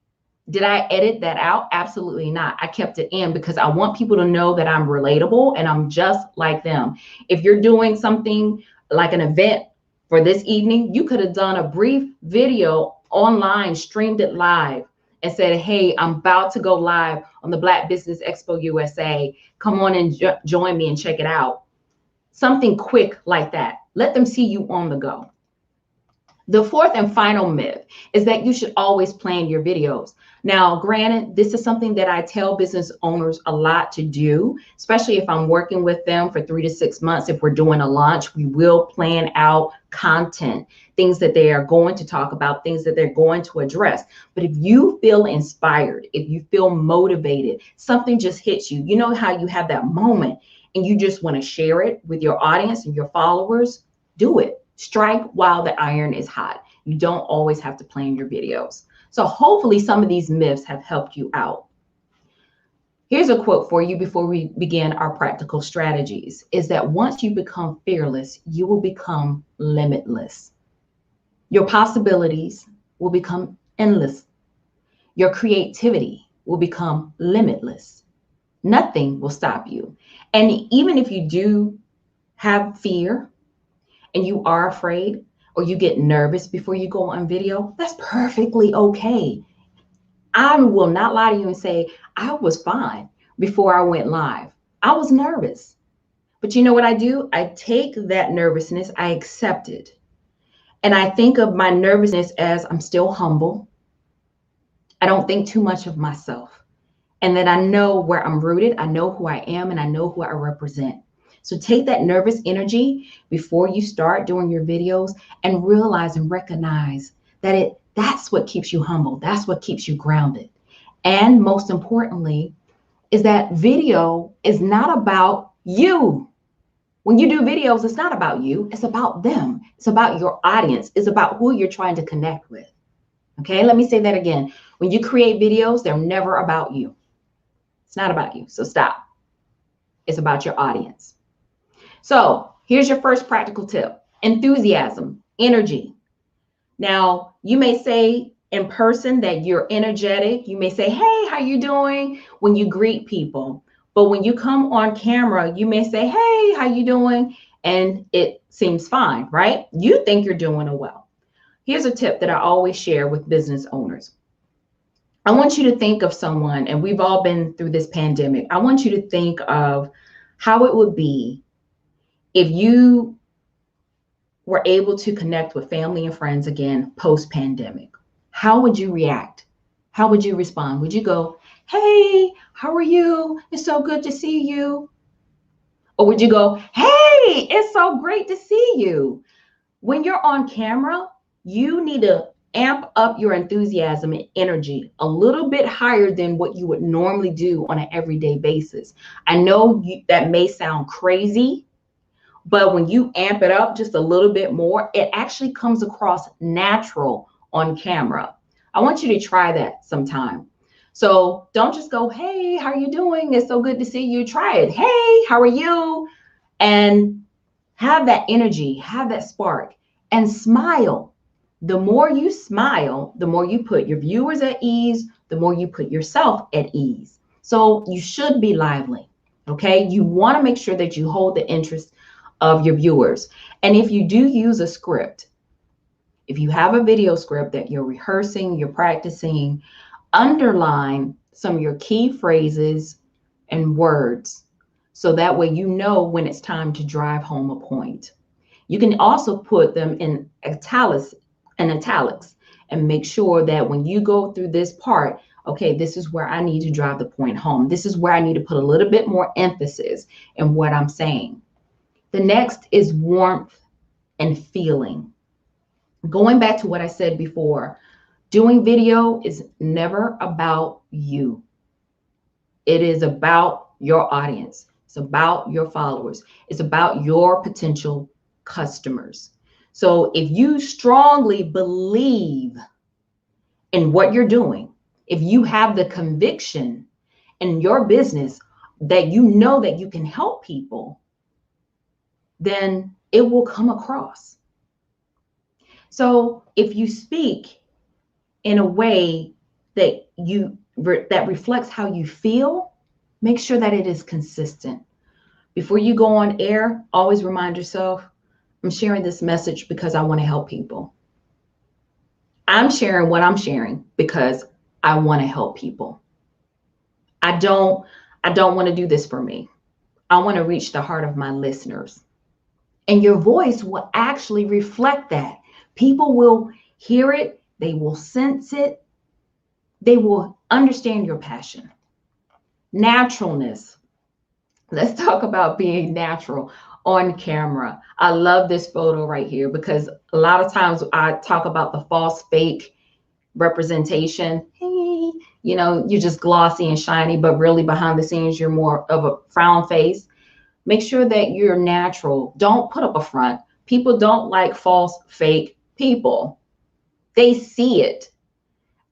Did I edit that out? Absolutely not. I kept it in because I want people to know that I'm relatable and I'm just like them. If you're doing something like an event For this evening, you could have done a brief video online, streamed it live, and said, hey, I'm about to go live on the Black Business Expo USA. Come on and join me and check it out. Something quick like that. Let them see you on the go. The fourth and final myth is that you should always plan your videos. Now, granted, this is something that I tell business owners a lot to do, especially if I'm working with them for 3 to 6 months. If we're doing a launch, we will plan out content, things that they are going to talk about, things that they're going to address. But if you feel inspired, if you feel motivated, something just hits you, you know how you have that moment and you just want to share it with your audience and your followers, do it. Strike while the iron is hot. You don't always have to plan your videos. So hopefully some of these myths have helped you out. Here's a quote for you before we begin our practical strategies, is that once you become fearless, you will become limitless. Your possibilities will become endless. Your creativity will become limitless. Nothing will stop you. And even if you do have fear and you are afraid or you get nervous before you go on video, that's perfectly okay. I will not lie to you and say I was fine before I went live. I was nervous. But you know what I do? I take that nervousness, I accept it. And I think of my nervousness as I'm still humble. I don't think too much of myself. And that I know where I'm rooted, I know who I am, and I know who I represent. So take that nervous energy before you start doing your videos and realize and recognize that that's what keeps you humble. That's what keeps you grounded. And most importantly, is that video is not about you. When you do videos, it's not about you. It's about them. It's about your audience. It's about who you're trying to connect with. Okay, let me say that again. When you create videos, they're never about you. It's not about you. So stop. It's about your audience. So here's your first practical tip: enthusiasm, energy. Now, you may say in person that you're energetic. You may say, hey, how you doing? When you greet people. But when you come on camera, you may say, hey, how you doing? And it seems fine, right? You think you're doing well. Here's a tip that I always share with business owners. I want you to think of someone, and we've all been through this pandemic. I want you to think of how it would be if you were able to connect with family and friends again post-pandemic. How would you react? How would you respond? Would you go, hey, how are you? It's so good to see you. Or would you go, hey, it's so great to see you. When you're on camera, you need to amp up your enthusiasm and energy a little bit higher than what you would normally do on an everyday basis. I know that may sound crazy, but when you amp it up just a little bit more, it actually comes across natural on camera. I want you to try that sometime. So don't just go, hey, how are you doing? It's so good to see you. Try it. Hey, how are you? And have that energy, have that spark, and smile. The more you smile, the more you put your viewers at ease, the more you put yourself at ease. So you should be lively, okay? You want to make sure that you hold the interest of your viewers. And if you do use a script, if you have a video script that you're rehearsing, you're practicing, underline some of your key phrases and words so that way you know when it's time to drive home a point. You can also put them in italics and make sure that when you go through this part, okay, this is where I need to drive the point home. This is where I need to put a little bit more emphasis in what I'm saying. The next is warmth and feeling. Going back to what I said before, doing video is never about you. It is about your audience. It's about your followers. It's about your potential customers. So if you strongly believe in what you're doing, if you have the conviction in your business that you know that you can help people, then it will come across. So if you speak in a way that that reflects how you feel, make sure that it is consistent. Before you go on air, always remind yourself, I'm sharing this message because I want to help people. I'm sharing what I'm sharing because I want to help people. I don't want to do this for me. I want to reach the heart of my listeners. And your voice will actually reflect that. People will hear it, they will sense it, they will understand your passion. Naturalness. Let's talk about being natural on camera. I love this photo right here because a lot of times I talk about the false fake representation. Hey, you know, you're just glossy and shiny, but really behind the scenes, you're more of a frown face. Make sure that you're natural. Don't put up a front. People don't like false fake people. They see it.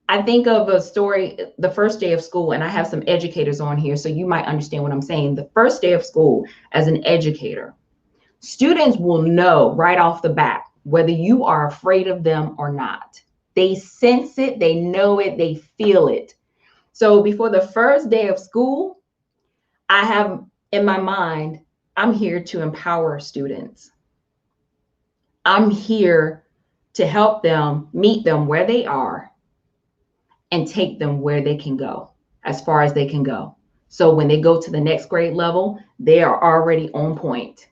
I think of a story, the first day of school, and I have some educators on here, so you might understand what I'm saying. The first day of school as an educator, students will know right off the bat whether you are afraid of them or not. They sense it, they know it, they feel it. So before the first day of school, I have in my mind, I'm here to empower students. I'm here to help them, meet them where they are, and take them where they can go, as far as they can go. So when they go to the next grade level, they are already on point.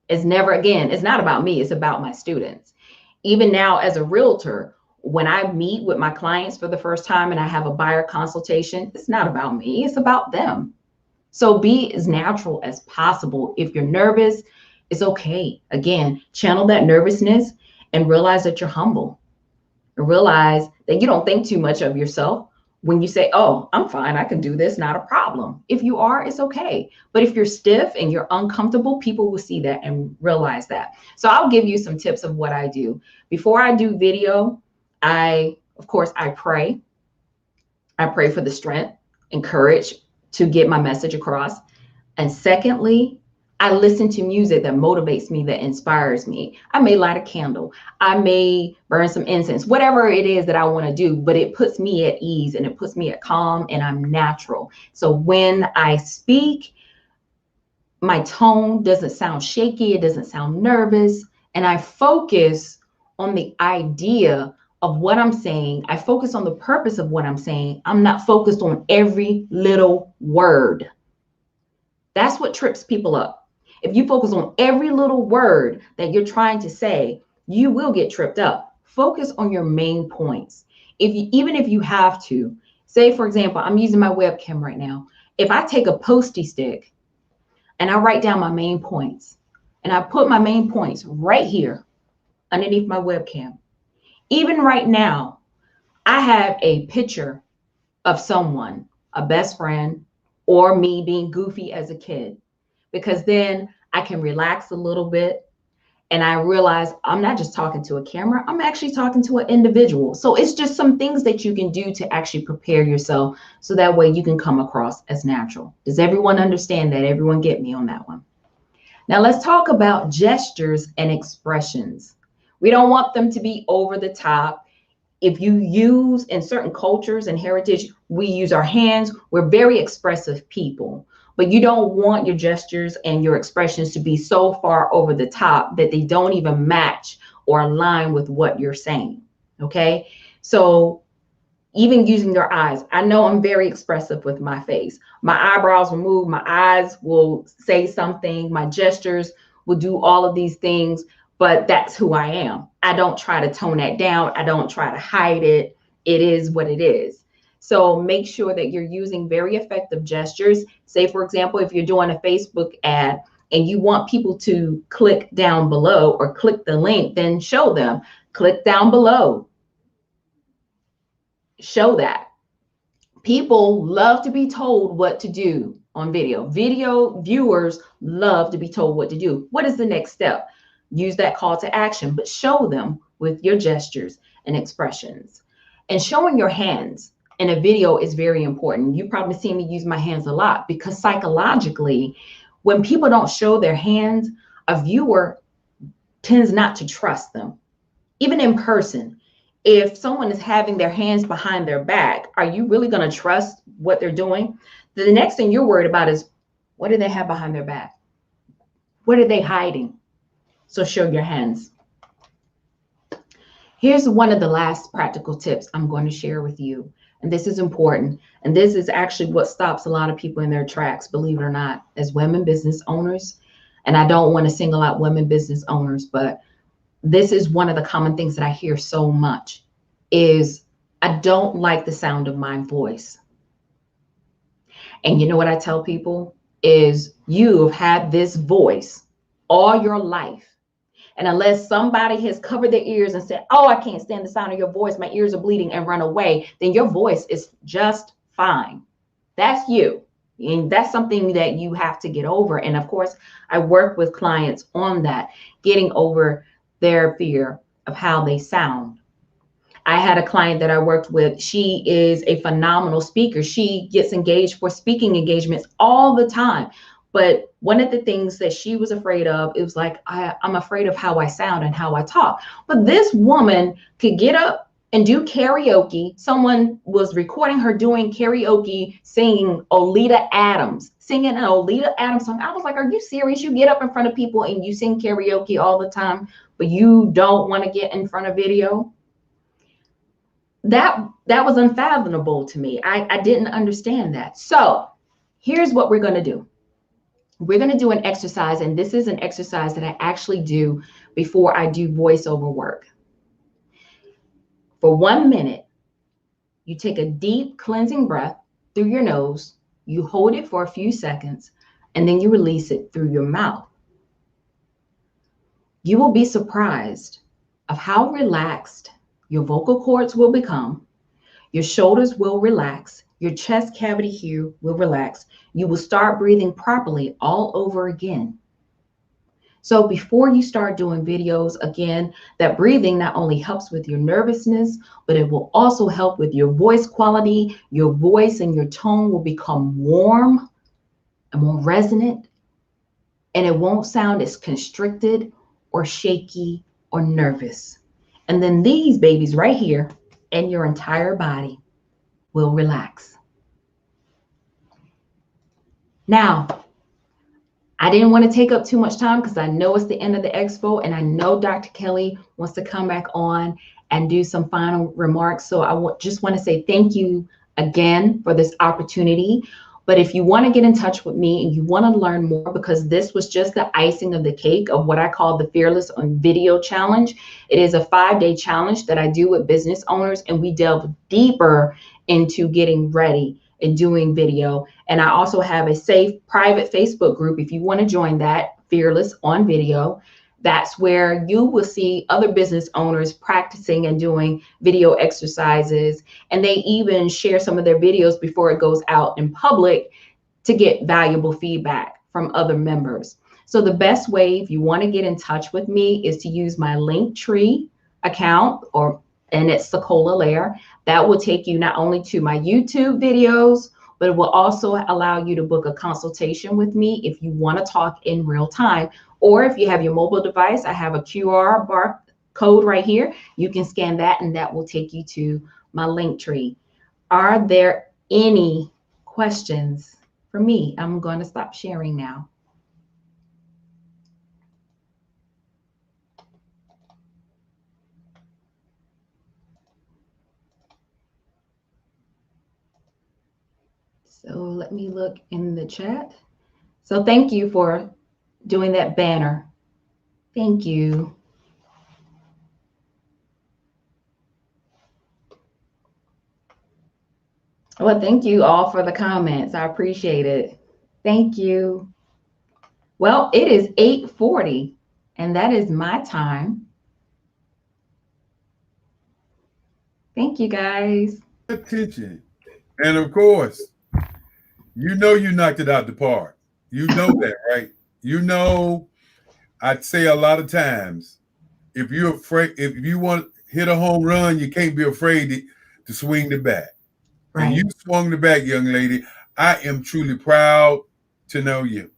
It's never, again, it's not about me, it's about my students. Even now as a realtor, when I meet with my clients for the first time and I have a buyer consultation, it's not about me, it's about them. So be as natural as possible. If you're nervous, it's okay. Again, channel that nervousness and realize that you're humble. And realize that you don't think too much of yourself when you say, oh, I'm fine, I can do this, not a problem. If you are, it's okay. But if you're stiff and you're uncomfortable, people will see that and realize that. So I'll give you some tips of what I do. Before I do video, I pray. I pray for the strength and courage to get my message across. And secondly, I listen to music that motivates me, that inspires me. I may light a candle. I may burn some incense, whatever it is that I want to do, but it puts me at ease and it puts me at calm and I'm natural. So when I speak, my tone doesn't sound shaky. It doesn't sound nervous. And I focus on the idea of what I'm saying. I focus on the purpose of what I'm saying. I'm not focused on every little word. That's what trips people up. If you focus on every little word that you're trying to say, you will get tripped up. Focus on your main points. Even if you have to, say, for example, I'm using my webcam right now. If I take a Post-it stick and I write down my main points and I put my main points right here underneath my webcam, even right now, I have a picture of someone, a best friend, or me being goofy as a kid, because then I can relax a little bit and I realize I'm not just talking to a camera, I'm actually talking to an individual. So it's just some things that you can do to actually prepare yourself so that way you can come across as natural. Does everyone understand that? Everyone get me on that one? Now let's talk about gestures and expressions. We don't want them to be over the top. If you use in certain cultures and heritage, we use our hands. We're very expressive people, but you don't want your gestures and your expressions to be so far over the top that they don't even match or align with what you're saying. Okay. So even using your eyes, I know I'm very expressive with my face. My eyebrows will move, my eyes will say something, my gestures will do all of these things, but that's who I am. I don't try to tone that down. I don't try to hide it. It is what it is. So make sure that you're using very effective gestures. Say, for example, if you're doing a Facebook ad and you want people to click down below or click the link, then show them, click down below. Show that. People love to be told what to do on video. Video viewers love to be told what to do. What is the next step? Use that call to action, but show them with your gestures and expressions. And showing your hands in a video is very important. You probably see me use my hands a lot because psychologically, when people don't show their hands, a viewer tends not to trust them. Even in person, if someone is having their hands behind their back, are you really going to trust what they're doing? The next thing you're worried about is, what do they have behind their back? What are they hiding? So show your hands. Here's one of the last practical tips I'm going to share with you. And this is important. And this is actually what stops a lot of people in their tracks, believe it or not, as women business owners. And I don't want to single out women business owners, but this is one of the common things that I hear so much is I don't like the sound of my voice. And you know what I tell people is you have had this voice all your life. And unless somebody has covered their ears and said, oh, I can't stand the sound of your voice, my ears are bleeding, and run away, then your voice is just fine. That's you. And that's something that you have to get over. And of course, I work with clients on that, getting over their fear of how they sound. I had a client that I worked with. She is a phenomenal speaker. She gets engaged for speaking engagements all the time. But one of the things that she was afraid of, it was like, I'm afraid of how I sound and how I talk. But this woman could get up and do karaoke. Someone was recording her doing karaoke, singing Oleta Adams, singing an Oleta Adams song. I was like, are you serious? You get up in front of people and you sing karaoke all the time, but you don't want to get in front of video? That was unfathomable to me. I didn't understand that. So here's what we're going to do. We're going to do an exercise, and this is an exercise that I actually do before I do voiceover work. For 1 minute, you take a deep cleansing breath through your nose, you hold it for a few seconds, and then you release it through your mouth. You will be surprised of how relaxed your vocal cords will become. Your shoulders will relax. Your chest cavity here will relax. You will start breathing properly all over again. So before you start doing videos, again, that breathing not only helps with your nervousness, but it will also help with your voice quality. Your voice and your tone will become warm and more resonant, and it won't sound as constricted or shaky or nervous. And then these babies right here and your entire body will relax. Now, I didn't want to take up too much time because I know it's the end of the expo and I know Dr. Kelly wants to come back on and do some final remarks. So I just want to say thank you again for this opportunity. But if you want to get in touch with me and you want to learn more, because this was just the icing of the cake of what I call the Fearless on Video Challenge. It is a 5-day challenge that I do with business owners, and we delve deeper into getting ready and doing video. And I also have a safe private Facebook group if you want to join that, Fearless on Video. That's where you will see other business owners practicing and doing video exercises. And they even share some of their videos before it goes out in public to get valuable feedback from other members. So the best way, if you want to get in touch with me, is to use my Linktree account, and it's Secola Lair. That will take you not only to my YouTube videos, but it will also allow you to book a consultation with me if you want to talk in real time. Or if you have your mobile device, I have a QR bar code right here. You can scan that and that will take you to my Linktree. Are there any questions for me? I'm going to stop sharing now. So let me look in the chat. So thank you for doing that banner. Thank you. Well, thank you all for the comments. I appreciate it. Thank you. Well, it is 8:40 and that is my time. Thank you guys. Attention. And of course, you know you knocked it out the park. You know that, right? You know, I'd say a lot of times, if you're afraid, if you want to hit a home run, you can't be afraid to swing the bat. Right. And you swung the bat, young lady. I am truly proud to know you.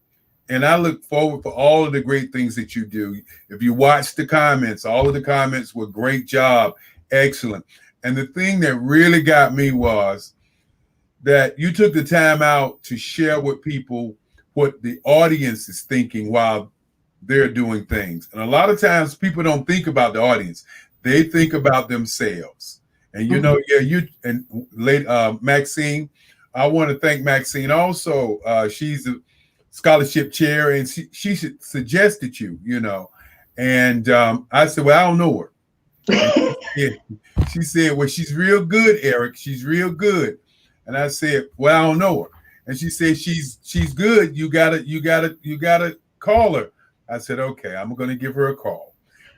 And I look forward for all of the great things that you do. If you watch the comments, all of the comments were great job, excellent. And the thing that really got me was that you took the time out to share with people what the audience is thinking while they're doing things. And a lot of times people don't think about the audience. They think about themselves. And you know, yeah, you and Maxine, I want to thank Maxine also. She's a scholarship chair, and she suggested you, you know. And I said, well, I don't know her. She said, well, she's real good, Eric. She's real good. And I said, well, I don't know her. And she said, she's good. You gotta call her. I said, okay, I'm gonna give her a call.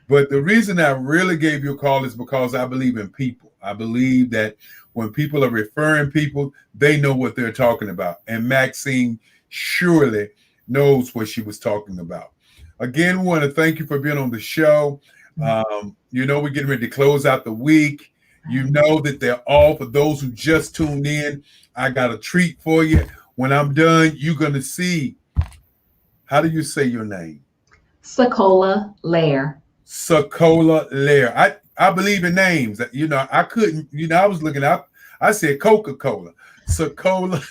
But the reason I really gave you a call is because I believe in people. I believe that when people are referring people, they know what they're talking about. And Maxine surely knows what she was talking about. Again, we want to thank you for being on the show. You know, we're getting ready to close out the week. You know that they're all, for those who just tuned in, I got a treat for you. When I'm done, you're going to see, how do you say your name? Sekola Lair. Sekola Lair. I believe in names. You know, I couldn't, you know, I was looking up. I said Coca-Cola. Sekola.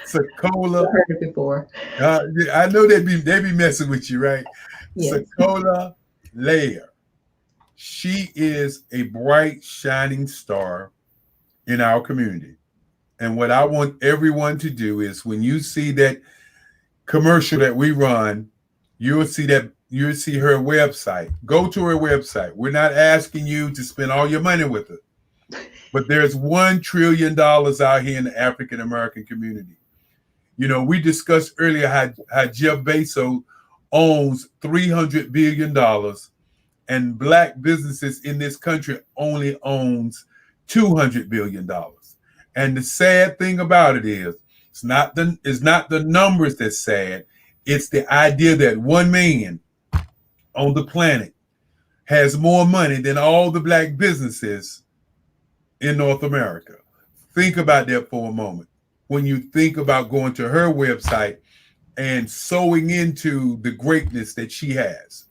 Sekola. I've heard it before. I know they be messing with you, right? Yes. Sekola Lair. She is a bright, shining star in our community. And what I want everyone to do is, when you see that commercial that we run, you'll see her website. Go to her website. We're not asking you to spend all your money with her. But there's $1 trillion out here in the African American community. You know, we discussed earlier how Jeff Bezos owns $300 billion, and Black businesses in this country only owns $200 billion. And the sad thing about it is, it's not the numbers that's sad. It's the idea that one man on the planet has more money than all the Black businesses in North America. Think about that for a moment. When you think about going to her website and sewing into the greatness that she has.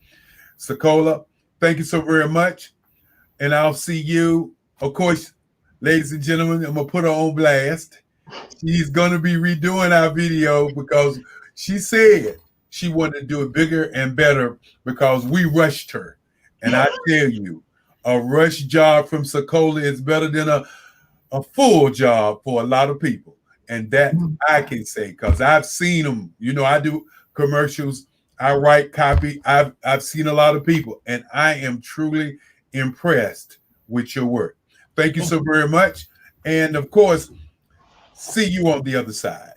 Sekola, thank you so very much. And I'll see you. Of course, ladies and gentlemen, I'm going to put her on blast. She's going to be redoing our video because she said she wanted to do it bigger and better because we rushed her. And I tell you, a rush job from Sekola is better than a full job for a lot of people. And that I can say, because I've seen them. You know, I do commercials. I write copy. I've seen a lot of people, and I am truly impressed with your work. Thank you so very much. And of course, see you on the other side.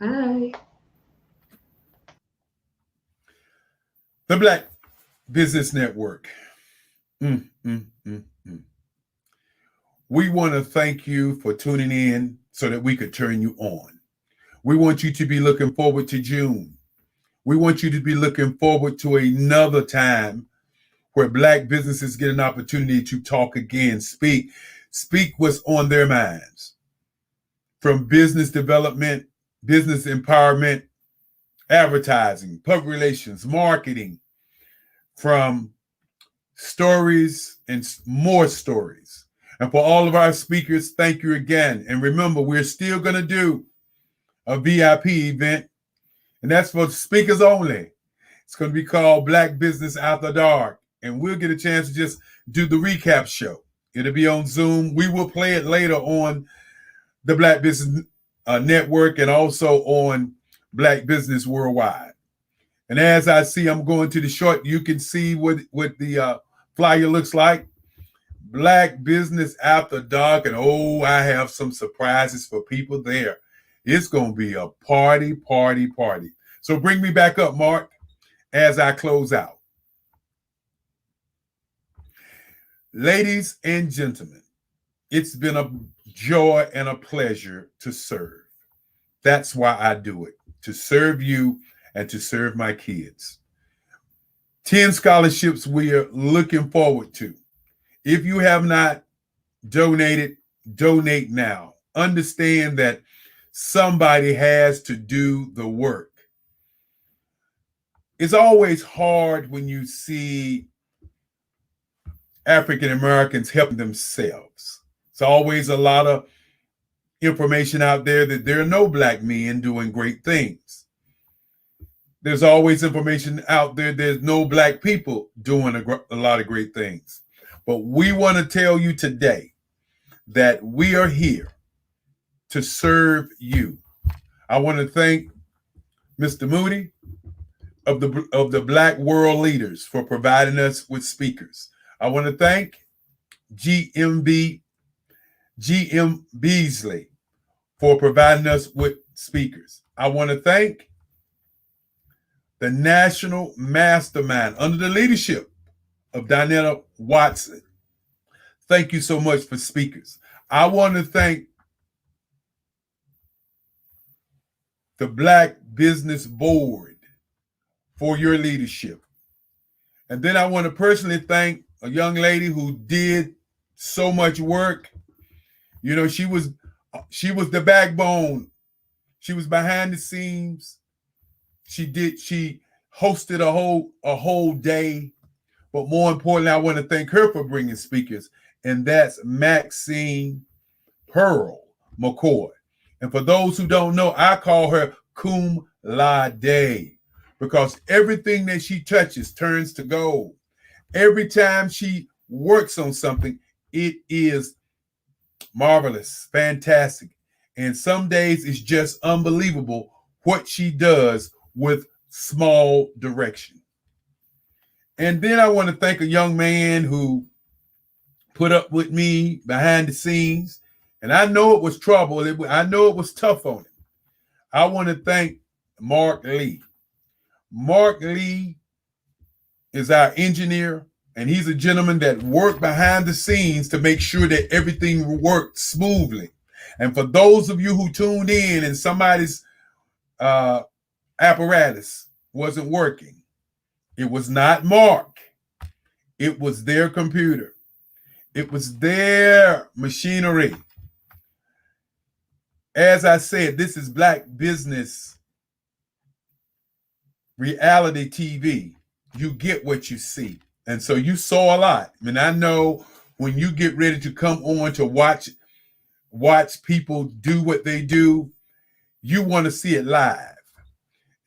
Bye. The Black Business Network. We want to thank you for tuning in so that we could turn you on. We want you to be looking forward to June. We want you to be looking forward to another time where Black businesses get an opportunity to talk again, speak what's on their minds. From business development, business empowerment, advertising, public relations, marketing, from stories and more stories. And for all of our speakers, thank you again. And remember, we're still going to do a VIP event, and that's for speakers only. It's going to be called Black Business After Dark, and we'll get a chance to just do the recap show. It'll be on Zoom. We will play it later on the Black Business Network and also on Black Business Worldwide. And as I see, I'm going to the short, you can see what the flyer looks like. Black Business After Dark. And oh, I have some surprises for people there. It's going to be a party. So bring me back up, Mark, as I close out. Ladies and gentlemen, it's been a joy and a pleasure to serve. That's why I do it, to serve you and to serve my kids. 10 scholarships we are looking forward to. If you have not donated, donate now. Understand that somebody has to do the work. It's always hard when you see African Americans helping themselves. It's always a lot of information out there that there are no Black men doing great things. there's always information out there. There's no Black people doing a lot of great things. But we want to tell you today that we are here to serve you. I want to thank Mr. Moody of the Black World Leaders for providing us with speakers. I want to thank GM Beasley for providing us with speakers. I want to thank the National Mastermind under the leadership of Donetta Watson. Thank you so much for speakers. I want to thank the Black Business Board for your leadership. And then I want to personally thank a young lady who did so much work. You know, she was the backbone. She was behind the scenes. She hosted a whole day. But more importantly, I want to thank her for bringing speakers. And that's Maxine Pearl McCoy. And for those who don't know, I call her cum laude because everything that she touches turns to gold. Every time she works on something, it is marvelous, fantastic. And some days it's just unbelievable what she does with small direction. And then I want to thank a young man who put up with me behind the scenes. And I know it was trouble. I know it was tough on him. I want to thank Mark Lee. Mark Lee is our engineer, and he's a gentleman that worked behind the scenes to make sure that everything worked smoothly. And for those of you who tuned in and somebody's apparatus wasn't working, it was not Mark. It was their computer. It was their machinery. As I said, this is Black Business Reality TV. You get what you see. And so you saw a lot. I mean, I know when you get ready to come on to watch people do what they do, you want to see it live.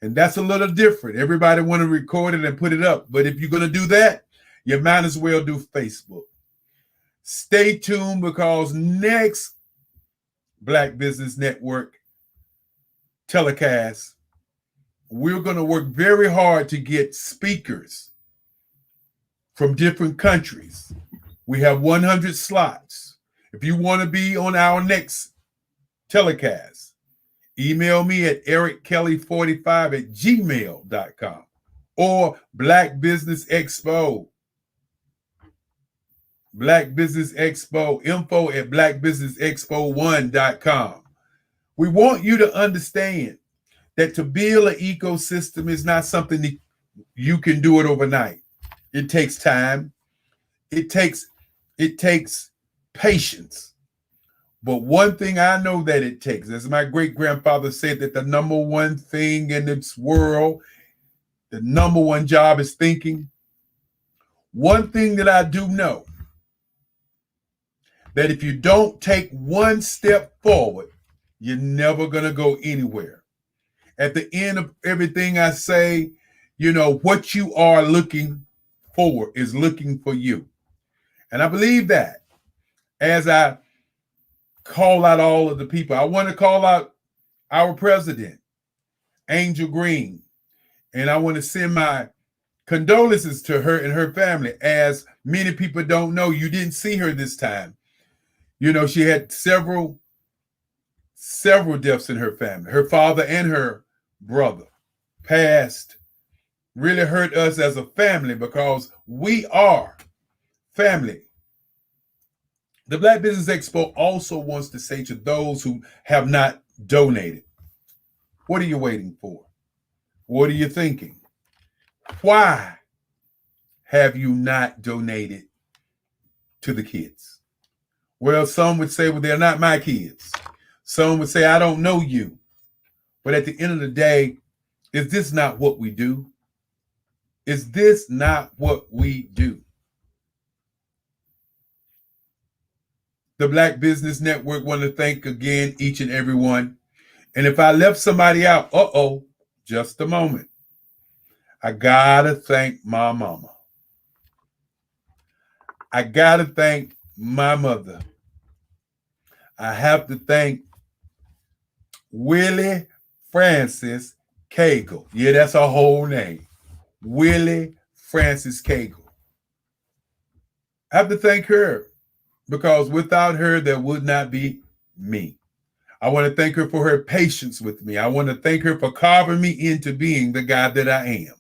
And that's a little different. Everybody want to record it and put it up. But if you're going to do that, you might as well do Facebook. Stay tuned because next Black Business Network telecast, we're going to work very hard to get speakers from different countries. We have 100 slots. If you want to be on our next telecast, email me at erickelly45@gmail.com or Black Business Expo. Black Business Expo, info@blackbusinessexpo1.com. We want you to understand that to build an ecosystem is not something that you can do it overnight. It takes time. It takes patience. But one thing I know that it takes, as my great-grandfather said, that the number one thing in this world, the number one job is thinking. One thing that I do know, that if you don't take one step forward, you're never going to go anywhere. At the end of everything I say, you know, what you are looking for is looking for you. And I believe that as I call out all of the people, I want to call out our president, Angel Green, and I want to send my condolences to her and her family. As many people don't know, you didn't see her this time. You know, she had several deaths in her family. Her father and her brother passed. Really hurt us as a family because we are family. The Black Business Expo also wants to say to those who have not donated, what are you waiting for? What are you thinking? Why have you not donated to the kids? Well, some would say, well, they're not my kids. Some would say, I don't know you. But at the end of the day, is this not what we do? Is this not what we do? The Black Business Network want to thank again each and every one. And if I left somebody out, just a moment. I gotta thank my mama. I gotta thank my mother. I have to thank Willie Francis Cagle. Yeah, that's her whole name. Willie Francis Cagle. I have to thank her because without her, there would not be me. I want to thank her for her patience with me. I want to thank her for carving me into being the guy that I am.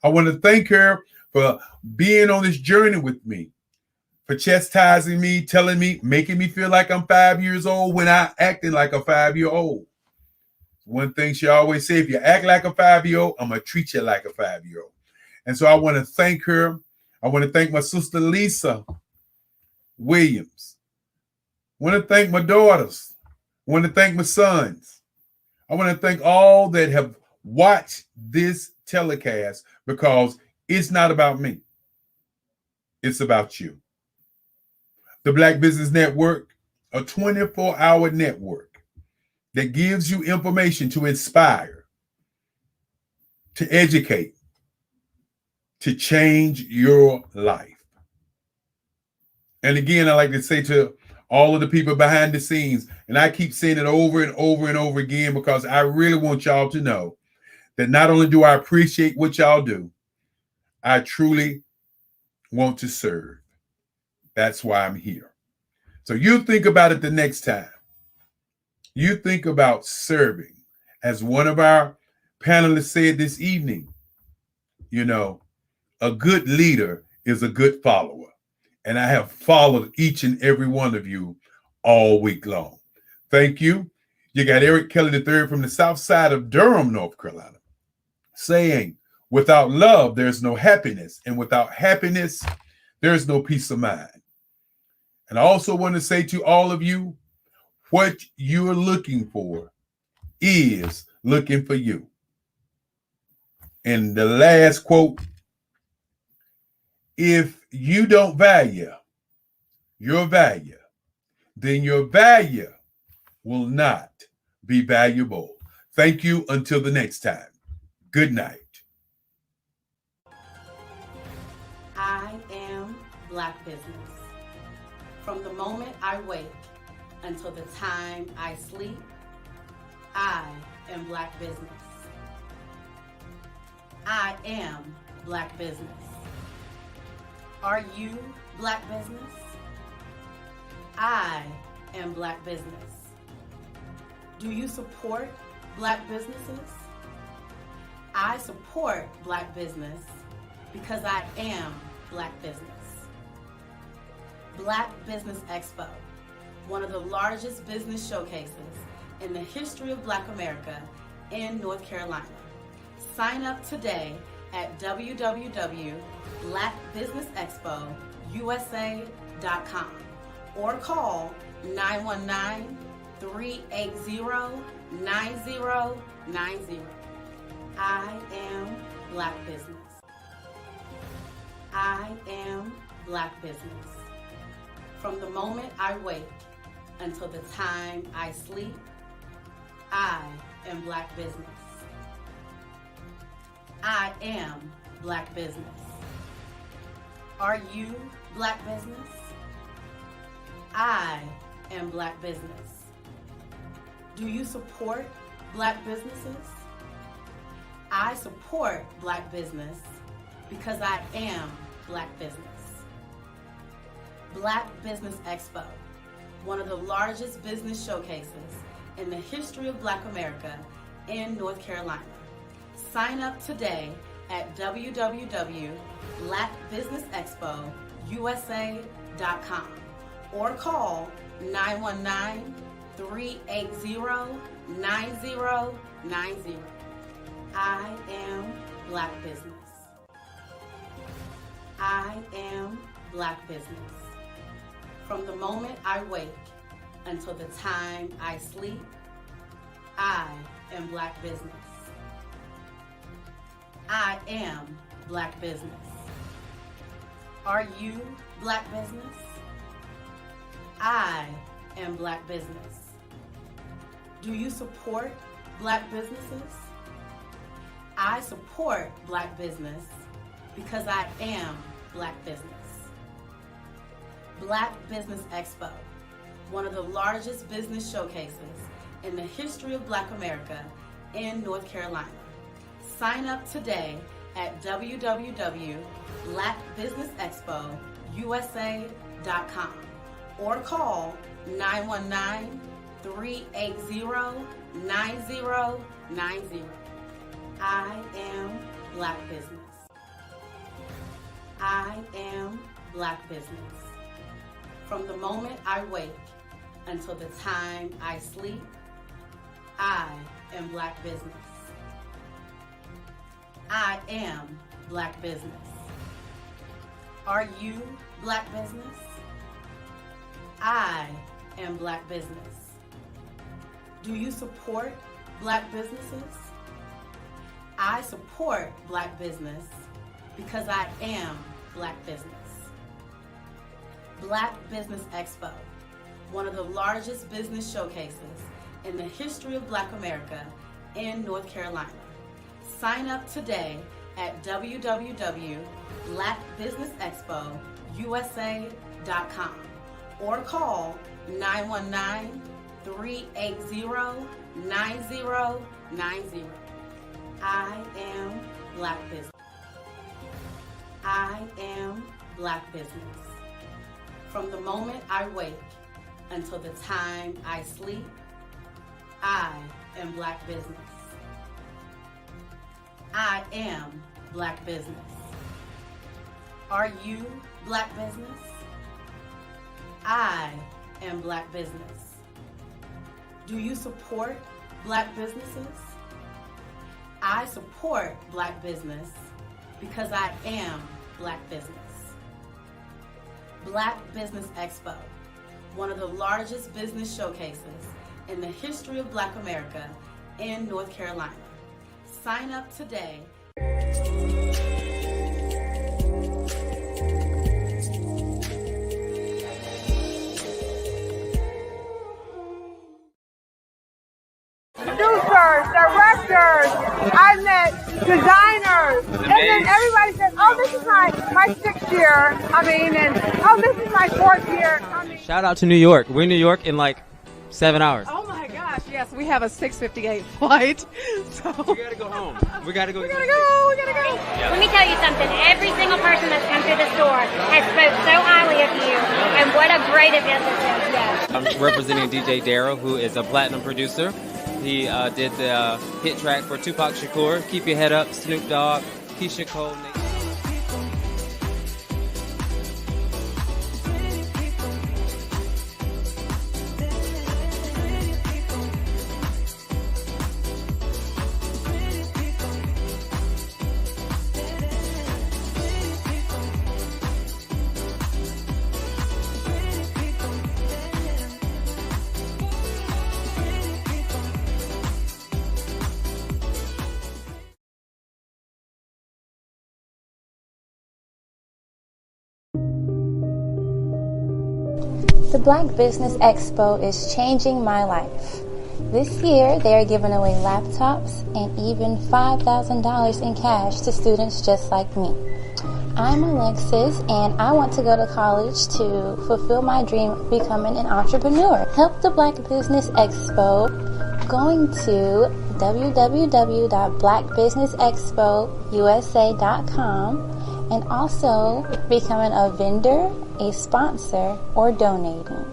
I want to thank her for being on this journey with me, for chastising me, telling me, making me feel like I'm 5 years old when I acting like a 5-year-old. One thing she always say, if you act like a 5-year-old, I'm going to treat you like a 5-year-old. And so I want to thank her. I want to thank my sister Lisa Williams. I want to thank my daughters. I want to thank my sons. I want to thank all that have watched this telecast because it's not about me. It's about you. The Black Business Network, a 24-hour network that gives you information to inspire, to educate, to change your life. And again, I like to say to all of the people behind the scenes, and I keep saying it over and over and over again because I really want y'all to know that not only do I appreciate what y'all do, I truly want to serve. That's why I'm here. So you think about it the next time. You think about serving. As one of our panelists said this evening, you know, a good leader is a good follower. And I have followed each and every one of you all week long. Thank you. You got Eric Kelly III from the south side of Durham, North Carolina, saying, without love, there's no happiness. And without happiness, there's no peace of mind. And I also want to say to all of you, what you're looking for is looking for you. And the last quote, if you don't value your value, then your value will not be valuable. Thank you until the next time. Good night. I am Black business. From the moment I wake until the time I sleep, I am Black business. I am Black business. Are you Black business? I am Black business. Do you support Black businesses? I support Black business because I am Black business. Black Business Expo, one of the largest business showcases in the history of Black America in North Carolina. Sign up today at www.blackbusinessexpousa.com or call 919-380-9090. I am Black business. I am Black business. From the moment I wake until the time I sleep, I am Black business. I am Black business. Are you Black business? I am Black business. Do you support Black businesses? I support Black business because I am Black business. Black Business Expo, one of the largest business showcases in the history of Black America in North Carolina. Sign up today at www.blackbusinessexpousa.com or call 919-380-9090. I am Black business. I am Black business. From the moment I wake until the time I sleep, I am Black business. I am Black business. Are you Black business? I am Black business. Do you support Black businesses? I support Black business because I am Black business. Black Business Expo, one of the largest business showcases in the history of Black America in North Carolina. Sign up today at www.blackbusinessexpousa.com or call 919-380-9090. I am Black business. I am Black business. From the moment I wake until the time I sleep, I am Black business. I am Black business. Are you Black business? I am Black business. Do you support Black businesses? I support Black business because I am Black business. Black Business Expo, one of the largest business showcases in the history of Black America in North Carolina. Sign up today at www.blackbusinessexpousa.com or call 919-380-9090. I am Black business. I am Black business. From the moment I wake until the time I sleep, I am Black business. I am Black business. Are you Black business? I am Black business. Do you support Black businesses? I support Black business because I am Black business. Black Business Expo, one of the largest business showcases in the history of Black America in North Carolina. Sign up today. Producers, directors, I met designers, and then everybody says, oh, this is my 6th year coming, and oh, this is my 4th year coming. Shout out to New York. We're in New York in like 7 hours. Oh my gosh, yes, we have a 6:58 flight, so. We gotta go home. We gotta go. We gotta go. Yeah. Let me tell you something. Every single person that's come through the store has spoke so highly of you, and what a great event this is. Yes. I'm representing DJ Darryl, who is a platinum producer. He did the hit track for Tupac Shakur, Keep Your Head Up, Snoop Dogg, Keisha Cole. The Black Business Expo is changing my life. This year, they are giving away laptops and even $5,000 in cash to students just like me. I'm Alexis, and I want to go to college to fulfill my dream of becoming an entrepreneur. Help the Black Business Expo going to www.blackbusinessexpousa.com and also becoming a vendor, a sponsor, or donating.